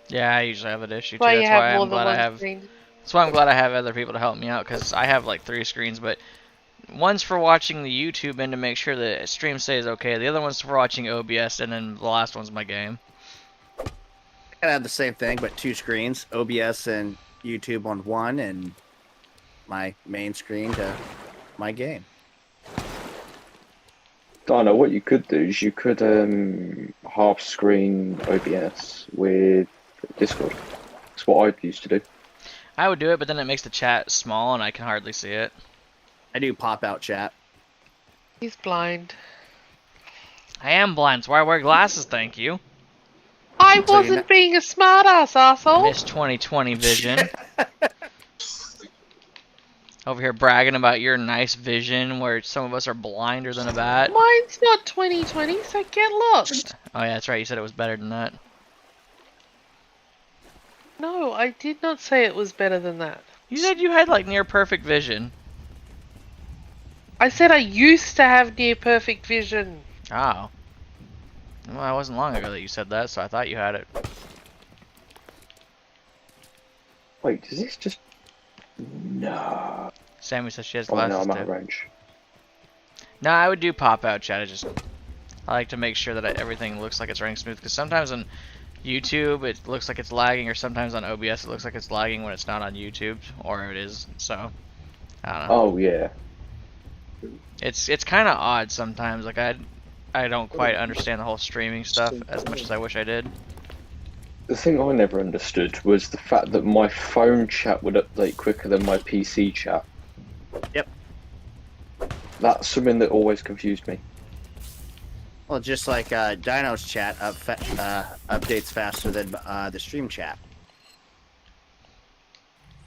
Yeah, I usually have an issue too. Why you That's why have more I'm than glad one I have. screen. That's why I'm glad I have other people to help me out, because I have like 3 screens, but one's for watching the YouTube and to make sure the stream stays okay. The other one's for watching OBS, and then the last one's my game. I have the same thing, but 2 screens, OBS and YouTube on one, and my main screen to my game. Dino, what you could do is you could half screen OBS with Discord. That's what I used to do. I would do it, but then it makes the chat small and I can hardly see it. I do pop out chat. He's blind. I am blind, that's why I wear glasses, thank you. I So you're wasn't not- being a smartass, asshole. Miss 2020 vision. Over here bragging about your nice vision, where some of us are blinder than a bat. Mine's not 2020, so get lost. Oh yeah, that's right, you said it was better than that. No, I did not say it was better than that. You said you had like near perfect vision. I said I used to have near perfect vision. Oh. Well, it wasn't long ago that you said that, so I thought you had it. Wait, does this just... No. Sammy says she has Oh no, glasses I'm out of too. range. No, I would do pop out chat. I like to make sure that everything looks like it's running smooth, because sometimes on YouTube it looks like it's lagging, or sometimes on OBS it looks like it's lagging when it's not on YouTube, or it is. So I don't know. Oh yeah. It's kind of odd sometimes. Like I don't quite understand the whole streaming stuff as much as I wish I did. The thing I never understood was the fact that my phone chat would update quicker than my PC chat. Yep. That's something that always confused me. Well, just like Dino's chat updates faster than the stream chat.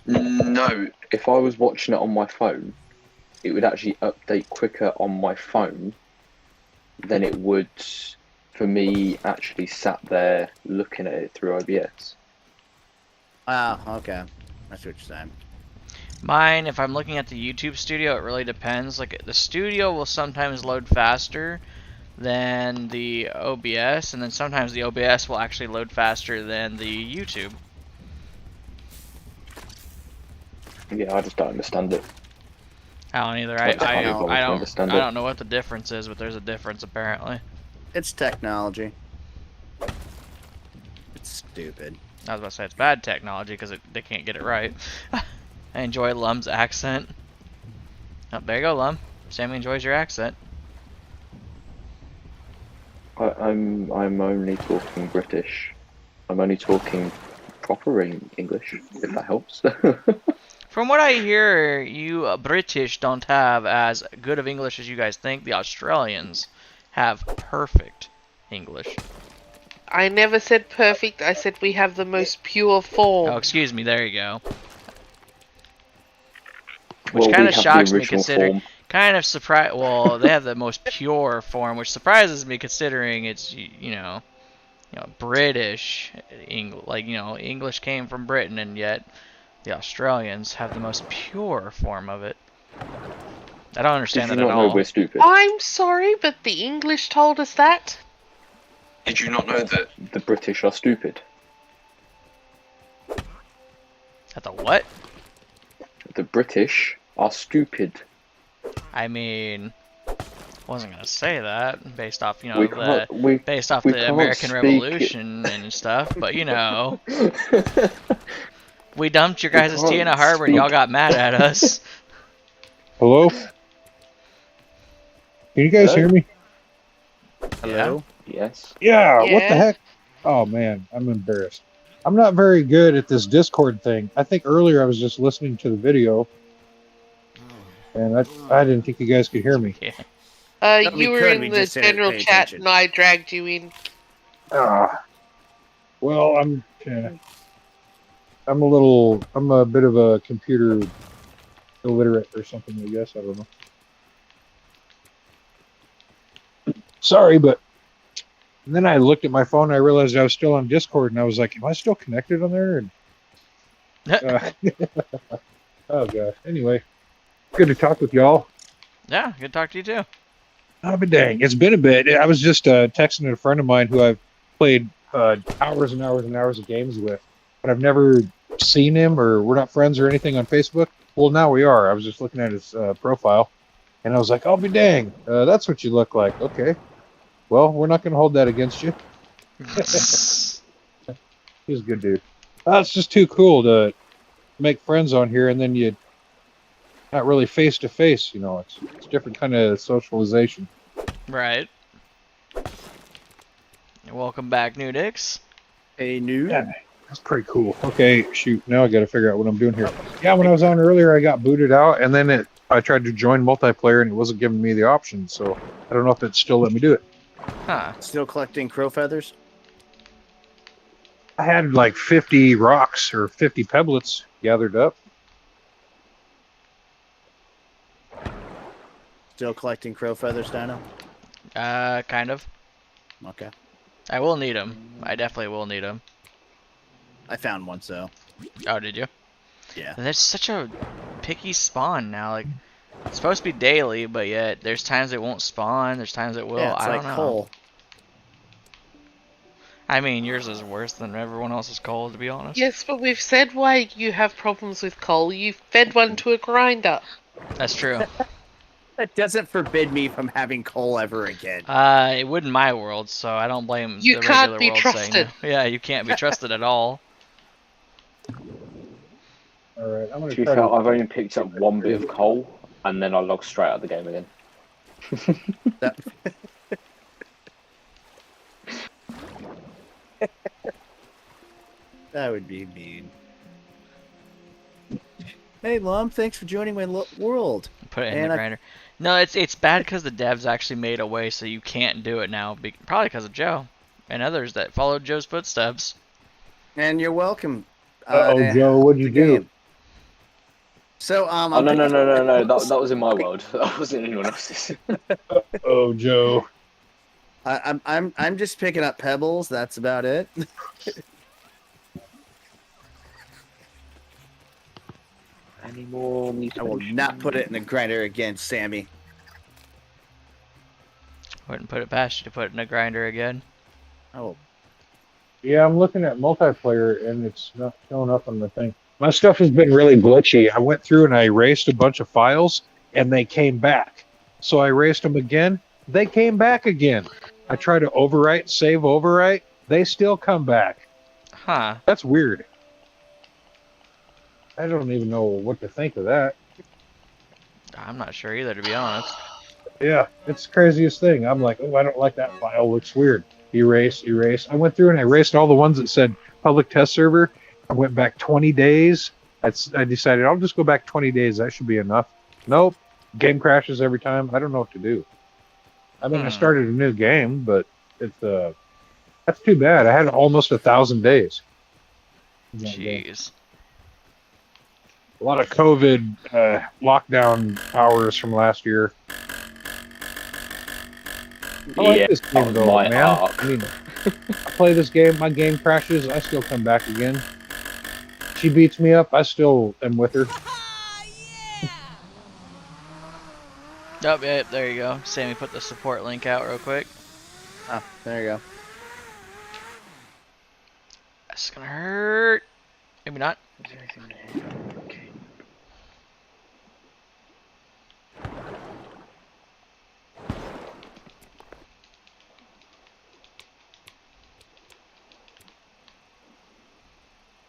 No, if I was watching it on my phone, it would actually update quicker on my phone than it would for me actually sat there looking at it through OBS. Oh, okay. That's what you're saying. Mine, if I'm looking at the YouTube studio, it really depends. Like the studio will sometimes load faster than the OBS, and then sometimes the OBS will actually load faster than the YouTube. Yeah, I just don't understand it. I don't either. That's I how people understand it. don't know what the difference is, but there's a difference apparently. It's technology. It's stupid. I was about to say it's bad technology because they can't get it right. I enjoy Lum's accent. Oh, there you go, Lum. Sammy enjoys your accent. I'm only talking British. I'm only talking proper English, if that helps. From what I hear, you British don't have as good of English as you guys think. The Australians have perfect English. I never said perfect, I said we have the most pure form. Oh, excuse me. There you go. Well, Which we kind of have the shocks me, original considering. form. Kind of surprise. Well, they have the most pure form, which surprises me, considering it's you know British English came from Britain, and yet the Australians have the most pure form of it. I don't understand Did that you at not know all. we're stupid? I'm sorry, but the English told us that. Did you not know that the British are stupid? At the what? The British are stupid. I mean, wasn't gonna say that based off, you know, We can't. We based off we the can't American speak- Revolution and stuff, but you know, we dumped your We guys' tea in a can't harbor and y'all speak. got mad at us. Hello? Can you guys Hello? hear me? Hello. Yes. Yeah, what the Yeah. heck? Oh man, I'm embarrassed. I'm not very good at this Discord thing. I think earlier I was just listening to the video and I didn't think you guys could hear me. Yeah. No, we You were could, we in the just didn't general pay chat attention. and I dragged you in. Well, I'm a bit of a computer illiterate or something, I guess. I don't know. Sorry, but and then I looked at my phone and I realized I was still on Discord and I was like, am I still connected on there? And, oh gosh. Anyway, good to talk with y'all. Yeah, good to talk to you too. Oh, but dang, it's been a bit. I was just texting a friend of mine who I've played hours and hours and hours of games with, but I've never seen him or we're not friends or anything on Facebook. Well, now we are. I was just looking at his profile, and I was like, "I'll be dang, that's what you look like." Okay, well, we're not going to hold that against you. He's a good dude. It's just too cool to make friends on here, and then you not really face to face. You know, it's different kind of socialization. Right. Welcome back, Nudix. Hey, new. Yeah, that's pretty cool. Okay, shoot. Now I got to figure out what I'm doing here. Yeah, when I was on earlier, I got booted out, and then I tried to join multiplayer, and it wasn't giving me the option. So I don't know if it still let me do it. Huh. Still collecting crow feathers? I had like 50 rocks or 50 pebblets gathered up. Still collecting crow feathers, Dino? Kind of. Okay. I will need them. I definitely will need them. I found one, so Oh, did you? yeah. And there's such a picky spawn now. Like, it's supposed to be daily, but yet there's times it won't spawn. There's times it will. Yeah, it's I like don't know. coal. I mean, yours is worse than everyone else's coal, to be honest. Yes, but we've said why you have problems with coal. You fed one to a grinder. That's true. That doesn't forbid me from having coal ever again. It would in my world, so I don't blame You the can't regular be world trusted. saying no. Yeah, you can't be trusted at all. All right, I'm gonna To be try fair, to. I've only picked up one bit of coal, and then I logged straight out of the game again. That- That would be mean. Hey, Lum, thanks for joining my world. Put it in And the I- grinder. No, it's bad because the devs actually made a way so you can't do it now. Probably because of Joe and others that followed Joe's footsteps. And you're welcome. Oh, to Joe, what'd you the do? game. So, Oh no no no no no! That was in my world. That wasn't anyone else's. Oh, Joe. I'm just picking up pebbles. That's about it. Any more? I will not put it in the grinder again, Sammy. Wouldn't put it past you to put it in a grinder again. Oh, Yeah, I'm looking at multiplayer and it's not showing up on the thing. My stuff has been really glitchy. I went through and I erased a bunch of files and they came back. So I erased them again. They came back again. I try to overwrite, save overwrite. They still come back. Huh. That's weird. I don't even know what to think of that. I'm not sure either, to be honest. Yeah, it's the craziest thing. I'm like, oh, I don't like that file. Looks weird. Erase, erase. I went through and I erased all the ones that said public test server. I went back 20 days. I decided I'll just go back 20 days. That should be enough. Nope. Game crashes every time. I don't know what to do. I mean, I started a new game, but it's that's too bad. I had almost 1,000 days. in that game. Jeez. A lot of COVID lockdown hours from last year. I like Yeah, this that game was though, my man. arc. I mean, I play this game, my game crashes, I still come back again. She beats me up, I still am with her. Oh, yeah, there you go. Sammy put the support link out real quick. there you go. This is gonna hurt. Maybe not. Is there anything in here? Okay.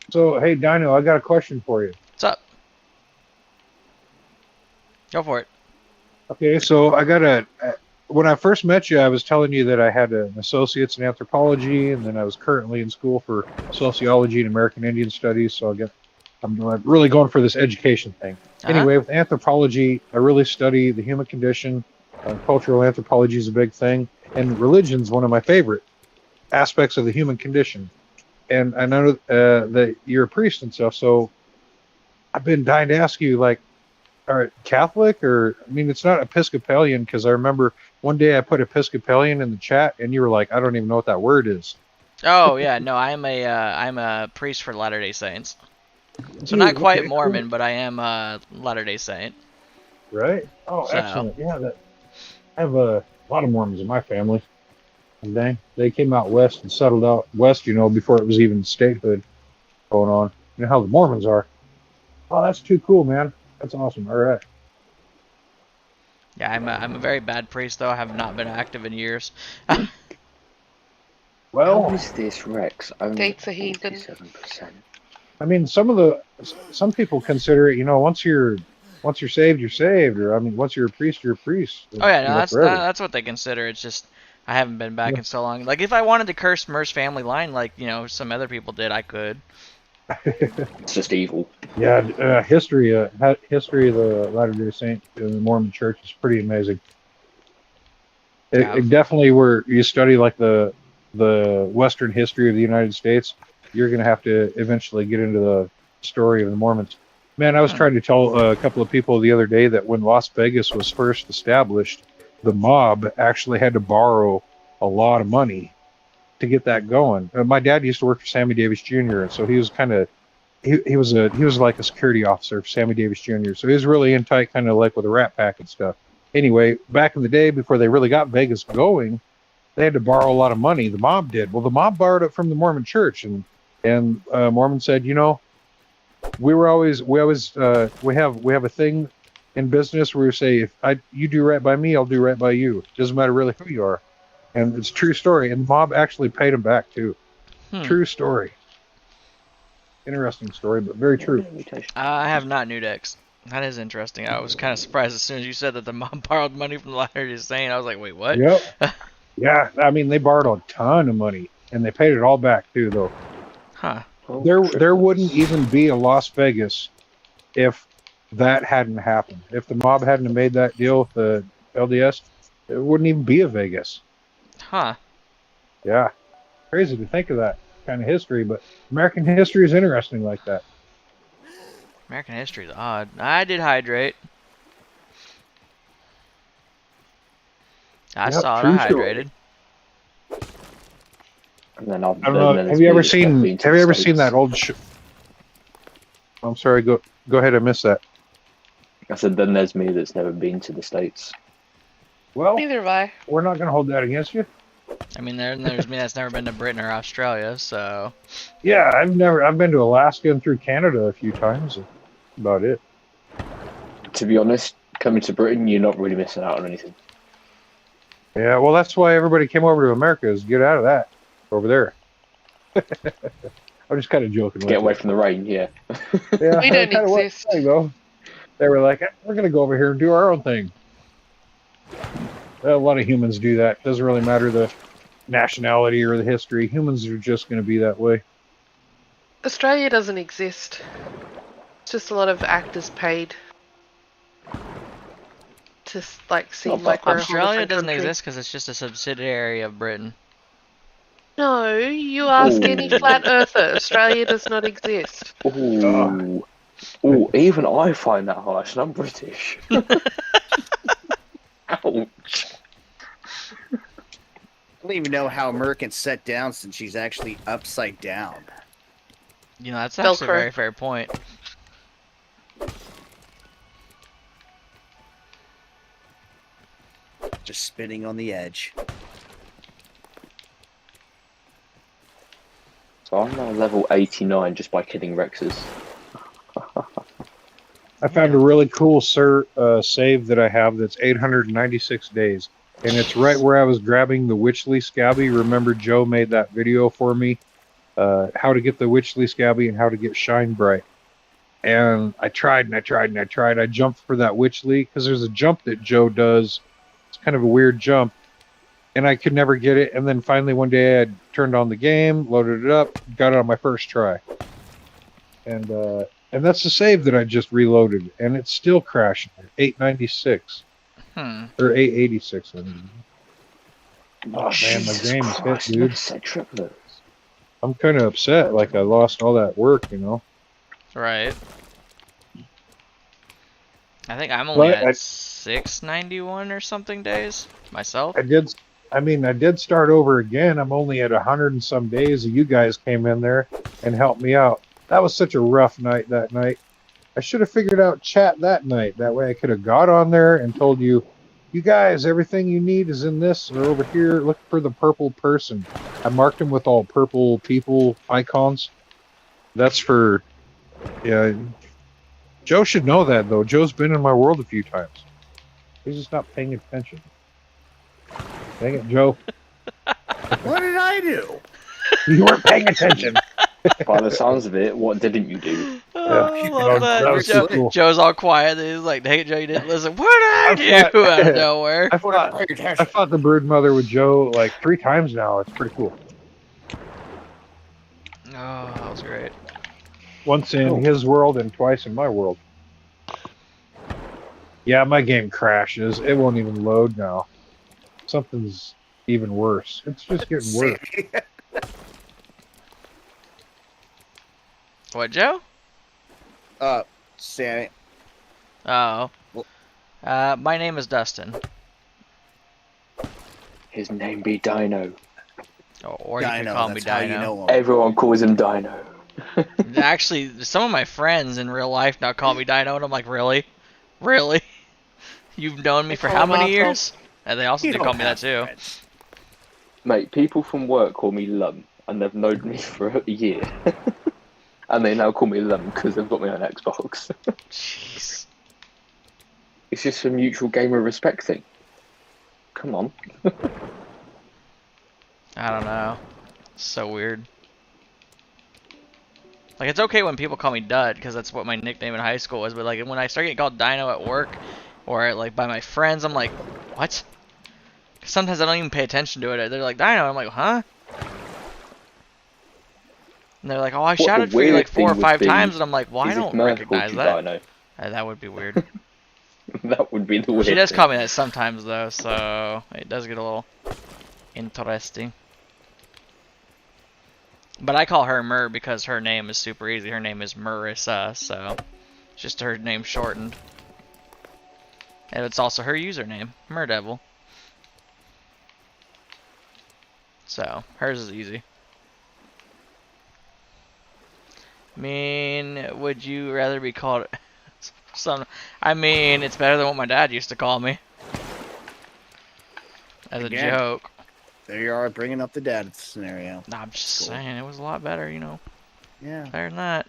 So, hey, Dino, I got a question for you. What's up? Go for it. Okay, so I got when I first met you, I was telling you that I had an associate's in anthropology, and then I was currently in school for sociology and American Indian Studies. So I'm like really going for this education thing. Anyway, with anthropology, I really study the human condition. Cultural anthropology is a big thing, and religion's one of my favorite aspects of the human condition. And I know that you're a priest and stuff, so I've been dying to ask you, like, are Catholic or, I mean, it's not Episcopalian, because I remember one day I put Episcopalian in the chat, and you were like, I don't even know what that word is. Oh yeah, no, I'm a priest for Latter-day Saints. So Dude, not quite okay, Mormon, cool. but I am a Latter-day Saint. Right? Oh, So- excellent. Yeah, I have a lot of Mormons in my family. And they came out west and settled out west, before it was even statehood going on. You know how the Mormons are. Oh, that's too cool, man. That's awesome. All right. Yeah, I'm a very bad priest though. I have not been active in years. How Well, is this Rex? Only Date's a heathen. 47%. I mean, some people consider it, once you're saved, you're saved, or I mean, once you're a priest, you're a priest. Oh yeah, no, forever. that's what they consider. It's just I haven't been back in so long. Like if I wanted to curse Mer's family line, like some other people did, I could. It's just evil. Yeah, history of the Latter-day Saint in the Mormon Church is pretty amazing. Yeah. It definitely, where you study like the Western history of the United States, you're going to have to eventually get into the story of the Mormons. Man, I was trying to tell a couple of people the other day that when Las Vegas was first established, the mob actually had to borrow a lot of money to get that going. My dad used to work for Sammy Davis Jr., and so he was kind of he was like a security officer for Sammy Davis Jr. So he was really in tight, kind of like with a Rat Pack and stuff. Anyway, back in the day, before they really got Vegas going, they had to borrow a lot of money. The mob did. Well, the mob borrowed it from the Mormon Church, and Mormon said, we have a thing in business where we say, if you do right by me, I'll do right by you. Doesn't matter really who you are. And it's a true story. And the mob actually paid him back too. True story. Interesting story, but very true. I have not Nudex. That is interesting. I was kind of surprised as soon as you said that the mob borrowed money from the Latter-day Saint. I was like, wait, what? Yep. Yeah, I mean, they borrowed a ton of money, and they paid it all back too, though. Huh. There wouldn't even be a Las Vegas if that hadn't happened. If the mob hadn't have made that deal with the LDS, there wouldn't even be a Vegas. Huh. Yeah. Crazy to think of that kind of history, but American history is interesting like that. American history is odd. I did hydrate. I saw it. true I story. hydrated. And then I don't know. Have you ever seen that old I'm sorry, go ahead, I missed that. I said, then there's me that's never been to the States. Well, Neither have I. we're not going to hold that against you. I mean, there's me that's never been to Britain or Australia, so. Yeah, I've been to Alaska and through Canada a few times. That's about it. To be honest, coming to Britain, you're not really missing out on anything. Yeah, well, that's why everybody came over to America, is get out of that over there. I'm just kind of joking. Get away from the rain, yeah. Yeah, We don't kinda was, exist. there you go. They were like, we're going to go over here and do our own thing. A lot of humans do that. Doesn't really matter the nationality or the history. Humans are just going to be that way. Australia doesn't exist. It's just a lot of actors paid to seem like we're a whole Australia different doesn't country. exist because it's just a subsidiary of Britain. No, you ask any Ooh. flat earther. Australia does not exist. Ooh. Ooh, even I find that harsh, and I'm British. Ouch. I don't even know how Americans set down since she's actually upside down. That's actually a Velcro. very fair point. Just spinning on the edge. So I'm now level 89 just by killing Rexes. I found a really cool save that I have that's 896 days. And it's right where I was grabbing the Witchley Scabby. Remember Joe made that video for me? How to get the Witchley Scabby and how to get Shine Bright. And I tried and I tried and I tried. I jumped for that Witchley because there's a jump that Joe does. It's kind of a weird jump. And I could never get it. And then finally one day I turned on the game, loaded it up, got it on my first try. And that's the save that I just reloaded. And it's still crashing at 896. Or 886. I mean. Oh, man, my game is hit, dude. Set triplets. I'm kind of upset. Like, I lost all that work, you know? Right. I think I'm only But at 691 or something days myself. I did start over again. I'm only at 100 and some days. And you guys came in there and helped me out. That was such a rough night that night. I should have figured out chat that night. That way I could have got on there and told you, you guys, everything you need is in this or over here. Look for the purple person. I marked him with all purple people icons. That's for, yeah. Joe should know that, though. Joe's been in my world a few times. He's just not paying attention. Dang it, Joe. What did I do? You weren't paying attention. By the sounds of it, what didn't you do? Oh, I love that that. was so cool. Joe's all quiet. He's like, dang it, Joe, you didn't listen. What did I do out of nowhere? I fought the brood mother with Joe like 3 times now. It's pretty cool. Oh, that was great. Once in his world and twice in my world. Yeah, my game crashes. It won't even load now. Something's even worse. It's just getting worse. What, Joe? Sammy. Oh. My name is Dustin. His name be Dino. Oh, or you can Dino, call me that's how Dino. you know him. Everyone calls him Dino. Actually, some of my friends in real life now call me Dino, and I'm like, really? Really? You've known me for how many years? And they also You do don't call me that have too. friends. Mate, people from work call me Lum, and they've known me for a year. And they now call me Lum because they've got me on Xbox. Jeez. It's just a mutual gamer respect thing. Come on. I don't know. It's so weird. Like, it's okay when people call me Dud, because that's what my nickname in high school was, but like when I start getting called Dino at work, or like by my friends, I'm like, what? 'Cause sometimes I don't even pay attention to it. They're like, Dino, I'm like, huh? And they're like, oh, I What the shouted for you weird like 4 or thing 5 would be times, and I'm like, well, I is if don't Mirth recognize called you that. Dino. That would be weird. That would be the weird She does thing. call me that sometimes, though, so it does get a little interesting. But I call her Mur because her name is super easy. Her name is Marissa, so it's just her name shortened. And it's also her username, Murdevil. So, hers is easy. I mean, would you rather be called I mean, it's better than what my dad used to call me. As Again. a joke. There you are, bringing up the dad scenario. Nah, I'm just Cool. saying, it was a lot better, you know. Yeah. Better than that.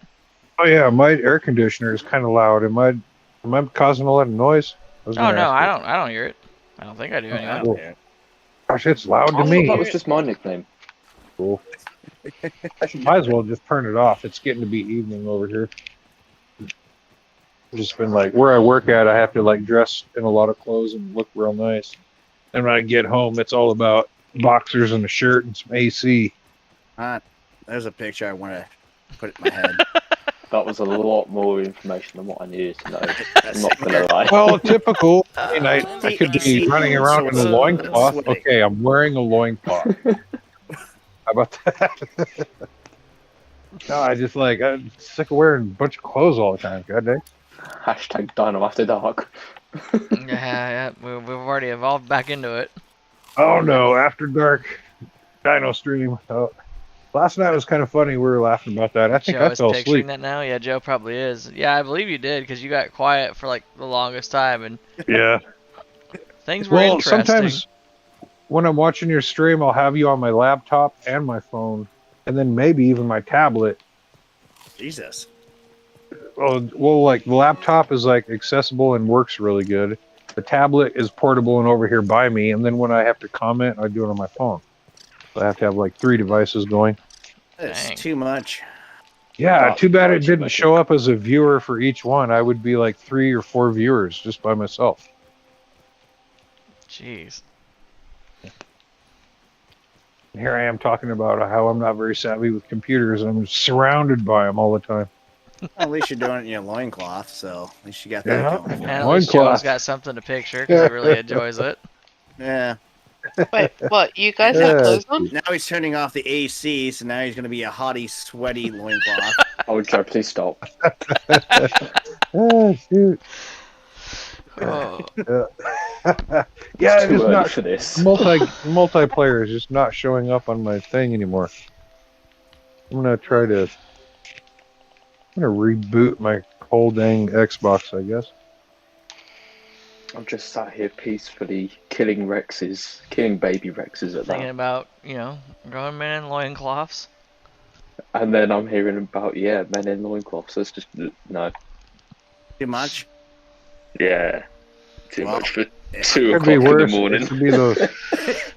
Oh yeah, my air conditioner is kind of loud. Am I causing a lot of noise? Oh no, I don't hear it. I don't think I do anyway. Cool. Gosh, it's loud I to thought me. that was just my nickname. Cool. Might as well just turn it off. It's getting to be evening over here. Just been like where I work at, I have to like dress in a lot of clothes and look real nice. And when I get home, it's all about boxers and a shirt and some AC. There's a picture I want to put in my head. That was a lot more information than what I needed to know. I'm not gonna lie. Well, typical. I mean, I could be running around in a loincloth. Sweating. Okay, I'm wearing a loincloth. How about that? No, I'm sick of wearing a bunch of clothes all the time. God dang. Hashtag Dino After Dark. Yeah, we've already evolved back into it. Oh no, After Dark Dino stream. Oh. Last night was kind of funny. We were laughing about that. I think Joe I is fell picturing asleep. that now. Yeah, Joe probably is. Yeah, I believe you did because you got quiet for like the longest time and Yeah. things were Well, interesting. sometimes when I'm watching your stream, I'll have you on my laptop and my phone, and then maybe even my tablet. Jesus. Well, like the laptop is like accessible and works really good. The tablet is portable and over here by me, and then when I have to comment, I do it on my phone. So I have to have like 3 devices going. That's Dang. too much. Yeah, Oh, too bad it much, didn't much. show up as a viewer for each one. I would be like 3 or 4 viewers just by myself. Jeez. Here I am talking about how I'm not very savvy with computers, and I'm surrounded by them all the time. Well, at least you're doing it in your loincloth, so at least you got that Yeah. going. And at least Joe's Loincloth. got something to picture because he really enjoys it. Yeah. Wait, what? You guys Yeah. have clothes on? Now he's turning off the AC, so now he's going to be a hottie, sweaty loincloth. Oh, Joe, please stop. Oh shoot! Oh, Yeah, It's it's too just early not for this. multiplayer is just not showing up on my thing anymore. I'm gonna reboot my whole dang Xbox, I guess. I'm just sat here peacefully killing Rexes, killing baby Rexes at thinking that. about, growing men in loincloths. And then I'm hearing about, men in loincloths. That's just, no. Too much? Yeah. Too Well, much for yeah. 2 Could be o'clock in the worse. morning.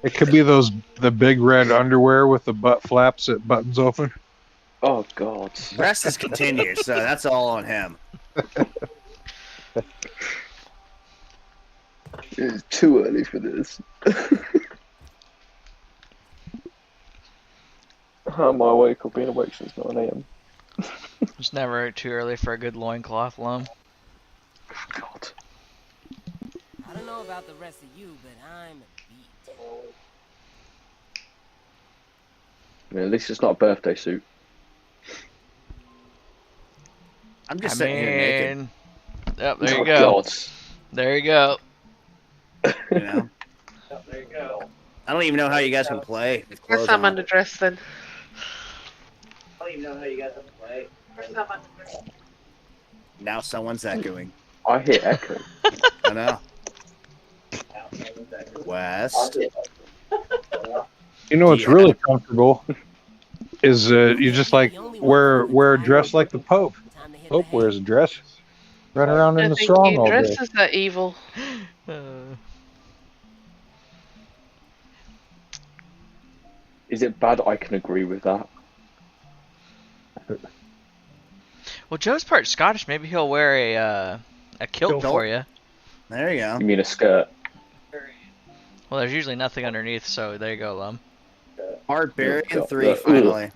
It could be the big red underwear with the butt flaps that buttons open. Oh, God. Rest is continued, so that's all on him. It's too early for this. How am I awake? I've been awake since 9 a.m. It's never too early for a good loincloth, Lum. God. I don't know about the rest of you, but I'm beat. I mean, at least it's not a birthday suit. I'm just sitting here naked, Yep, there Oh, you go. God. There you go. you know? There you go. I don't even know how you guys can play with clothes Guess I'm on. underdressed then. I don't even know how you guys can play. Now someone's echoing. I hear echo. I know. West. You know what's Yeah. really comfortable is you just like wear a dress like the Pope. Time to hit Pope the hay. wears a dress, run around I in the think strong you all day. dress as that evil. Is it bad I can agree with that? Well, Joe's part Scottish. Maybe he'll wear a kilt Kilt. for you. There you go. You mean a skirt? Well, there's usually nothing underneath, so there you go, Lum. Barbarian 3, finally.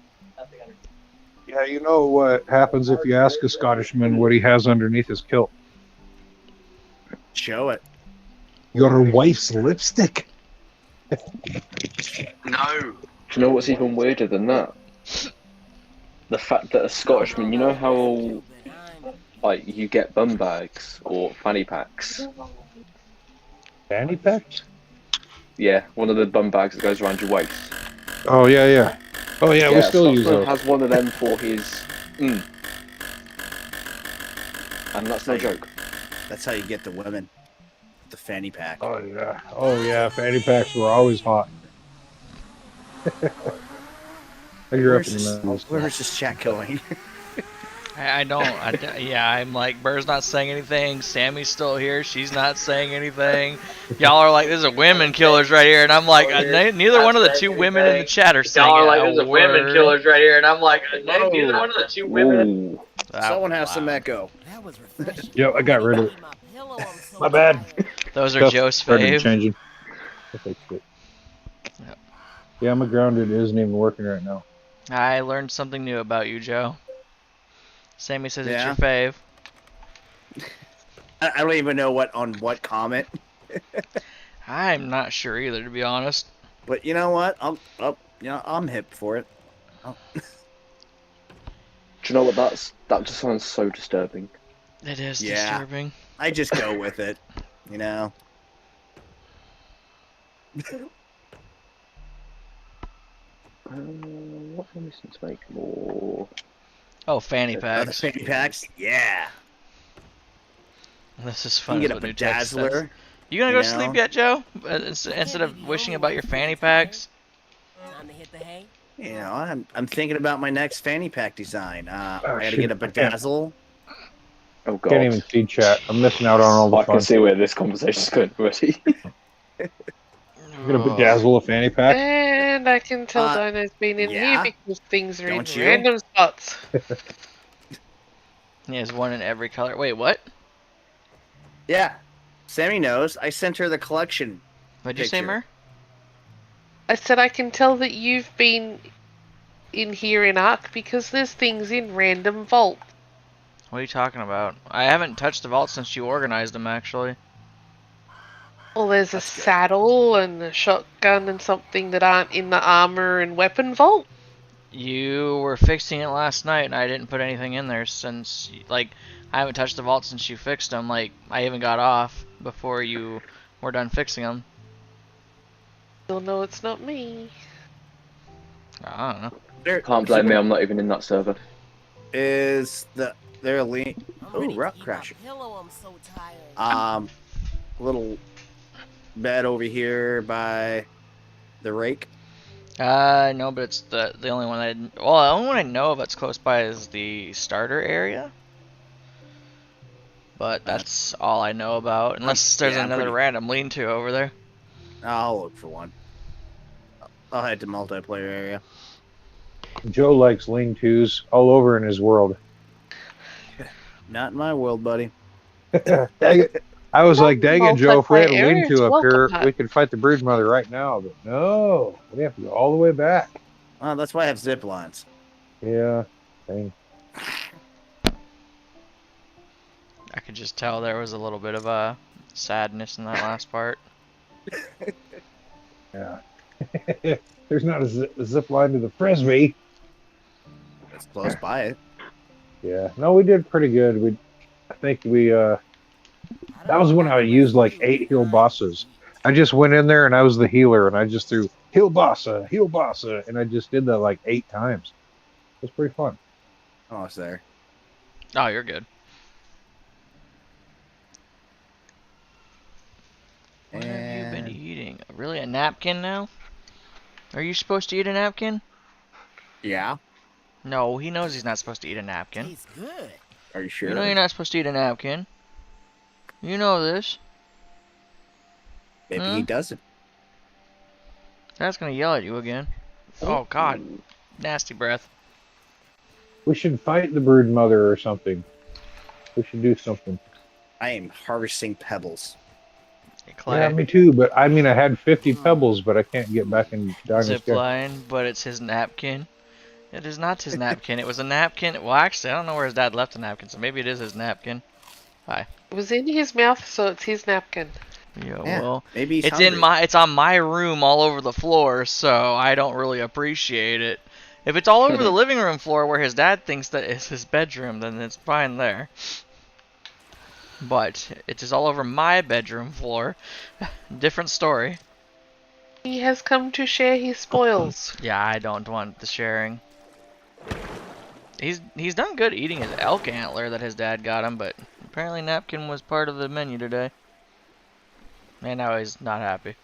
Yeah, you know what happens if you ask a Scottishman what he has underneath his kilt? Show it. Your wife's lipstick. No. Do you know what's even weirder than that? The fact that a Scottishman, you know how But I'm like you get bum bags or fanny packs? Fanny packs? Yeah, one of the bum bags that goes around your waist. Oh yeah. Oh yeah, we still use Scotsman those. has one of them for his. And that's no joke. That's how you get the women. The fanny pack. Oh yeah. Fanny packs were always hot. I grew up Where's in this, the 90s. where's this chat going? I don't. Yeah, I'm like, Burr's not saying anything. Sammy's still here. She's not saying anything. Y'all are like, there's a women killers right here, and I'm like, neither one of the two women in the chat are saying Y'all are like, there's a a women killers right here, and I'm like, Whoa. neither one of the two women. Ooh. Someone has some echo. that was refreshing. Yep, I got rid of it. My pillow, I'm so My bad. tired. Those are Stuff Joe's started fave. changing. I fixed it. Yep. Yeah, my grounded isn't even working right now. I learned something new about you, Joe. Sammy says Yeah? it's your fave. I don't even know what comment. I'm not sure either, to be honest. But you know what? I'm hip for it. Do you know what that just sounds so disturbing. It is Yeah. disturbing. I just go with it. You know. What am I missing to make more? Oh, fanny The packs. fanny packs. Yeah. This is You fun. can is get a what new text says. bedazzler. You gonna go you sleep know? yet, Joe? Instead of wishing about your fanny packs? Time to hit the hay. You know, I'm thinking about my next fanny pack design. I got to shoot, get a I can't- bedazzle. Oh Can't even god. see chat. I'm missing out on all the I can fun. see where this conversation's going already. I'm gonna bedazzle a fanny pack. And I can tell Dino's been in yeah? here because things are Don't in you? random spots. He has one in every color. Wait, what? Yeah. Sammy knows. I sent her the collection. What'd you say, Picture. Mer? I said I can tell that you've been in here in Ark because there's things in random vault. What are you talking about? I haven't touched the vault since you organized them, actually. Well, there's a That's good. saddle and a shotgun and something that aren't in the armor and weapon vault. You were fixing it last night, and I didn't put anything in there since, like, I haven't touched the vault since you fixed them. Like, I even got off before you were done fixing them. You'll know it's not me. I don't know. There Can't blame me, I'm not even in that server. is there a link. I'm Ooh, ready to rock eat my crashing. pillow, I'm so tired. Little bed over here by the rake. No, but it's the only one the only one I know of that's close by is the starter area. But that's all I know about, unless there's Yeah, I'm another pretty- random lean-to over there. I'll look for one. I'll head to multiplayer area. Joe likes lean-tos all over in his world. Not in my world, buddy. Dang it. I was like, dang it, Joe, if we had a Multiplayer lean-to up areas, here, welcome we could fight the brood mother right now. But no, we have to go all the way back. Well, that's why I have zip lines. Yeah, dang. I could just tell there was a little bit of sadness in that last part. Yeah. There's not a zip line to the frisbee. It's close by it. Yeah, no, we did pretty good. I think we that was when I used like 8 heal bosses. I just went in there and I was the healer and I just threw heal bossa, and I just did that like 8 times. It was pretty fun. Almost there. Oh, you're good. What have you been And- eating? Really, a napkin now? Are you supposed to eat a napkin? Yeah. No, he knows he's not supposed to eat a napkin. Tastes good. Are you sure? You know you're not supposed to eat a napkin. You know this. Maybe Huh? he doesn't. Dad's gonna yell at you again. Oh God, nasty breath. We should fight the brood mother or something. We should do something. I am harvesting pebbles. Hey, Clay. Yeah, me too. But I mean, I had 50 pebbles, but I can't get back in Diamond Zip Sky. line, but it's his napkin. It is not his napkin. It was a napkin. Well, actually, I don't know where his dad left the napkin, so maybe it is his napkin. It was in his mouth, so it's his napkin. Yeah, Yeah, well, maybe he's it's hungry. it's on my room all over the floor, so I don't really appreciate it. If it's all over the living room floor where his dad thinks that is his bedroom, then it's fine there. But it is all over my bedroom floor. Different story. He has come to share his spoils. Yeah, I don't want the sharing. He's done good eating his elk antler that his dad got him, but apparently napkin was part of the menu today. And now he's not happy. Of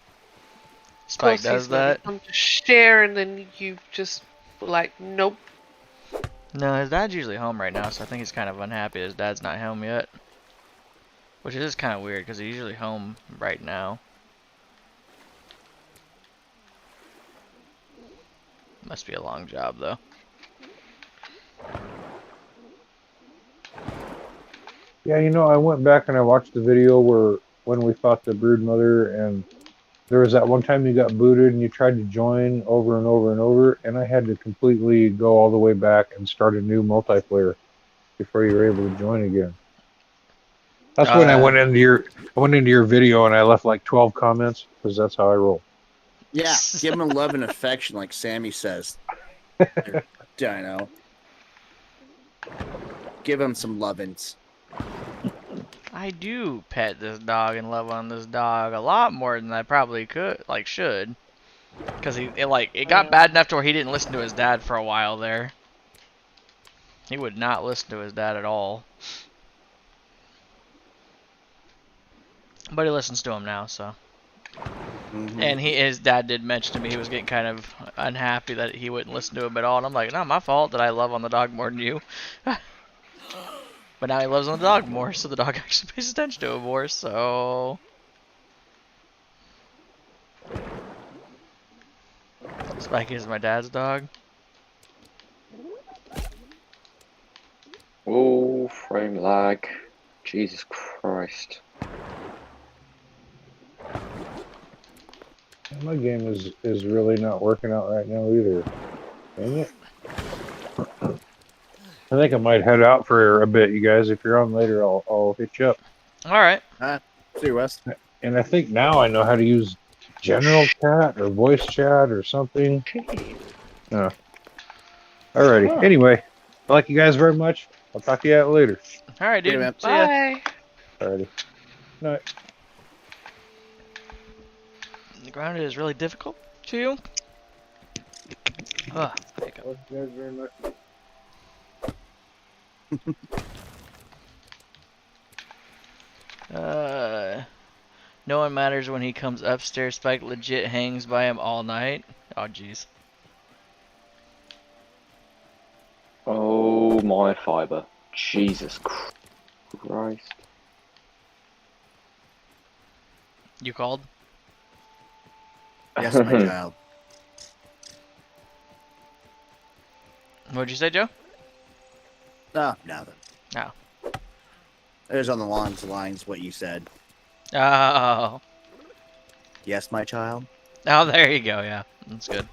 Spike course, does he's let that. it come to share, and then you just were like, nope. No, his dad's usually home right now, so I think he's kind of unhappy his dad's not home yet. Which is kind of weird, because he's usually home right now. Must be a long job, though. Yeah, you know, I went back and I watched the video where when we fought the brood mother, and there was that one time you got booted and you tried to join over and over and over, and I had to completely go all the way back and start a new multiplayer before you were able to join again. That's when I went into your video and I left like 12 comments because that's how I roll. Yeah, give him a love and affection, like Sammy says. Dino. Give him some lovin's. I do pet this dog and love on this dog a lot more than I probably should. Because it got bad enough to where he didn't listen to his dad for a while there. He would not listen to his dad at all. But he listens to him now, so. Mhm. And his dad did mention to me he was getting kind of unhappy that he wouldn't listen to him at all. And I'm like, not my fault that I love on the dog more than you. But now he loves on the dog more, so the dog actually pays attention to him more, so... Spiky is my dad's dog. Oh, frame lag. Jesus Christ. My game is really not working out right now either. Dang it. I think I might head out for a bit, you guys. If you're on later, I'll hit you up. Alright. See you, Wes. And I think now I know how to use general chat or voice chat or something. Alrighty. Oh. Anyway, I like you guys very much. I'll talk to you later. Alright, dude. Yeah, man. See ya. Bye. Alrighty. Night. The ground is really difficult to you. Ugh, hiccup. Thank you guys very much. No one matters when he comes upstairs. Spike legit hangs by him all night. Oh, jeez. Oh my fiber. Jesus Christ. You called? Yes, my child. What'd you say, Joe? No, nothing. No. It was on the lines what you said. Oh. Yes, my child. Oh, there you go. Yeah, that's good.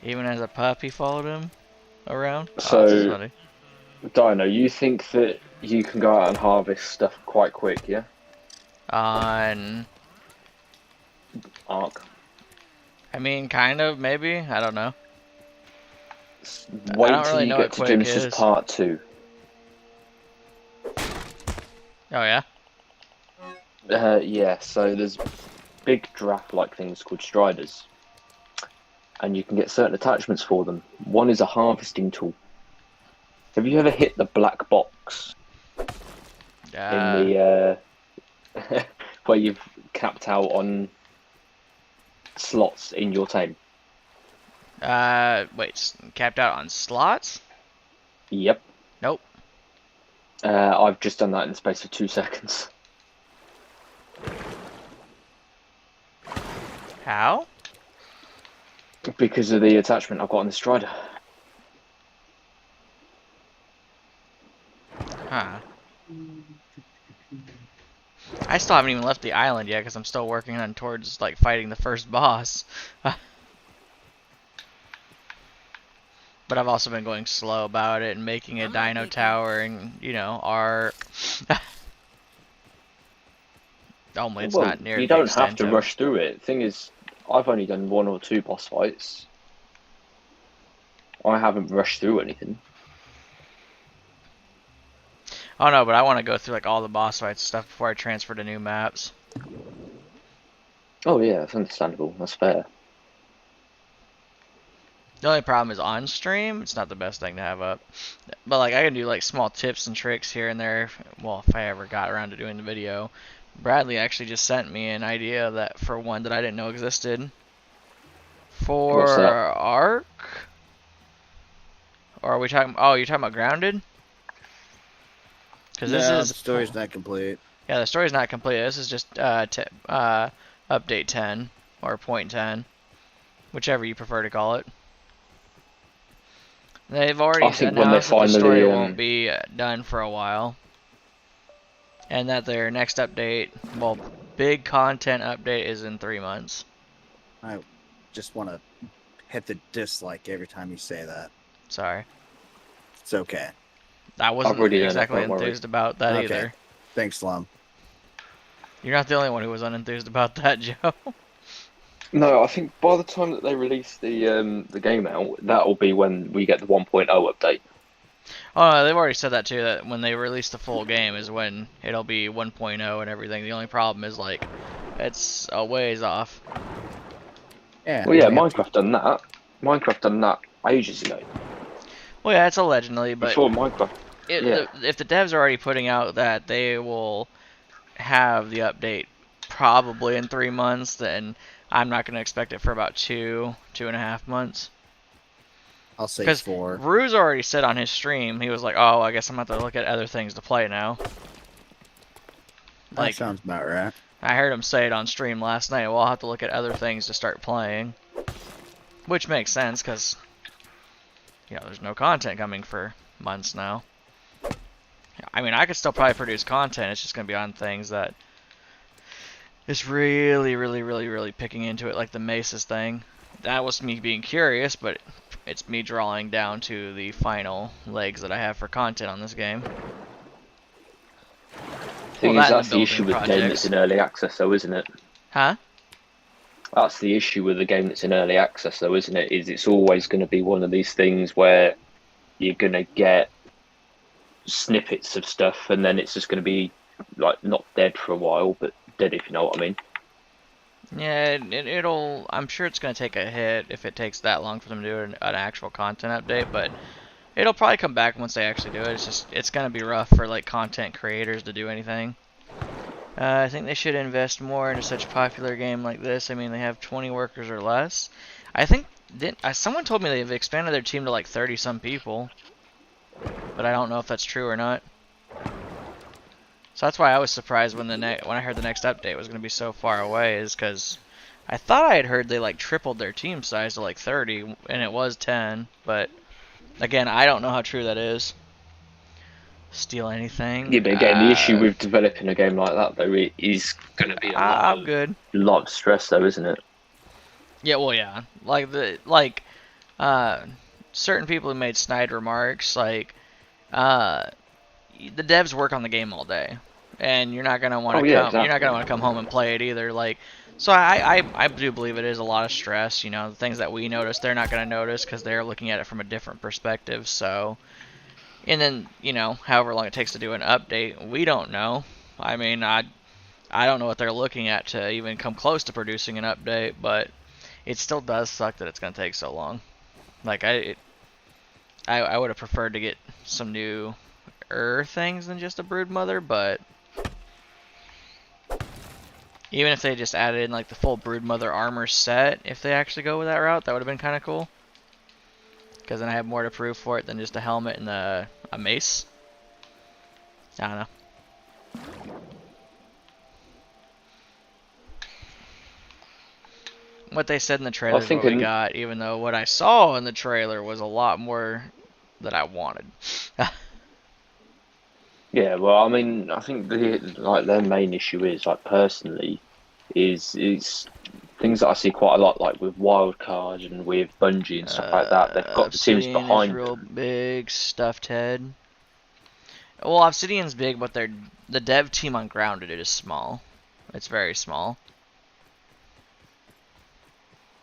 Even as a pup, he followed him around. So- that's funny. Dino, you think that you can go out and harvest stuff quite quick, yeah? On, Ark. I mean, kind of, maybe. I don't know. Wait don't till really you know get what to quick Genesis is. Part 2. Oh yeah. Yeah, so there's big draft-like things called Striders. And you can get certain attachments for them. One is a harvesting tool. Have you ever hit the black box in the where you've capped out on slots in your team? Wait, capped out on slots? Yep. Nope. I've just done that in the space of 2 seconds. How? Because of the attachment I've got on the Strider. Huh. I still haven't even left the island yet because I'm still working on towards like fighting the first boss. But I've also been going slow about it and making a dino tower and, you know, art. Only it's Well, not near you the don't extent have to of- rush through it. Thing is, I've only done 1 or 2 boss fights. I haven't rushed through anything. Oh no, but I want to go through like all the boss fights and stuff before I transfer to new maps. Oh yeah, that's understandable. That's fair. The only problem is on stream, it's not the best thing to have up. But like I can do like small tips and tricks here and there. Well, if I ever got around to doing the video. Bradley actually just sent me an idea that for one that I didn't know existed. For What's that? Ark? Or are we talking? Oh, you're talking about Grounded? Because this No, is the story's not complete. yeah, the story's not complete. This is just update 10 or point 10, whichever you prefer to call it. They've already I think when they announced that the finally, story won't be done for a while, and that their next update, well, big content update, is in 3 months. I just want to hit the dislike every time you say that. Sorry, It's okay. I wasn't already done it, exactly don't worry. enthused about that Okay. either. Thanks, Slum. You're not the only one who was unenthused about that, Joe. No, I think by the time that they release the game out, that'll be when we get the 1.0 update. Oh, no, they've already said that too, that when they release the full game is when it'll be 1.0 and everything. The only problem is, like, it's a ways off. Yeah. Well, yeah, we have Minecraft done that. Minecraft done that ages ago. Well, yeah, it's allegedly, but Before Minecraft. Yeah. if the devs are already putting out that they will have the update probably in 3 months, then I'm not going to expect it for about 2.5 months. I'll say Because 4. Ruse already said on his stream, he was like, oh, I guess I'm going to have to look at other things to play now. That Like, sounds about right. I heard him say it on stream last night, well, I'll have to look at other things to start playing. Which makes sense, because, you know, there's no content coming for months now. I mean, I could still probably produce content, it's just going to be on things that is really, really, really, really picking into it, like the Maces thing. That was me being curious, but it's me drawing down to the final legs that I have for content on this game. Thing Well, is, that and that's the the issue with building the game projects. that's in early access, though, isn't it? Huh? That's the issue with the game that's in early access, though, isn't it? Is it's always going to be one of these things where you're going to get snippets of stuff, and then it's just going to be like not dead for a while, but dead, if you know what I mean. Yeah, it'll. I'm sure it's gonna take a hit if it takes that long for them to do an actual content update, but it'll probably come back once they actually do it. It's gonna be rough for like content creators to do anything. I think they should invest more into such a popular game like this. I mean, they have 20 workers or less. I think someone told me they've expanded their team to like 30 some people, but I don't know if that's true or not. So that's why I was surprised when I heard the next update was going to be so far away, is because I thought I had heard they like tripled their team size to like 30, and it was 10. But again, I don't know how true that is. Steal anything? Yeah, but again, the issue with developing a game like that, though, it is going to be a I'm good. lot of stress, though, isn't it? Yeah, well, yeah. Like certain people who made snide remarks, like the devs work on the game all day, and you're not gonna want to You're not gonna want to come home and play it either. Like, so I do believe it is a lot of stress. You know, the things that we notice, they're not gonna notice because they're looking at it from a different perspective. So, and then you know, however long it takes to do an update, we don't know. I mean, I don't know what they're looking at to even come close to producing an update, but it still does suck that it's gonna take so long. Like I would have preferred to get some new things than just a Broodmother, but even if they just added in like the full Broodmother armor set, if they actually go with that route, that would have been kind of cool. Because then I have more to prove for it than just a helmet and a mace. I don't know. What they said in the trailer is what we got, even though what I saw in the trailer was a lot more that I wanted. Yeah, well, I mean, I think their main issue is, like, personally, is things that I see quite a lot, like with Wildcard and with Bungie and stuff like that. They've got the teams behind is real big, stuffed head. Well, Obsidian's big, but the dev team on Grounded is small. It's very small.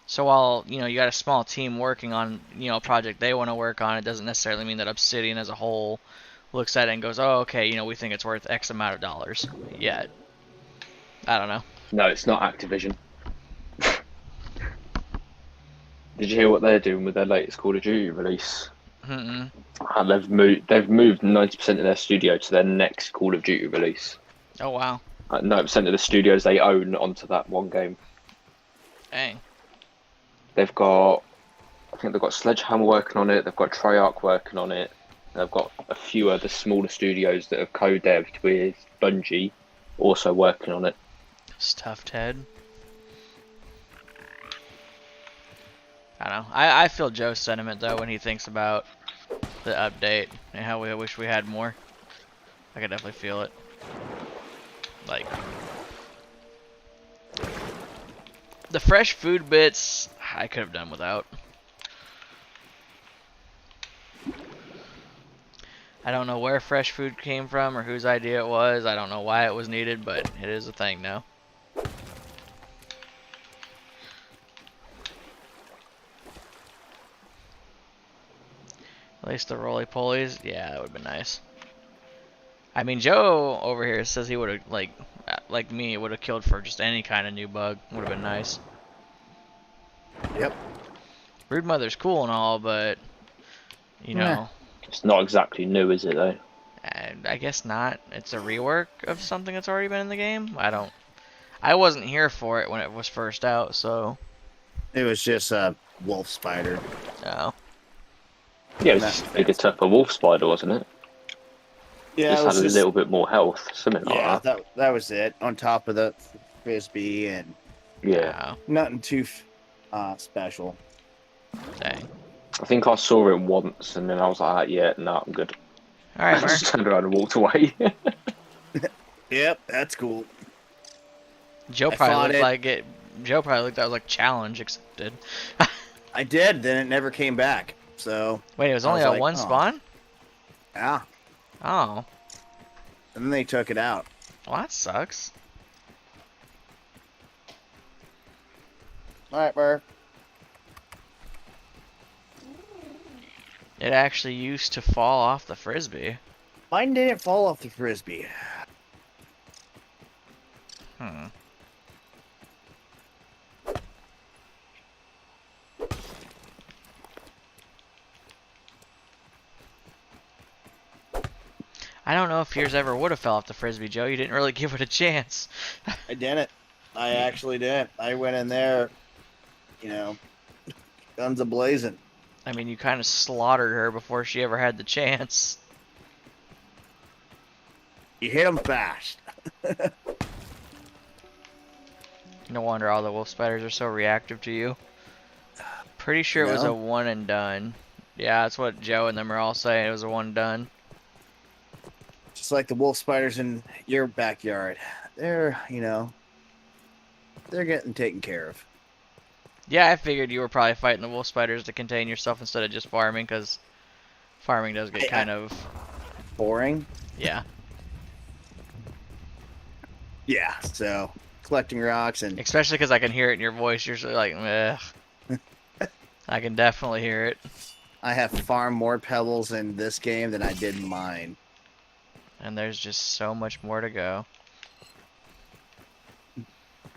So while, you know, you got a small team working on, you know, a project they want to work on, it doesn't necessarily mean that Obsidian as a whole looks at it and goes, oh, okay, you know, we think it's worth X amount of dollars yet. I don't know. No, it's not Activision. Did you hear what they're doing with their latest Call of Duty release? Mm-mm. And they've moved 90% of their studio to their next Call of Duty release. Oh, wow. 90% of the studios they own onto that one game. Dang. I think they've got Sledgehammer working on it, they've got Treyarch working on it, they've got a few other smaller studios that have co-dev'd with Bungie also working on it. Stuffed head. I don't know. I feel Joe's sentiment, though, when he thinks about the update and how we wish we had more. I can definitely feel it. Like, the fresh food bits, I could have done without. I don't know where fresh food came from or whose idea it was. I don't know why it was needed, but it is a thing now. At least the roly-polies, yeah, that would have been nice. I mean, Joe over here says he would have, like me, would have killed for just any kind of new bug. Would have been nice. Yep. Broodmother's cool and all, but, you know. It's not exactly new, is it, though? I guess not. It's a rework of something that's already been in the game. I I wasn't here for it when it was first out, so It was just a wolf spider. no. Yeah, it was just a bigger type of wolf spider, wasn't it? Yeah, Just it was had a just, little bit more health, something like yeah, that. that was it. On top of the frisbee and Yeah. nothing too special. Dang. I think I saw it once, and then I was like, yeah, no, I'm good. All I right, Mer. just turned around and walked away. Yep, that's cool. Joe I probably fought looked it. like it. Joe probably looked that was like challenge accepted. I did, then it never came back. So Wait, it was I only was a like, one oh. spawn? yeah, Oh, and then they took it out. well that sucks. All right, Murph. It actually used to fall off the frisbee. Mine didn't fall off the frisbee. Hmm. I don't know if yours ever would have fell off the frisbee, Joe. You didn't really give it a chance. I didn't. I actually didn't. I went in there, guns a blazing. I mean, you kind of slaughtered her before she ever had the chance. You hit them fast. No wonder all the wolf spiders are so reactive to you. Pretty sure it was a No. one and done. Yeah, that's what Joe and them are all saying. It was a one and done. Just like the wolf spiders in your backyard. They're getting taken care of. Yeah, I figured you were probably fighting the wolf spiders to contain yourself instead of just farming, because farming does get kind of... Boring. Yeah. Yeah, so collecting rocks and Especially because I can hear it in your voice. You're just like, ugh. I can definitely hear it. I have far more pebbles in this game than I did in mine. And there's just so much more to go.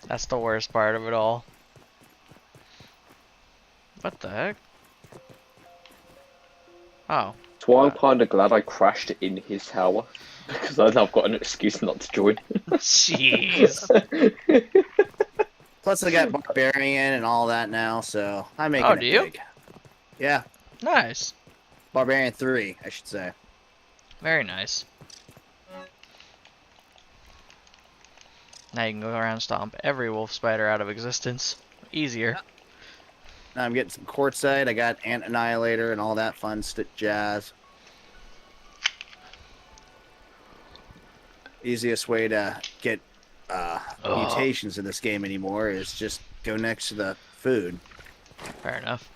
That's the worst part of it all. What the heck? Oh. That's why I'm kind of glad I crashed in his tower. Because then I've got an excuse not to join. Jeez. Plus I got barbarian and all that now, so I'm making Oh, it do you? big. Yeah, Nice. barbarian 3, I should say. Very nice. Now you can go around and stomp every wolf spider out of existence. Easier. Now I'm getting some quartzite. I got ant annihilator and all that fun jazz. Easiest way to get mutations in this game anymore is just go next to the food. Fair enough.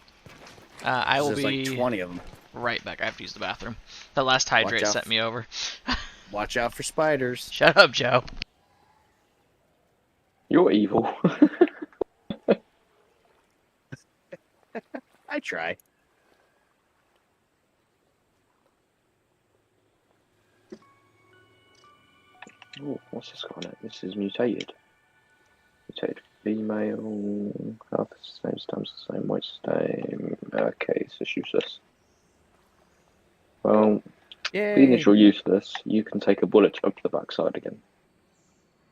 I will There's be like 20 of them. right back. I have to use the bathroom. The last hydrate out. sent me over. Watch out for spiders. Shut up, Joe. You're evil. I try. Oh, what's this got on it? This is mutated. Mutated female. Health is the same, stamina the same, weight same. Okay, so it's useless. Well, being as you're useless, you can take a bullet jump to the backside again.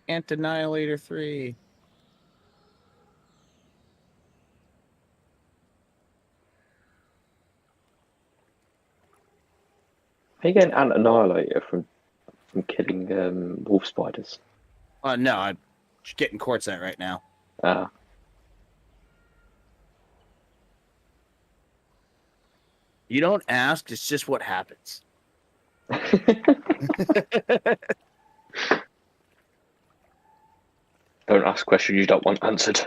Ant annihilator 3. How you getting an annihilator from killing wolf spiders? No, I'm getting quartzite right now. Ah. You don't ask, it's just what happens. Don't ask questions you don't want answered.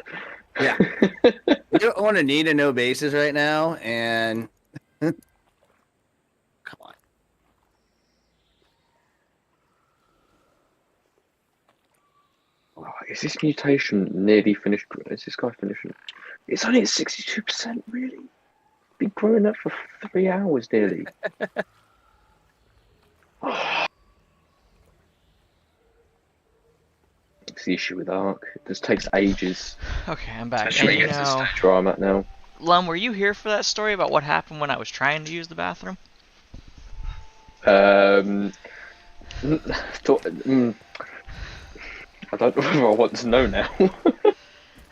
Yeah. We don't want to need to know bases right now, and come on. Oh, is this mutation nearly finished? Is this guy finishing? It's only at 62%, really? Been growing up for 3 hours nearly. It's the issue with Ark. It just takes ages. Okay, I'm back. Especially And at this now, stage where I'm at now. Lum, were you here for that story about what happened when I was trying to use the bathroom? I don't know whether I want to know now.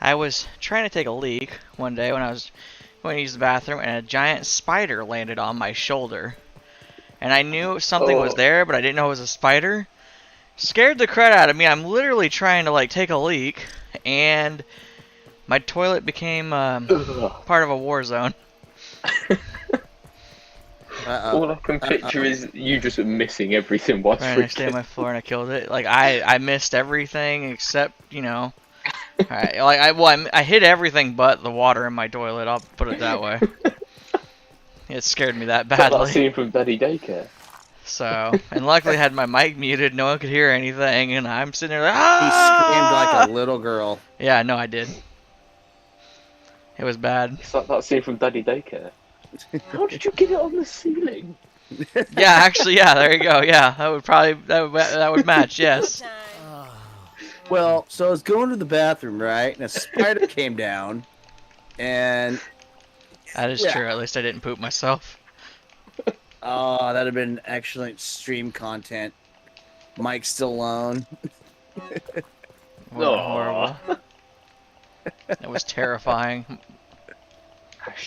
I was trying to take a leak one day when I was going to use the bathroom, and a giant spider landed on my shoulder. And I knew something was Oh. there, but I didn't know it was a spider. Scared the crud out of me. I'm literally trying to like take a leak, and my toilet became part of a war zone. All I can picture is you just missing everything whilst Right next to freaking. my floor, and I killed it. Like I missed everything except Alright, like I hit everything but the water in my toilet. I'll put it that way. It scared me that That badly. scene from Daddy Daycare. So, and luckily I had my mic muted, no one could hear anything, and I'm sitting there like, He ah! screamed like a little girl. Yeah, no, I did. It was bad. It's like that scene from Daddy Daycare. How did you get it on the ceiling? Yeah, actually, yeah, there you go. Yeah, that would match. Yes. Time. Well, so I was going to the bathroom, right? And a spider came down, and That is Yeah. true. At least I didn't poop myself. oh, that'd have been excellent stream content. Mike's still alone. Horrible. It was terrifying.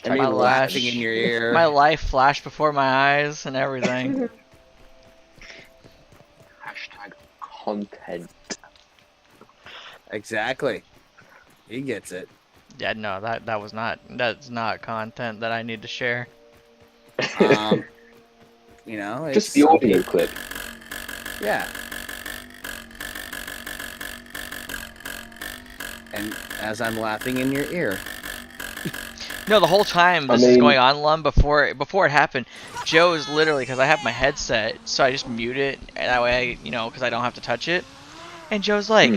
And me my lash- laughing in your ear. My life flashed before my eyes and everything. Hashtag content. Exactly. He gets it. Yeah, no, that's not content that I need to share. Um, it's, Just the audio clip. Yeah. And as I'm laughing in your ear. No, the whole time I this is mean- going on, Lum, before it happened, Joe is literally, because I have my headset, so I just mute it, and that way, because I don't have to touch it. And Joe's like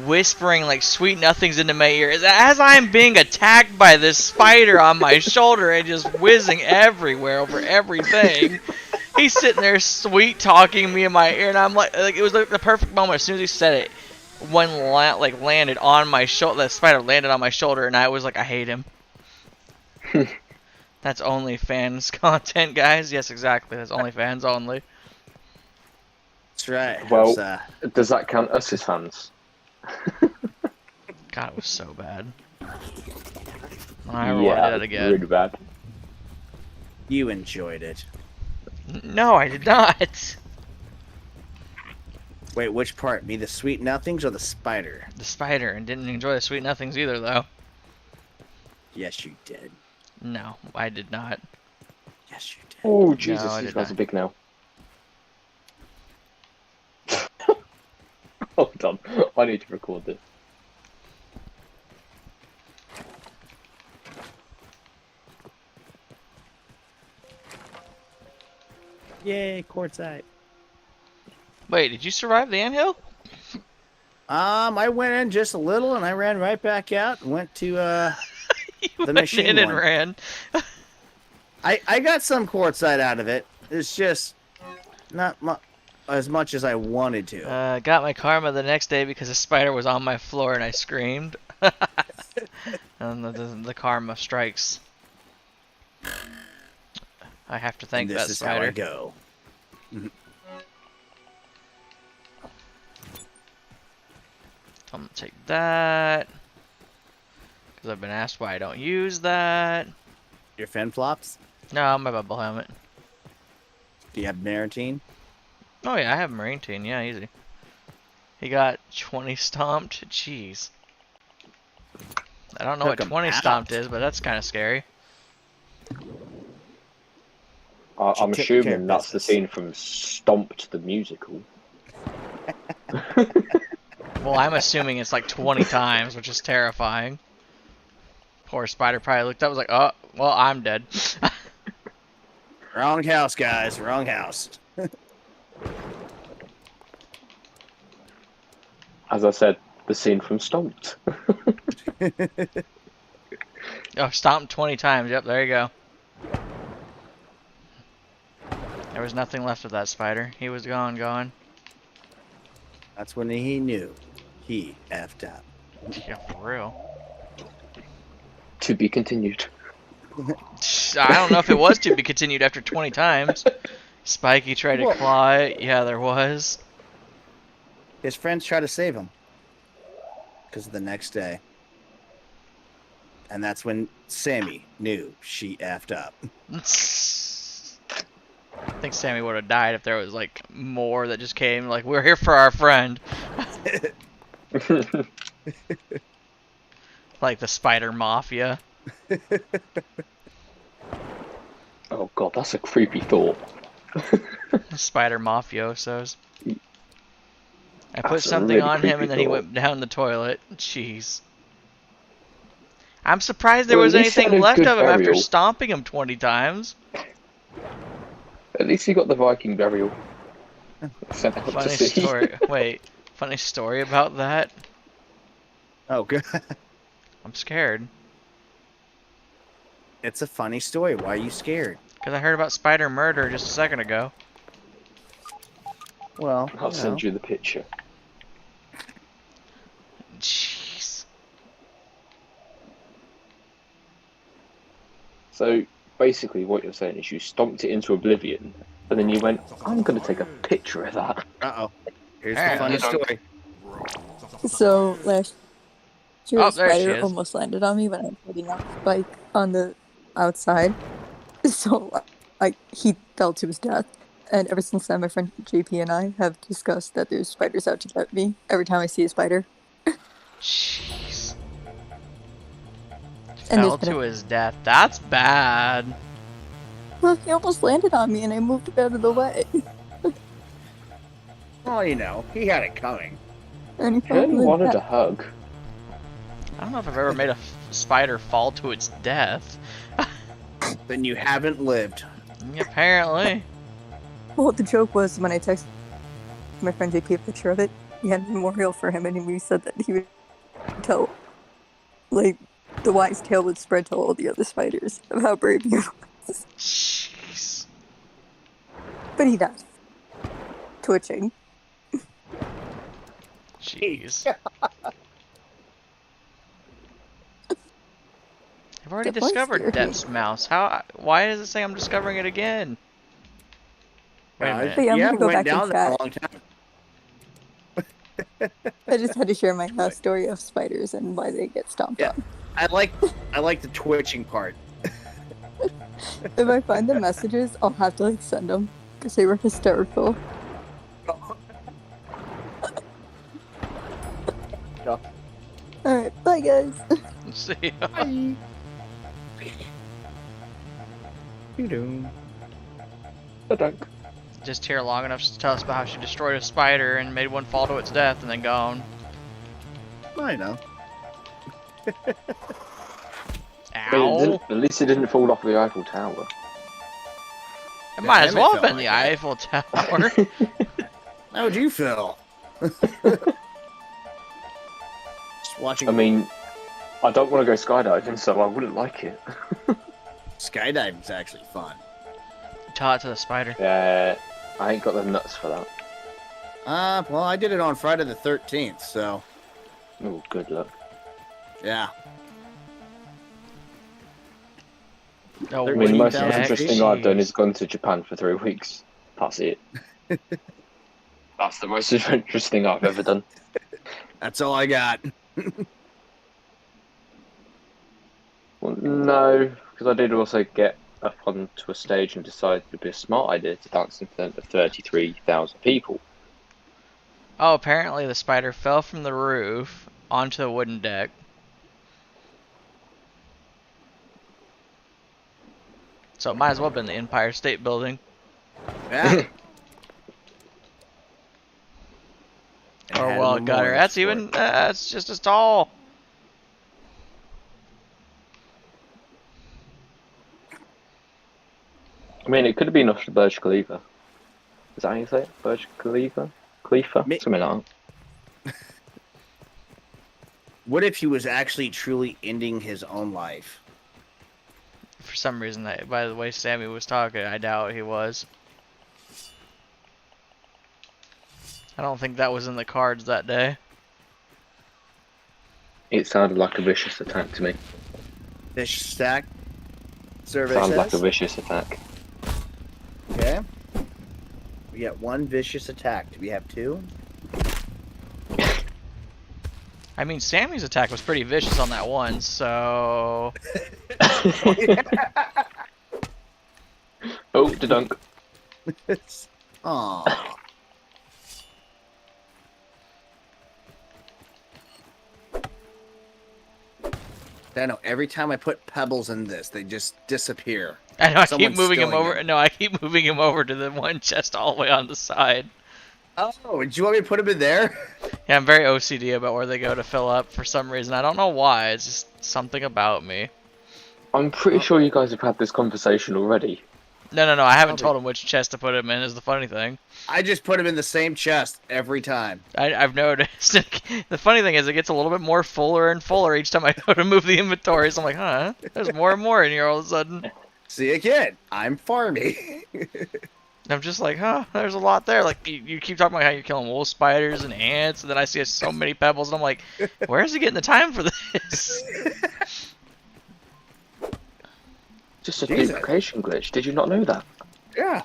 whispering like sweet nothings into my ear as I'm being attacked by this spider on my shoulder and just whizzing everywhere over everything. He's sitting there sweet talking me in my ear, and I'm like it was the perfect moment. As soon as he said it, one landed on my shoulder. That spider landed on my shoulder, and I was like, I hate him. That's OnlyFans content, guys. Yes, exactly. That's OnlyFans only. That's right. Well- It's, Does that count us as fans? God, it was so bad. I never want to do that again. really bad. you enjoyed it. No, I did not. Wait, which part? Me, the sweet nothings or the spider? The spider, and didn't enjoy the sweet nothings either, though. Yes, you did. No, I did not. Yes, you did. Oh Jesus, I these did guys not. are big now. Hold on, I need to record this. Yay, courtside. Wait, did you survive the anthill? I went in just a little and I ran right back out and went to You The went machine in and one. ran. I got some courtside out of it. It's just not as much as I wanted to. Got my karma the next day because a spider was on my floor and I screamed. And the karma strikes. I have to thank And this that is how I spider. go. I'm gonna take that. Because I've been asked why I don't use that. Your fin flops? No, my bubble helmet. Do you have Maritine? Oh yeah, I have Marine Team. Yeah, easy. He got 20 stomped. Jeez. I don't know Took what him 20 out. stomped is, but that's kind of scary. I'm She took care of assuming that's the business. scene from Stomped the musical. Well, I'm assuming it's like 20 times, which is terrifying. Poor spider probably looked up and was like, oh, well, I'm dead. Wrong house, guys. Wrong house. As I said, the scene from Stomped. Oh, stomped 20 times. Yep, there you go. There was nothing left of that spider. He was gone. That's when he knew he effed up. Yeah, for real. To be continued. I don't know if it was to be continued after 20 times. Spiky tried to Well- claw it. Yeah, there was. His friends try to save him. because the next day. And that's when Sammy knew she effed up. I think Sammy would have died if there was like more that just came. Like, we're here for our friend. Like the Spider Mafia. Oh god, that's a creepy thought. Spider Mafiosos. I put That's a something really on him creepy and then he thought. went down the toilet. Jeez. I'm surprised there Well, was at least he anything had a left good of him after burial. stomping him 20 times. At least he got the Viking burial. Sent out to Funny sea. story. Wait, funny story about that? Oh, good. I'm scared. It's a funny story. Why are you scared? Because I heard about spider murder just a second ago. Well, I'll send you the picture. Jeez. So basically, what you're saying is you stomped it into oblivion, and then you went, "I'm going to take a picture of that." Uh-oh. Here's Hey, the funny you don't- story. So last year, Oh, a there she spider is. almost landed on me when I was putting out the bike on the outside. So he fell to his death. And ever since then, my friend JP and I have discussed that there's spiders out to get me every time I see a spider. Jeez. And Fell there's been to his death. That's bad. Well, he almost landed on me and I moved it out of the way. Well, you know, he had it coming. And he He fell only to his wanted death. a hug. I don't know if I've ever made a spider fall to its death. Then you haven't lived. Apparently. Well, the joke was when I texted my friend JP a picture of it, he had a memorial for him, and he said that he would tell, like, the wise tale would spread to all the other spiders of how brave he was. Jeez. But he died. Twitching. Jeez. I've already That was discovered scary. Depp's mouse. How? Why does it say I'm discovering it again? Wait a minute. Hey, I'm you gonna haven't go went back down and there chat. a long time. I just had to share my story of spiders and why they get stomped Yeah. on. I like the twitching part. If I find the messages, I'll have to like send them because they were hysterical. Yeah. Alright, bye guys. See ya. Bye. Doo-doo. Ba-dunk. Just here long enough to tell us about how she destroyed a spider and made one fall to its death and then gone. I know. But it Ow. didn't- at least it didn't fall off the Eiffel Tower. It might as Damn, it well have felt been the like that. Eiffel Tower. How would you feel? Just watching I mean, I don't want to go skydiving, so I wouldn't like it. skydiving's actually fun. Tell it to the spider. Yeah, I ain't got the nuts for that. Well, I did it on Friday the 13th, so Oh, good luck. yeah. Oh, I mean, the most 13,000 interesting feet. thing I've done is gone to Japan for 3 weeks. That's it. That's the most adventurous thing I've ever done. That's all I got. Well, no, because I did also get up onto a stage and decided it would be a smart idea to dance in front of 33,000 people. Oh, apparently the spider fell from the roof onto the wooden deck. So it might as well have been the Empire State Building. Yeah. And Or had a well, gutter. memorial That's for even. it. That's just as tall. I mean, it could have been off the Burj Khalifa. Is that how you say it? Burj Khalifa? Khalifa? Me- Something like that. What if he was actually truly ending his own life? For some reason, by the way Sammy was talking, I doubt he was. I don't think that was in the cards that day. It sounded like a vicious attack to me. Fish stack survey Sounds says. like a vicious attack. Okay. We got one vicious attack. Do we have two? I mean, Sammy's attack was pretty vicious on that one, so... Oh, the dunk. Aww. I know, every time I put pebbles in this, they just disappear. I know, I keep Someone's moving him stealing over. them. No, I keep moving him over to the one chest all the way on the side. Oh, do you want me to put them in there? Yeah, I'm very OCD about where they go to fill up for some reason. I don't know why. It's just something about me. I'm pretty sure you guys have had this conversation already. No, I haven't Probably. told him which chest to put him in, is the funny thing. I just put them in the same chest every time. I've noticed. The funny thing is, it gets a little bit more fuller and fuller each time I go to move the inventory. So I'm like, huh? There's more and more in here all of a sudden. See, again, I'm farming. I'm just like, huh? There's a lot there. Like, you keep talking about how you're killing wolf spiders and ants, and then I see so many pebbles, and I'm like, where is he getting the time for this? Just a Jesus. duplication glitch. Did you not know that? Yeah.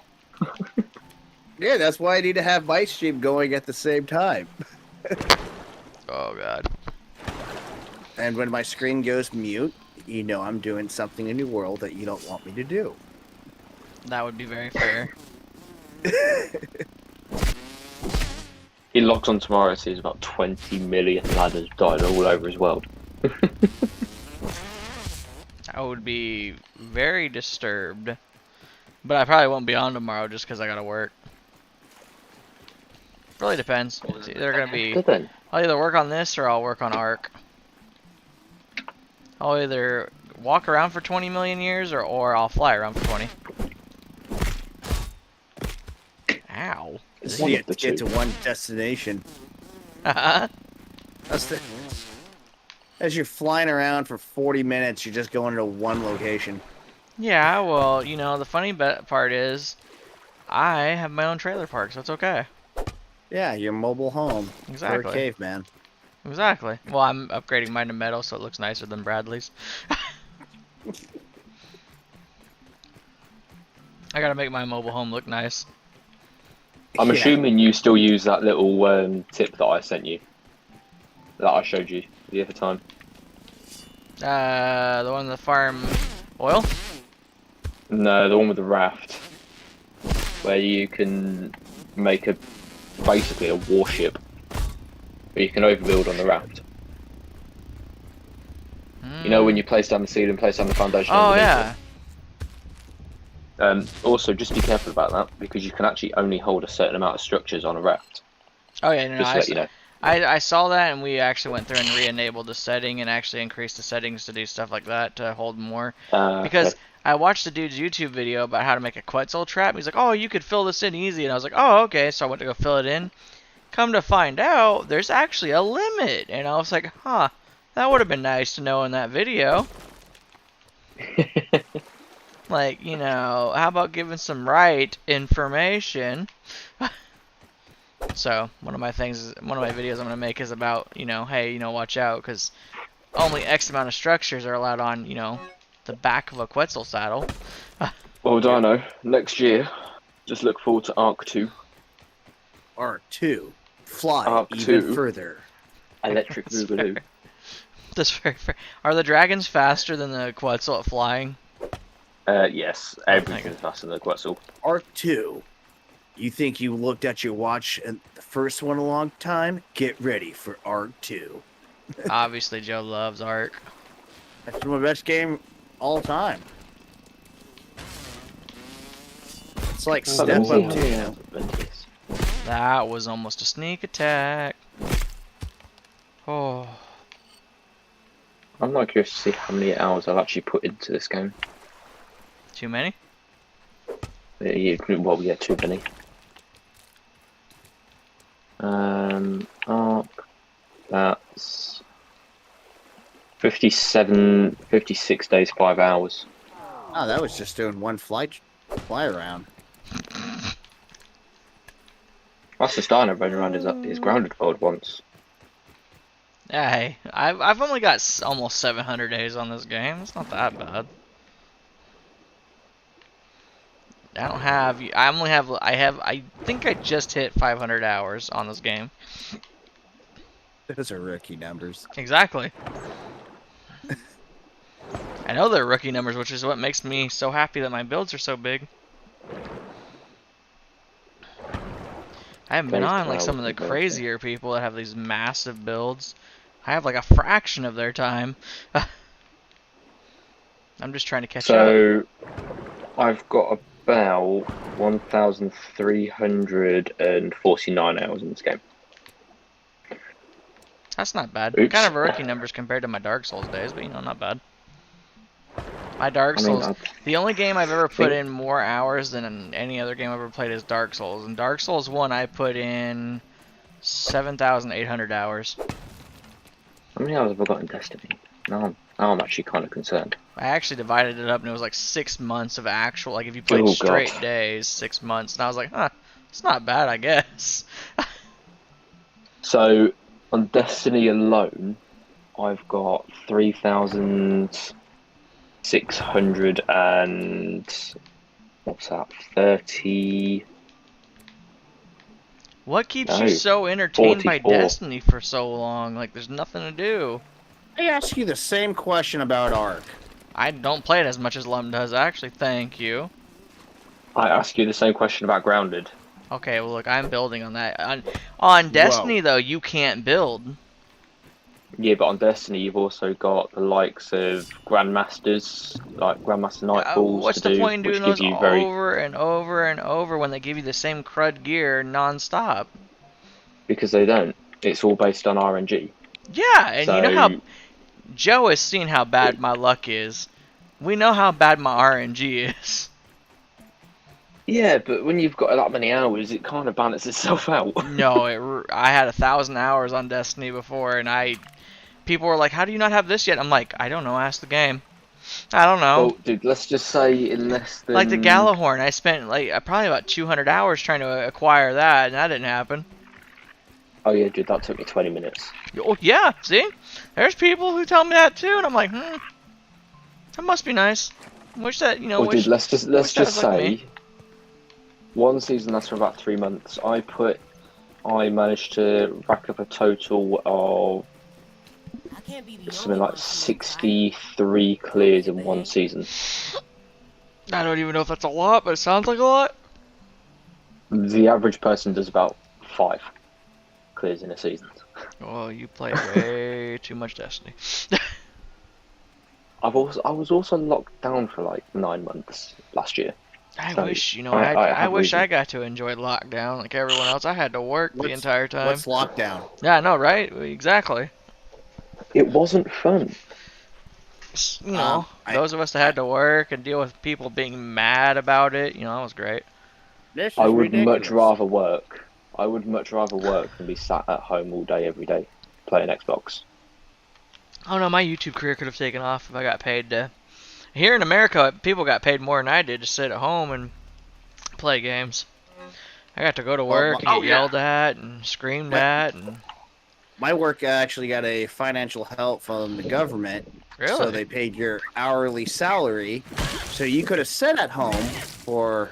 Yeah, that's why I need to have my stream going at the same time. Oh, God. And when my screen goes mute, you know I'm doing something in the world that you don't want me to do. That would be very fair. He logs on tomorrow and sees about 20 million ladders died all over his world. I would be very disturbed. But I probably won't be on tomorrow just because I gotta work. Really depends. It's either gonna be... Good then. I'll either work on this or I'll work on Ark. I'll either walk around for 20 million years or I'll fly around for 20. Ow. It's So one you of the get two. to one destination. Yeah, That's the... As you're flying around for 40 minutes, you're just going to one location. well, you know, the funny part is I have my own trailer park, so it's okay. Yeah, your mobile home. Exactly. For a caveman. Exactly. Well, I'm upgrading mine to metal so it looks nicer than Bradley's. I gotta make my mobile home look nice. I'm Yeah. assuming you still use that little tip that I sent you. That I showed you the other time. The one in the farm oil? No, the one with the raft. Where you can make basically a warship. But you can overbuild on the raft. You know when you place down the ceiling, place down the foundation Oh, underneath yeah. it? Also, just be careful about that, because you can actually only hold a certain amount of structures on a raft. Oh, yeah, no, Just to let you know. I saw that, and we actually went through and re-enabled the setting and actually increased the settings to do stuff like that to hold more. Because Okay. I watched the dude's YouTube video about how to make a Quetzal trap. He's like, oh, you could fill this in easy. And I was like, oh, okay. So I went to go fill it in. Come to find out, there's actually a limit. And I was like, huh, that would have been nice to know in that video. Like, you know, how about giving some right information? So, one of my videos I'm going to make is about, you know, hey, you know, watch out, because only X amount of structures are allowed on, you know, the back of a Quetzal saddle. Well, Dino, next year, just look forward to Arc 2. Arc 2. Fly Arc even 2. further. Electric That's Boogaloo. That's very fair. Are the dragons faster than the Quetzal at flying? Yes, everything's faster than the Quetzal. Arc 2. You think you looked at your watch and the first one a long time? Get ready for Arc 2. Obviously, Joe loves Ark. That's my best game all time. It's like Well, let Step me see Up how many 2. hours I've been to this. That was almost a sneak attack. Oh, I'm not curious to see how many hours I've actually put into this game. too many? Well, yeah, too many. Arc. That's 56 days, 5 hours. Oh, that was just doing one fly around. That's the Dino running around his grounded world once. Yeah, hey, I've only got almost 700 days on this game. It's not that bad. I think I just hit 500 hours on this game. Those are rookie numbers. Exactly. I know they're rookie numbers, which is what makes me so happy that my builds are so big. I haven't been Those on like some of the clouds, crazier people that have these massive builds. I have like a fraction of their time. I'm just trying to catch up. So, I've got about 1,349 hours in this game. That's not bad. Oops. Kind of a rookie numbers compared to my Dark Souls days, but you know, not bad. My Dark I mean, Souls, the only game I've ever put in more hours than in any other game I've ever played is Dark Souls. And Dark Souls 1, I put in 7,800 hours. How many hours have I got in Destiny? Now I'm actually kind of concerned. I actually divided it up, and it was like 6 months of actual, like if you played Oh, God. straight days, 6 months. And I was like, huh, it's not bad, I guess. So, on Destiny alone, I've got 3,600 and... what's that? 30... What keeps No, you so entertained by 44. Destiny for so long? Like, there's nothing to do. I ask you the same question about Ark. I don't play it as much as Lum does, actually. Thank you. I ask you the same question about Grounded. Okay, well, look, I'm building on that. On Destiny, though, you can't build. Yeah, but on Destiny you've also got the likes of Grandmasters, like Grandmaster Nightfalls What's to the do, point in which doing gives those you very... over and over and over when they give you the same crud gear non-stop? Because they don't. It's all based on RNG. Yeah, and you know how So- Joe has seen how bad my luck is. We know how bad my RNG is. Yeah, but when you've got that many hours, it kind of balances itself out. No, I had 1,000 hours on Destiny before, and people were like, "How do you not have this yet?" I'm like, "I don't know. Ask the game. I don't know." Well, dude, let's just say in less than... Like the Galahorn, I spent like probably about 200 hours trying to acquire that, and that didn't happen. Oh yeah, dude, that took me 20 minutes. Oh yeah, see, there's people who tell me that too, and I'm like, that must be nice. Wish that Well, wish. dude, let's just that was like say... me. One season lasts for about 3 months. I managed to rack up a total of I can't be the something only like one. 63 clears in one season. I don't even know if that's a lot, but it sounds like a lot. The average person does about 5 clears in a season. Oh, you play way too much Destiny. I was also locked down for like 9 months last year. I So, wish, I have wish I reason. got to enjoy lockdown like everyone else. I had to work the entire time. What's lockdown? Yeah, I know, right? Exactly. It wasn't fun. You know, those of us that had to work and deal with people being mad about it, that was great. This is I would ridiculous. much rather work. I would much rather work than be sat at home all day, every day, playing Xbox. Oh no, my YouTube career could have taken off if I got paid to. Here in America, people got paid more than I did to sit at home and play games. I got to go to work and get yelled at and screamed at and. My work actually got a financial help from the government. Really? So they paid your hourly salary. So you could have sat at home for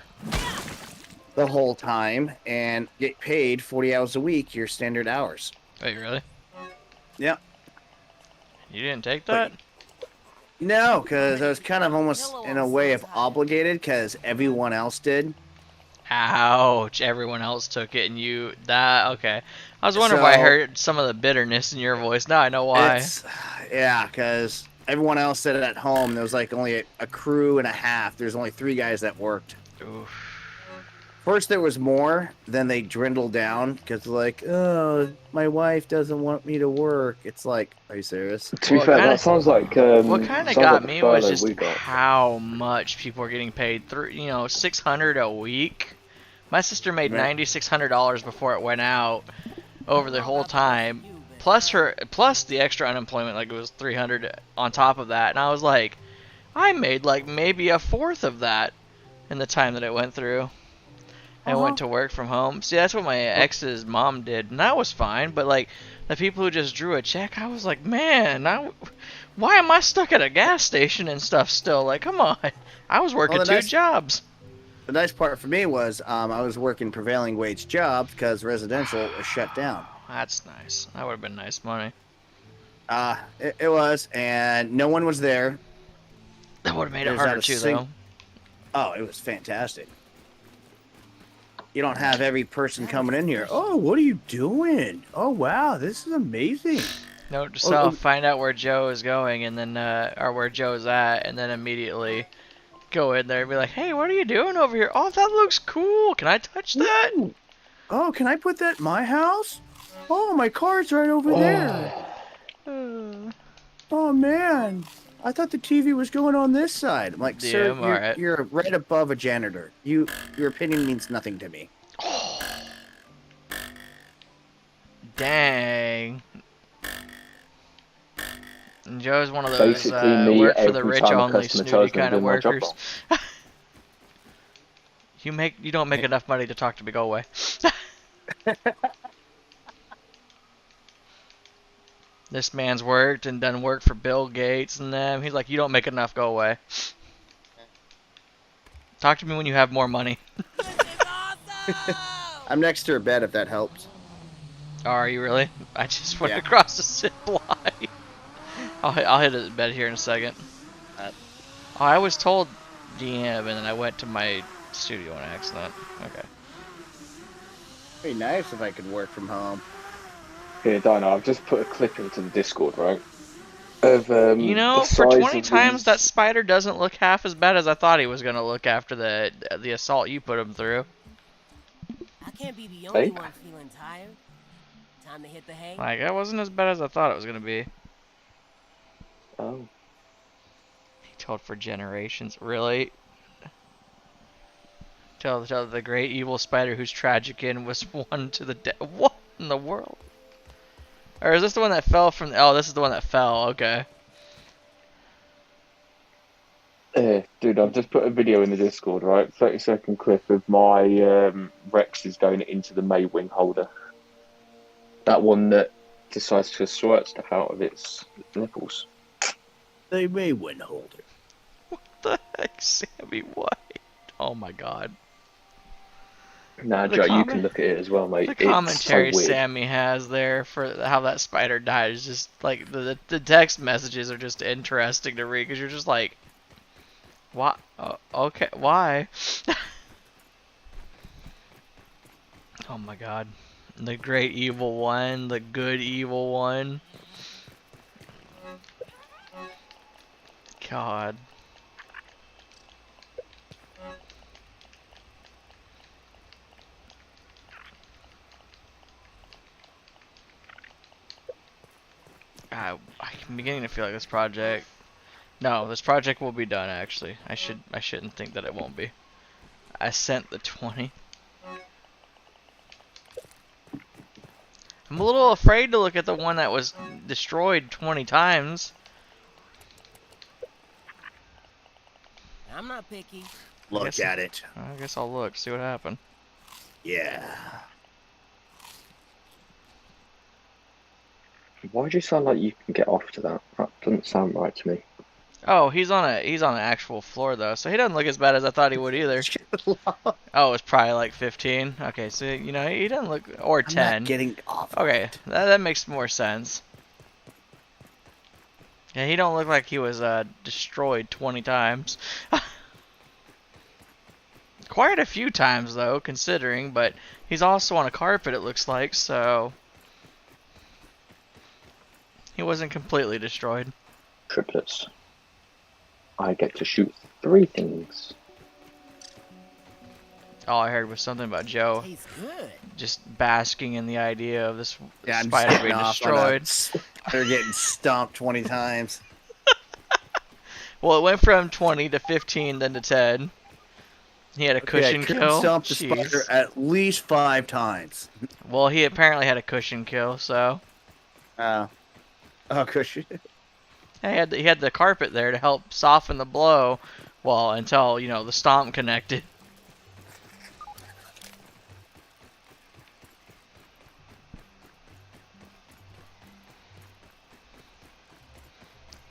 the whole time and get paid 40 hours a week, your standard hours. Wait, really? Yeah. You didn't take that? No, because I was kind of almost in a way of obligated because everyone else did. Ouch! Everyone else took it, and okay. I was wondering why I So- heard some of the bitterness in your voice. Now I know why. Yeah, because everyone else sat at home. There was like only a crew and a half. There's only 3 guys that worked. Oof. First there was more, then they dwindled down because like, oh, my wife doesn't want me to work. It's like, are you serious? To be Well, fair, kinda- that sounds like What kind of sounds got like the me was furlough just we got. how much people were getting paid. $600 a week. My sister made Right. $9,600 before it went out over the whole time, plus the extra unemployment, like it was $300 on top of that. And I was like, I made like maybe a fourth of that in the time that it went through. I went to work from home. See, that's what my ex's mom did, and that was fine. But like the people who just drew a check, I was like, man, why am I stuck at a gas station and stuff still? Like, come on, I was working Well, two the nice- jobs. The nice part for me was I was working prevailing wage jobs because residential was shut down. That's nice. That would have been nice money. It was, and no one was there. That would have made it There's not harder a too, sing- though. Oh, it was fantastic. You don't have every person coming in here. Oh, what are you doing? Oh, wow, this is amazing. Note to Oh, self: find out where Joe is going, and then or where Joe's at, and then immediately go in there and be like, "Hey, what are you doing over here? Oh, that looks cool. Can I touch that?" Ooh. Oh, can I put that in my house? Oh, my car's right over there. Oh, man. I thought the TV was going on this side. I'm like, Yeah, sir, I'm alright. you're right above a janitor. Your opinion means nothing to me. Dang. And Joe's one of those Basically, me work for the every rich time a only customer snooty tells me kind I'm of doing my job workers. You don't make enough money to talk to me. Go away. This man's worked and done work for Bill Gates and them. He's like, you don't make enough. Go away. Talk to me when you have more money. This is awesome! I'm next to her bed if that helps. Oh, are you really? I just went Yeah. across the zip line. I'll hit his bed here in a second. Uh, Oh, I was told DM and then I went to my studio on accident. Okay. It'd be nice if I could work from home. Here, Dino, I've just put a clip into the Discord, right? Of You know, the for size 20 of times these- that spider doesn't look half as bad as I thought he was gonna look after the assault you put him through. I can't be the only Hey. one feeling tired. Time to hit the hay. Like, that wasn't as bad as I thought it was gonna be. Oh, He told for generations. Really? Tell the great evil spider whose tragic end was one to the death. What in the world? Or is this the one that fell from? Oh, this is the one that fell. Okay. dude, I've just put a video in the Discord, right? 30-second clip of my Rex is going into the Maywing holder. That one that decides to squirt stuff out of its nipples. They may win holder. What the heck, Sammy White? Oh my God. Nah, The Joe, you comment- can look at it as well, mate. The It's so commentary weird. Sammy has there for how that spider died is just like the text messages are just interesting to read because you're just like, what? Okay, why? Oh my God, the great evil one, the good evil one. God. I'm beginning to feel like this project. No, this project will be done. Actually, I shouldn't think that it won't be. I sent the 20. I'm a little afraid to look at the one that was destroyed 20 times. I'm not picky. Look Yes. at it. I guess I'll look, see what happened. Yeah. Why do you sound like you can get off to that? That doesn't sound right to me. Oh, he's on an actual floor though, so he doesn't look as bad as I thought he would either. Oh, it's probably like 15. Okay, so you know he doesn't look, or I'm 10. not getting off. of Okay, it. that makes more sense. Yeah, he don't look like he was destroyed 20 times. Quite a few times though, considering, but he's also on a carpet it looks like, so he wasn't completely destroyed. Triplets. I get to shoot 3 things. All I heard was something about Joe Tastes good. just basking in the idea of this Yeah, I'm spider just being getting off on a destroyed. spider getting stomped 20 times. Well, it went from 20 to 15, then to 10. He had a cushion Okay, I kill. stomped the Jeez. spider at least 5 times. Well, he apparently had a cushion kill, so Oh, cushion. he had the carpet there to help soften the blow, well, until you know the stomp connected.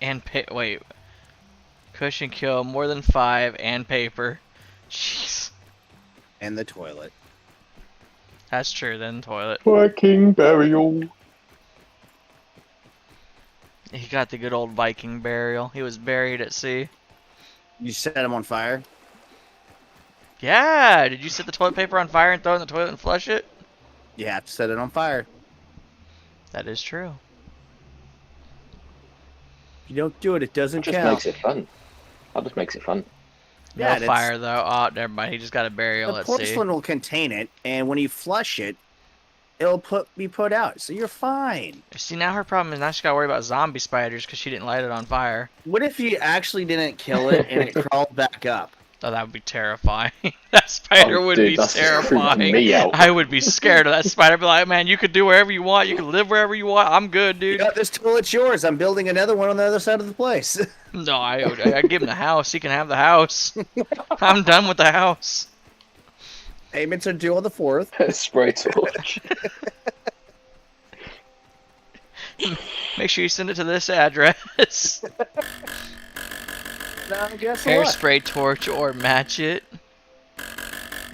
And wait, cushion kill more than 5 and paper. Jeez. And the toilet. That's true. Then toilet. Viking burial. He got the good old Viking burial. He was buried at sea. You set him on fire? Yeah. Did you set the toilet paper on fire and throw it in the toilet and flush it? You have to set it on fire. That is true. If you don't do it, it doesn't That just count. makes it fun. That just makes it fun. No Yeah, that's- fire though. Oh, never mind. He just got a burial The at sea. porcelain will contain it, and when you flush it, it'll be put out. So you're fine. See, now her problem is now she got to worry about zombie spiders because she didn't light it on fire. What if you actually didn't kill it and it crawled back up? Oh, that would be terrifying. That spider Oh, would dude, be that's freaking terrifying. me out. I would be scared of that spider. I'd be like, man, you could do wherever you want. You can live wherever you want. I'm good, You dude. got this toilet's yours. I'm building another one on the other side of the place. No, I'd give him the house. He can have the house. I'm done with the house. Payments are due on the 4th. Spray torch. Make sure you send it to this address. Now, guess what? Hairspray torch or match it.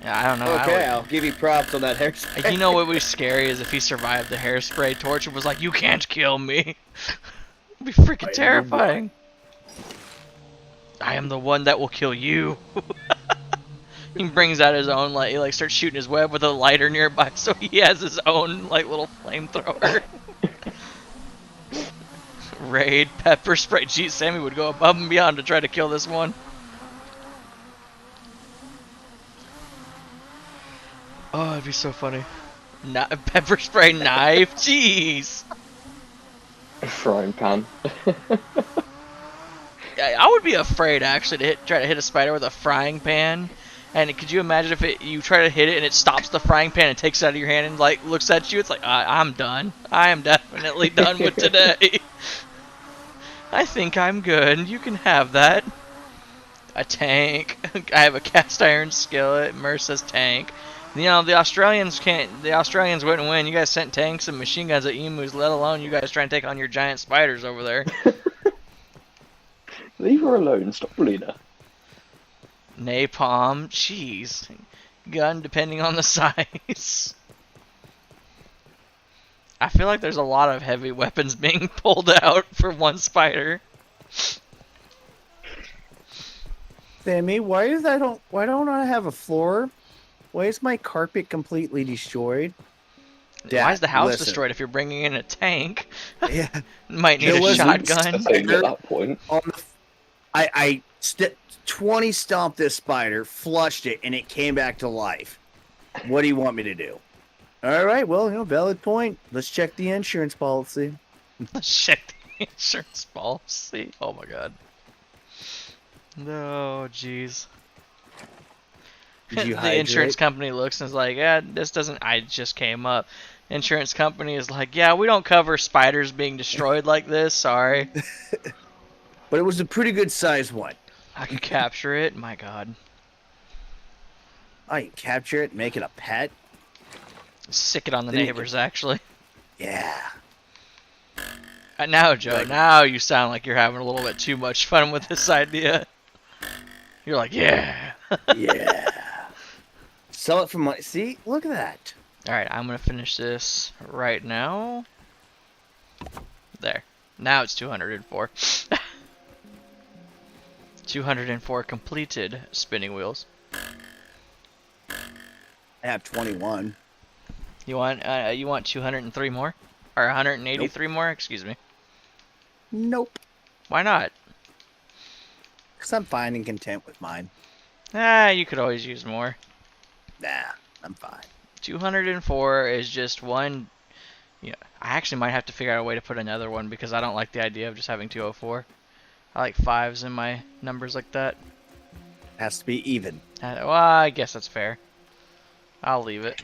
Yeah, I don't know. Okay, I'll give you props on that hairspray. You know what would be scary is if he survived the hairspray torch and was like, "You can't kill me." It'd be freaking terrifying. I am the one that will kill you. He brings out his own he starts shooting his web with a lighter nearby, so he has his own little flamethrower. Raid, pepper spray. Geez, Sammy would go above and beyond to try to kill this one. Oh, it'd be so funny. Pepper spray knife. Jeez. Frying pan. I would be afraid actually to try to hit a spider with a frying pan. And could you imagine if you try to hit it and it stops the frying pan and takes it out of your hand and looks at you? It's like I'm done. I am definitely done with today. I think I'm good. You can have that. A tank. I have a cast iron skillet. Merce says tank. You know the Australians can't. The Australians wouldn't win. You guys sent tanks and machine guns at emus. Let alone you guys trying to take on your giant spiders over there. Leave her alone. Stop bullying her. Napalm, jeez. Gun depending on the size. I feel like there's a lot of heavy weapons being pulled out for one spider. Sammy, why don't I have a floor? Why is my carpet completely destroyed? Why is the house listen. destroyed if you're bringing in a tank? Yeah. Might need There a was shotgun. I think at that point. On the, I 20 stomped this spider, flushed it, and it came back to life. What do you want me to do? All right, well, valid point. Let's check the insurance policy. Let's check the insurance policy. Oh my god. No, jeez. Did you The insurance hydrate? company looks and is like, yeah, this doesn't. I just came up. Insurance company is like, yeah, we don't cover spiders being destroyed like this. Sorry. But it was a pretty good sized one. I can capture it. My god. I can capture it, make it a pet. Sick it on the Then you neighbors, actually. Yeah. Now, Joe, Like- now you sound like you're having a little bit too much fun with this idea. You're like, yeah. Yeah. Sell it for money. See, look at that. Alright, I'm going to finish this right now. There. Now it's 204. 204 completed spinning wheels. I have 21. You want 203 more? Or 183 more? Excuse me. Nope. Why not? Because I'm fine and content with mine. You could always use more. Nah, I'm fine. 204 is just one. Yeah, I actually might have to figure out a way to put another one because I don't like the idea of just having 204. I like fives in my numbers like that. Has to be even. Well, I guess that's fair. I'll leave it.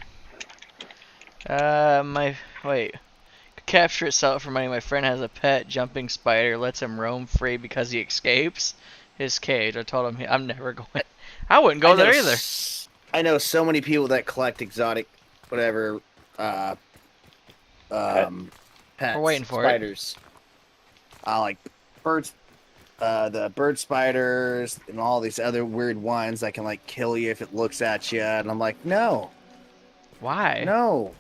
Wait. Capture it, sell it for money. My friend has a pet jumping spider. Lets him roam free because he escapes his cage. I told him I'm never going. I wouldn't go there either. I know so many people that collect exotic, whatever, pets, We're waiting for it. spiders. Like birds, the bird spiders and all these other weird ones that can kill you if it looks at you. And I'm like, no. Why? No.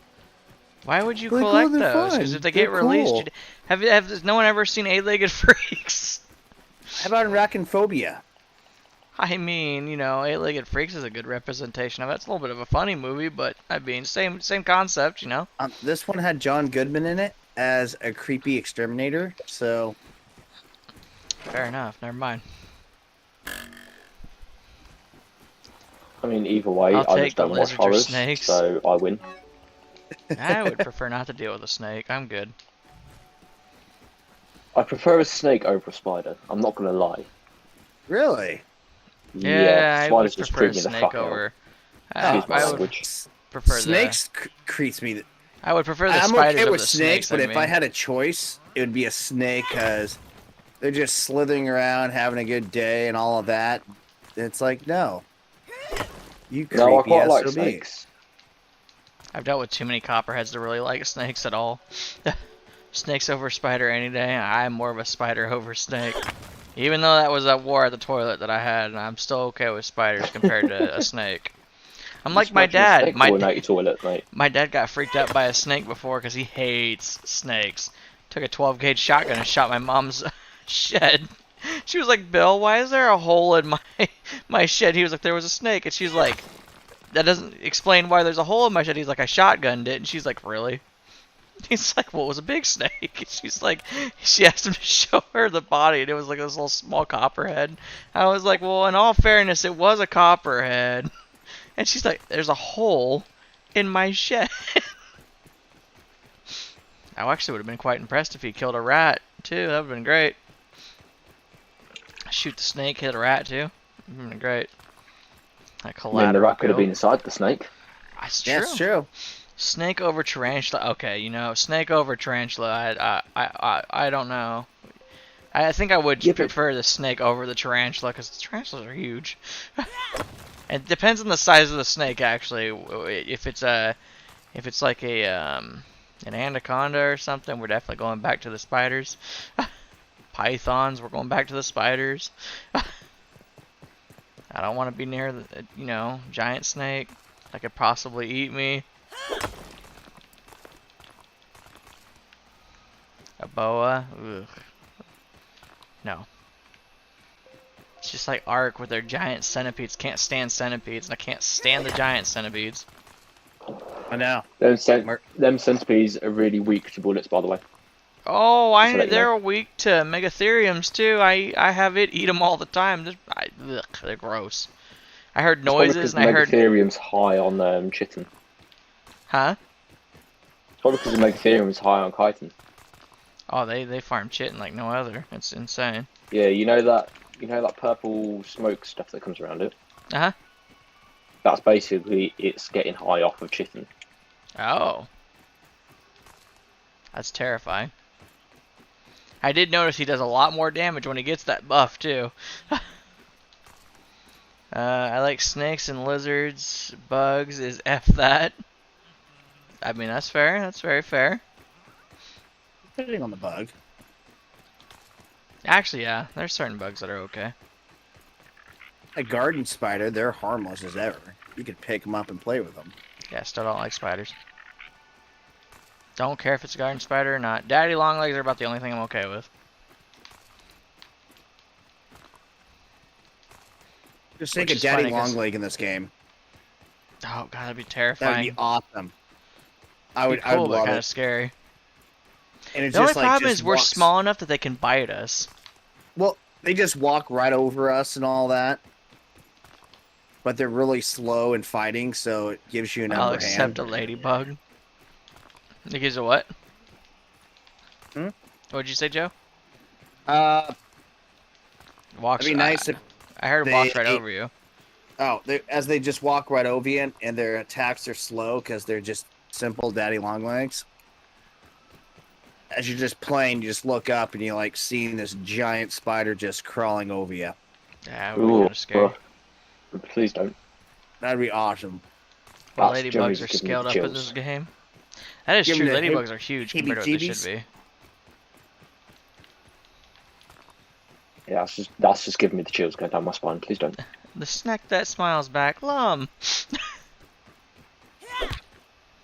Why would you They're cool, collect they're those? fun. Because if they They're get released, cool. have no one ever seen Eight-Legged Freaks? How about Arachnophobia? I mean, you know, Eight-Legged Freaks is a good representation of it. It's a little bit of a funny movie, but I mean, same concept, you know. This one had John Goodman in it as a creepy exterminator, so Fair enough. Never mind. I mean, either way, I'll I take just the don't watch lizards or horrors, snakes. so I win. I would prefer not to deal with a snake. I'm good. I prefer a snake over a spider. I'm not gonna lie. really. Yeah, I would spiders just prefer a creep me the snake fuck out. over. Excuse my I would language. prefer Snakes creeps me. I would prefer the I'm spiders okay over with the snakes, but I if mean. I had a choice, it would be a snake because they're just slithering around, having a good day, and all of that. It's like, no. You creepy No, I quite like SOB. snakes. I've dealt with too many copperheads to really like snakes at all. Snakes over spider any day. I'm more of a spider over snake. Even though that was a war at the toilet that I had, and I'm still okay with spiders compared to a snake. I'm like my dad. Your toilet, mate. My dad got freaked out by a snake before because he hates snakes. Took a 12-gauge shotgun and shot my mom's shed. She was like, Bill, why is there a hole in my shed? He was like, there was a snake. And she's like, that doesn't explain why there's a hole in my shed. He's like, I shotgunned it. And she's like, really? He's like, well, it was a big snake. And she's like, she asked him to show her the body, and it was like this little small copperhead. I was like, well, in all fairness, it was a copperhead. And she's like, there's a hole in my shed. I actually would have been quite impressed if he killed a rat, too. That would have been great. Shoot the snake, hit a rat, too. That would have been great. A I mean, the collateral rat could have kill. been inside the snake. That's true. That's true. Snake over tarantula. Okay, you know, snake over tarantula. I don't know. I think I would Yeah, but- prefer the snake over the tarantula because the tarantulas are huge. It depends on the size of the snake, actually. If it's like a an anaconda or something, we're definitely going back to the spiders. Pythons, we're going back to the spiders. I don't want to be near the, you know, giant snake that could possibly eat me. A boa? Ugh. No. It's just like Ark with their giant centipedes. Can't stand centipedes, and I can't stand the giant centipedes. I know. Them centipedes are really weak to bullets, by the way. Oh, Just to let you they're weak to megatheriums too. I have it eat them all the time. Ugh, they're gross. I heard It's probably noises because and I heard. Megatherium's high on chitin. Huh? It's probably because the Megatherium's high on chitin. Oh, they farm chitin like no other. It's insane. Yeah, you know that purple smoke stuff that comes around it? Uh-huh. That's basically it's getting high off of chitin. Oh. That's terrifying. I did notice he does a lot more damage when he gets that buff, too. I like snakes and lizards. Bugs is F that. I mean, that's fair. That's very fair. Depending on the bug. Actually, yeah. There's certain bugs that are okay. A garden spider, they're harmless as ever. You could pick them up and play with them. Yeah, still don't like spiders. Don't care if it's a garden spider or not. Daddy long legs are about the only thing I'm okay with. Just think Which of is Daddy funny 'cause- Longleg in this game. Oh god, that'd be That would terrifying. be awesome. I It'd would, be I cool, would but love kind it. of scary. And it's The only just like problem just is we're walks- small enough that they can bite us. Well, they just walk right over us and all that. But they're really slow in fighting, so it gives you an I'll upper accept hand. a ladybug. It gives a what? Hmm? What'd you say, Joe? Walks. It'd be nice if I heard it walks they- right over you. as they just walk right over you, and their attacks are slow because they're just simple Daddy Longlegs. As you're just playing, you just look up and you like seeing this giant spider just crawling over you. Yeah, it would be Ooh, kind of scary. please don't. That'd be awesome. The That's ladybugs Jimmy's are giving me scaled the up in chills. this game. That is Give true. me the Ladybugs are huge compared to what they should heebie-jeebies. be. Yeah, that's just giving me the chills going down my spine. Please don't. The snack that smiles back, Lum.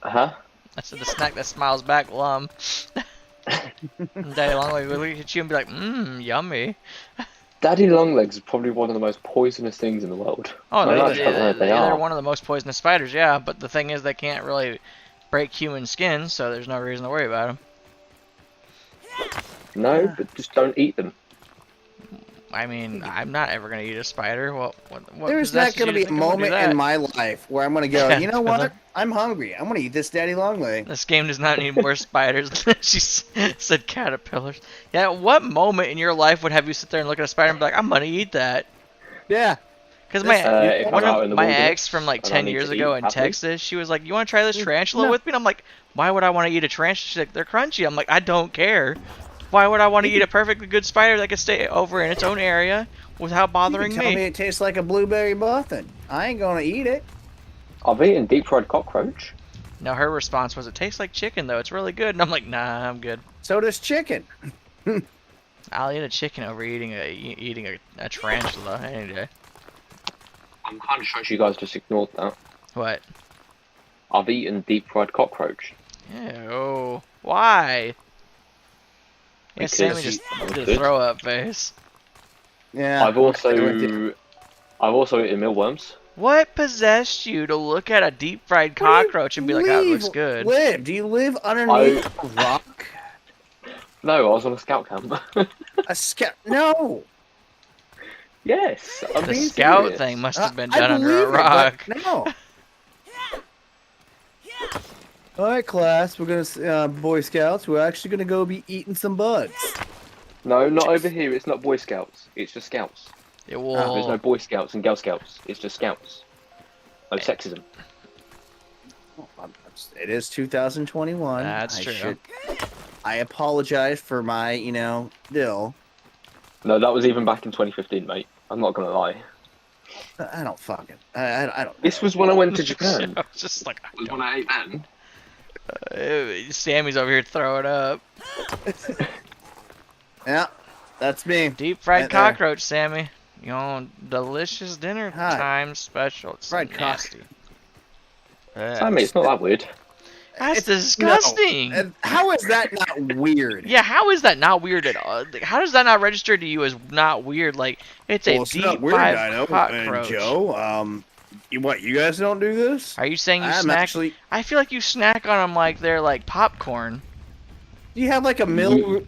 Huh? I said the snack that smiles back, Lum. Daddy Longlegs would look at you and be like, yummy. Daddy Longlegs is probably one of the most poisonous things in the world. Oh, No, that's not what they they're are. one of the most poisonous spiders, yeah, but the thing is they can't really break human skin, so there's no reason to worry about them. No, but just don't eat them. I mean, I'm not ever going to eat a spider. What There's not possesses going to you be a think I'm gonna do moment that? in my life where I'm going to go, you know what? I'm hungry. I'm going to eat this daddy long leg. This game does not need more spiders. She said caterpillars. Yeah, what moment in your life would have you sit there and look at a spider and be like, I'm going to eat that? Yeah. Because if one I'm out of in the my wilderness ex from like and I 10 need years to ago eat in happily. Texas, she was like, you want to try this tarantula No. with me? And I'm like, why would I want to eat a tarantula? She's like, they're crunchy. I'm like, I don't care. Why would I want to eat a perfectly good spider that could stay over in its own area without You bothering can tell me me? it tastes like a blueberry muffin. I ain't going to eat it. I've eaten deep fried cockroach. No, her response was, it tastes like chicken though. It's really good. And I'm like, nah, I'm good. So does chicken. I'll eat a chicken over eating a tarantula any day. I'm kind of shocked you guys just ignored that. What? I've eaten deep fried cockroach. Ew. Why? Yeah, Because Sammy just it's did a good. throw up face. Yeah. I've also eaten mealworms. What possessed you to look at a deep fried cockroach and be like, that looks good? Live. Do you live underneath a rock? No, I was on a scout camp. A scout? No. Yes, I'm The being scout serious. thing must have been I done under a believe it, rock. but no. All right, class. We're gonna Boy Scouts. We're actually gonna go be eating some bugs. No, not over here. It's not Boy Scouts. It's just Scouts. It There's will. no Boy Scouts and Girl Scouts. It's just Scouts. No sexism. It is 2021. That's true. I apologize for my, dill. No, that was even back in 2015, mate. I'm not gonna lie. I don't fucking. I don't. This was when I went to Japan. I was just like, It was when I ate then. Sammy's over here throwing up. Yeah, that's me. Deep fried Right there. cockroach, Sammy. You know, delicious dinner Hi. time special. It's Fried cock. nasty. Sammy, it's not that weird. That's No. disgusting. And how is that not weird? Yeah, how is that not weird at all? How does that not register to you as not weird? Like, it's a Well, it's deep not weird, fried I know. cockroach. Joe, you guys don't do this? Are you saying you I'm snack? actually. I feel like you snack on them like they're like popcorn. Do you have like a millworm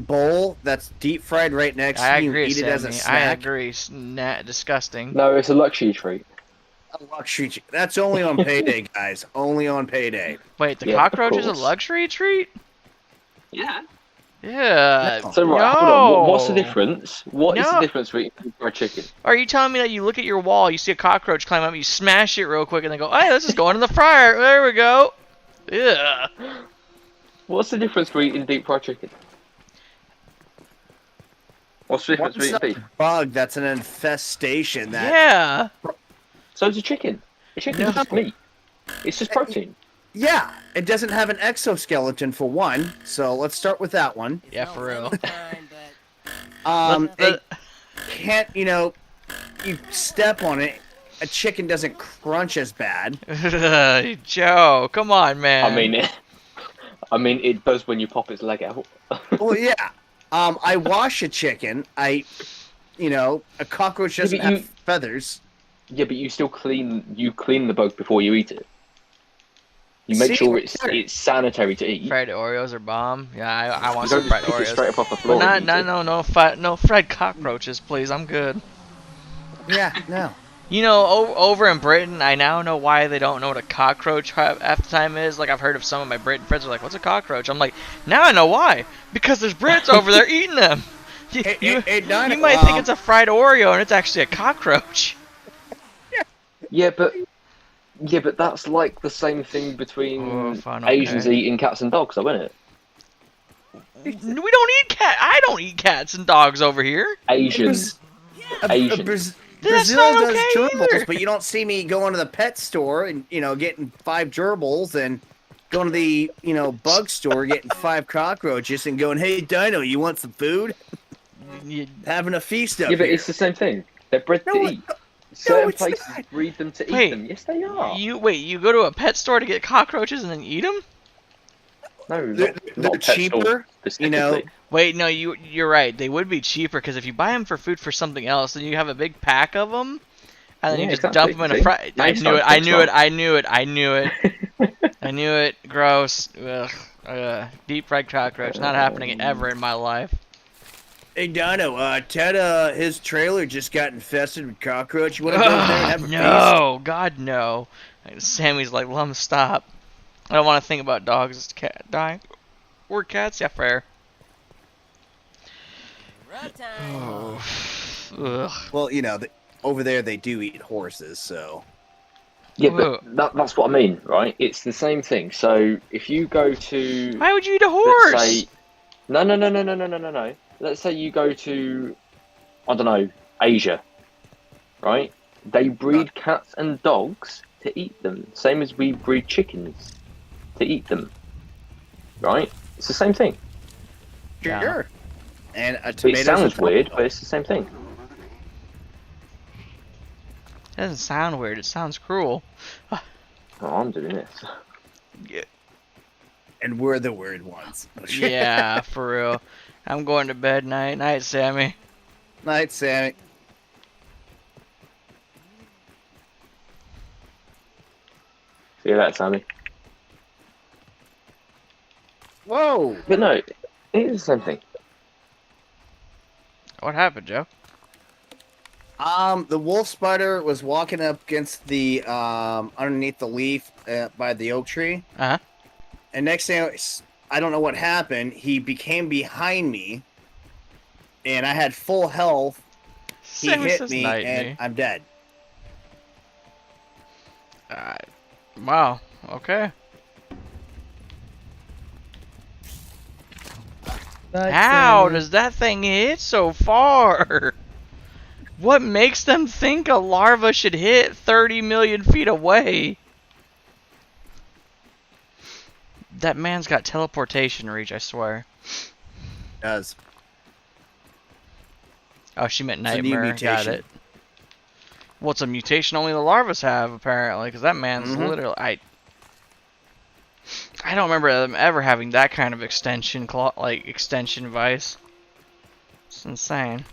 bowl that's deep fried right next to I you? agree, And eat it as a Sammy. I snack. agree. Disgusting. No, it's a luxury treat. A luxury. That's only on payday, guys. Only on payday. Wait, the Yeah, of cockroach is a course. luxury treat? Yeah. Yeah. No. So right, hold on. What's the No. difference? What is No. the difference between deep fried chicken? Are you telling me that you look at your wall, you see a cockroach climb up, you smash it real quick, and then go, hey, let's just go into the fryer. There we go. Yeah. What's the difference between eating deep fried chicken? What's the difference One's between a beef? bug that's an infestation. That Yeah. So is a chicken. A chicken's just meat. It's just protein. Yeah, it doesn't have an exoskeleton for one. So let's start with that one. Yeah, for real. Fine, but It can't, you step on it. A chicken doesn't crunch as bad. Joe, come on, man. I mean, it does when you pop its leg out. Well, yeah. I wash a chicken. A cockroach doesn't but you- have feathers. Yeah, but you still clean the bug before you eat it. You make See? sure it's sanitary to eat. fried Oreos are bomb. Yeah, I want You some don't fried just pick it straight Oreos. up off the But floor. not, and eat it. no fried cockroaches, please. I'm good. Yeah, no. You know, over in Britain, I now know why they don't know what a cockroach half the time is. Like, I've heard of some of my Britain friends are like, what's a cockroach? I'm like, now I know why. Because there's Brits over there eating them. You Dino, might think it's a fried Oreo, and it's actually a cockroach. Yeah, but that's like the same thing between Oh, fine, Asians okay. eating cats and dogs, though, isn't it? We don't eat cat. I don't eat cats and dogs over here. Asians. Asian. That's Brazil not does okay gerbils, either. but you don't see me going to the pet store and getting 5 gerbils and going to the bug store getting 5 cockroaches and going, hey Dino, you want some food? You- Having a feast up Yeah, but here. it's the same thing. They're bred to No, eat. certain it's places not. breed them to Wait, eat them. Yes, they are. You go to a pet store to get cockroaches and then eat them? No, They're, not they're pet store cheaper, you know. specifically. Wait, no, you're right. They would be cheaper because if you buy them for food for something else, then you have a big pack of them, and then Yeah, you just exactly. dump them in a See? fry. I Next knew time, it. I next knew it. time. I knew it. I knew it. I knew it. Gross. Ugh. Deep fried cockroach. Not happening ever in my life. Hey Dono, Ted, his trailer just got infested with cockroach. You want to go over there and have a feast? No, God no. Sammy's like, Lum, stop. I don't want to think about dogs dying. Or cats, yeah, fair. Rub time. Oh. Ugh. Well, you know, over there they do eat horses, so. Yeah, Whoa. but that's what I mean, right? It's the same thing. So if you go to, Why would you eat a horse? let's say, no. Let's say you go to, I don't know, Asia, right? They breed cats and dogs to eat them, same as we breed chickens to eat them, right? It's the same thing. Yeah. Sure. And a It tomato. sounds weird, but it's the same thing. It doesn't sound weird. It sounds cruel. Oh, I'm doing this. And we're the weird ones. Yeah, for real. I'm going to bed. Night, night, Sammy. Night, Sammy. See you later, Sammy. Whoa! But no, it is the same thing. What happened, Joe? The wolf spider was walking up against the underneath the leaf by the oak tree. Uh-huh. And next thing I don't know what happened. He became behind me, and I had full health. He Sammy hit says me, night, and me. I'm dead. Wow. Okay. How does that thing hit so far? What makes them think a larva should hit 30 million feet away? That man's got teleportation reach, I swear. Does. Oh, she meant It's a new nightmare. Got mutation. it. Well, it's a mutation only the larvas have, apparently, because that man's Mhm. literally... I don't remember them ever having that kind of extension extension vice. It's insane.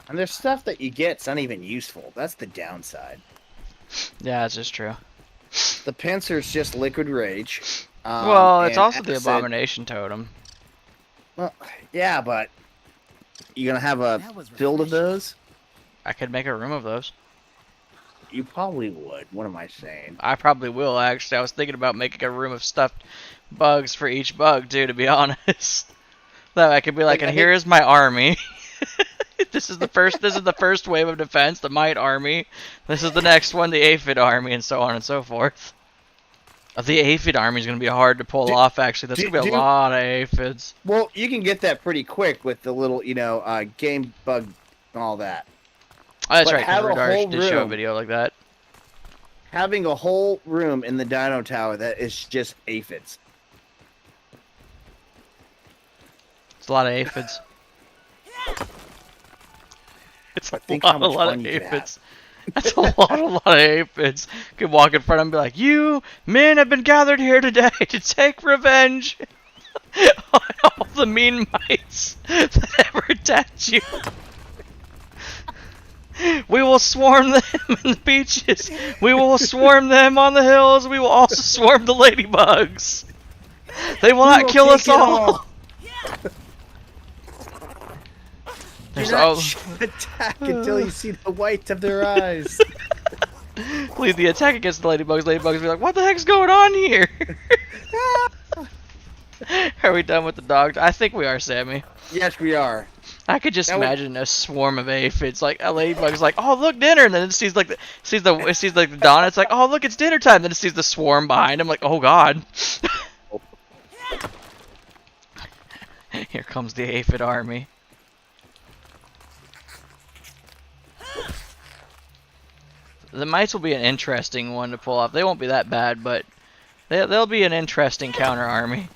And there's stuff that you get, it's not even useful. That's the downside. Yeah, that's just true. The pincer's just liquid rage. Well, it's and also the acid. abomination totem. Well, yeah, but you're gonna have a That was field of refreshing. those? I could make a room of those. You probably would. What am I saying? I probably will, actually. I was thinking about making a room of stuffed bugs for each bug, too, to be honest. That I could be like, Like, I and here is my army. This is the first wave of defense, the Mite army. This is the next one, the Aphid army, and so on and so forth. The Aphid army is going to be hard to pull off, actually. There's going to be a lot of Aphids. Well, you can get that pretty quick with the little, game bug and all that. Oh, that's But right, have a because whole Rudarsh did show a room. video like that. Having a whole room in the Dino Tower that is just aphids. It's a lot of aphids. It's But a think how lot, much a lot fun of you could have. aphids. That's a lot of aphids. Could walk in front of them and be like, "You men have been gathered here today to take revenge on all the mean mites that ever attacked you. We will swarm them in the beaches. We will swarm them on the hills. We will also swarm the ladybugs. They will not will kill us take it all." all. Do There's not attack until you see the white of their eyes. lead the attack against the ladybugs. Ladybugs will be like, "What the heck's going on here?" Are we done with the dog? I think we are, Sammy. Yes, we are. I could just That would- imagine a swarm of aphids. Like a ladybug's like, "Oh, look, dinner!" And then it sees the dawn. It's like, "Oh, look, it's dinner time." Then it sees the swarm behind him. Like, "Oh God!" Here comes the aphid army. The mites will be an interesting one to pull off. They won't be that bad, but they'll be an interesting counter army.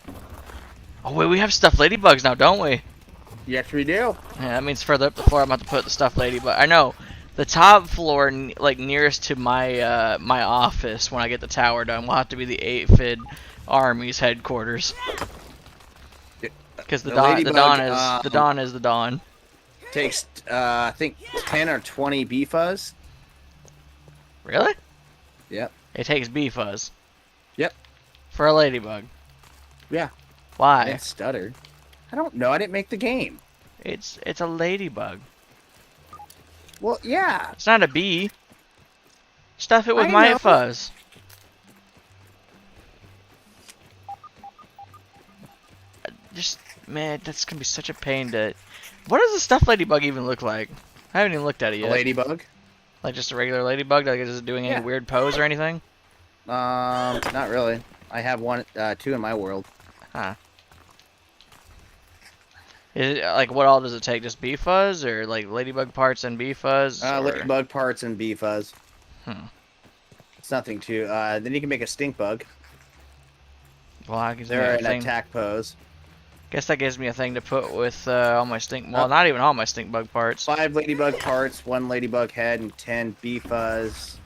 Oh wait, we have stuffed ladybugs now, don't we? Yes, we do. Yeah, that means further up the floor I'm about to put the stuffed ladybug. I know. The top floor, like nearest to my my office when I get the tower done, will have to be the Aphid Army's headquarters. Because the dawn is the dawn. Takes I think 10 or 20 bee fuzz. Really? Yep. It takes bee fuzz. Yep. For a ladybug. Yeah. Why? And stutter. I don't know. I didn't make the game. It's a ladybug. Well, yeah. It's not a bee. Stuff it with I my know. fuzz. Just man, that's gonna be such a pain to. What does a stuffed ladybug even look like? I haven't even looked at it A yet. ladybug. Like just a regular ladybug? Like is it doing any Yeah. weird pose or anything? Not really. I have two in my world. Huh. Is it, like what all does it take? Just bee fuzz or like ladybug parts and bee fuzz? or... Ladybug parts and bee fuzz. Hmm. It's nothing too. Then you can make a stink bug. Well, I guess They're a an thing. attack pose. Guess that gives me a thing to put with all my stink. Well, not even all my stink bug parts. 5 ladybug parts, 1 ladybug head, and 10 bee fuzz.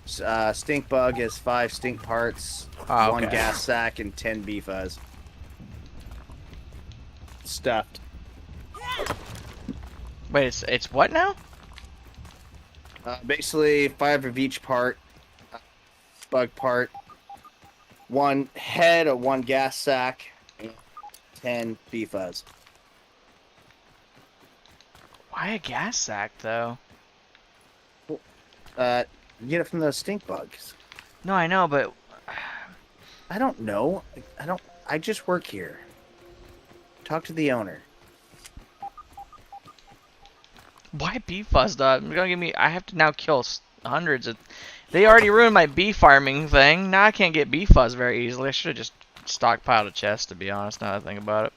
Stink bug is 5 stink parts, Oh, 1 okay. gas sack, and 10 bee fuzz. Stuffed. Wait, it's what now? Basically, 5 of each part. Bug part. 1 head or 1 gas sack. And 10 bee fuzz. Why a gas sack though? You get it from those stink bugs. No, I know, but I don't know. I just work here. Talk to the owner. why bee fuzz though? It's gonna give me. I have to now kill hundreds of. They already ruined my bee farming thing. Now I can't get bee fuzz very easily. I should have just stockpiled a chest, to be honest. Now that I think about it.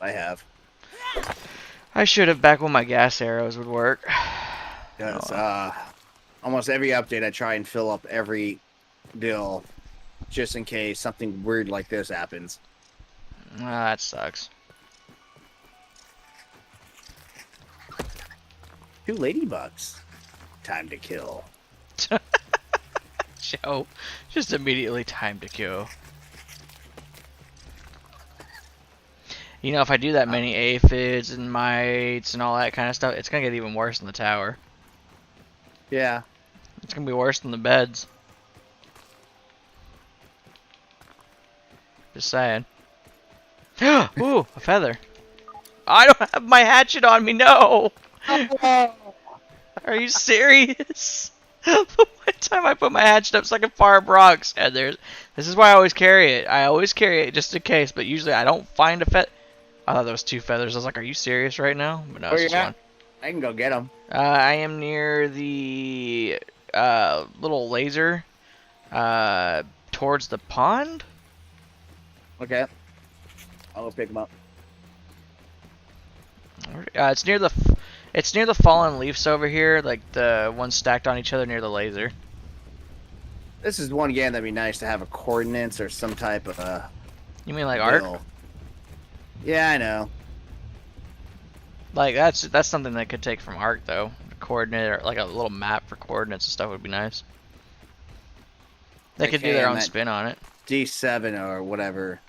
I have. I should have back when my gas arrows would work. Because almost every update I try and fill up every bill just in case something weird like this happens. Ah, that sucks. 2 ladybugs. Time to kill. Joe, just immediately time to kill. You know, if I do that many aphids and mites and all that kind of stuff, it's gonna get even worse in the tower. Yeah. It's gonna be worse than the beds. Just saying. Ooh, a feather. I don't have my hatchet on me, no! Are you serious? The one time I put my hatchet up so I can farm rocks, and this is why I always carry it. I always carry it just in case, but usually I don't find a feather. I thought there was 2 feathers. I was like, are you serious right now? But no, Where it's you just at? one. I can go get them. I am near the little laser towards the pond. Okay. I'll go pick them up. It's near the fallen leaves over here, like the ones stacked on each other near the laser. This is one game that'd be nice to have a coordinates or some type of You mean like art? bill. Yeah, I know. Like that's something they could take from art though. A coordinate or like a little map for coordinates and stuff would be nice. They could do Okay, their and own that spin on it. D7 or whatever.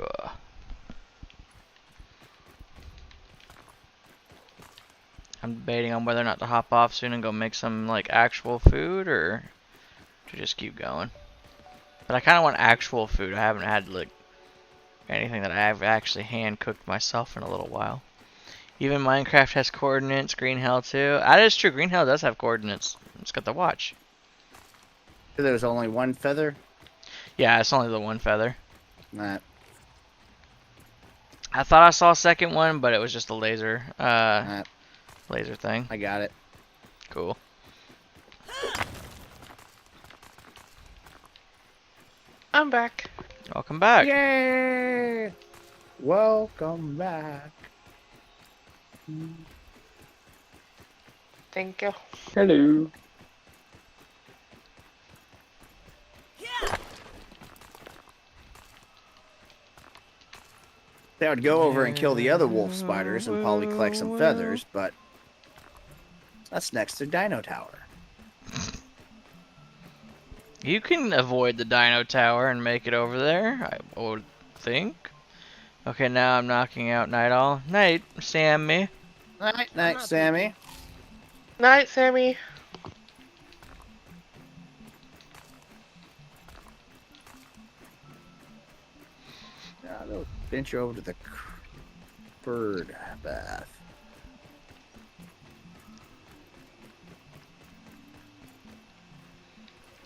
Ugh. I'm debating on whether or not to hop off soon and go make some like actual food or to just keep going. But I kind of want actual food. I haven't had like anything that I've actually hand cooked myself in a little while. Even Minecraft has coordinates. Green Hell too. That is true. Green Hell does have coordinates. It's got the watch. There's only 1 feather. Yeah, it's only the 1 feather. Nah. I thought I saw a second one, but it was just a laser. Laser thing. I got it. Cool. I'm back. Welcome back. Yay! Welcome back. Thank you. Hello. They would go over and kill the other wolf spiders and probably collect some feathers, but that's next to Dino Tower. You can avoid the Dino Tower and make it over there, I would think. Okay, now I'm knocking out Night Owl. Night, Sammy. Night, Sammy. Night, Sammy. I'll venture over to the bird bath.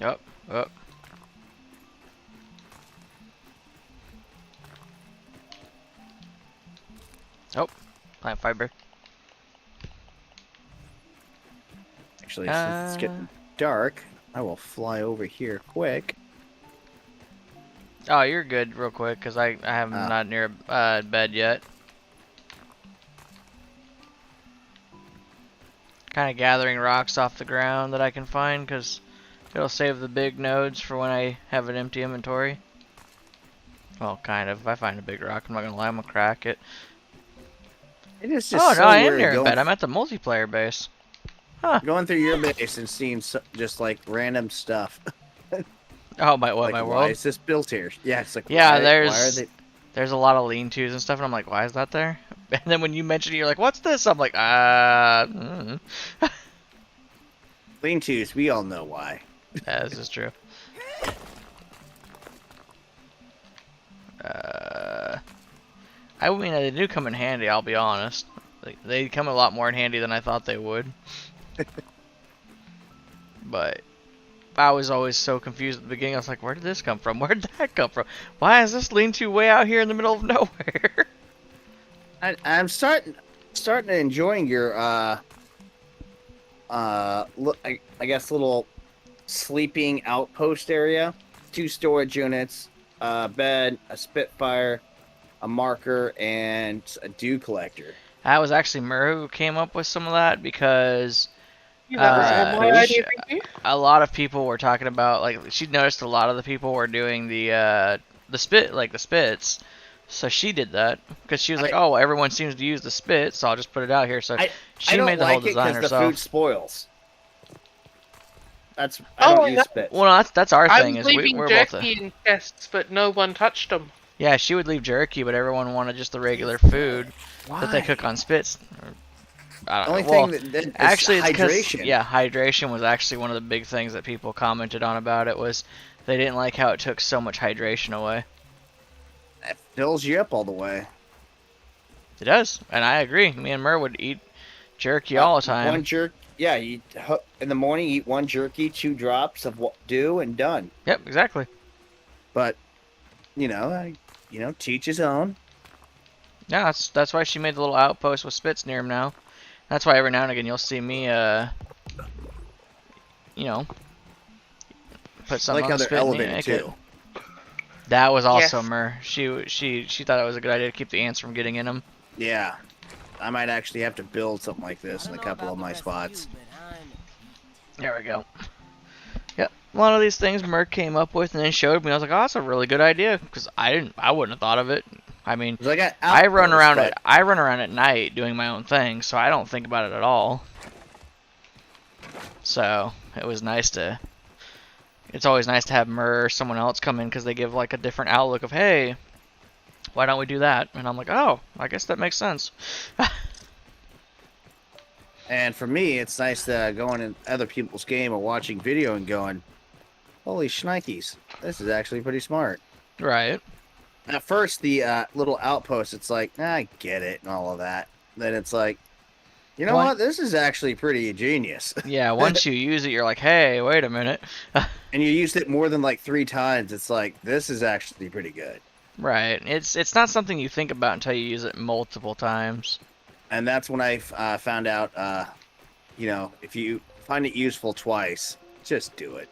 Up, up. Oh, plant fiber. Actually, since it's getting dark, I will fly over here quick. Oh, you're good real quick, because I am not near bed yet. Kind of gathering rocks off the ground that I can find, because it'll save the big nodes for when I have an empty inventory. Well, kind of. If I find a big rock, I'm not going to lie, I'm going to crack it. It is just Oh, so no, I am weird near bed. I'm at the multiplayer base. going through your base and seeing just like random stuff. Oh, my, what, Like, my why world? is this built here? Yeah, it's like, Yeah, why are there's they... there's a lot of lean-tos and stuff, and I'm like, why is that there? And then when you mention it, you're like, what's this? I'm like, Lean-tos, we all know why. Yeah, this is true. I mean, they do come in handy, I'll be honest. They come a lot more in handy than I thought they would. But I was always so confused at the beginning. I was like, where did this come from? Where did that come from? Why is this lean-to way out here in the middle of nowhere? I'm starting to enjoying your I guess little sleeping outpost area. 2 storage units, a bed, a Spitfire, a marker, and a dew collector. That was actually Murray who came up with some of that, because That was all my idea, thank you. a lot of people were talking about, like, she noticed a lot of the people were doing the spits. So she did that because she was like, "Oh, everyone seems to use the spit, so I'll just put it out here." So she made the whole design the herself. food spoils. I don't use spit. Well, that's our I thing. was Is leaving we're both. jerky in chests, but no one touched them. Yeah, she would leave jerky, but everyone wanted just the regular food that they cook on spits. I don't Only know. Well, thing that actually, it's 'cause- hydration. yeah, hydration was actually one of the big things that people commented on about it. Was they didn't like how it took so much hydration away. It fills you up all the way. It does, and I agree. Me and Mur would eat jerky all the time. One jerk. Yeah, you in the morning eat 1 jerky, 2 drops of dew, and done. Yep, exactly. But teach his own. Yeah, that's why she made the little outpost with spits near him now. That's why every now and again you'll see me, put something Like on how the they're spit and elevated make it. too. That was also Yes. Mur. She thought it was a good idea to keep the ants from getting in them. Yeah, I might actually have to build something like this I in a don't know couple about of the my rest spots. you, but I'm There we go. Yep, a lot of these things Mur came up with and then showed me. I was like, oh, that's a really good idea because I wouldn't have thought of it. I mean, 'Cause I got I run outposts, around but I run around at night doing my own thing, so I don't think about it at all. So it was nice to. It's always nice to have Mur or someone else come in because they give like a different outlook of, hey, why don't we do that? And I'm like, oh, I guess that makes sense. And for me, it's nice to going in other people's game or watching video and going, holy shnikes, this is actually pretty smart. Right. At first, the little outpost, it's like, I get it and all of that. Then it's like, you know What? what? This is actually pretty ingenious. Yeah, once you use it, you're like, hey, wait a minute. And you used it more than like 3 times. It's like, this is actually pretty good. Right. It's not something you think about until you use it multiple times. And that's when I found out, if you find it useful twice, just do it.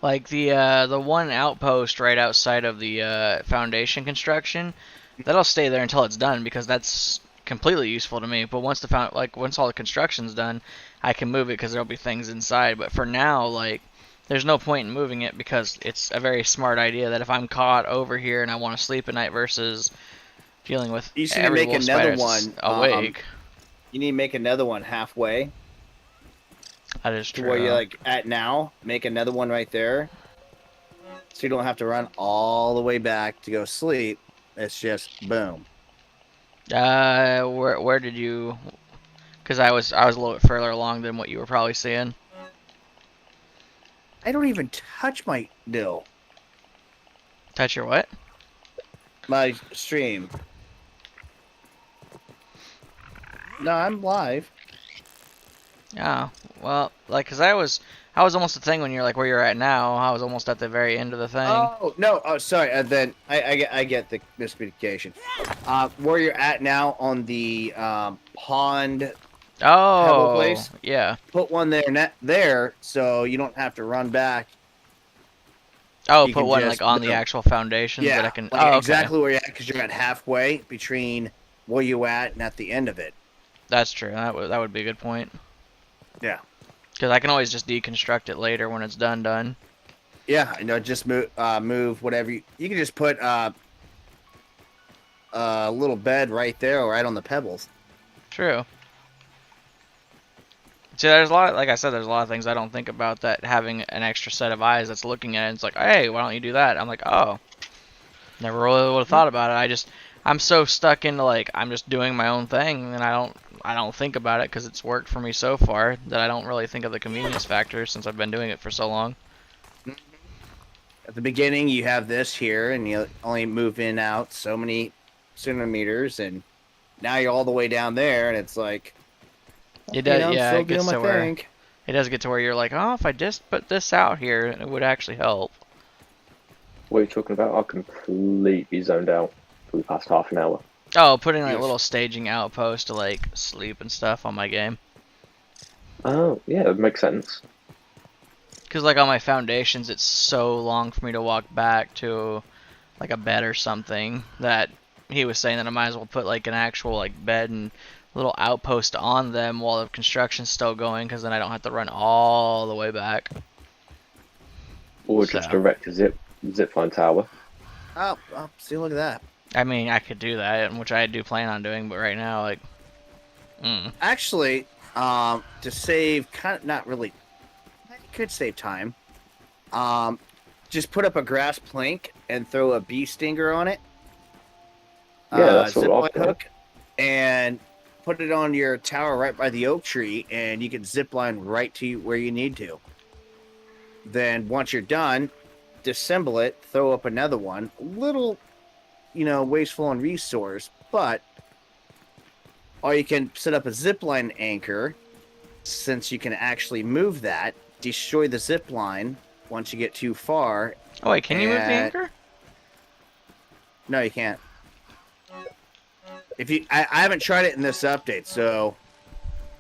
Like the one outpost right outside of the foundation construction, that'll stay there until it's done because that's completely useful to me. But once once all the construction's done, I can move it because there'll be things inside. But for now, like, there's no point in moving it because it's a very smart idea that if I'm caught over here and I want to sleep at night versus dealing with You just need to every make wolf another spider that's one, awake. You need to make another one halfway That is to true. where you're like at now. Make another one right there, so you don't have to run all the way back to go sleep. It's just boom. Where did you? Because I was a little bit further along than what you were probably seeing. I don't even touch my dill. Touch your what? My stream. No, I'm live. Yeah. Well, like, cause I was almost the thing when you're like where you're at now. I was almost at the very end of the thing. Oh no! Oh, sorry. Then I get the miscommunication. Where you're at now on the pond, Oh, place? yeah. put one there, so you don't have to run back. Oh, You put can one just like on the build. actual foundations Yeah, that I can. like Oh, okay. exactly where you're at, because you're at halfway between where you at and at the end of it. That's true. That would be a good point. Yeah. Because I can always just deconstruct it later when it's done. Yeah, just move whatever you can just put a little bed right there, or right on the pebbles. True. See, there's a lot. Like I said, there's a lot of things I don't think about. That having an extra set of eyes that's looking at it, it's like, hey, why don't you do that? I'm like, oh, never really would have thought about it. I'm so stuck into like I'm just doing my own thing, and I don't think about it because it's worked for me so far that I don't really think of the convenience factor since I've been doing it for so long. At the beginning, you have this here, and you only move in out so many centimeters, and now you're all the way down there, and it's like, It does, I'm yeah. still It gets doing to my where thing. it does get to where you're like, oh, if I just put this out here, it would actually help. What are you talking about? I completely zoned out for the past half an hour. Oh, putting like Yes. little staging outposts to like sleep and stuff on my game. Oh, yeah, it makes sense. Because like on my foundations, it's so long for me to walk back to like a bed or something that he was saying that I might as well put like an actual like bed and little outpost on them while the construction's still going, because then I don't have to run all the way back. Or just So. erect a zipline tower. Oh, see, look at that. I mean, I could do that, which I do plan on doing, but right now, like, Actually, to save not really, you could save time. Just put up a grass plank and throw a bee stinger on it. Yeah, that's what zipline I've got. hook, and put it on your tower right by the oak tree, and you can zip line right to where you need to. Then once you're done, disassemble it, throw up another one. Little, wasteful on resource, but or you can set up a zipline anchor, since you can actually move that, destroy the zip line once you get too far. oh wait, can you move the And- anchor? No, you can't. I haven't tried it in this update, so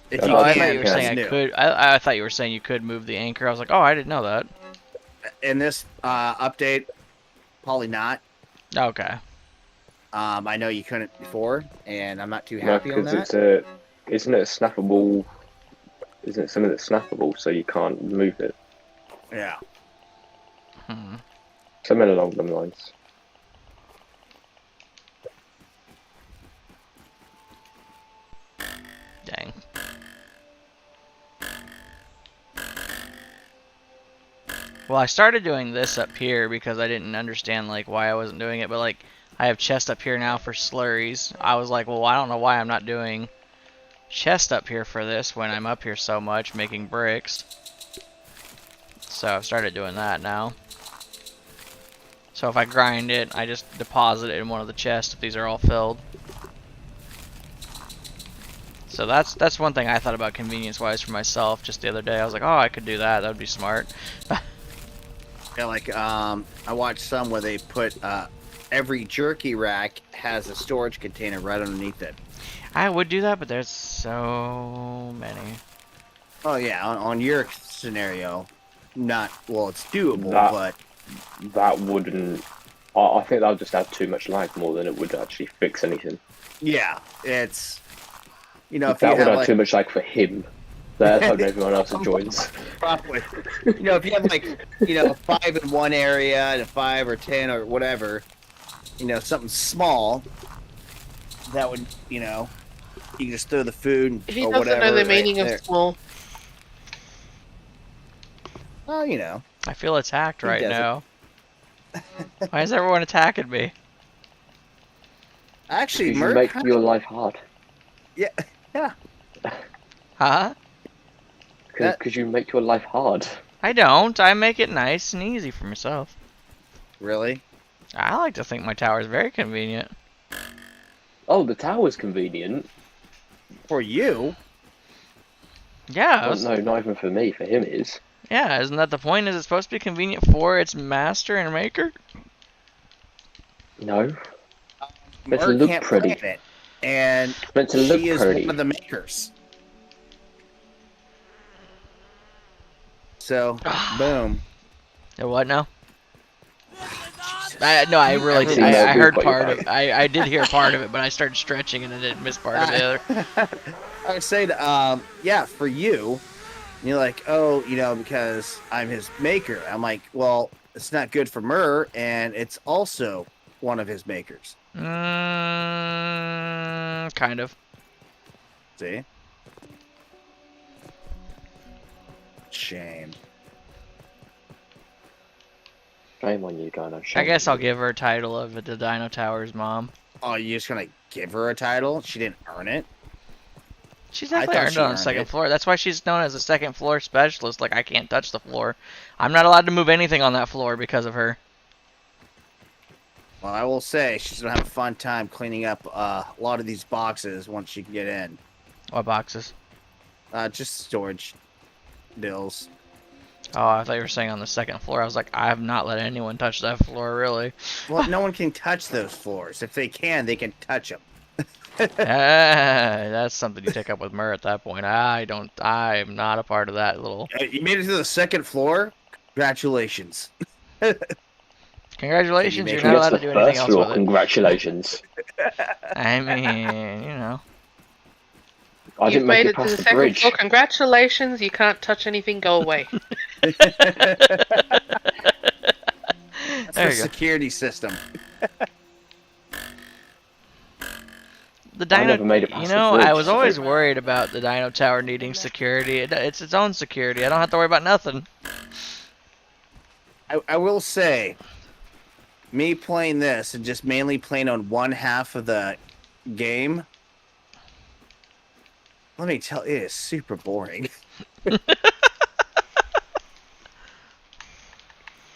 if you Oh, I can, thought you were that's saying I new. could. I thought you were saying you could move the anchor. I was like, oh, I didn't know that. In this update, probably not. Okay. I know you couldn't before, and I'm not too No, happy on because that. isn't it a snappable? Isn't it something that's snappable, so you can't move it? Yeah. Something along them lines. Dang. Well, I started doing this up here because I didn't understand like why I wasn't doing it, but like I have chest up here now for slurries. I was like, well, I don't know why I'm not doing chest up here for this when I'm up here so much making bricks. So I've started doing that now. So if I grind it, I just deposit it in one of the chests if these are all filled. So that's one thing I thought about convenience-wise for myself just the other day. I was like, oh, I could do that. That would be smart. Yeah, like I watched some where they put every jerky rack has a storage container right underneath it. I would do that, but there's so many. Oh yeah, on your scenario, it's doable, That- but That wouldn't. I think that would just add too much lag more than it would actually fix anything. yeah, it's if That you would have add like, too much lag for him. That's how everyone else joins. probably, if you have like 5 in one area and 5 or 10 or whatever, something small, that would, you know, you can just throw the food He or doesn't whatever. know the right meaning there. of small. Well, you know. I feel attacked He right doesn't. now. Why is everyone attacking me? Actually, Because you Merc, make your life hard. Huh? That- Because you make your life hard. I don't. I make it nice and easy for myself. really? I like to think my tower is very convenient. Oh, the tower's convenient. For you? Yeah, Oh, no, not even for me. For him, it is. yeah. Isn't that the point? Is it supposed to be convenient for its master and maker? No. Meant to Merc look can't pretty. plan it, and Meant to look she is pretty. one of the makers. So, boom. Yeah, what now? No, I really did. Everything I heard got part your of. I did hear part of it, but I started stretching and I didn't miss part of the other. I was saying, yeah, for you, you're like, oh, you know, because I'm his maker. I'm like, well, it's not good for Myrrh, and it's also one of his makers. Kind of. See? Shame. Shame on you, Dino. I Shame guess on I'll you. give her a title of the Dino Tower's mom. Oh, you're just gonna give her a title? She didn't earn it? She's I definitely thought earned she it on the earned second it. floor. That's why she's known as a second floor specialist. Like, I can't touch the floor. I'm not allowed to move anything on that floor because of her. Well, I will say, she's gonna have a fun time cleaning up a lot of these boxes once she can get in. What boxes? Just storage bills. Oh, I thought you were saying on the second floor. I was like, I have not let anyone touch that floor, really. Well, no one can touch those floors. If they can, they can touch them. That's something you take up with Murr at that point. I am not a part of that little... You made it to the second floor? Congratulations. Congratulations, Can you you're make not allowed That's to the do anything first else floor. with it. Congratulations. I mean, you know. I You've didn't made make it it to past the the second bridge. floor. Congratulations, you can't touch anything. Go away. That's There the you go. security system. The I Dino, never made it you past the know, bridge, I was so- always worried about the Dino Tower needing security. It's its own security. I don't have to worry about nothing. I will say, me playing this and just mainly playing on one half of the game, let me tell you, it is super boring.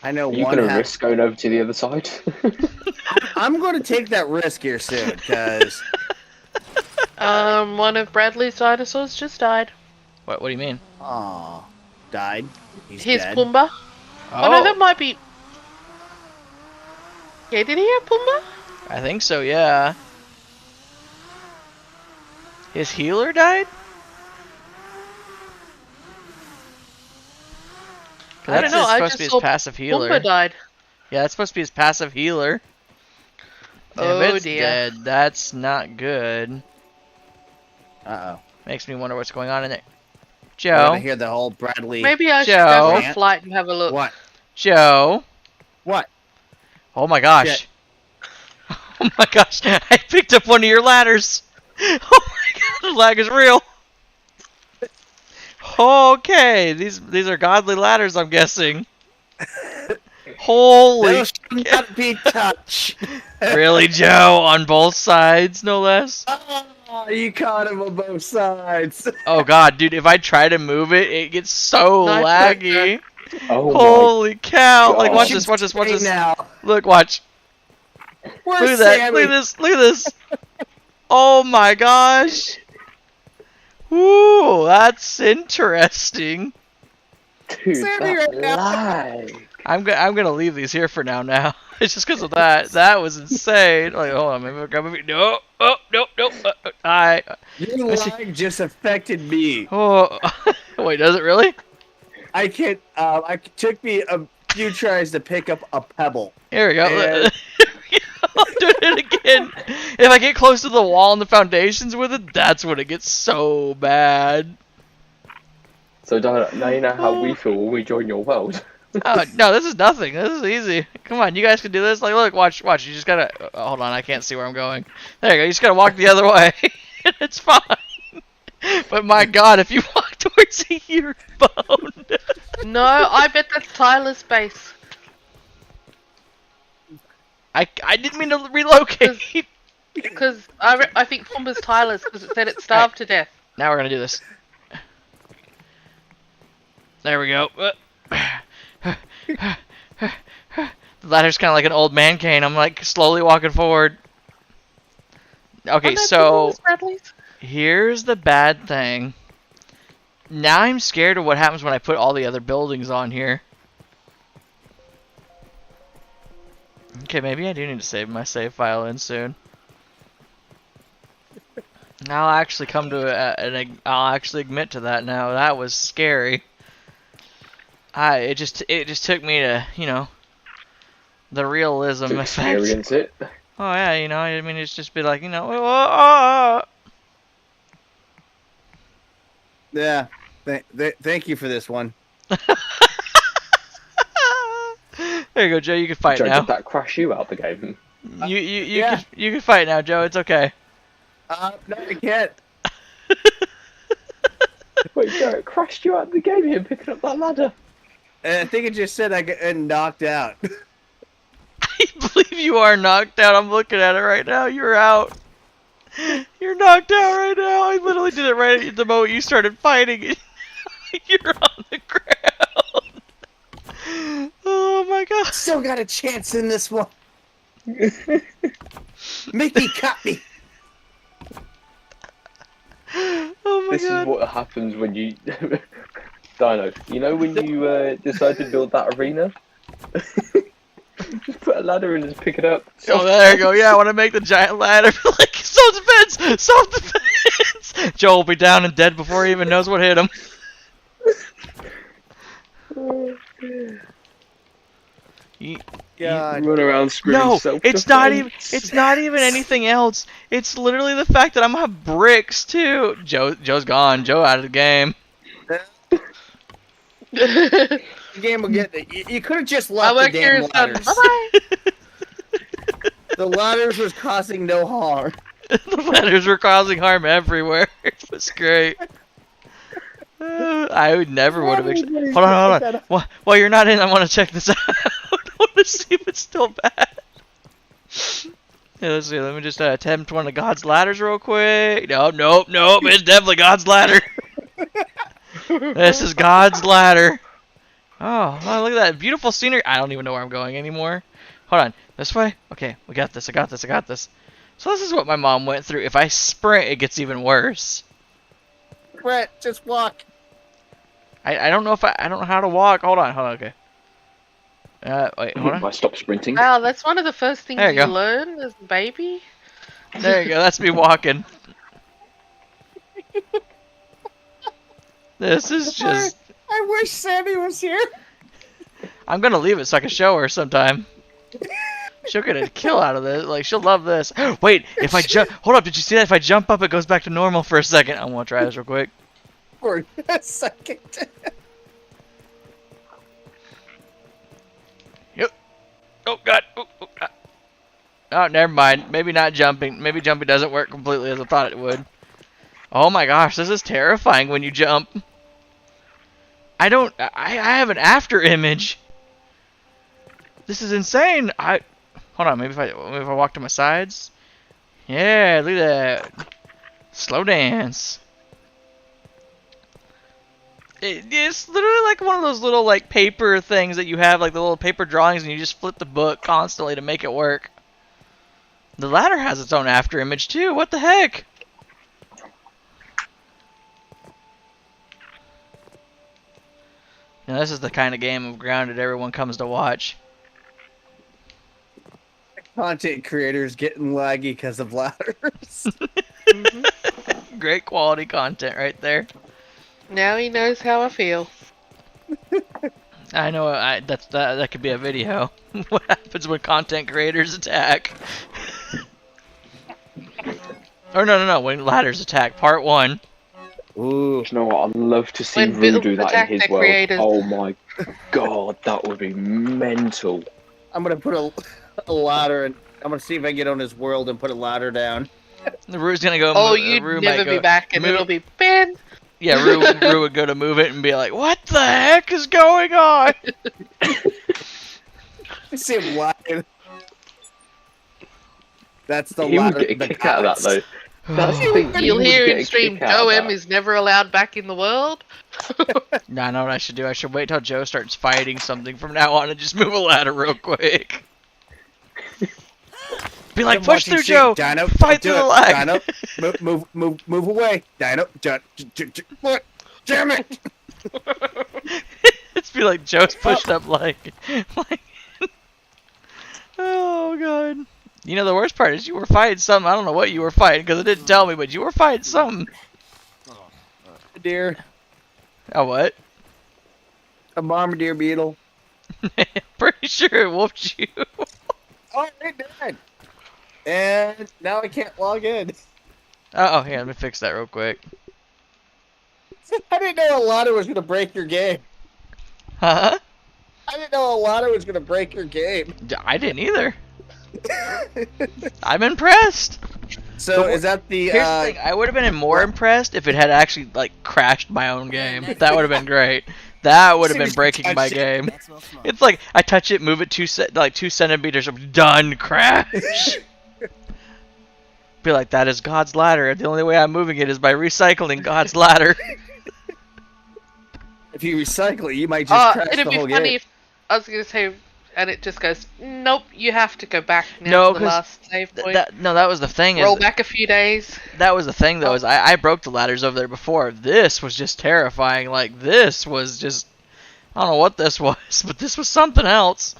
I know Are you one going to half. risk going over to the other side? I'm going to take that risk here soon because One of Bradley's dinosaurs just died. What do you mean? died. He's Here's dead. Pumbaa. Oh no, that might be. Yeah, did he have Pumbaa? I think so, yeah. His healer died? 'Cause I that's don't know. I supposed just to be his saw passive healer. Pumbaa died. Yeah, that's supposed to be his passive healer. If Oh, it's dear. dead, that's not good. Uh-oh. Makes me wonder what's going on in there. I Joe? hear the whole Bradley. Maybe I should Joe? go for a flight and have a look. What? Joe? What? Oh my gosh. Shit. Oh my gosh. I picked up one of your ladders. Oh my god, the lag is real. Okay, these are godly ladders, I'm guessing. Holy Those should not be touched. really, Joe? On both sides, no less? Oh, you caught him on both sides. Oh god, dude, if I try to move it, it gets so Nice work, laggy. Oh Holy cow. Like, God. watch You this, watch this, watch should this. stay Now. Look, watch. Where's Look at that. Sammy? Look at this. Look at this. Oh my gosh. Ooh, that's interesting. Dude, Sammy that right now. lag. I'm gonna leave these here for now. It's just because of that. That was insane. Like, hold on, maybe I'll grab a no. Oh, nope. Your lag just affected me. Oh, wait, does it really? I can't. It took me a few tries to pick up a pebble. Here we go. And- I'll do it again. If I get close to the wall and the foundations with it, that's when it gets so bad. So Dino, now you know how we feel when we join your world. Oh, no, this is nothing. This is easy. Come on, you guys can do this. Like, look, watch. You just gotta. Hold on, I can't see where I'm going. There you go. You just gotta walk the other way. It's fine. But my God, if you walk towards it, you're boned. No, I bet that's Tyler's base. I didn't mean to relocate. Because I think Pumba's Tyler's because it said it starved to death. Now we're gonna do this. There we go. The ladder's kind of like an old man cane. I'm like slowly walking forward. Okay, so here's the bad thing. Now I'm scared of what happens when I put all the other buildings on here. Okay, maybe I do need to save my save file in soon. I'll actually come to I'll actually admit to that now. That was scary. It just took me to, you know, the realism To effect. experience it. Oh yeah, you know, I mean, it's just be like, you know, Yeah. Thank you for this one. There you go, Joe. You can fight Joe, now. did that crash you out the game? You can fight now, Joe. It's okay. No, I can't. Wait, Joe, it crashed you out of the game here picking up that ladder. And I think it just said I got knocked out. I believe you are knocked out. I'm looking at it right now. You're out. You're knocked out right now. I literally did it right at the moment you started fighting. You're on the ground. Oh my God. Still got a chance in this one. Mickey caught me. Oh my This God. is what happens when you... Dino, you know when you decide to build that arena? Just put a ladder in and just pick it up. Oh, there you go. Yeah, I want to make the giant ladder. Like, self-defense! Self-defense! Joe will be down and dead before he even knows what hit him. God. Run around screaming No, self-defense. it's not even anything else. It's literally the fact that I'm gonna have bricks too. Joe's gone. Joe out of the game. The game will get. You could have just left the damn ladders. Bye-bye. The ladders was causing no harm. The ladders were causing harm everywhere. It was great. I would never would have. Hold on. While you're not in, I want to check this out. I want to see if it's still bad. Yeah, let's see. Let me just attempt one of God's ladders real quick. Nope. It's definitely God's ladder. This is God's ladder. Oh, wow, look at that beautiful scenery. I don't even know where I'm going anymore. Hold on. This way? Okay, we got this. I got this. So this is what my mom went through. If I sprint, it gets even worse. Brett, just walk. I don't know if I don't know how to walk. Hold on, okay. Wait, hold on. I stopped sprinting. Wow, that's one of the first things There you you go. learn as a baby. There you go. That's me walking. This is just. I wish Sammy was here. I'm gonna leave it so I can show her sometime. She'll get a kill out of this. Like, she'll love this. Wait, if I jump. Hold up, did you see that? If I jump up, it goes back to normal for a second. I want to try this real quick. For a second. Yep. Oh, God. Oh, never mind. Maybe not jumping. Maybe jumping doesn't work completely as I thought it would. Oh my gosh, this is terrifying when you jump. I have an after image. This is insane. Hold on, maybe if I walk to my sides. Yeah, look at that. Slow dance. It's literally like one of those little like paper things that you have, like the little paper drawings, and you just flip the book constantly to make it work. The ladder has its own after image too. What the heck? Now this is the kind of game of Grounded everyone comes to watch. Content creators getting laggy because of ladders. Great quality content right there. Now he knows how I feel. I know. That could be a video. What happens when content creators attack? Or no. When ladders attack. Part 1. Ooh. Do you know what? I'd love to see When Rue Bill do that in attacked his their world. creators. Oh my god, that would be mental. I'm gonna put a ladder, and I'm gonna see if I can get on his world and put a ladder down. The Rue's gonna go. Oh, Rue you'd might never go, be back, and move- it'll be Ben. Yeah, Rue would go to move it and be like, "What the heck is going on?" I see him lying. He would get a kick out of that though. That's the thing. he You'll would hear get him a stream, kick out Joe of M that. is never allowed back in the world. Nah, I know what I should do. I should wait till Joe starts fighting something from now on and just move a ladder real quick. Be like, I'm push watching through, stream. Joe. Dino, Fight do through the it. lag. Dino, move away. Dino, what? Damn it! It's be like Joe's pushed up like. Oh god. You know the worst part is you were fighting something. I don't know what you were fighting because it didn't tell me, but you were fighting something. Deer, Oh what? a bombardier beetle. Pretty sure it whooped you. Oh, it did. And now I can't log in. Oh, here, let me fix that real quick. I didn't know a ladder was gonna break your game. Huh? I didn't know a ladder was gonna break your game. I didn't either. I'm impressed. So is that the? Here's the thing. I would have been more impressed if it had actually like crashed my own game. That would have been great. That would have been breaking my game. Maxwell Smart. It's like I touch it, move it 2 centimeters, I'm done. Crash. Be like, that is God's ladder. The only way I'm moving it is by recycling God's ladder. If you recycle it, you might just crash It'd the be whole funny game. if I was gonna say, and it just goes, nope, you have to go back now No, to the 'cause last save point. That was the thing. Roll Is, back a few days. that was the thing though. Is I broke the ladders over there before. This was just terrifying. Like this was just, I don't know what this was, but this was something else.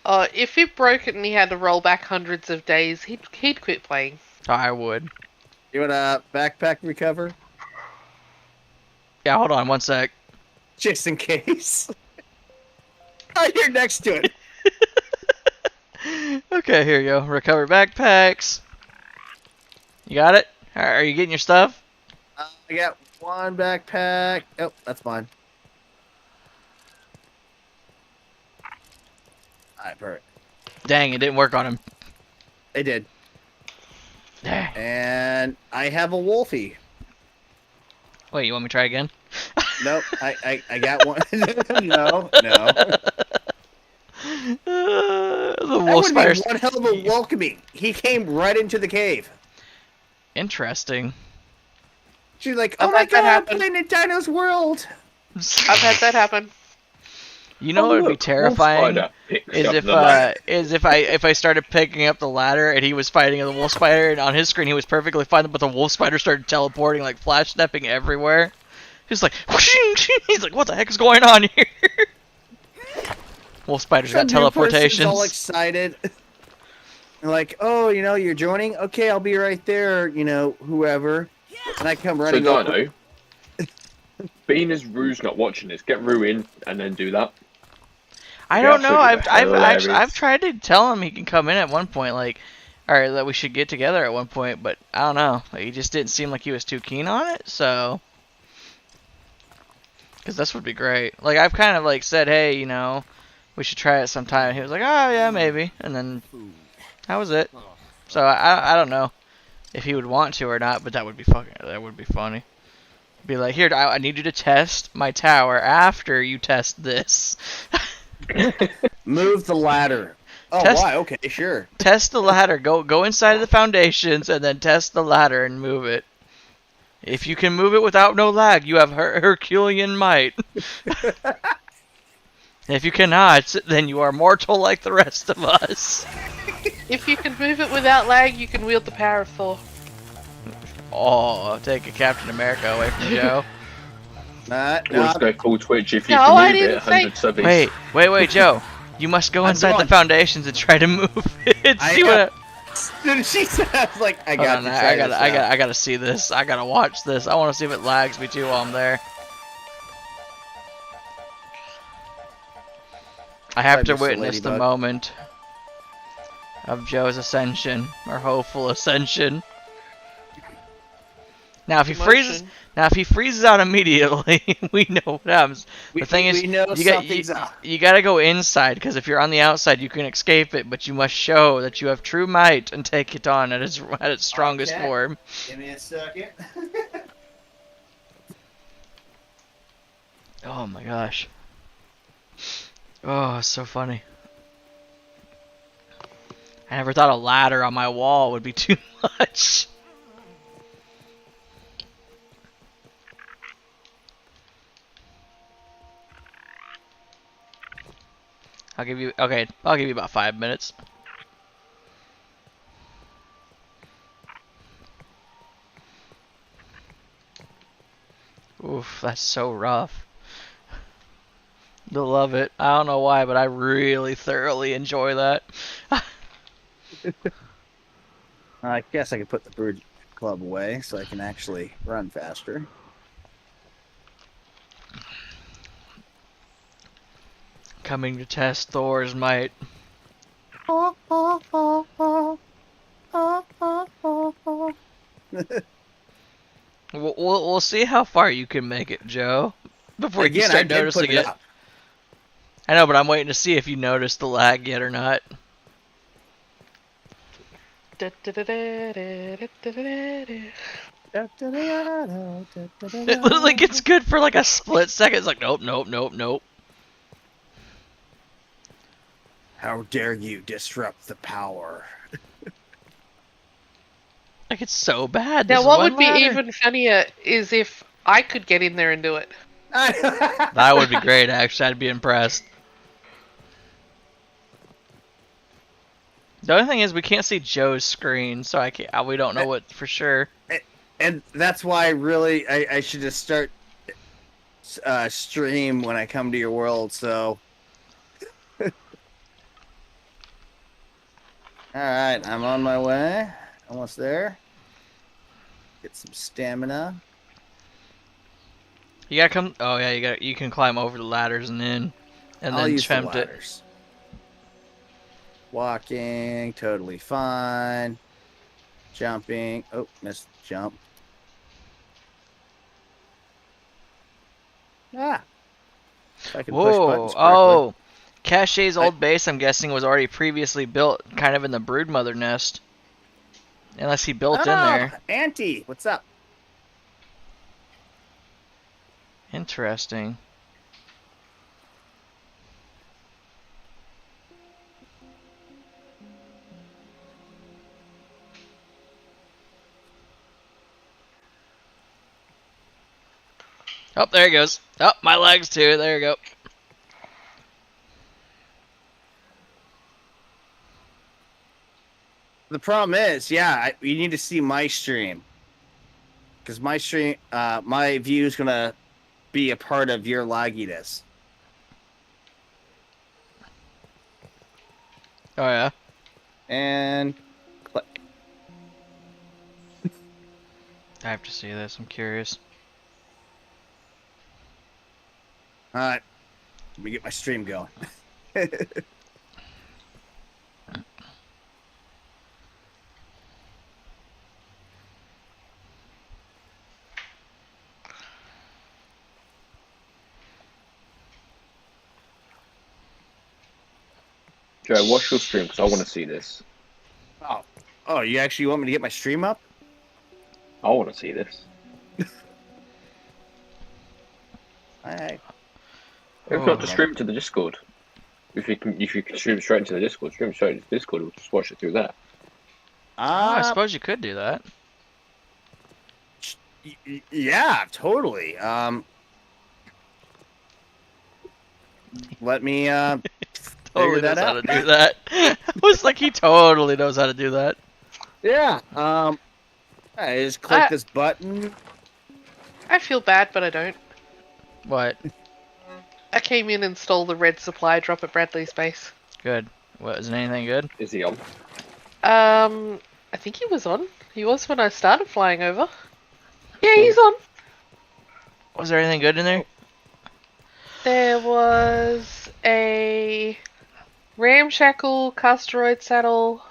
If he broke it and he had to roll back hundreds of days, he'd quit playing. I would. You want a backpack recover? Yeah, hold on 1 sec. Just in case. Oh, you're next to it. Okay, here you go. Recover backpacks. You got it? Are you getting your stuff? I got one backpack. Oh, that's mine. Alright, perfect. Dang, it didn't work on him. It did. Dang. And I have a wolfie. Wait, you want me to try again? Nope, I got one. No. The That wolf would be spiders. one hell of a welcoming. He came right into the cave. Interesting. She's like, I've oh my had that god, I'm happen. playing in Dino's World. I've had that happen. You know what would be terrifying is if I started picking up the ladder and he was fighting the wolf spider and on his screen he was perfectly fine, but the wolf spider started teleporting, like flash stepping everywhere. He's like, he's like, what the heck is going on here? Wolf spiders got Some new person's teleportations. all excited. They're like, oh, you're joining? Okay, I'll be right there, whoever. And I come So running over. Dino, being as Rue's not watching this, get Rue in and then do that. I Yeah, don't know. absolutely hilarious. I've tried to tell him he can come in at one point, like, or that we should get together at one point, but I don't know. Like, he just didn't seem like he was too keen on it, so. Because this would be great. Like, I've kind of like said, hey, we should try it sometime. He was like, oh yeah, maybe, and then that was it. So I don't know if he would want to or not, but that would be funny. Be like, here, I need you to test my tower after you test this. Move the ladder. Oh, Test- why? Okay, sure. Test the ladder. Go inside of the foundations and then test the ladder and move it. If you can move it without no lag, you have Herculean might. If you cannot, then you are mortal like the rest of us. If you can move it without lag, you can wield the power of Thor. Oh, take a Captain America away from Joe. Or just go full Twitch if you No, can I move it didn't say- 100 subbies. Wait, Joe. You must go I'm inside the going. foundations and try to move it. I See what? Dude, she said, I was like, I Hold got on, to I try gotta, this I out. gotta, I gotta see this. I gotta watch this. I want to see if it lags me too while I'm there. I have to Mr. witness the Ladybug. moment of Joe's ascension, or hopeful ascension. Now, if he freezes, Motion. if he freezes out immediately, we know what happens. The thing is, we know you got something's up. you got to go inside because if you're on the outside, you can escape it, but you must show that you have true might and take it on at its strongest Okay. form. Give me a second. Oh my gosh. Oh, it's so funny. I never thought a ladder on my wall would be too much. I'll give you about 5 minutes. Oof, that's so rough. You'll love it. I don't know why, but I really thoroughly enjoy that. I guess I could put the bird club away so I can actually run faster. Coming to test Thor's might. We'll see how far you can make it, Joe, before you Again, I start did put noticing it it. up. I know, but I'm waiting to see if you notice the lag yet or not. It literally gets good for like a split second. It's like, nope, nope, nope, nope. How dare you disrupt the power? Like, it's so bad. Now, This what one would be ladder. even funnier is if I could get in there and do it. That would be great, actually. I'd be impressed. The only thing is, we can't see Joe's screen, so we don't know what for sure. And that's why really I should just start stream when I come to your world, so alright, I'm on my way. Almost there. Get some stamina. You gotta come. Oh yeah, you can climb over the ladders and in, and I'll then use the attempt it. ladders. Walking, totally fine. Jumping. Oh, missed the jump. Ah. If I can push Whoa! buttons correctly. Oh, Cache's old base, I'm guessing, was already previously built, kind of in the broodmother nest. Unless he built in there. Auntie, what's up? Interesting. Oh, there he goes. Oh, my legs too. There you go. The problem is, yeah, you need to see my stream. Because my stream, my view is going to be a part of your lagginess. Oh, yeah. And click. I have to see this. I'm curious. Alright. Let me get my stream going. Joe, watch your stream because I want to see this. Oh, you actually want me to get my stream up? I want to see this. Alright. If not, to stream to the Discord. If you can stream straight into the Discord, stream straight into the Discord. We'll just watch it through there. I suppose you could do that. Yeah, totally. Let me Totally figure that knows how out. to do that. I was like, he totally knows how to do that. Yeah. I just click this button. I feel bad, but I don't. What? I came in and stole the red supply drop at Bradley's base. Good. What, is it anything good? Is he on? I think he was on. He was when I started flying over. Yeah, he's on. Was there anything good in there? There was a ramshackle casteroid saddle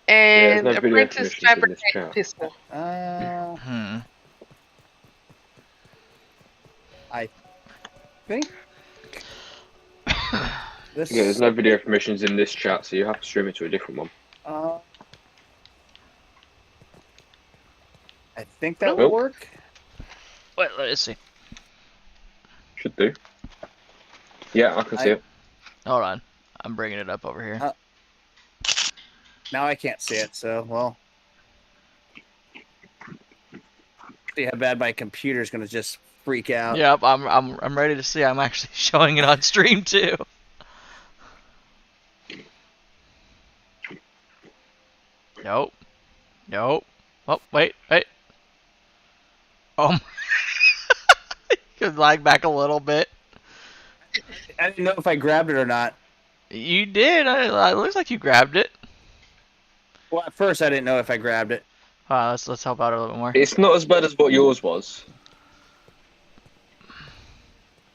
and no video apprentice information in this fabricated chat. pistol. Hmm. I think this. Yeah, there's no video permissions in this chat, so you have to stream it to a different one. I think that Nope. will work. Wait, let's see. Should do. Yeah, I can see it. Hold on. I'm bringing it up over here. Now I can't see it, so well. See how bad my computer's gonna just freak out. Yep, I'm ready to see. I'm actually showing it on stream too. Nope. Nope. Oh, wait. Oh, could lag back a little bit. I didn't know if I grabbed it or not. You did. It looks like you grabbed it. Well, at first I didn't know if I grabbed it. Let's help out a little bit more. It's not as bad as what yours was.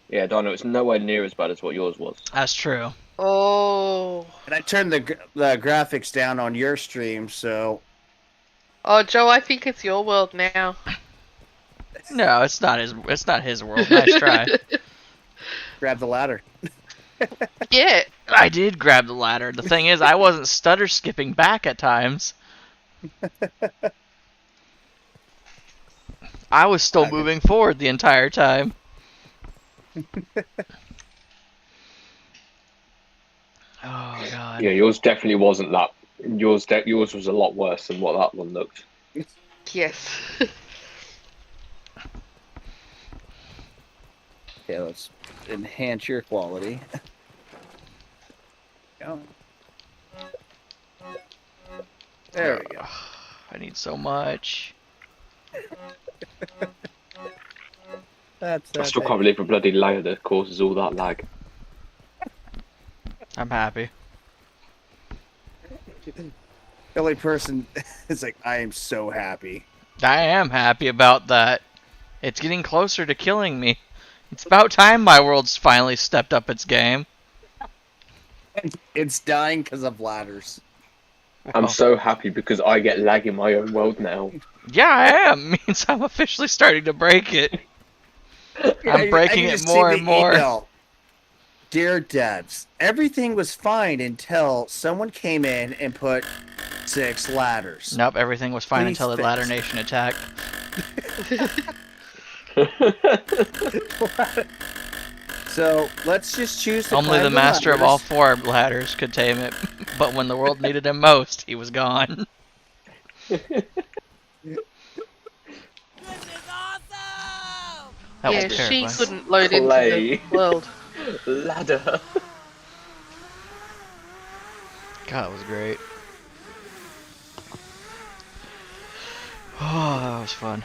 Yeah, Dino, it's nowhere near as bad as what yours was. That's true. Oh. And I turned the graphics down on your stream, so Oh, Joe, I think it's your world now. No, it's not his. It's not his world. Nice try. grab the ladder. Yeah. I did grab the ladder. The thing is, I wasn't stutter skipping back at times. I was still moving forward the entire time. Oh god. Yeah, yours definitely wasn't that. Yours was a lot worse than what that one looked. Yes. Okay, let's enhance your quality. Go. There we go. I need so much. That's I still can't believe a bloody layer that causes all that lag. I'm happy. The only person is like, I am so happy. I am happy about that. It's getting closer to killing me. It's about time my world's finally stepped up its game. It's dying because of ladders. I'm so happy because I get lag in my own world now. Yeah, I am. Means I'm officially starting to break it. I'm breaking I it just see more the and more. email. Dear devs, everything was fine until someone came in and put 6 ladders. Nope, everything was fine Please until the fix. Ladder Nation attacked. So let's just choose to Only climb the master of all ladders. 4 ladders could tame it. But when the world needed him most, he was gone. This is awesome! That yeah, was she terrifying. couldn't load Play. into the world. Ladder. God, that was great. Oh, that was fun.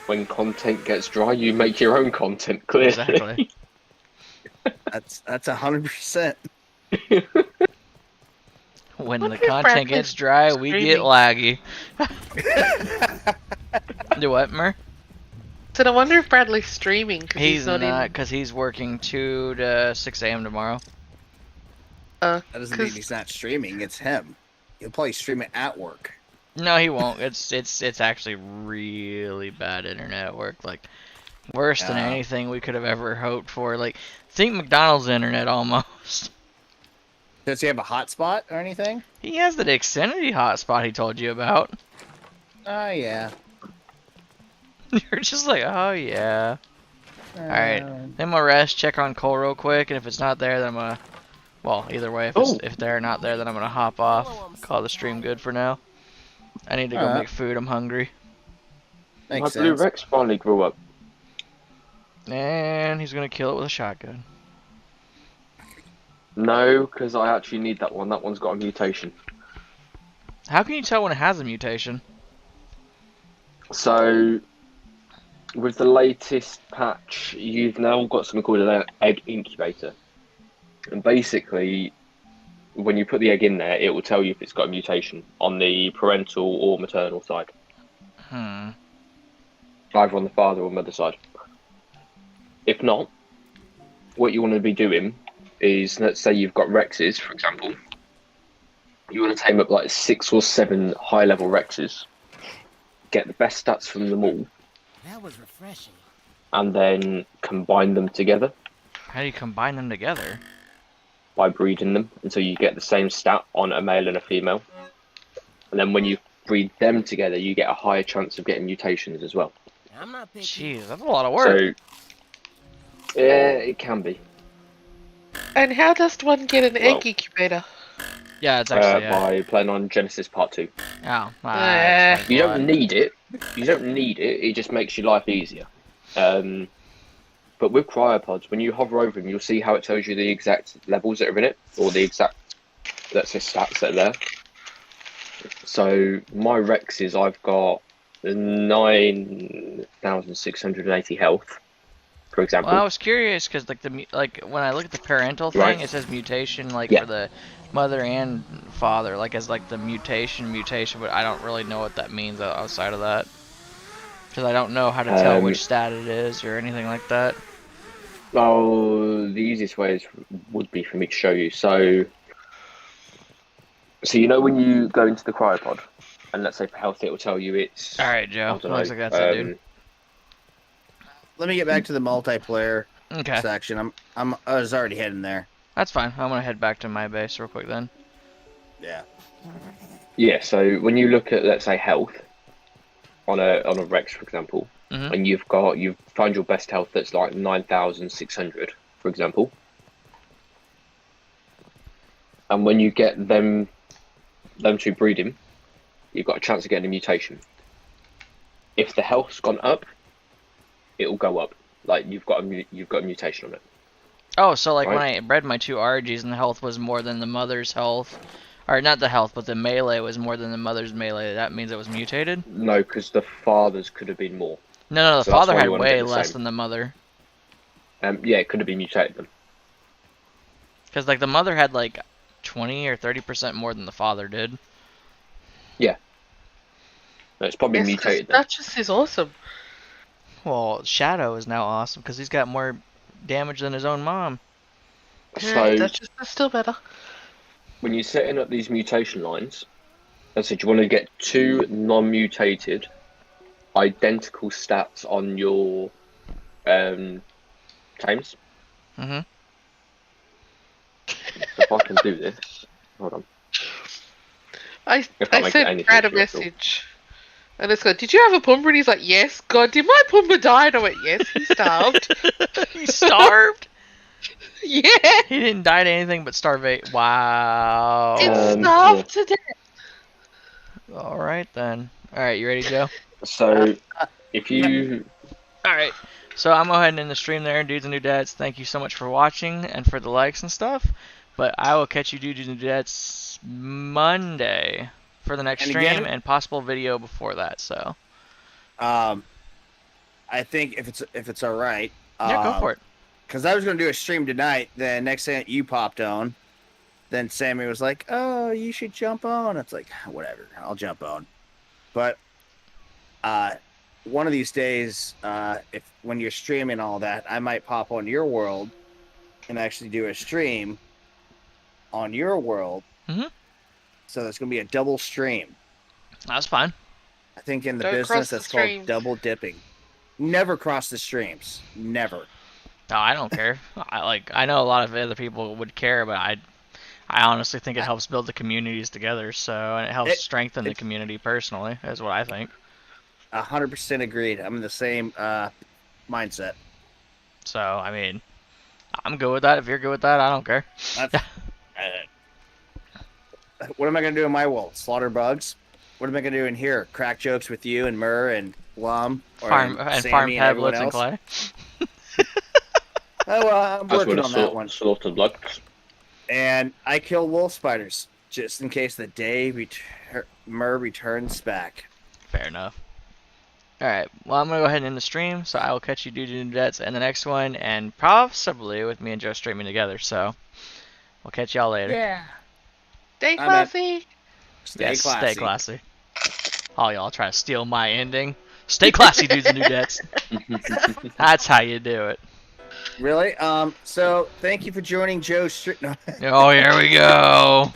When content gets dry, you make your own content, clearly. Exactly. That's 100%. When Wonder the if content Bradley's gets dry, we get laggy. Do what, Mer? So I wonder if Bradley's streaming because He's he's not not, in. because he's working 2 to 6 a.m. tomorrow. That doesn't mean 'Cause- he's not streaming. It's him. He'll probably stream it at work. No, he won't. It's actually really bad internet at work. Like, worse than Yeah. anything we could have ever hoped for. Like, think McDonald's internet almost. Does he have a hotspot or anything? He has the Xfinity hotspot he told you about. Oh, yeah. You're just like, oh yeah. Alright. Then I'm gonna rest, check on Cole real quick, and if it's not there, then I'm gonna... Well, either way, if they're not there, then I'm gonna hop off. Call the stream good for now. I need to go Alright. make food, I'm hungry. My Makes Blue sense. Rex finally grew up. And he's gonna kill it with a shotgun. No, because I actually need that one. That one's got a mutation. How can you tell when it has a mutation? So, with the latest patch, you've now got something called an egg incubator. And basically, when you put the egg in there, it will tell you if it's got a mutation on the parental or maternal side. Hmm. Either on the father or mother side. If not, what you want to be doing is, let's say you've got Rexes, for example. You want to tame up like 6 or 7 high-level Rexes. get the best stats from them all, That was refreshing. and then combine them together How do you combine them together? by breeding them until you get the same stat on a male and a female. And then when you breed them together, you get a higher chance of getting mutations as well. I'm not picky. Jeez, that's a lot of work. So, yeah, it can be. And how does one get an Well, egg incubator? Yeah, it's actually. By playing on Genesis Part 2. Oh, You don't need it. You don't need it. It just makes your life easier. But with cryopods, when you hover over them, you'll see how it tells you the exact levels that are in it, or the exact, let's say, stats that are there. So my Rexes, I've got 9,680 health, for example. Well, I was curious because like when I look at the parental thing, Right. it says mutation like Yeah. for the mother and father, like as like the mutation, but I don't really know what that means outside of that. Because I don't know how to tell which stat it is or anything like that. Oh, the easiest way would be for me to show you. So you know when you go into the cryopod, and let's say for health, it will tell you it's. All right, Joe. I don't Looks know, like that's it, dude. Let me get back to the multiplayer Okay, section. I was already heading there. that's fine. I'm gonna head back to my base real quick then. Yeah. Yeah. So when you look at, let's say, health on a Rex, for example, Mhm. and you've found your best health that's like 9,600, for example, and when you get them two breeding, you've got a chance of getting a mutation. If the health's gone up, it'll go up. Like you've got a mutation on it. Oh, so like when Right. I bred my two RGs and the health was more than the mother's health, or not the health, but the melee was more than the mother's melee. That means it was mutated. No, because the father's could have been more. No, the So that's father why had you wanna way get the less same. than the mother. Yeah, it could have been mutated then. Because like the mother had like 20 or 30% more than the father did. No, it's probably Yes, 'cause mutated then. Duchess is awesome. Well, Shadow is now awesome because he's got more damage than his own mom. So Duchess is still better. when you're setting up these mutation lines, I said you want to get two non-mutated, identical stats on your tames. Mhm. If I can do this, hold on. I If I make it sent anything Brad a useful. message. And it's going, did you have a Pumbaa? And he's like, yes. God, did my Pumbaa die? And I went, yes, he starved. He starved? Yeah, He didn't die to anything but starvation. Wow. it starved to death. All right then. All right, you ready, Joe? So if you All right. So I'm going to end the stream there, dudes and dudettes. Thank you so much for watching and for the likes and stuff. But I will catch you dudes and dudettes Monday for the next And stream again- and possible video before that. So I think if it's all right. yeah, go for it. Because I was going to do a stream tonight. Then next thing you popped on. Then Sammy was like, "Oh, you should jump on." It's like, whatever, I'll jump on. But one of these days, if when you're streaming all that, I might pop on your world and actually do a stream on your world. Mhm. So there's going to be a double stream. That's fine. I think in the Don't cross business the that's called streams. double dipping. Never cross the streams. Never. No, I don't care. I know a lot of other people would care, but I honestly think it helps build the communities together. So and it helps strengthen the community personally. Is what I think. 100% agreed. I'm in the same mindset. So I mean, I'm good with that. If you're good with that, I don't care. That's, what am I going to do in my world? Slaughter bugs? What am I going to do in here? Crack jokes with you and Murr and Lum? Or Farm Sammy and everyone Pebblets and else? Clay. Oh, well, I'm that's working what on that one. slaughtered lugs. And I kill wolf spiders just in case the day Murr returns back. Fair enough. Alright, well I'm gonna go ahead and end the stream, so I will catch you dudes and dudettes in the next one, and possibly with me and Joe streaming together, so we'll catch y'all later. Yeah. Stay I'm in. classy. Stay Yes, classy. stay classy. All y'all try to steal my ending. Stay classy, dudes and dudettes. That's how you do it. Really? So thank you for joining Joe's stream. No. Oh, here we go.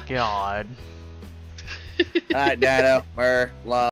God. All right, Dado, Mur, love.